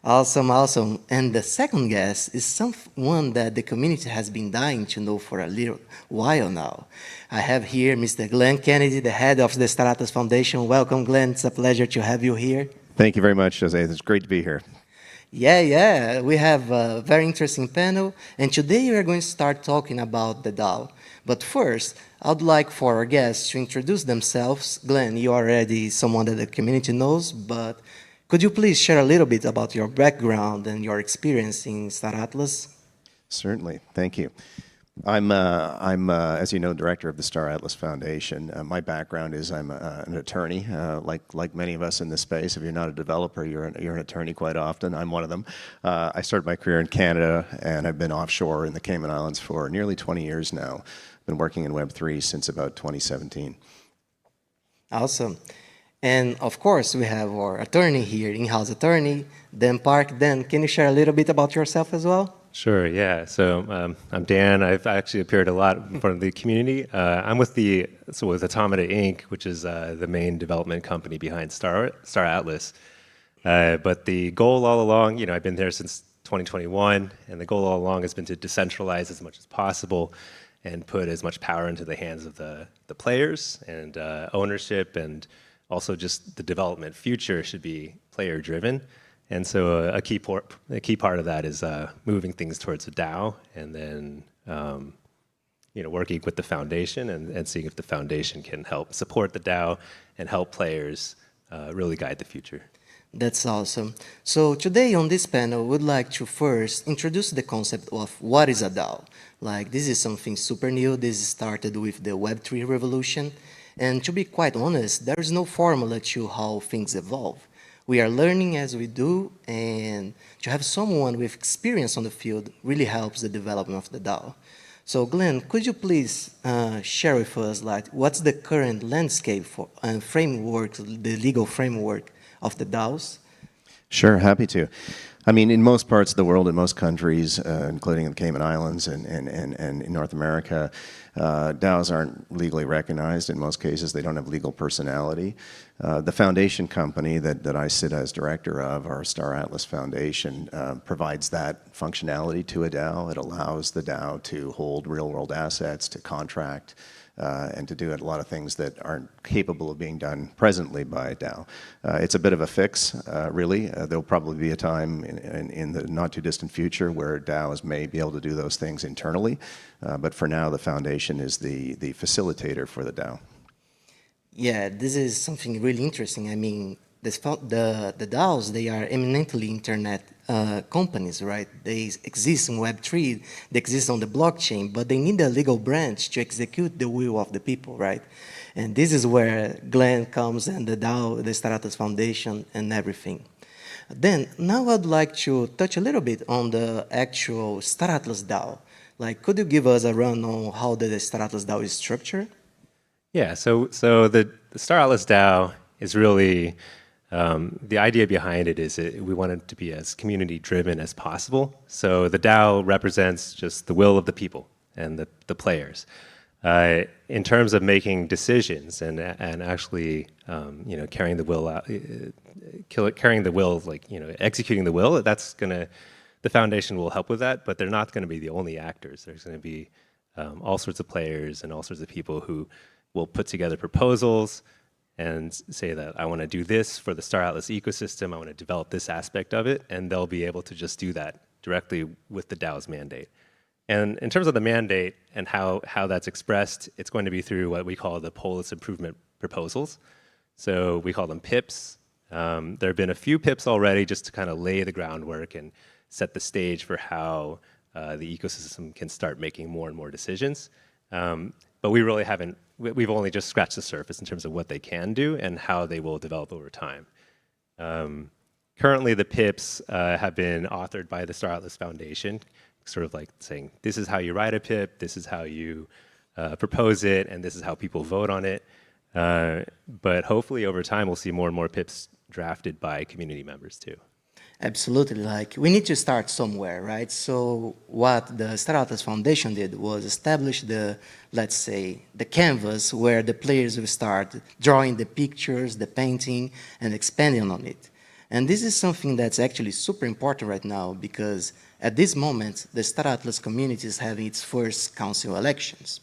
Awesome. And the second guest is someone that the community has been dying to know for a little while now. I have here Mr. Glenn Kennedy, the head of the Star Atlas Foundation. Welcome, Glenn. It's a pleasure to have you here. Thank you very much, Jose. It's great to be here. Yeah. We have a very interesting panel. And today we are going to start talking about the DAO. But first, I'd like for our guests to introduce themselves. Glenn, you are already someone that the community knows, but could you please share a little bit about your background and your experience in Star Atlas? Certainly. Thank you. I'm as you know, director of the Star Atlas Foundation. My background is I'm an attorney, like many of us in this space. If you're not a developer, you're an attorney quite often. I'm one of them. I started my career in Canada, and I've been offshore in the Cayman Islands for nearly 20 years now. Been working in Web3 since about 2017. Awesome. And of course, we have our attorney here, in-house attorney, Dan Park. Dan, can you share a little bit about yourself as well? Sure, yeah. So I'm Dan. I've actually appeared a lot in front of the community. I'm with Automata Inc., which is the main development company behind Star Atlas. But the goal all along, I've been there since 2021, and the goal all along has been to decentralize as much as possible and put as much power into the hands of the players and ownership, and also just the development future should be player-driven. And so a key part of that is moving things towards a DAO, and then working with the foundation and seeing if the foundation can help support the DAO and help players really guide the future. That's awesome. So today on this panel, we'd like to first introduce the concept of what is a DAO. Like, this is something super new. This started with the Web3 revolution. And to be quite honest, there is no formula to how things evolve. We are learning as we do, and to have someone with experience on the field really helps the development of the DAO. So Glenn, could you please share with us, what's the current landscape and framework, the legal framework of the DAOs? Sure, happy to. I mean, in most parts of the world, in most countries, including the Cayman Islands and in North America, DAOs aren't legally recognized. In most cases, they don't have legal personality. The foundation company that I sit as director of, our Star Atlas Foundation, provides that functionality to a DAO. It allows the DAO to hold real-world assets, to contract, and to do a lot of things that aren't capable of being done presently by a DAO. It's a bit of a fix, really. There'll probably be a time in the not-too-distant future where DAOs may be able to do those things internally, but for now, the foundation is the facilitator for the DAO. Yeah, this is something really interesting. I mean, the DAOs, they are eminently internet companies, right? They exist in Web3, they exist on the blockchain, but they need a legal branch to execute the will of the people, right? And this is where Glenn comes and the DAO, the Star Atlas Foundation, and everything. Then, now I'd like to touch a little bit on the actual Star Atlas DAO. Like, could you give us a run on how the Star Atlas DAO is structured? Yeah, so the Star Atlas DAO is really, the idea behind it is we want it to be as community-driven as possible. So the DAO represents just the will of the people and the players. In terms of making decisions and actually, carrying the will out, executing the will, the foundation will help with that, but they're not going to be the only actors. There's going to be all sorts of players and all sorts of people who will put together proposals and say that I want to do this for the Star Atlas ecosystem, I want to develop this aspect of it, and they'll be able to just do that directly with the DAO's mandate. And in terms of the mandate and how that's expressed, it's going to be through what we call the Polis improvement proposals. So we call them PIPs. There have been a few PIPs already just to kind of lay the groundwork and set the stage for how the ecosystem can start making more and more decisions. But we really haven't, we've only just scratched the surface in terms of what they can do and how they will develop over time. Currently, the PIPs have been authored by the Star Atlas Foundation, sort of like saying, this is how you write a PIP, this is how you propose it, and this is how people vote on it. But hopefully over time, we'll see more and more PIPs drafted by community members too. Absolutely, like we need to start somewhere, right? So what the Star Atlas Foundation did was establish the, let's say, the canvas where the players will start drawing the pictures, the painting, and expanding on it. And this is something that's actually super important right now because at this moment, the Star Atlas community is having its first council elections.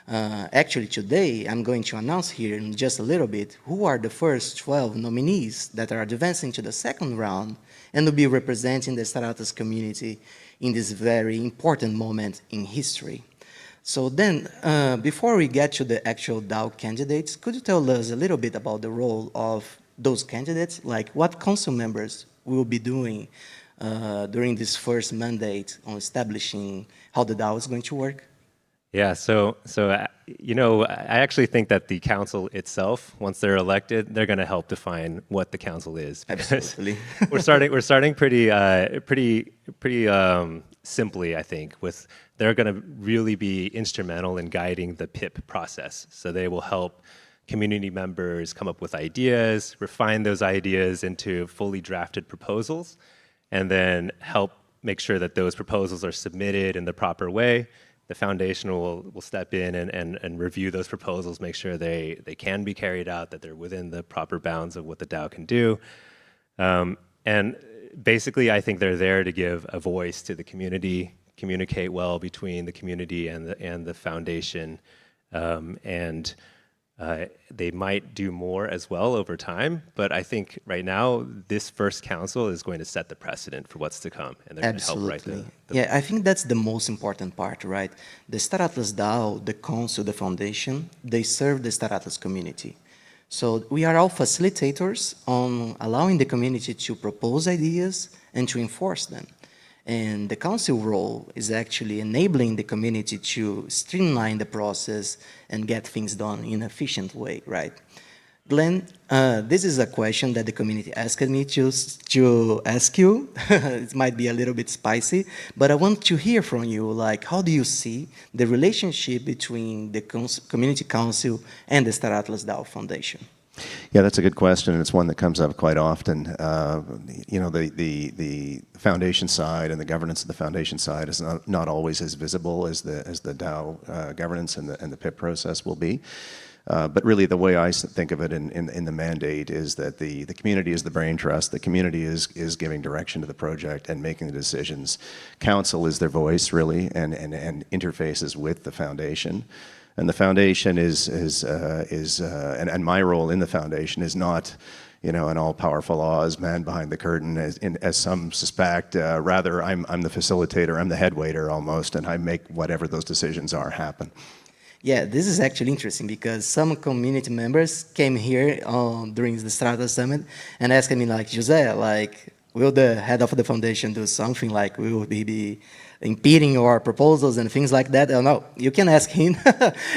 Actually, today, I'm going to announce here in just a little bit who are the first 12 nominees that are advancing to the second round and will be representing the Star Atlas community in this very important moment in history. So then, before we get to the actual DAO candidates, could you tell us a little bit about the role of those candidates? Like what council members will be doing during this first mandate on establishing how the DAO is going to work? Yeah, so you know, I actually think that the council itself, once they're elected, they're going to help define what the council is. Absolutely. we're starting pretty simply, I think. With they're going to really be instrumental in guiding the PIP process. So they will help community members come up with ideas, refine those ideas into fully drafted proposals, and then help make sure that those proposals are submitted in the proper way. The foundation will step in and review those proposals, make sure they can be carried out, that they're within the proper bounds of what the DAO can do. And basically, I think they're there to give a voice to the community, communicate well between the community and the foundation, and they might do more as well over time, but I think right now this first council is going to set the precedent for what's to come, and they're Absolutely. going to help write Yeah, I think that's the most important part, right? The Star Atlas DAO, the council, the foundation, they serve the Star Atlas community. So we are all facilitators on allowing the community to propose ideas and to enforce them. And the council role is actually enabling the community to streamline the process and get things done in an efficient way, right? Glenn, this is a question that the community asked me to ask you. It might be a little bit spicy, but I want to hear from you, like, how do you see the relationship between the Community Council and the Star Atlas DAO Foundation? Yeah, that's a good question, and it's one that comes up quite often. You know, the foundation side and the governance of the foundation side is not always as visible as the DAO governance and the PIP process will be. But really, the way I think of it in the mandate is that the community is the brain trust. The community is giving direction to the project and making the decisions. Council is their voice, really, and interfaces with the foundation. And the foundation and my role in the foundation is not, you know, an all-powerful Oz man behind the curtain, as some suspect. Rather, I'm the facilitator, I'm the head waiter almost, and I make whatever those decisions are happen. Yeah, this is actually interesting because some community members came here during the Star Atlas Summit and asked me, like, Jose, like, will the head of the foundation do something, like, will he be impeding our proposals and things like that? Oh, no, you can ask him.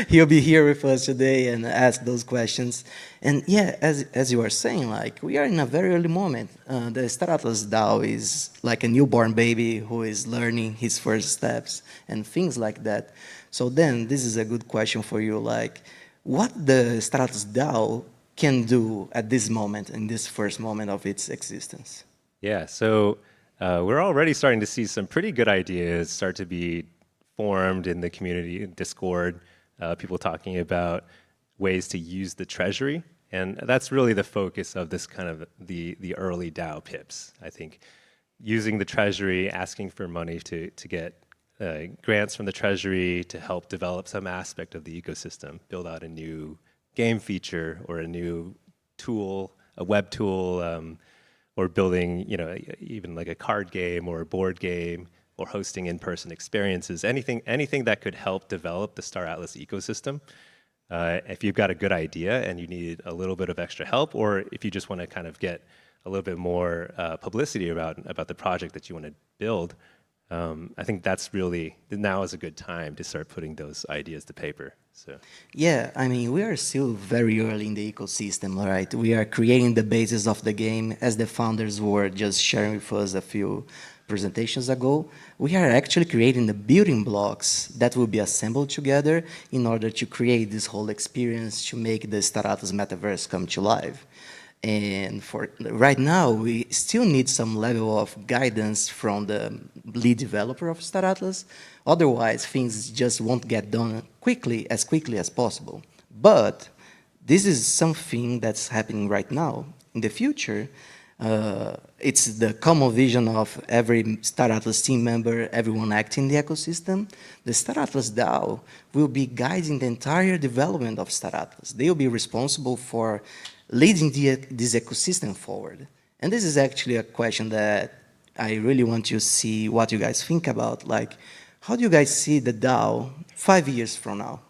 He'll be here with us today and ask those questions. And yeah, as you are saying, like, we are in a very early moment. The Star Atlas DAO is like a newborn baby who is learning his first steps and things like that. So then this is a good question for you, like, what the Star Atlas DAO can do at this moment, in this first moment of its existence? Yeah, so we're already starting to see some pretty good ideas start to be formed in the community Discord, people talking about ways to use the treasury. And that's really the focus of this kind of the early DAO PIPs. I think using the treasury, asking for money to get grants from the treasury to help develop some aspect of the ecosystem, build out a new game feature or a new tool, a web tool, or building, you know, even like a card game or a board game, or hosting in-person experiences, anything that could help develop the Star Atlas ecosystem. If you've got a good idea and you need a little bit of extra help, or if you just want to kind of get a little bit more publicity about the project that you want to build, I think that's really, now is a good time to start putting those ideas to paper. So. Yeah, I mean, we are still very early in the ecosystem, right? We are creating the basis of the game, as the founders were just sharing with us a few presentations ago. We are actually creating the building blocks that will be assembled together in order to create this whole experience to make the Star Atlas metaverse come to life. And for right now, we still need some level of guidance from the lead developer of Star Atlas. Otherwise, things just won't get done quickly as possible. But this is something that's happening right now. In the future, it's the common vision of every Star Atlas team member, everyone acting in the ecosystem. The Star Atlas DAO will be guiding the entire development of Star Atlas. They will be responsible for leading this ecosystem forward. And this is actually a question that I really want to see what you guys think about. Like, how do you guys see the DAO 5 years from now?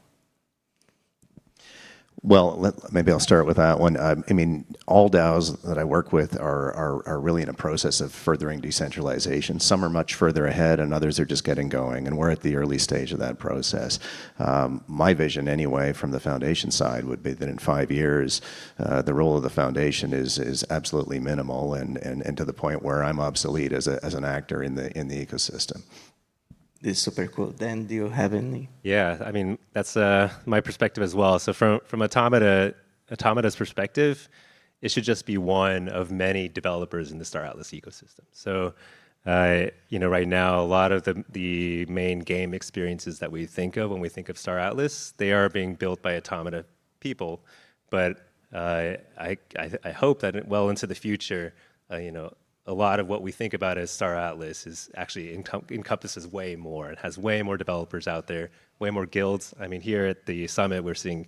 Well, maybe I'll start with that one. I mean, all DAOs that I work with are really in a process of furthering decentralization. Some are much further ahead, and others are just getting going, and we're at the early stage of that process. My vision, anyway, from the foundation side would be that in 5 years, the role of the foundation is absolutely minimal, and to the point where I'm obsolete as an actor in the ecosystem. This is super cool. Dan, do you have any? Yeah, I mean, that's my perspective as well. So from Automata's perspective, it should just be one of many developers in the Star Atlas ecosystem. So, you know, right now, a lot of the main game experiences that we think of when we think of Star Atlas, they are being built by Automata people. But I hope that well into the future, you know, a lot of what we think about as Star Atlas is actually encompasses way more. It has way more developers out there, way more guilds. I mean, here at the summit, we're seeing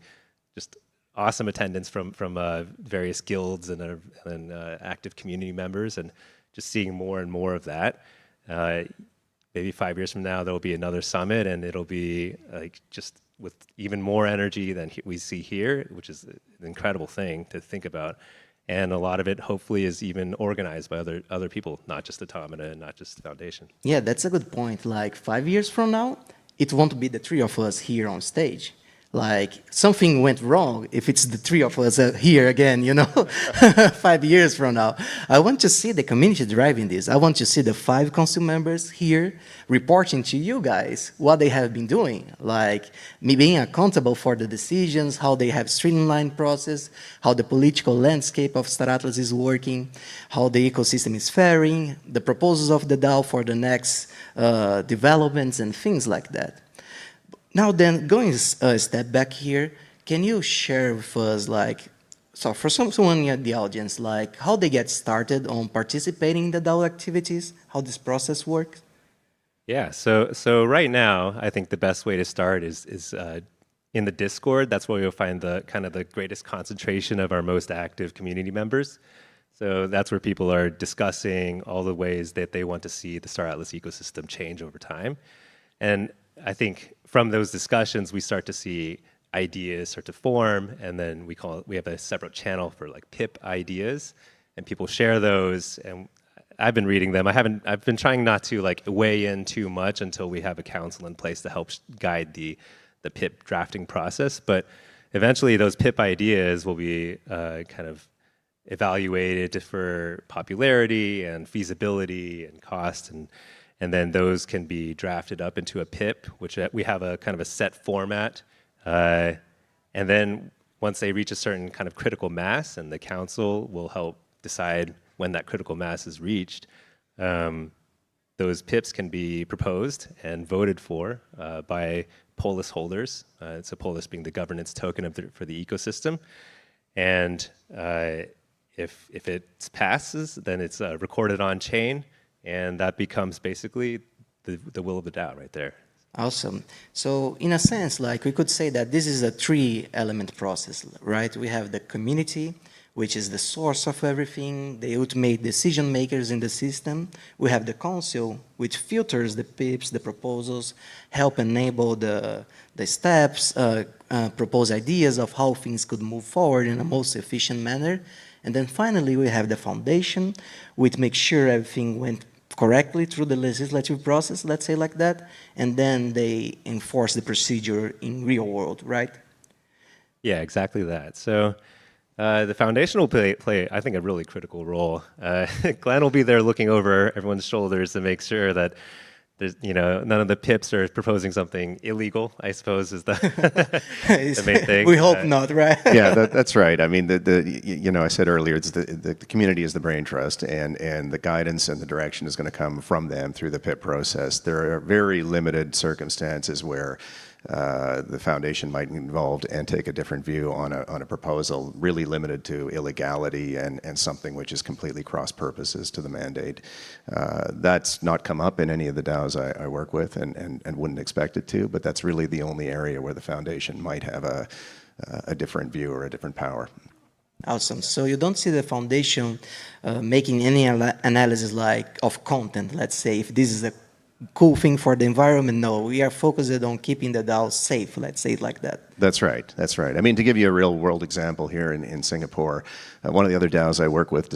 just awesome attendance from various guilds and active community members, and just seeing more and more of that. Maybe 5 years from now, there'll be another summit, and it'll be like just with even more energy than we see here, which is an incredible thing to think about. And a lot of it, hopefully, is even organized by other people, not just Automata and not just the Foundation. Yeah, that's a good point. Like 5 years from now, it won't be the three of us here on stage. Like something went wrong if it's the three of us here again, you know, 5 years from now. I want to see the community driving this. I want to see the 5 council members here reporting to you guys what they have been doing, like me being accountable for the decisions, how they have streamlined process, how the political landscape of Star Atlas is working, how the ecosystem is faring, the proposals of the DAO for the next developments and things like that. Now then, going a step back here, can you share with us, like, so for someone in the audience, like how they get started on participating in the DAO activities, how this process works? Yeah, so right now, I think the best way to start is in the Discord. That's where you'll find the kind of the greatest concentration of our most active community members. So that's where people are discussing all the ways that they want to see the Star Atlas ecosystem change over time. And I think from those discussions, we start to see ideas start to form, and then we have a separate channel for like PIP ideas, and people share those, and I've been reading them. I've been trying not to like weigh in too much until we have a council in place to help guide the PIP drafting process, but eventually those PIP ideas will be kind of evaluated for popularity and feasibility and cost, and then those can be drafted up into a PIP, which we have a kind of a set format. And then once they reach a certain kind of critical mass, and the council will help decide when that critical mass is reached, those PIPs can be proposed and voted for by polis holders. So polis being the governance token for the ecosystem. And if it passes, then it's recorded on chain, and that becomes basically the will of the DAO right there. Awesome. So in a sense, like we could say that this is a three-element process, right? We have the community, which is the source of everything, the ultimate decision makers in the system. We have the council, which filters the PIPs, the proposals, help enable the steps, propose ideas of how things could move forward in a most efficient manner. And then finally, we have the foundation, which makes sure everything went correctly through the legislative process, let's say like that, and then they enforce the procedure in real world, right? Yeah, exactly that. So the foundation will play, I think, a really critical role. Glenn will be there looking over everyone's shoulders to make sure that there's, none of the pips are proposing something illegal, I suppose, is the, the main thing. We hope not, right? Yeah, that's right. I mean, I said earlier, it's the community is the brain trust, and the guidance and the direction is going to come from them through the PIP process. There are very limited circumstances where the foundation might be involved and take a different view on a proposal, really limited to illegality and something which is completely cross purposes to the mandate. That's not come up in any of the DAOs I work with, and wouldn't expect it to, but that's really the only area where the foundation might have a different view or a different power. Awesome. So you don't see the foundation making any analysis like of content, let's say, if this is a cool thing for the environment. No, we are focused on keeping the DAO safe, let's say it like that. That's right, that's right. I mean, to give you a real world example here in Singapore, one of the other DAOs I work with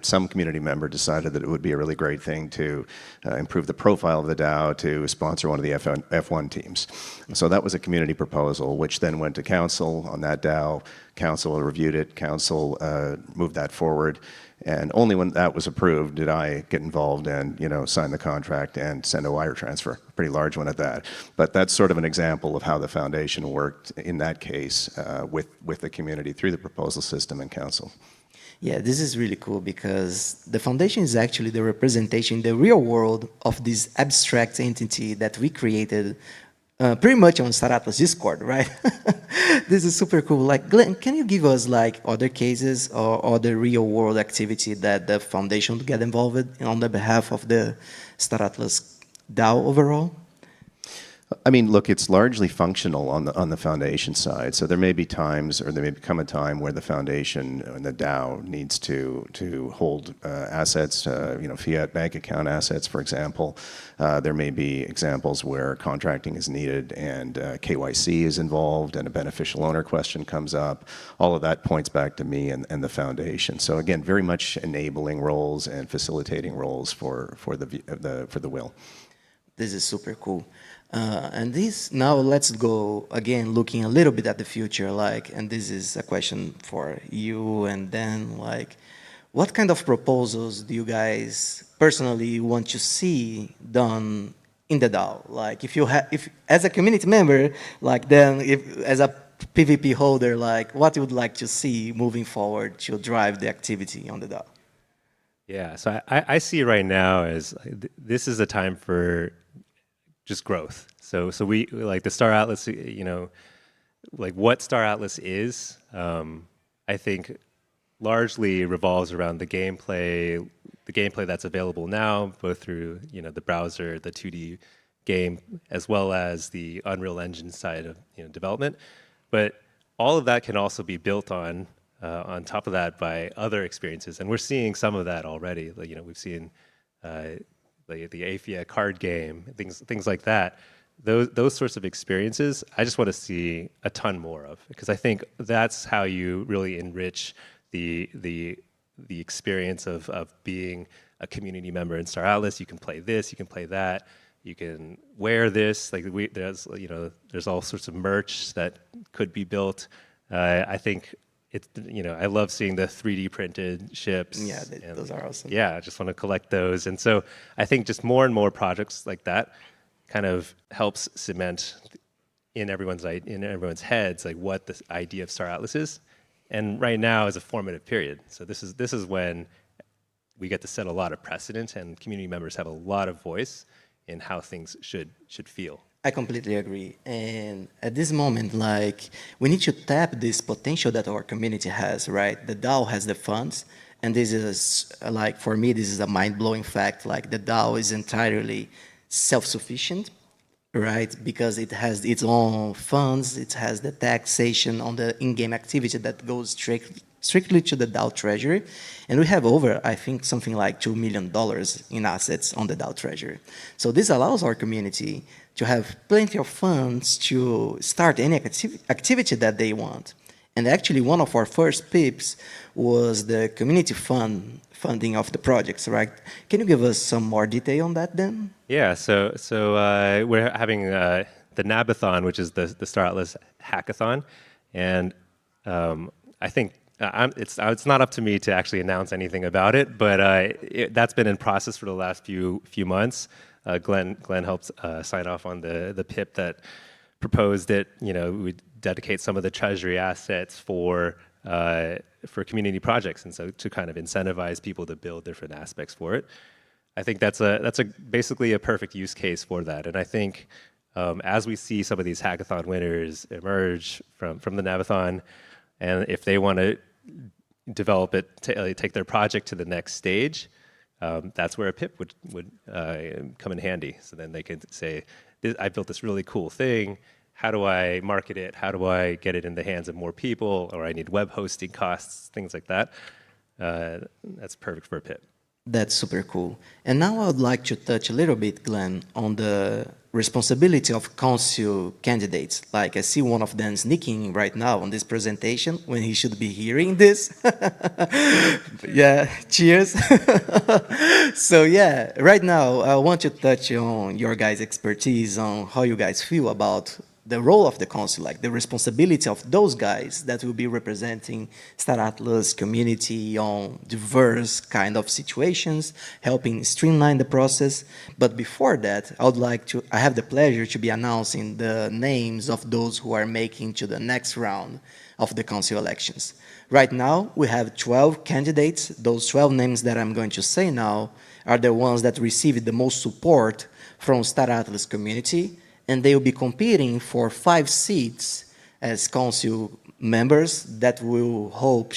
some community member decided that it would be a really great thing to improve the profile of the DAO to sponsor one of the F1 teams. So that was a community proposal, which then went to council on that DAO. Council reviewed it, council moved that forward. And only when that was approved did I get involved and sign the contract and send a wire transfer, a pretty large one at that. But that's sort of an example of how the foundation worked in that case with the community through the proposal system and council. Yeah, this is really cool because the foundation is actually the representation in the real world of this abstract entity that we created pretty much on Star Atlas Discord, right? This is super cool. Like, Glenn, can you give us like other cases or other real world activity that the foundation get involved in on the behalf of the Star Atlas DAO overall? I mean, look, it's largely functional on the foundation side. So there may be times, or there may come a time where the foundation and the DAO needs to hold assets, fiat bank account assets, for example. There may be examples where contracting is needed and KYC is involved and a beneficial owner question comes up. All of that points back to me and the foundation. So again, very much enabling roles and facilitating roles for the will. This is super cool. And this, now let's go again looking a little bit at the future, and this is a question for you and Dan, what kind of proposals do you guys personally want to see done in the DAO? If as a community member, then as a PvP holder, what you would like to see moving forward to drive the activity on the DAO? Yeah, so I see right now as this is a time for just growth. So we like the Star Atlas, what Star Atlas is, I think largely revolves around the gameplay that's available now, both through the browser, the 2D game, as well as the Unreal Engine side of development. But all of that can also be built on top of that by other experiences, and we're seeing some of that already. We've seen the Aephia card game, things like that. Those sorts of experiences, I just want to see a ton more of, because I think that's how you really enrich the experience of being a community member in Star Atlas. You can play this, you can play that, you can wear this. There's all sorts of merch that could be built. I think I love seeing the 3D printed ships. Yeah, those are awesome. Yeah, I just want to collect those. And so I think just more and more projects like that kind of helps cement in everyone's heads what the idea of Star Atlas is. And right now is a formative period. So this is when we get to set a lot of precedent, and community members have a lot of voice in how things should feel. I completely agree. And at this moment, we need to tap this potential that our community has, right? The DAO has the funds, and this is, for me, this is a mind-blowing fact. The DAO is entirely self-sufficient right? Because it has its own funds, it has the taxation on the in-game activity that goes strictly to the DAO treasury. And we have over, I think, something like $2 million in assets on the DAO treasury. So this allows our community to have plenty of funds to start any activity that they want. And actually, one of our first PIPs was the community funding of the projects, right? Can you give us some more detail on that then? Yeah, so we're having the Nabathon, which is the Star Atlas hackathon, and I think it's not up to me to actually announce anything about it, but that's been in process for the last few months. Glenn helped sign off on the PIP that proposed it. We dedicate some of the treasury assets for community projects, and so to kind of incentivize people to build different aspects for it. I think that's basically a perfect use case for that. And I think as we see some of these hackathon winners emerge from the Nabathon, and if they want to develop it, take their project to the next stage, that's where a PIP would come in handy. So then they can say, I built this really cool thing. How do I market it? How do I get it in the hands of more people? Or I need web hosting costs, things like that. That's perfect for a PIP. That's super cool. And now I would like to touch a little bit, Glenn, on the responsibility of council candidates. Like I see one of them sneaking right now on this presentation when he should be hearing this. Yeah, cheers. So yeah, right now I want to touch on your guys' expertise on how you guys feel about the role of the council, like the responsibility of those guys that will be representing Star Atlas community on diverse kind of situations, helping streamline the process. But before that, I have the pleasure to be announcing the names of those who are making to the next round of the council elections. Right now, we have 12 candidates. Those 12 names that I'm going to say now are the ones that received the most support from Star Atlas community, and they will be competing for 5 seats as council members that will help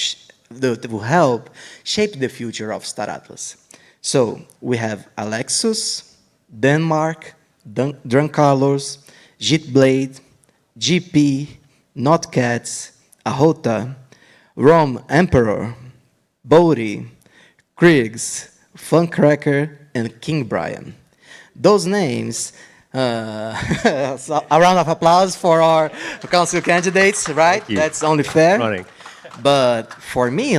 shape the future of Star Atlas. So we have Alexus, Denmark, Drunk Carlos, Jitblade, GP, Notcats, Ahota, Rome Emperor, Bodhi, Kriegs, Funcracker, and King Brian. Those names, so a round of applause for our council candidates, right? That's only fair. Running. But for me,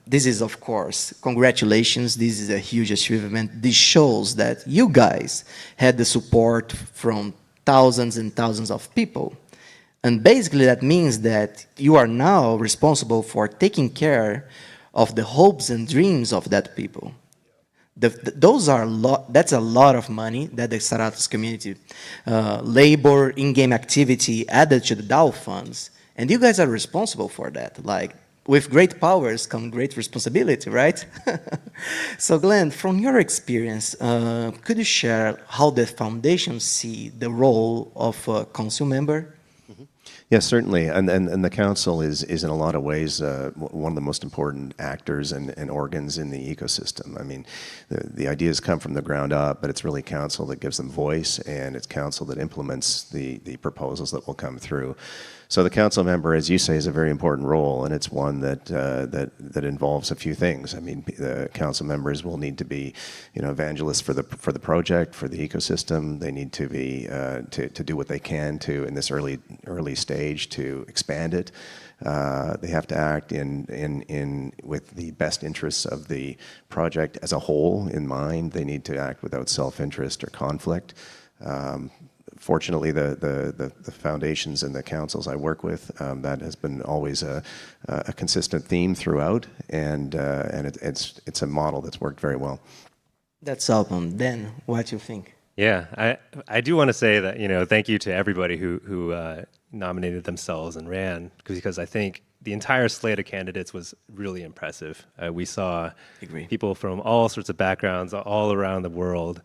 this is, of course, congratulations. This is a huge achievement. This shows that you guys had the support from thousands and thousands of people. And basically, that means that you are now responsible for taking care of the hopes and dreams of that people. That's a lot of money that the Star Atlas community, labor, in-game activity added to the DAO funds. And you guys are responsible for that. Like, with great powers come great responsibility, right? So Glenn, from your experience, could you share how the foundation see the role of a council member? Yes, certainly. And the council is in a lot of ways one of the most important actors and organs in the ecosystem. I mean, the ideas come from the ground up, but it's really council that gives them voice, and it's council that implements the proposals that will come through. So the council member, as you say, is a very important role, and it's one that involves a few things. I mean, the council members will need to be, evangelists for the project, for the ecosystem. They need to be to do what they can to in this early stage to expand it. They have to act with the best interests of the project as a whole in mind. They need to act without self-interest or conflict. Fortunately, the foundations and the councils I work with, that has been always a consistent theme throughout, and it's a model that's worked very well. That's awesome. Dan, what do you think? Yeah, I do want to say that thank you to everybody who nominated themselves and ran, because I think the entire slate of candidates was really impressive. We saw people from all sorts of backgrounds all around the world.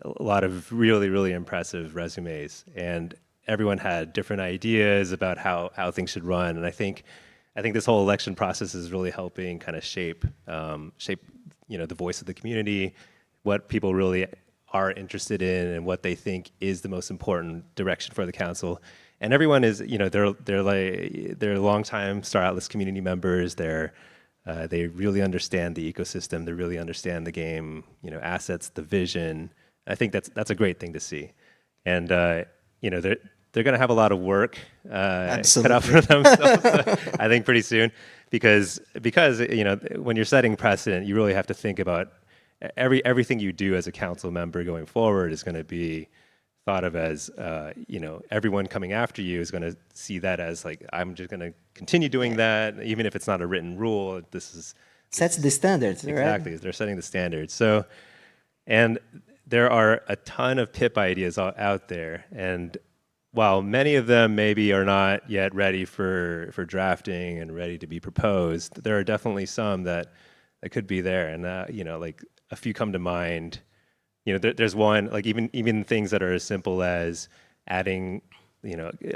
A lot of really, really impressive resumes, and everyone had different ideas about how things should run. And I think this whole election process is really helping kind of shape the voice of the community, what people really are interested in and what they think is the most important direction for the council. And everyone is, they're longtime Star Atlas community members. They really understand the ecosystem. They really understand the game, assets, the vision. I think that's a great thing to see. And they're going to have a lot of work cut out for themselves, I think, pretty soon, because when you're setting precedent, you really have to think about everything you do as a council member going forward is going to be thought of as, everyone coming after you is going to see that as like, I'm just going to continue doing that, even if it's not a written rule. Sets the standards, exactly. Right? They're setting the standards. So, and there are a ton of PIP ideas out there, and while many of them maybe are not yet ready for drafting and ready to be proposed, there are definitely some that could be there, and like a few come to mind. There's one, like even things that are as simple as adding,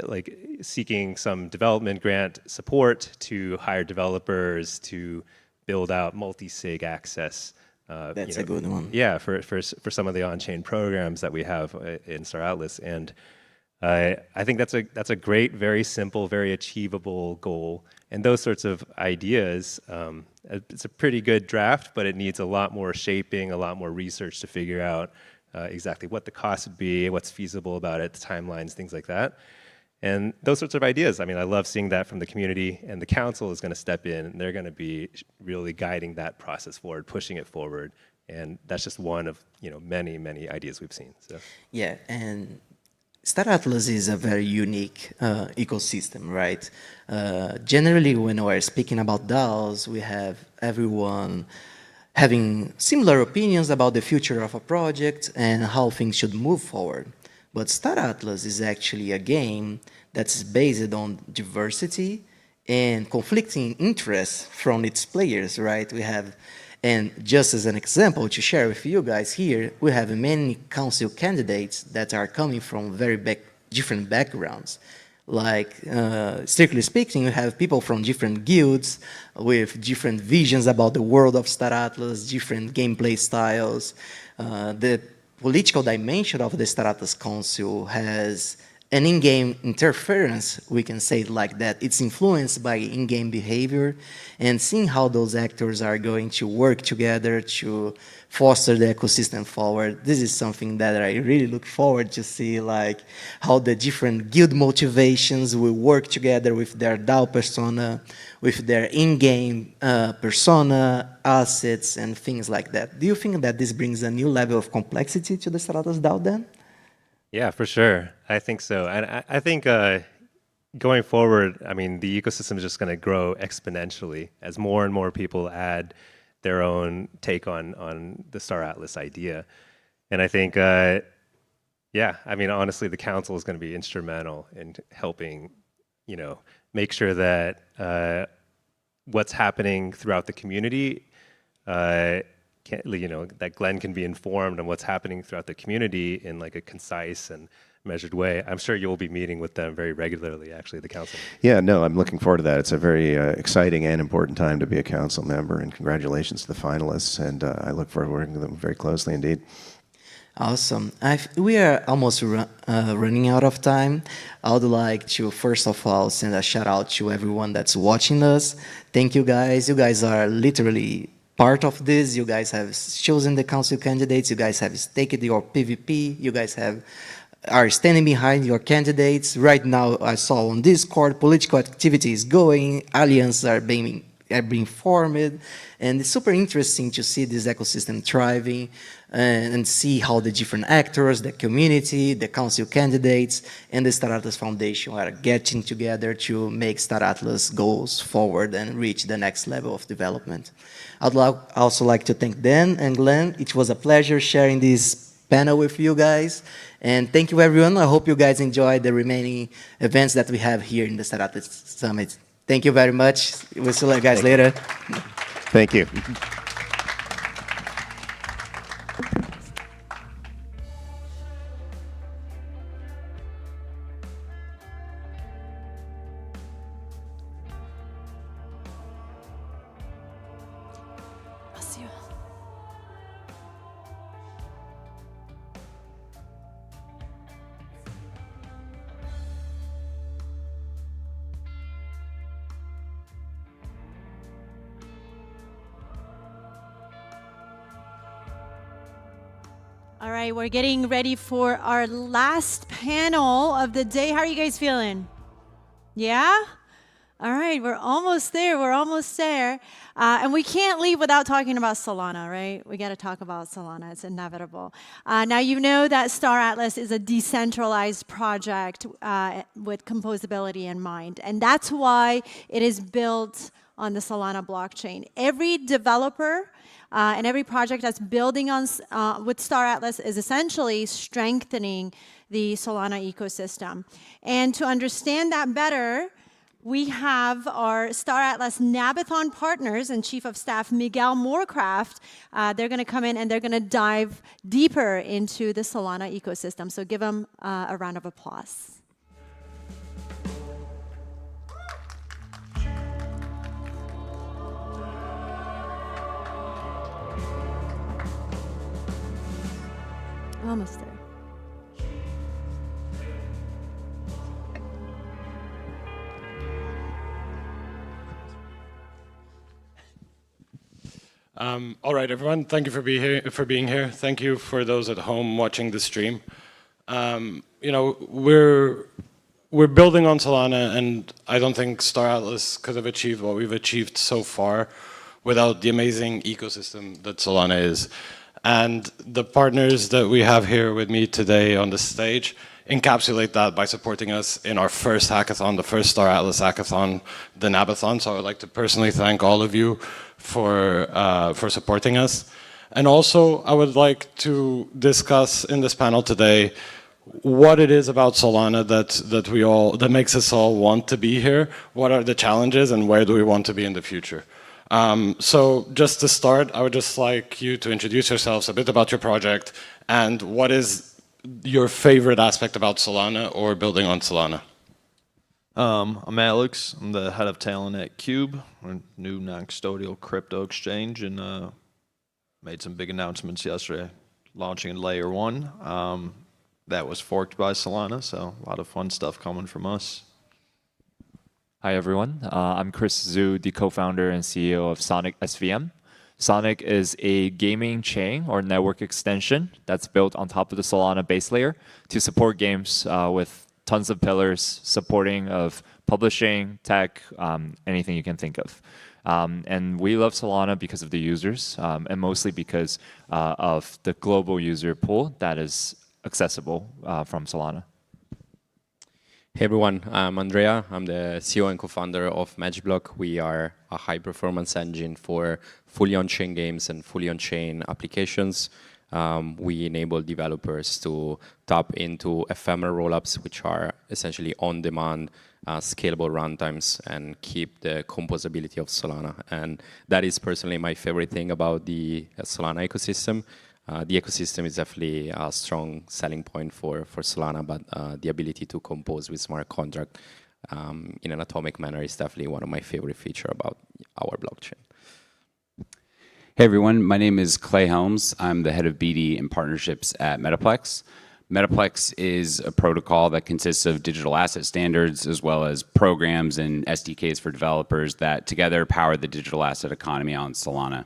like seeking some development grant support to hire developers to build out multi-sig access. That's a good one. Yeah, for some of the on-chain programs that we have in Star Atlas, and I think that's a great, very simple, very achievable goal. And those sorts of ideas, it's a pretty good draft, but it needs a lot more shaping, a lot more research to figure out exactly what the cost would be, what's feasible about it, the timelines, things like that. And those sorts of ideas, I mean, I love seeing that from the community, and the council is going to step in, and they're going to be really guiding that process forward, pushing it forward. And that's just one of many, many ideas we've seen. So. Yeah, and Star Atlas is a very unique ecosystem, right? Generally, when we're speaking about DAOs, we have everyone having similar opinions about the future of a project and how things should move forward. But Star Atlas is actually a game that's based on diversity and conflicting interests from its players, right? And just as an example to share with you guys here, we have many council candidates that are coming from very different backgrounds. Like, strictly speaking, we have people from different guilds with different visions about the world of Star Atlas, different gameplay styles. The political dimension of the Star Atlas Council has an in-game interference, we can say it like that. It's influenced by in-game behavior, and seeing how those actors are going to work together to foster the ecosystem forward. This is something that I really look forward to see, like how the different guild motivations will work together with their DAO persona, with their in-game persona, assets, and things like that. Do you think that this brings a new level of complexity to the Star Atlas DAO then? Yeah, for sure. I think so. And I think going forward, I mean, the ecosystem is just going to grow exponentially as more and more people add their own take on the Star Atlas idea. And I think, yeah, I mean, honestly, the council is going to be instrumental in helping, make sure that what's happening throughout the community that Glenn can be informed on what's happening throughout the community in like a concise and measured way. I'm sure you'll be meeting with them very regularly, actually, the council. Yeah, no, I'm looking forward to that. It's a very exciting and important time to be a council member, and congratulations to the finalists, and I look forward to working with them very closely indeed. Awesome. We are almost running out of time. I would like to, first of all, send a shout out to everyone that's watching us. Thank you guys. You guys are literally part of this. You guys have chosen the council candidates. You guys have staked your PvP. You guys are standing behind your candidates. Right now, I saw on Discord, political activity is going, alliances are being formed, and it's super interesting to see this ecosystem thriving and see how the different actors, the community, the council candidates, and the Star Atlas Foundation are getting together to make Star Atlas goals forward and reach the next level of development. I'd also like to thank Dan and Glenn. It was a pleasure sharing this panel with you guys. And thank you, everyone. I hope you guys enjoy the remaining events that we have here in the Star Atlas Summit. Thank you very much. We'll see you guys later. Thank you. I'll see you. All right, we're getting ready for our last panel of the day. How are you guys feeling? Yeah? All right, we're almost there. We're almost there. And we can't leave without talking about Solana, right? We got to talk about Solana. It's inevitable. Now, you know that Star Atlas is a decentralized project with composability in mind. And that's why it is built on the Solana blockchain. Every developer and every project that's building on with Star Atlas is essentially strengthening the Solana ecosystem. And to understand that better, we have our Star Atlas Nabathon partners and Chief of Staff Miguel Moorcraft. They're going to come in and they're going to dive deeper into the Solana ecosystem. So give them a round of applause. Almost there. All right, everyone. Thank you for being here. Thank you for those at home watching the stream. You know, we're building on Solana, and I don't think Star Atlas could have achieved what we've achieved so far without the amazing ecosystem that Solana is. And the partners that we have here with me today on the stage encapsulate that by supporting us in our first hackathon, the first Star Atlas hackathon, the Nabathon. So I would like to personally thank all of you for supporting us. And also, I would like to discuss in this panel today what it is about Solana that makes us all want to be here. What are the challenges, and where do we want to be in the future? So just to start, I would just like you to introduce yourselves, a bit about your project, and what is your favorite aspect about Solana or building on Solana? I'm Alex. I'm the head of talent at Cube, a new non-custodial crypto exchange, and made some big announcements yesterday, launching in Layer 1. That was forked by Solana, so a lot of fun stuff coming from us. Hi, everyone. I'm Chris Zhu, the co-founder and CEO of Sonic SVM. Sonic is a gaming chain or network extension that's built on top of the Solana base layer to support games with tons of pillars, supporting of publishing, tech, anything you can think of. And we love Solana because of the users, and mostly because of the global user pool that is accessible from Solana. Hey everyone, I'm Andrea. I'm the CEO and co-founder of MagicBlock. We are a high-performance engine for fully on-chain games and fully on-chain applications. We enable developers to tap into ephemeral rollups, which are essentially on-demand, scalable runtimes, and keep the composability of Solana. And that is personally my favorite thing about the Solana ecosystem. The ecosystem is definitely a strong selling point for Solana, but the ability to compose with smart contract in an atomic manner is definitely one of my favorite features about our blockchain. Hey everyone, my name is Clay Helms. I'm the head of BD and partnerships at Metaplex. Metaplex is a protocol that consists of digital asset standards as well as programs and SDKs for developers that together power the digital asset economy on Solana.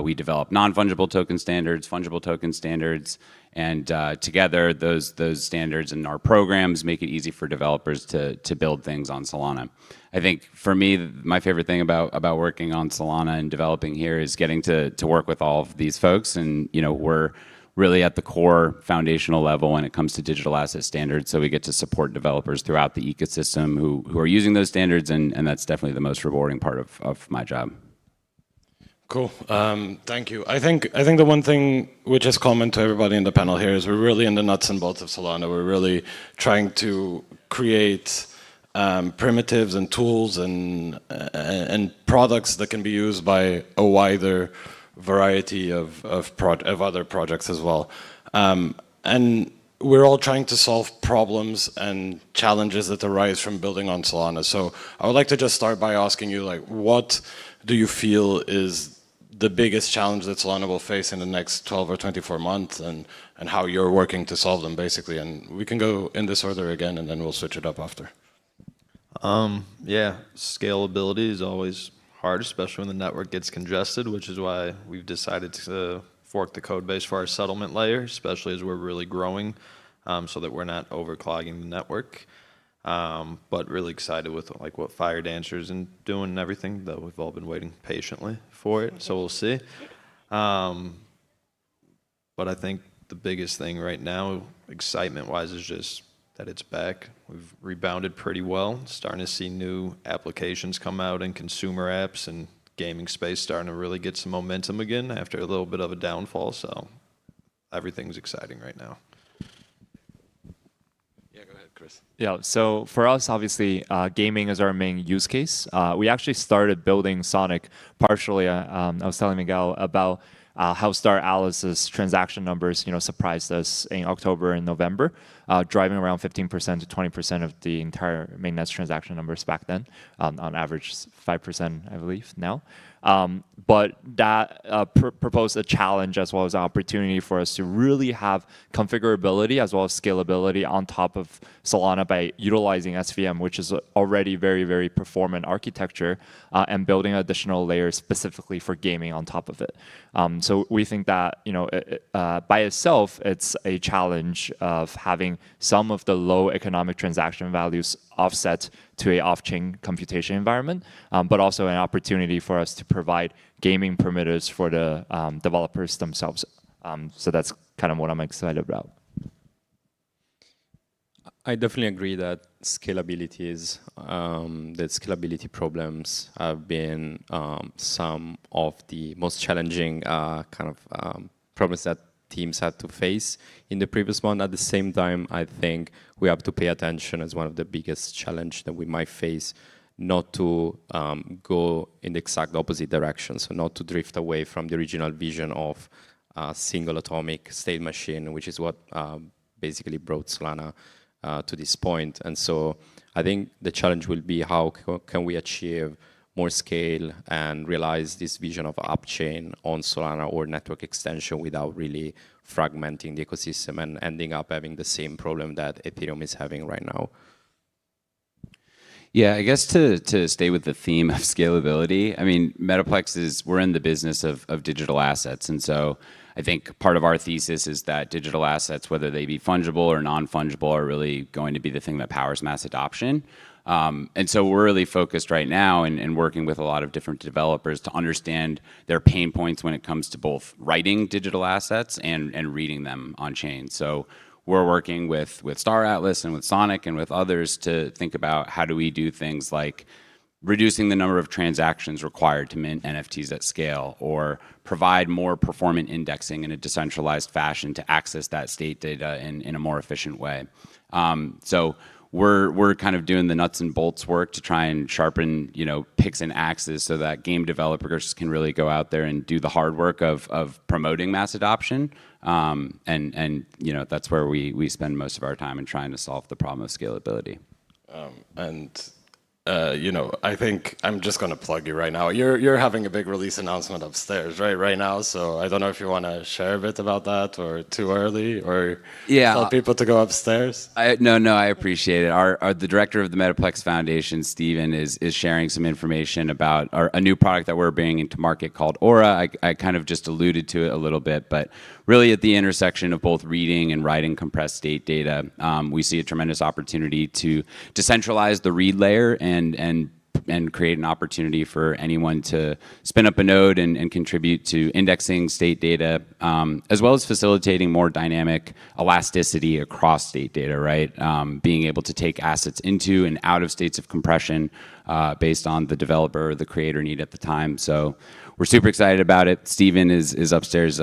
We develop non-fungible token standards, fungible token standards, and together those standards and our programs make it easy for developers to build things on Solana. I think for me, my favorite thing about working on Solana and developing here is getting to work with all of these folks, and we're really at the core foundational level when it comes to digital asset standards, so we get to support developers throughout the ecosystem who are using those standards, and that's definitely the most rewarding part of my job. Cool. Thank you. I think the one thing which is common to everybody in the panel here is we're really in the nuts and bolts of Solana. We're really trying to create primitives and tools and products that can be used by a wider variety of other projects as well. And we're all trying to solve problems and challenges that arise from building on Solana. So I would like to just start by asking you, what do you feel is the biggest challenge that Solana will face in the next 12 or 24 months, and how you're working to solve them, basically? And we can go in this order again, and then we'll switch it up after. Yeah, scalability is always hard, especially when the network gets congested, which is why we've decided to fork the code base for our settlement layer, especially as we're really growing, so that we're not overclogging the network. But really excited with like what Fire Dancer's and doing and everything, though we've all been waiting patiently for it, so we'll see. But I think the biggest thing right now, excitement-wise, is just that it's back. We've rebounded pretty well, starting to see new applications come out in consumer apps, and gaming space starting to really get some momentum again after a little bit of a downfall, so everything's exciting right now. Chris. Yeah, so for us, obviously, gaming is our main use case. We actually started building Sonic partially. I was telling Miguel about how Star Atlas's transaction numbers, surprised us in October and November, driving around 15% to 20% of the entire mainnet's transaction numbers back then, on average 5%, I believe, now. But that proposed a challenge as well as an opportunity for us to really have configurability as well as scalability on top of Solana by utilizing SVM, which is already very, very performant architecture, and building additional layers specifically for gaming on top of it. So we think that by itself, it's a challenge of having some of the low economic transaction values offset to a off-chain computation environment, but also an opportunity for us to provide gaming primitives for the developers themselves. So that's kind of what I'm excited about. I definitely agree that scalability problems have been some of the most challenging problems that teams had to face in the previous one. At the same time, I think we have to pay attention as one of the biggest challenges that we might face, not to go in the exact opposite direction, so not to drift away from the original vision of a single atomic state machine, which is what basically brought Solana to this point. And so I think the challenge will be how can we achieve more scale and realize this vision of upchain on Solana or network extension without really fragmenting the ecosystem and ending up having the same problem that Ethereum is having right now. Yeah, I guess to stay with the theme of scalability, I mean, Metaplex we're in the business of digital assets. And so I think part of our thesis is that digital assets, whether they be fungible or non-fungible, are really going to be the thing that powers mass adoption. And so we're really focused right now and working with a lot of different developers to understand their pain points when it comes to both writing digital assets and reading them on chain. So we're working with Star Atlas and with Sonic and with others to think about how do we do things like reducing the number of transactions required to mint NFTs at scale, or provide more performant indexing in a decentralized fashion to access that state data in a more efficient way. So we're kind of doing the nuts and bolts work to try and sharpen, picks and axes so that game developers can really go out there and do the hard work of promoting mass adoption. And that's where we spend most of our time in trying to solve the problem of scalability. I think I'm just going to plug you right now. You're having a big release announcement upstairs, right now. So I don't know if you want to share a bit about that, or too early, or tell people to go upstairs. No, I appreciate it. The director of the Metaplex Foundation, Steven, is sharing some information about a new product that we're bringing to market called Aura. I kind of just alluded to it a little bit, but really at the intersection of both reading and writing compressed state data, we see a tremendous opportunity to decentralize the read layer and create an opportunity for anyone to spin up a node and contribute to indexing state data, as well as facilitating more dynamic elasticity across state data, right? Being able to take assets into and out of states of compression based on the developer or the creator need at the time. So we're super excited about it. Steven is upstairs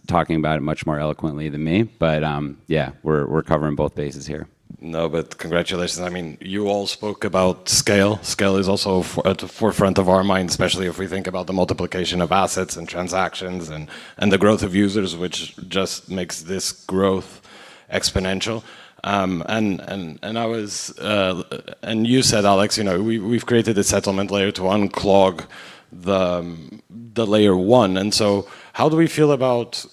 talking about it much more eloquently than me, but yeah, we're covering both bases here. No, but congratulations. I mean, you all spoke about scale. Scale is also at the forefront of our mind, especially if we think about the multiplication of assets and transactions and the growth of users, which just makes this growth exponential. And you said, Alex, we've created a settlement layer to unclog the layer one. And so how do we feel about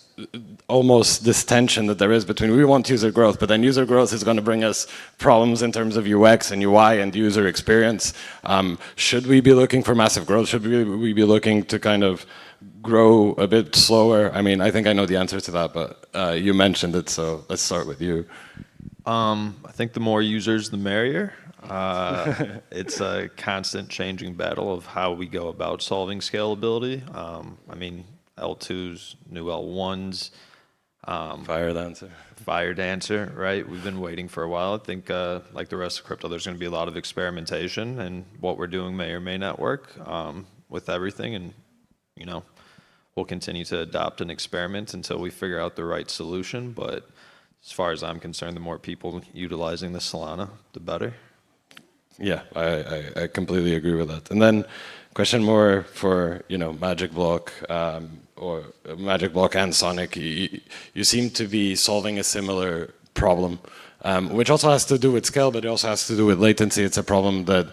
almost this tension that there is between, we want user growth, but then user growth is going to bring us problems in terms of UX and UI and user experience. Should we be looking for massive growth? Should we be looking to kind of grow a bit slower? I mean, I think I know the answer to that, but you mentioned it, so let's start with you. I think the more users, the merrier. It's a constant changing battle of how we go about solving scalability. I mean, L2s, new L1s. Fire Dancer. Fire Dancer, right? We've been waiting for a while. I think, like the rest of crypto, there's going to be a lot of experimentation, and what we're doing may or may not work with everything. And, you know, we'll continue to adopt and experiment until we figure out the right solution. But as far as I'm concerned, the more people utilizing the Solana, the better. Yeah, I completely agree with that. And then question more for, you know, Magic Block or Magic Block and Sonic. You seem to be solving a similar problem, which also has to do with scale, but it also has to do with latency. It's a problem that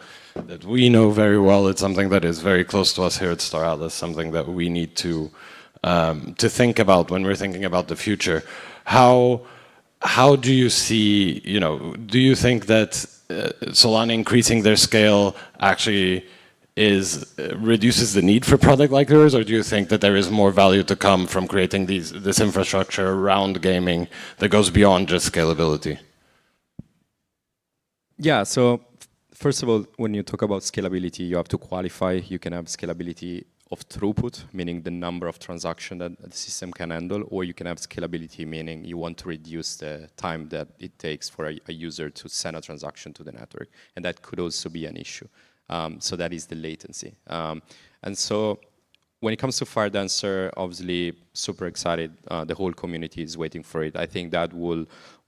we know very well. It's something that is very close to us here at Star Atlas, something that we need to think about when we're thinking about the future. How do you see, you know, do you think that Solana increasing their scale actually reduces the need for product like yours, or do you think that there is more value to come from creating this infrastructure around gaming that goes beyond just scalability? Yeah, so first of all, when you talk about scalability, you have to qualify. You can have scalability of throughput, meaning the number of transactions that the system can handle, or you can have scalability, meaning you want to reduce the time that it takes for a user to send a transaction to the network. And that could also be an issue. So that is the latency. And so when it comes to Fire Dancer, obviously super excited. The whole community is waiting for it. I think that will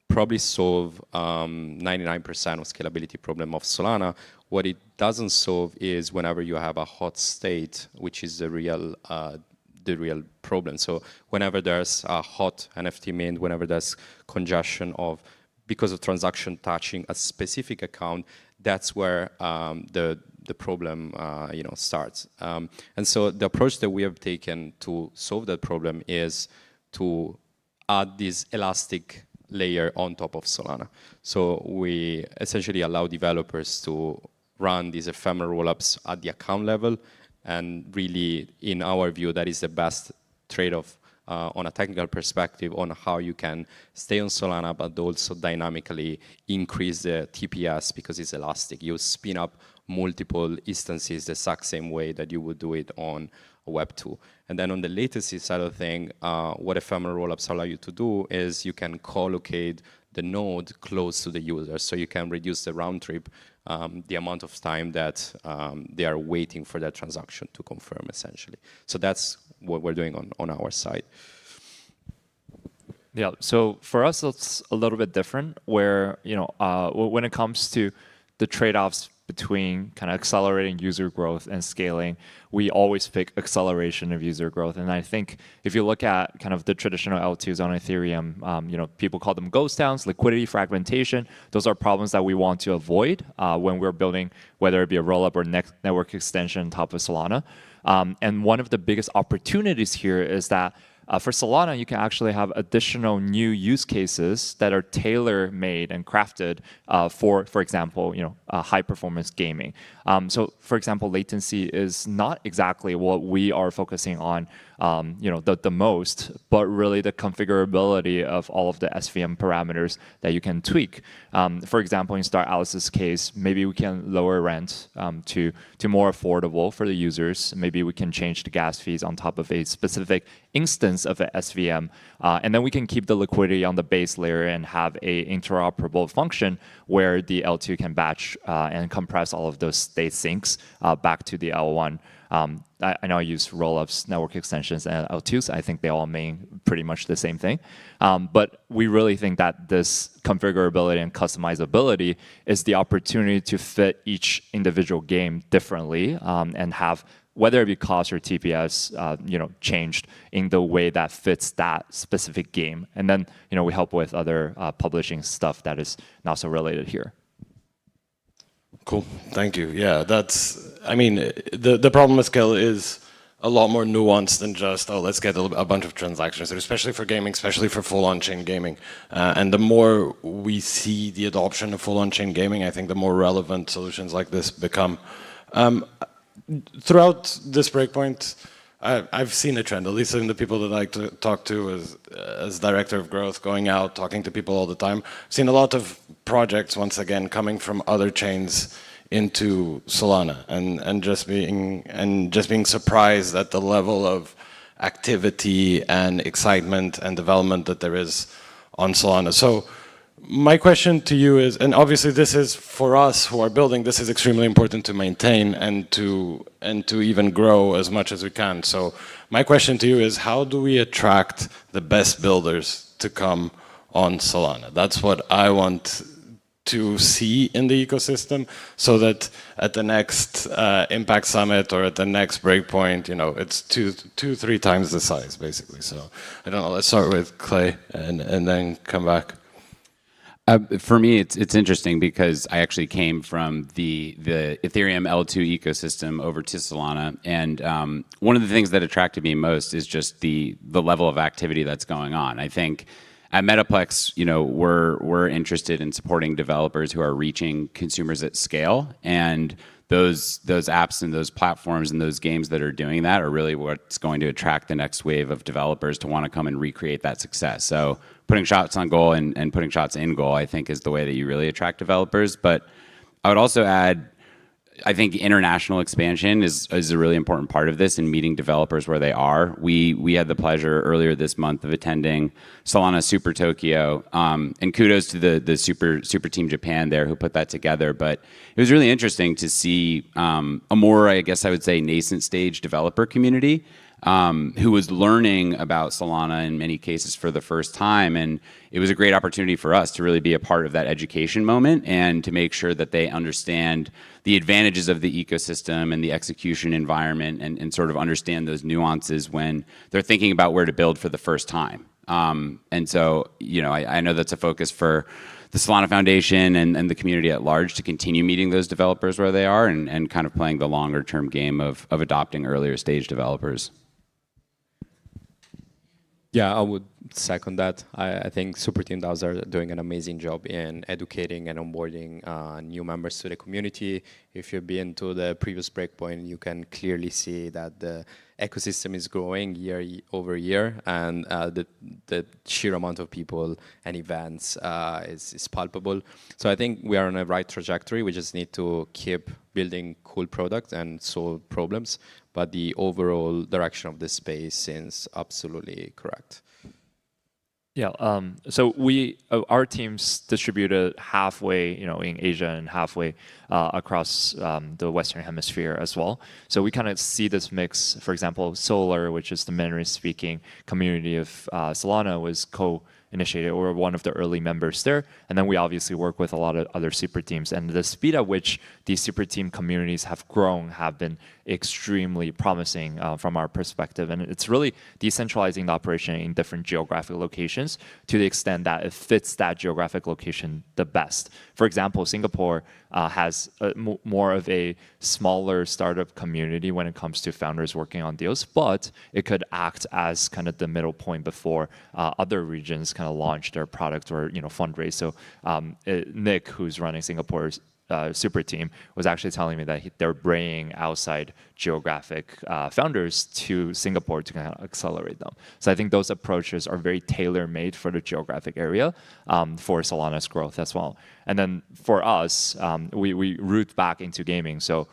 probably solve 99% of scalability problem of Solana. What it doesn't solve is whenever you have a hot state, which is the real problem. So whenever there's a hot NFT mint, whenever there's congestion because of transaction touching a specific account, that's where the problem starts. And so the approach that we have taken to solve that problem is to add this elastic layer on top of Solana. So we essentially allow developers to run these ephemeral rollups at the account level, and really, in our view, that is the best trade-off on a technical perspective on how you can stay on Solana, but also dynamically increase the TPS because it's elastic. You spin up multiple instances the exact same way that you would do it on Web 2. And then on the latency side of the thing, what ephemeral rollups allow you to do is you can co-locate the node close to the user. So you can reduce the round trip, the amount of time that they are waiting for that transaction to confirm, essentially. So that's what we're doing on our side. Yeah, so for us, it's a little bit different where, you know, when it comes to the trade-offs between kind of accelerating user growth and scaling, we always pick acceleration of user growth. And I think if you look at kind of the traditional L2s on Ethereum, you know, people call them ghost towns, liquidity fragmentation. Those are problems that we want to avoid when we're building, whether it be a rollup or network extension on top of Solana. And one of the biggest opportunities here is that for Solana, you can actually have additional new use cases that are tailor-made and crafted for example, you know, high-performance gaming. So, for example, latency is not exactly what we are focusing on, you know, the most, but really the configurability of all of the SVM parameters that you can tweak. For example, in Star Atlas's case, maybe we can lower rent to more affordable for the users. Maybe we can change the gas fees on top of a specific instance of an SVM, and then we can keep the liquidity on the base layer and have a interoperable function where the L2 can batch and compress all of those state sinks back to the L1. I know I use rollups, network extensions, and L2s. I think they all mean pretty much the same thing. But we really think that this configurability and customizability is the opportunity to fit each individual game differently and have, whether it be cost or TPS, you know, changed in the way that fits that specific game. And then, you know, we help with other publishing stuff that is not so related here. Cool, thank you. Yeah, I mean, the problem with scale is a lot more nuanced than just, oh, let's get a bunch of transactions, especially for gaming, especially for full on-chain gaming. And the more we see the adoption of full on-chain gaming, I think the more relevant solutions like this become. Throughout this breakpoint, I've seen a trend, at least in the people that I like to talk to as director of growth, going out, talking to people all the time. I've seen a lot of projects, once again, coming from other chains into Solana, and just being surprised at the level of activity and excitement and development that there is on Solana. So my question to you is, and obviously this is for us who are building, this is extremely important to maintain and to even grow as much as we can. So my question to you is, how do we attract the best builders to come on Solana? That's what I want to see in the ecosystem, so that at the next Impact Summit or at the next breakpoint, it's two, 3 times the size, basically. So I don't know, let's start with Clay and then come back. For me, it's interesting because I actually came from the Ethereum L2 ecosystem over to Solana, and one of the things that attracted me most is just the level of activity that's going on. I think at Metaplex, we're interested in supporting developers who are reaching consumers at scale, and those apps and those platforms and those games that are doing that are really what's going to attract the next wave of developers to want to come and recreate that success. So putting shots on goal and putting shots in goal, I think, is the way that you really attract developers. But I would also add, I think international expansion is a really important part of this, and meeting developers where they are. We had the pleasure earlier this month of attending Solana Super Tokyo, and kudos to the Super Team Japan there who put that together. But it was really interesting to see a more, I guess I would say, nascent stage developer community who was learning about Solana in many cases for the first time. And it was a great opportunity for us to really be a part of that education moment and to make sure that they understand the advantages of the ecosystem and the execution environment, and sort of understand those nuances when they're thinking about where to build for the first time. And so, I know that's a focus for the Solana Foundation and the community at large to continue meeting those developers where they are, and kind of playing the longer term game of adopting earlier stage developers. Yeah, I would second that. I think Super Team DAOs are doing an amazing job in educating and onboarding new members to the community. If you've been to the previous breakpoint, you can clearly see that the ecosystem is growing year over year, and the sheer amount of people and events is palpable. So I think we are on a right trajectory. We just need to keep building cool products and solve problems. But the overall direction of this space seems absolutely correct. Yeah, so our teams distributed halfway, in Asia and halfway across the Western Hemisphere as well. So we kind of see this mix. For example, Solar, which is the Mandarin-speaking community of Solana, was co-initiated, or one of the early members there. And then we obviously work with a lot of other super teams. And the speed at which these super team communities have grown have been extremely promising from our perspective. And it's really decentralizing the operation in different geographic locations to the extent that it fits that geographic location the best. For example, Singapore has more of a smaller startup community when it comes to founders working on deals, but it could act as kind of the middle point before other regions kind of launch their product or fundraise. So Nick, who's running Singapore's super team, was actually telling me that they're bringing outside geographic founders to Singapore to kind of accelerate them. So I think those approaches are very tailor-made for the geographic area for Solana's growth as well. And then for us, we root back into gaming. So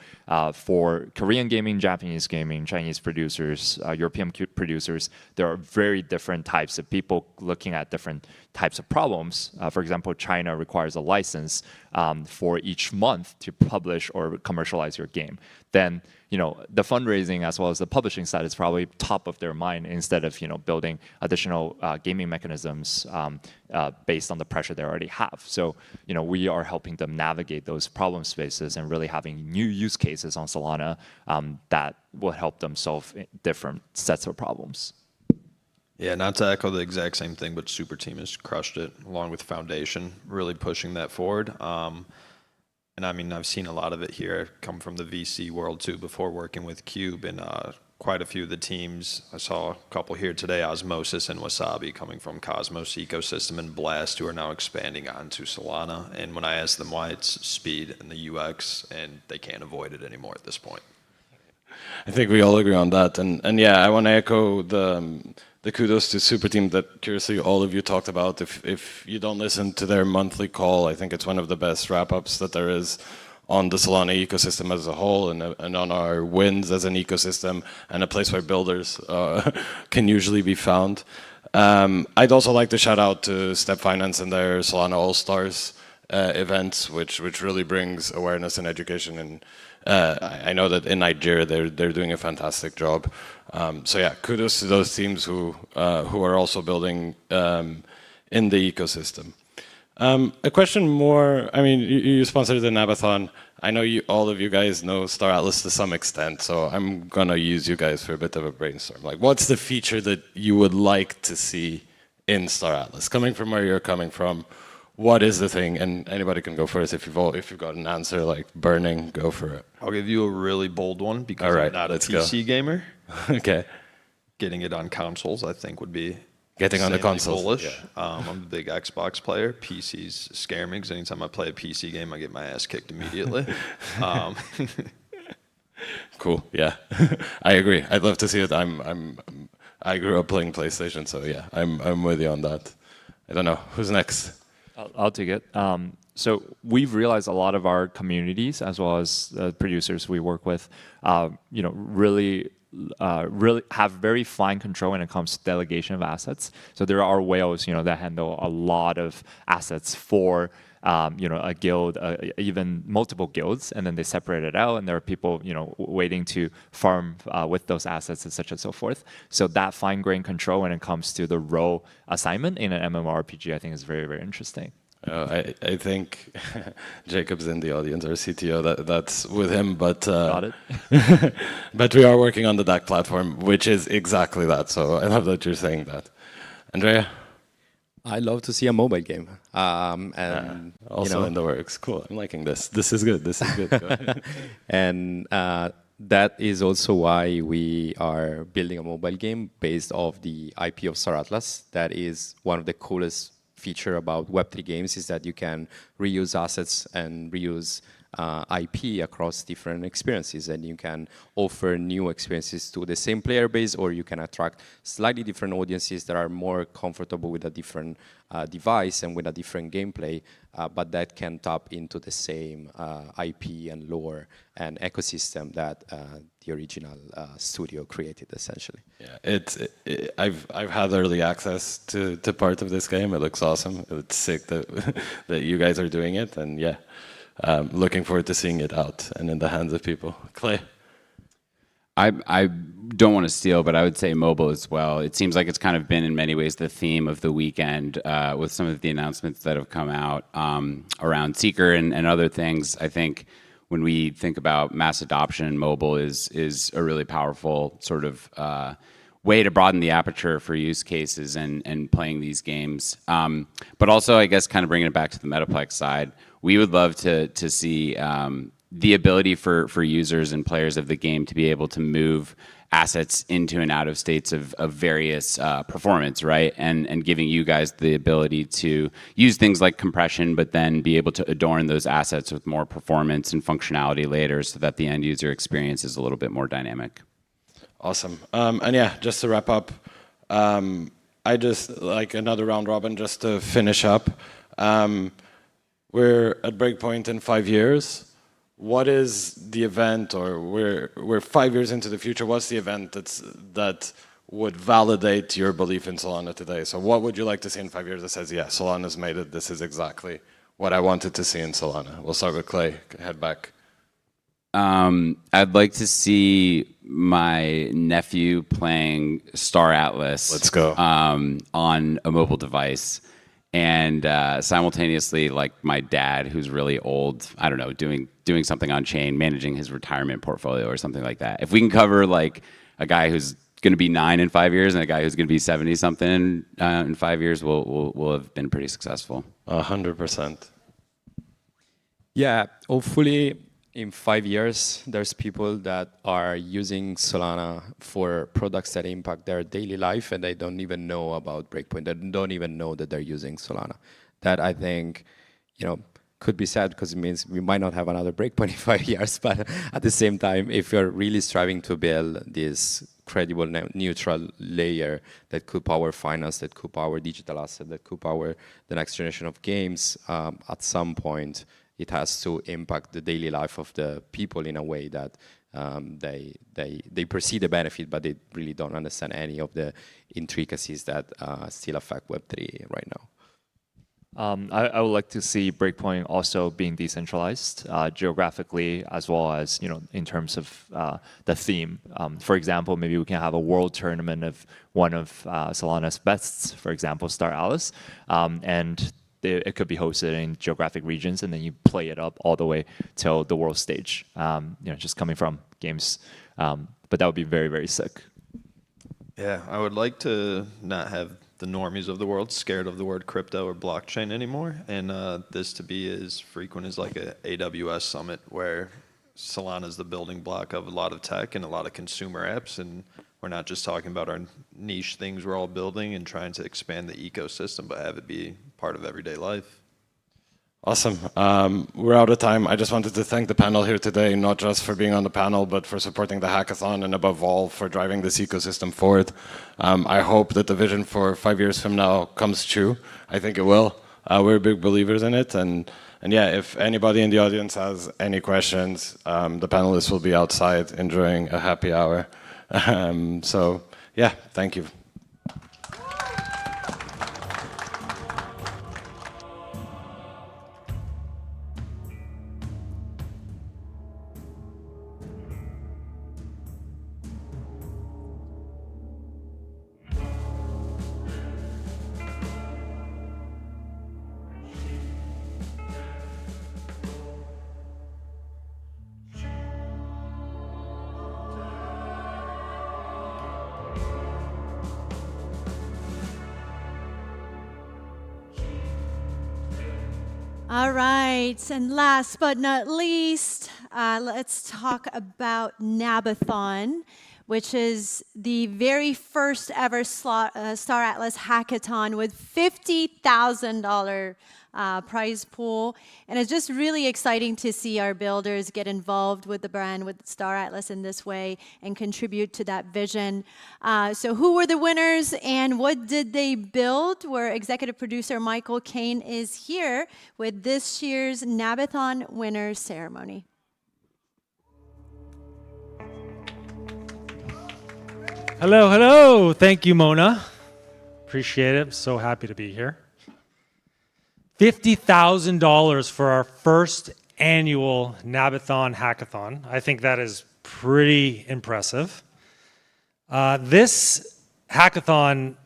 for Korean gaming, Japanese gaming, Chinese producers, European producers, there are very different types of people looking at different types of problems. For example, China requires a license for each month to publish or commercialize your game. Then the fundraising as well as the publishing side is probably top of their mind, instead of building additional gaming mechanisms based on the pressure they already have. So we are helping them navigate those problem spaces and really having new use cases on Solana that will help them solve different sets of problems. Yeah, not to echo the exact same thing, but Super Team has crushed it, along with Foundation, really pushing that forward. And I mean, I've seen a lot of it here. I come from the VC world too, before working with Cube, and quite a few of the teams. I saw a couple here today, Osmosis and Wasabi, coming from Cosmos ecosystem, and Blast, who are now expanding onto Solana. And when I ask them why, it's speed and the UX, and they can't avoid it anymore at this point. I think we all agree on that. And yeah, I want to echo the kudos to Super Team that curiously all of you talked about. If you don't listen to their monthly call, I think it's one of the best wrap-ups that there is on the Solana ecosystem as a whole, and on our wins as an ecosystem, and a place where builders can usually be found. I'd also like to shout out to Step Finance and their Solana All-Stars events, which really brings awareness and education. And I know that in Nigeria they're doing a fantastic job. So yeah, kudos to those teams who are also building in the ecosystem. A question more, I mean, you sponsored the Nabathon. I know all of you guys know Star Atlas to some extent, so I'm gonna use you guys for a bit of a brainstorm. Like, what's the feature that you would like to see in Star Atlas? Coming from where you're coming from, what is the thing? And anybody can go first if you've got an answer like burning, go for it. I'll give you a really bold one because I'm not a PC gamer. Okay. Getting it on consoles, I think, would be getting on the consoles. Bullish. Yeah. I'm a big Xbox player. PCs scare me because anytime I play a PC game, I get my ass kicked immediately. Cool. Yeah, I agree. I'd love to see it. I grew up playing PlayStation, so yeah, I'm with you on that. I don't know who's next. I'll take it. So we've realized a lot of our communities, as well as producers we work with, really have very fine control when it comes to delegation of assets. So there are whales, that handle a lot of assets for, a guild, even multiple guilds, and then they separate it out, and there are people, waiting to farm with those assets and such and so forth. So that fine-grained control when it comes to the role assignment in an MMORPG, I think is very, very interesting. I think Jacob's in the audience, our CTO. That's with him, but got it. but we are working on the DAC platform, which is exactly that. So I love that you're saying that, Andrea. I love to see a mobile game, and also in the works. Cool. I'm liking this. This is good. This is good. And that is also why we are building a mobile game based off the IP of Star Atlas. That is one of the coolest feature about Web3 games is that you can reuse assets and reuse IP across different experiences, and you can offer new experiences to the same player base, or you can attract slightly different audiences that are more comfortable with a different device and with a different gameplay, but that can tap into the same IP and lore and ecosystem that the original studio created, essentially. Yeah, I've had early access to part of this game. It looks awesome. It's sick that that you guys are doing it, and yeah. Looking forward to seeing it out and in the hands of people. Clay? I don't want to steal, but I would say mobile as well. It seems like it's kind of been in many ways the theme of the weekend with some of the announcements that have come out around Seeker and other things. I think when we think about mass adoption, mobile is a really powerful sort of way to broaden the aperture for use cases and playing these games. But also, I guess, kind of bringing it back to the Metaplex side, we would love to see the ability for users and players of the game to be able to move assets into and out of states of various performance, right? And giving you guys the ability to use things like compression, but then be able to adorn those assets with more performance and functionality later so that the end user experience is a little bit more dynamic. Awesome. And yeah, just to wrap up, I just like another round robin just to finish up. We're at Breakpoint in 5 years. What is the event, or we're 5 years into the future, what's the event that would validate your belief in Solana today? So what would you like to see in 5 years that says, yeah, Solana's made it, this is exactly what I wanted to see in Solana? We'll start with Clay, head back. I'd like to see my nephew playing Star Atlas. Let's go. On a mobile device. And simultaneously, like my dad, who's really old, I don't know, doing something on chain, managing his retirement portfolio or something like that. If we can cover like a guy who's going to be 9 in 5 years and a guy who's going to be 70 something in 5 years, we'll have been pretty successful. 100%. Yeah, hopefully in 5 years, there's people that are using Solana for products that impact their daily life, and they don't even know about Breakpoint. They don't even know that they're using Solana. That I think, could be sad because it means we might not have another breakpoint in 5 years. But at the same time, if you're really striving to build this credible neutral layer that could power finance, that could power digital asset, that could power the next generation of games, at some point it has to impact the daily life of the people in a way that they perceive the benefit, but they really don't understand any of the intricacies that still affect Web3 right now. I would like to see Breakpoint also being decentralized geographically, as well as in terms of the theme. For example, maybe we can have a world tournament of one of Solana's bests, for example, Star Alice, and it could be hosted in geographic regions, and then you play it up all the way till the world stage. Just coming from games, but that would be very, very sick. Yeah, I would like to not have the normies of the world scared of the word crypto or blockchain anymore, and this to be as frequent as like a AWS summit where Solana is the building block of a lot of tech and a lot of consumer apps, and we're not just talking about our niche things we're all building and trying to expand the ecosystem, but have it be part of everyday life. Awesome. We're out of time. I just wanted to thank the panel here today, not just for being on the panel, but for supporting the hackathon and above all for driving this ecosystem forward. I hope that the vision for 5 years from now comes true. I think it will. We're big believers in it. And yeah, if anybody in the audience has any questions, the panelists will be outside enjoying a happy hour. So yeah, thank you. All right, and last but not least, let's talk about Nabathon, which is the very first ever Star Atlas hackathon with $50,000 prize pool. And it's just really exciting to see our builders get involved with the brand, with Star Atlas in this way, and contribute to that vision. So who were the winners and what did they build? Where executive producer Michael Kane is here with this year's Nabathon winners ceremony. Hello, hello. Thank you, Mona. Appreciate it. I'm so happy to be here. $50,000 for our first annual Nabathon hackathon. I think that is pretty impressive. This hackathon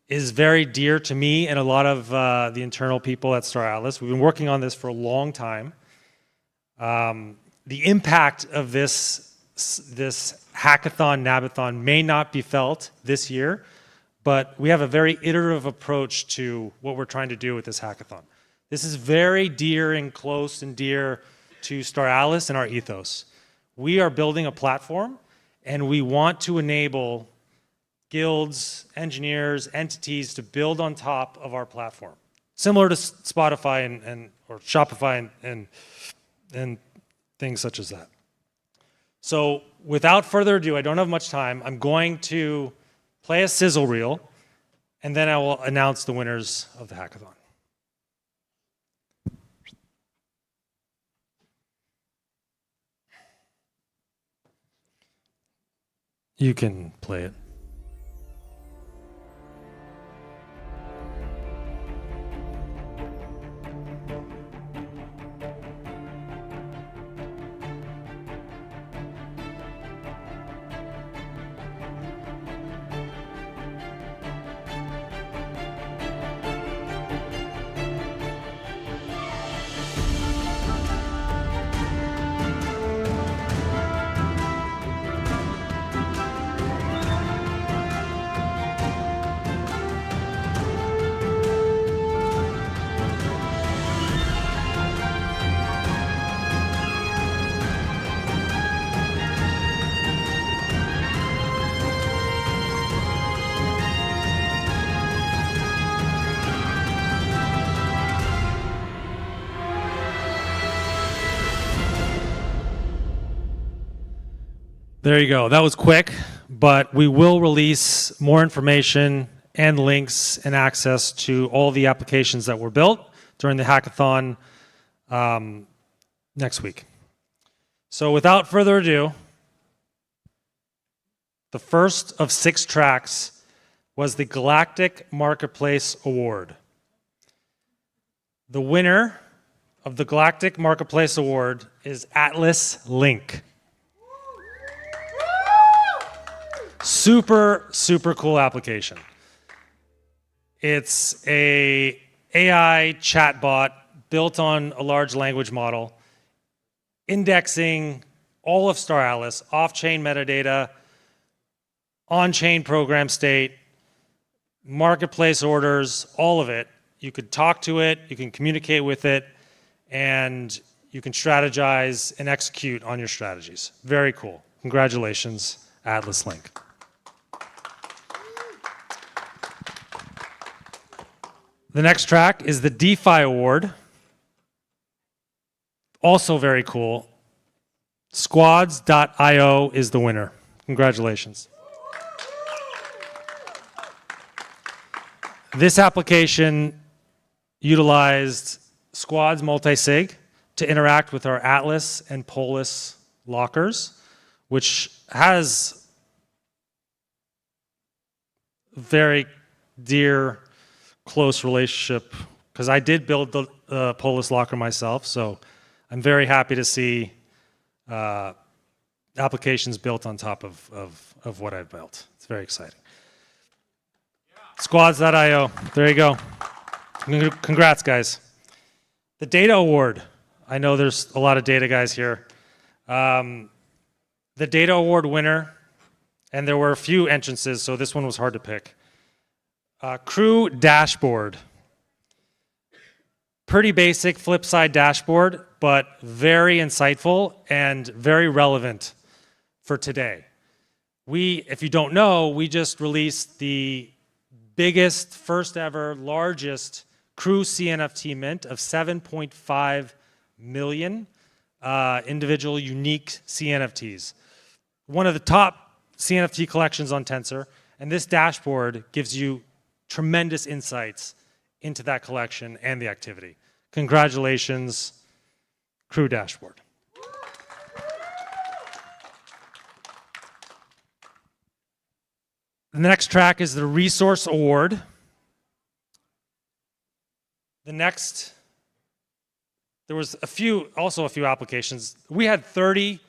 is very dear to me and a lot of the internal people at Star Atlas. We've been working on this for a long time. The impact of this hackathon, Nabathon, may not be felt this year, but we have a very iterative approach to what we're trying to do with this hackathon. This is very dear and close and dear to Star Atlas and our ethos. We are building a platform, and we want to enable guilds, engineers, entities to build on top of our platform, similar to Spotify or Shopify and things such as that. So without further ado, I don't have much time. I'm going to play a sizzle reel, and then I will announce the winners of the hackathon. You can play it. There you go. That was quick, but we will release more information and links and access to all the applications that were built during the hackathon next week. So without further ado, the first of 6 tracks was the Galactic Marketplace Award. The winner of the Galactic Marketplace Award is Atlas Link. Super, super cool application. It's a AI chatbot built on a large language model, indexing all of Star Atlas, off-chain metadata, on-chain program state, marketplace orders, all of it. You could talk to it, you can communicate with it, and you can strategize and execute on your strategies. Very cool. Congratulations, Atlas Link. The next track is the DeFi Award. Also very cool. Squads.io is the winner. Congratulations. This application utilized Squads multisig to interact with our Atlas and Polis lockers, which has very dear, close relationship, because I did build the Polis locker myself, so I'm very happy to see applications built on top of what I've built. It's very exciting. Squads.io, there you go. Congrats, guys. The Data Award. I know there's a lot of data guys here. The Data Award winner, and there were a few entrances, so this one was hard to pick. Crew Dashboard. Pretty basic flip side dashboard, but very insightful and very relevant for today. If you don't know, we just released the biggest, first ever, largest Crew CNFT mint of 7.5 million individual unique CNFTs. One of the top CNFT collections on Tensor, and this dashboard gives you tremendous insights into that collection and the activity. Congratulations, Crew Dashboard. The next track is the Resource Award. The next, there was also a few applications. We had 30,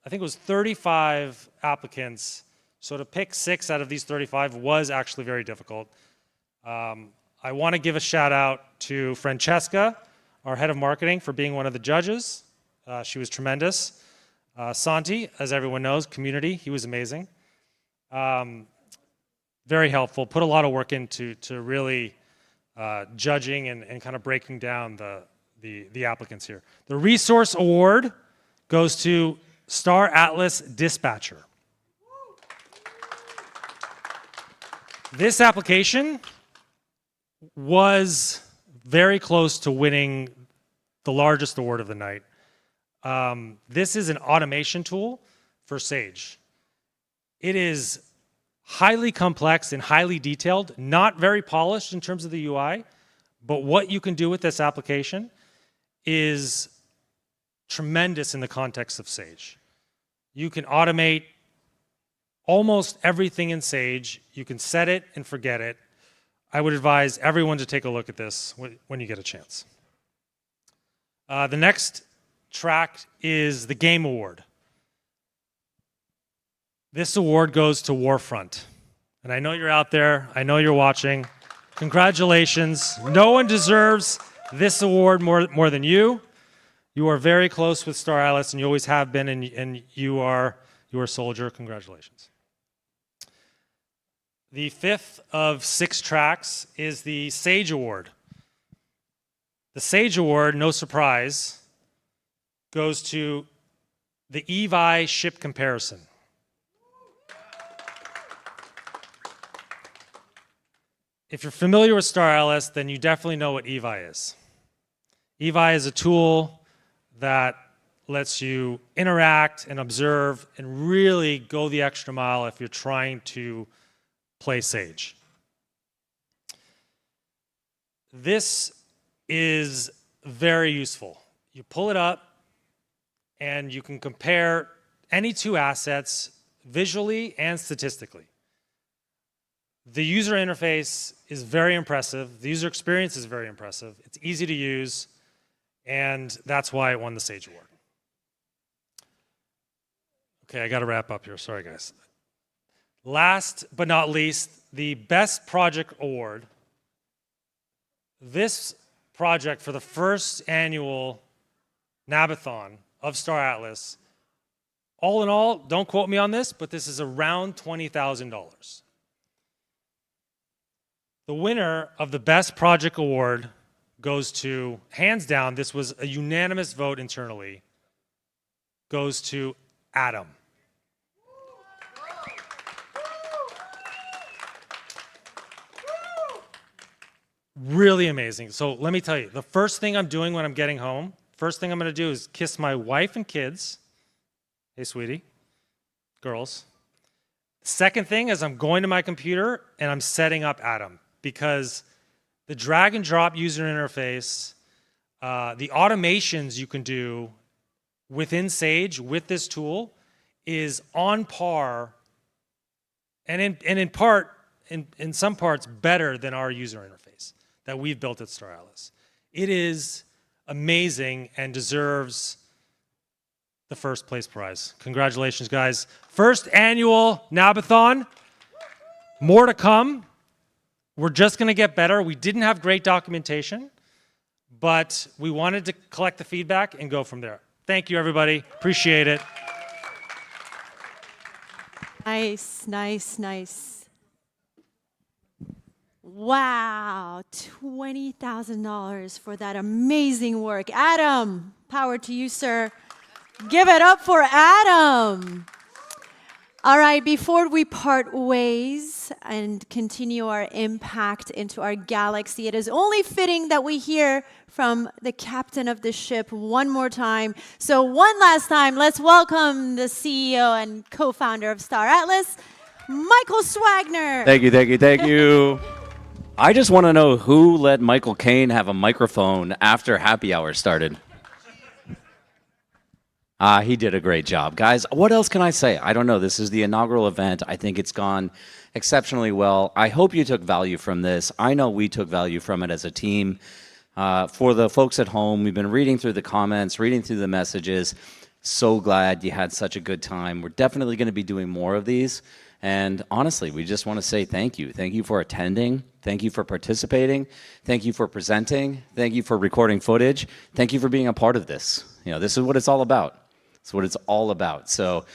I think it was 35 applicants. So to pick 6 out of these 35 was actually very difficult. I want to give a shout out to Francesca, our head of marketing, for being one of the judges. She was tremendous. Santi, as everyone knows, community, he was amazing. Very helpful, put a lot of work into really judging and kind of breaking down the applicants here. The Resource Award goes to Star Atlas Dispatcher. This application was very close to winning the largest award of the night. This is an automation tool for Sage. It is highly complex and highly detailed, not very polished in terms of the UI, but what you can do with this application is tremendous in the context of Sage. You can automate almost everything in Sage. You can set it and forget it. I would advise everyone to take a look at this when you get a chance. The next track is the Game Award. This award goes to Warfront. And I know you're out there. I know you're watching. Congratulations. No one deserves this award more than you. You are very close with Star Atlas, and you always have been, and you are a soldier. Congratulations. The 5th of 6 tracks is the Sage Award. The Sage Award, no surprise, goes to the EVI ship comparison. If you're familiar with Star Atlas, then you definitely know what EVI is. EVI is a tool that lets you interact and observe and really go the extra mile if you're trying to play Sage. This is very useful. You pull it up and you can compare any two assets visually and statistically. The user interface is very impressive. The user experience is very impressive. It's easy to use, and that's why it won the Sage Award. Okay, I got to wrap up here. Sorry, guys. Last but not least, the Best Project Award. This project for the first annual Nabathon of Star Atlas, all in all, don't quote me on this, but this is around $20,000. The winner of the Best Project Award goes to, hands down, this was a unanimous vote internally, goes to Adam. Really amazing. So let me tell you, the first thing I'm doing when I'm getting home, first thing I'm going to do is kiss my wife and kids. Hey, sweetie. Girls. Second thing is I'm going to my computer and I'm setting up Adam, because the drag and drop user interface, the automations you can do within Sage with this tool is on par and in some parts better than our user interface that we've built at Star Atlas. It is amazing and deserves the first place prize. Congratulations, guys. First annual Nabathon. More to come. We're just going to get better. We didn't have great documentation, but we wanted to collect the feedback and go from there. Thank you, everybody. Appreciate it. Nice, nice, nice. Wow, $20,000 for that amazing work. Adam, power to you, sir. Give it up for Adam. All right, before we part ways and continue our impact into our galaxy, it is only fitting that we hear from the captain of the ship one more time. So one last time, let's welcome the CEO and co-founder of Star Atlas, Michael Swagner. Thank you, thank you, thank you. I just want to know who let Michael Caine have a microphone after happy hour started. He did a great job. Guys, what else can I say? I don't know. This is the inaugural event. I think it's gone exceptionally well. I hope you took value from this. I know we took value from it as a team. For the folks at home, we've been reading through the comments, reading through the messages. So glad you had such a good time. We're definitely going to be doing more of these. And honestly, we just want to say thank you. Thank you for attending. Thank you for participating. Thank you for presenting. Thank you for recording footage. Thank you for being a part of this. You know, this is what it's all about. It's what it's all about. So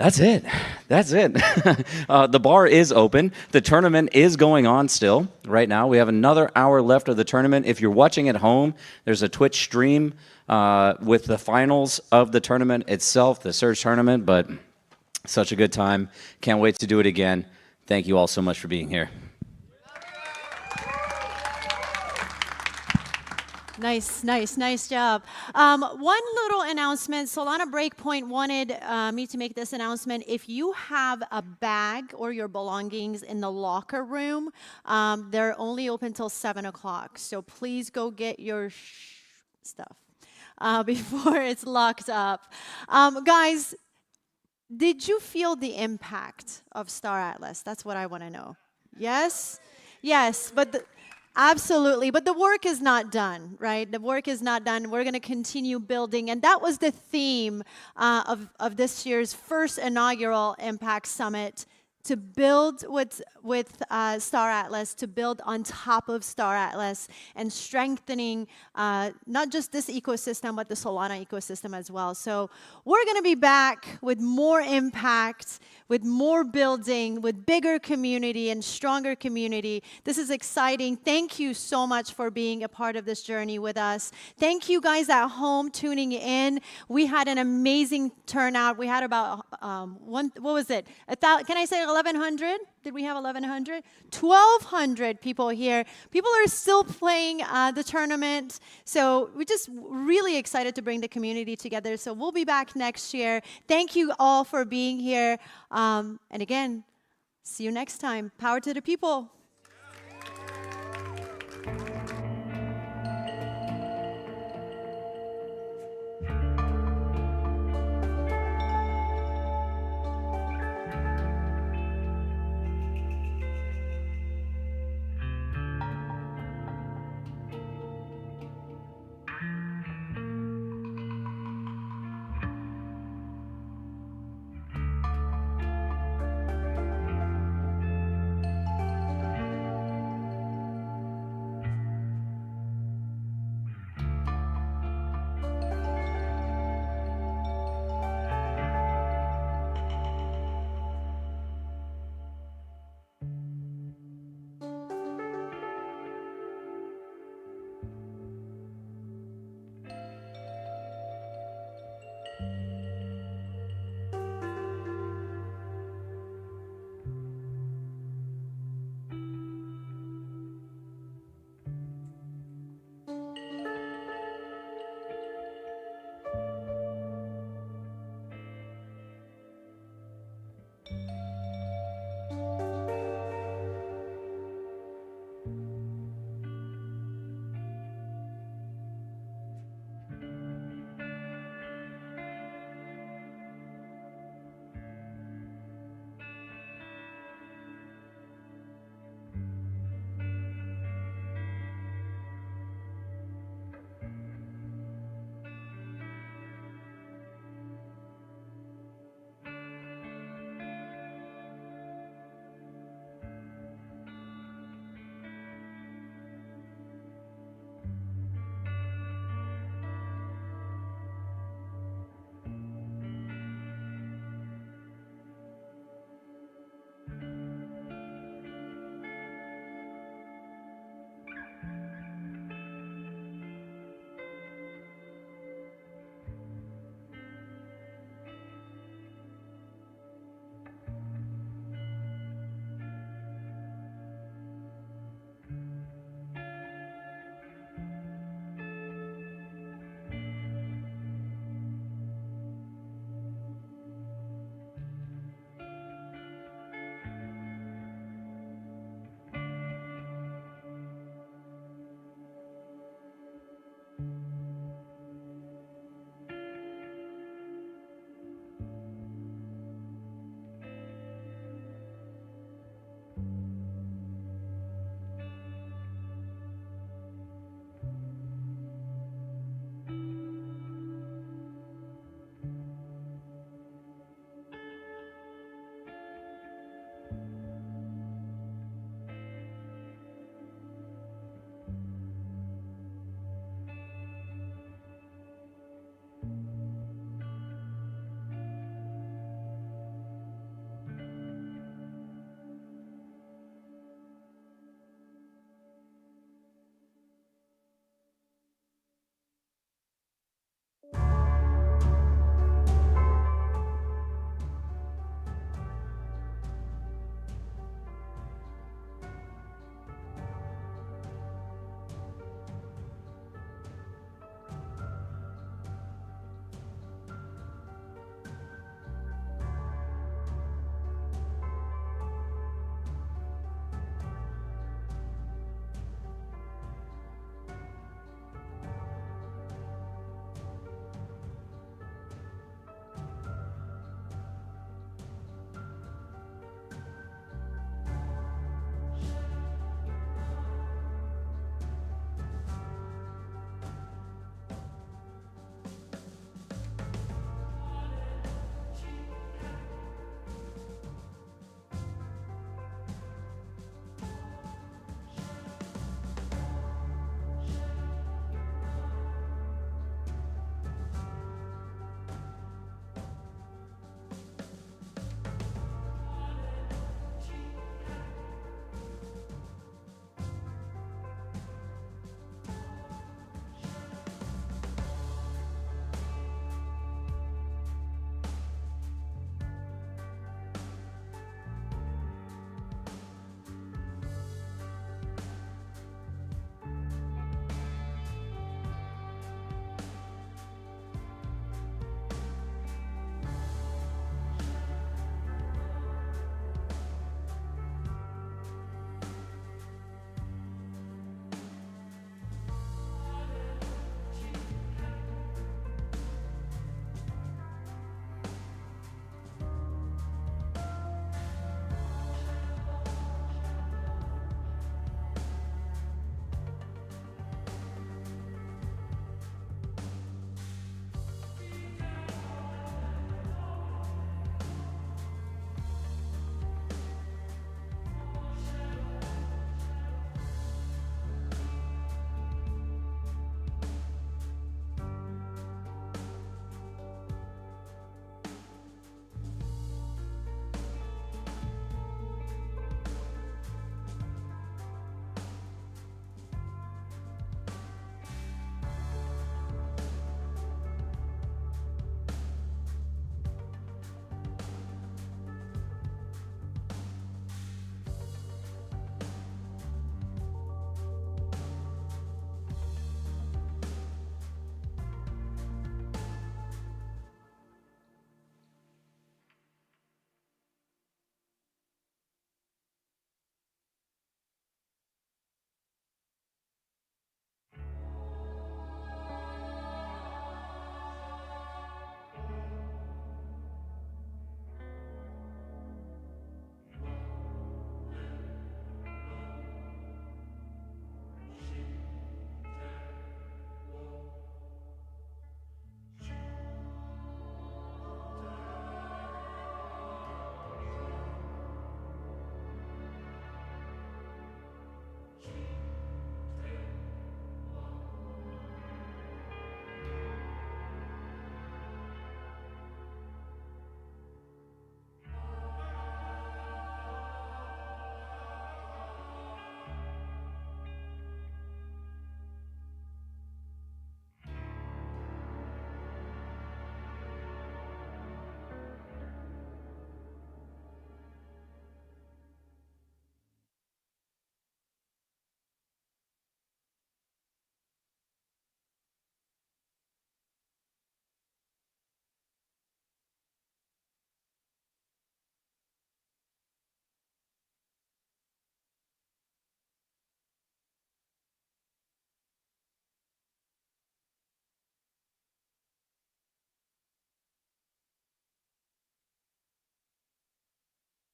that's it. That's it. The bar is open. The tournament is going on still right now. We have another hour left of the tournament. If you're watching at home, there's a Twitch stream with the finals of the tournament itself, the Surge tournament, but such a good time. Can't wait to do it again. Thank you all so much for being here. Nice, nice, nice job. One little announcement. Solana Breakpoint wanted me to make this announcement. If you have a bag or your belongings in the locker room, they're only open till 7 o'clock. So please go get your stuff before it's locked up. Guys, did you feel the impact of Star Atlas? That's what I want to know. Yes? Yes, but absolutely. But the work is not done, right? The work is not done. We're going to continue building. And that was the theme of this year's first inaugural Impact Summit, to build with Star Atlas, to build on top of Star Atlas, and strengthening not just this ecosystem, but the Solana ecosystem as well. So we're going to be back with more impact, with more building, with bigger community and stronger community. This is exciting. Thank you so much for being a part of this journey with us. Thank you guys at home tuning in. We had an amazing turnout. We had about, what was it? Can I say 1,100. Did we have 1,100? 1,200 people here. People are still playing the tournament. So we're just really excited to bring the community together. So we'll be back next year. Thank you all for being here. And again, see you next time. Power to the people.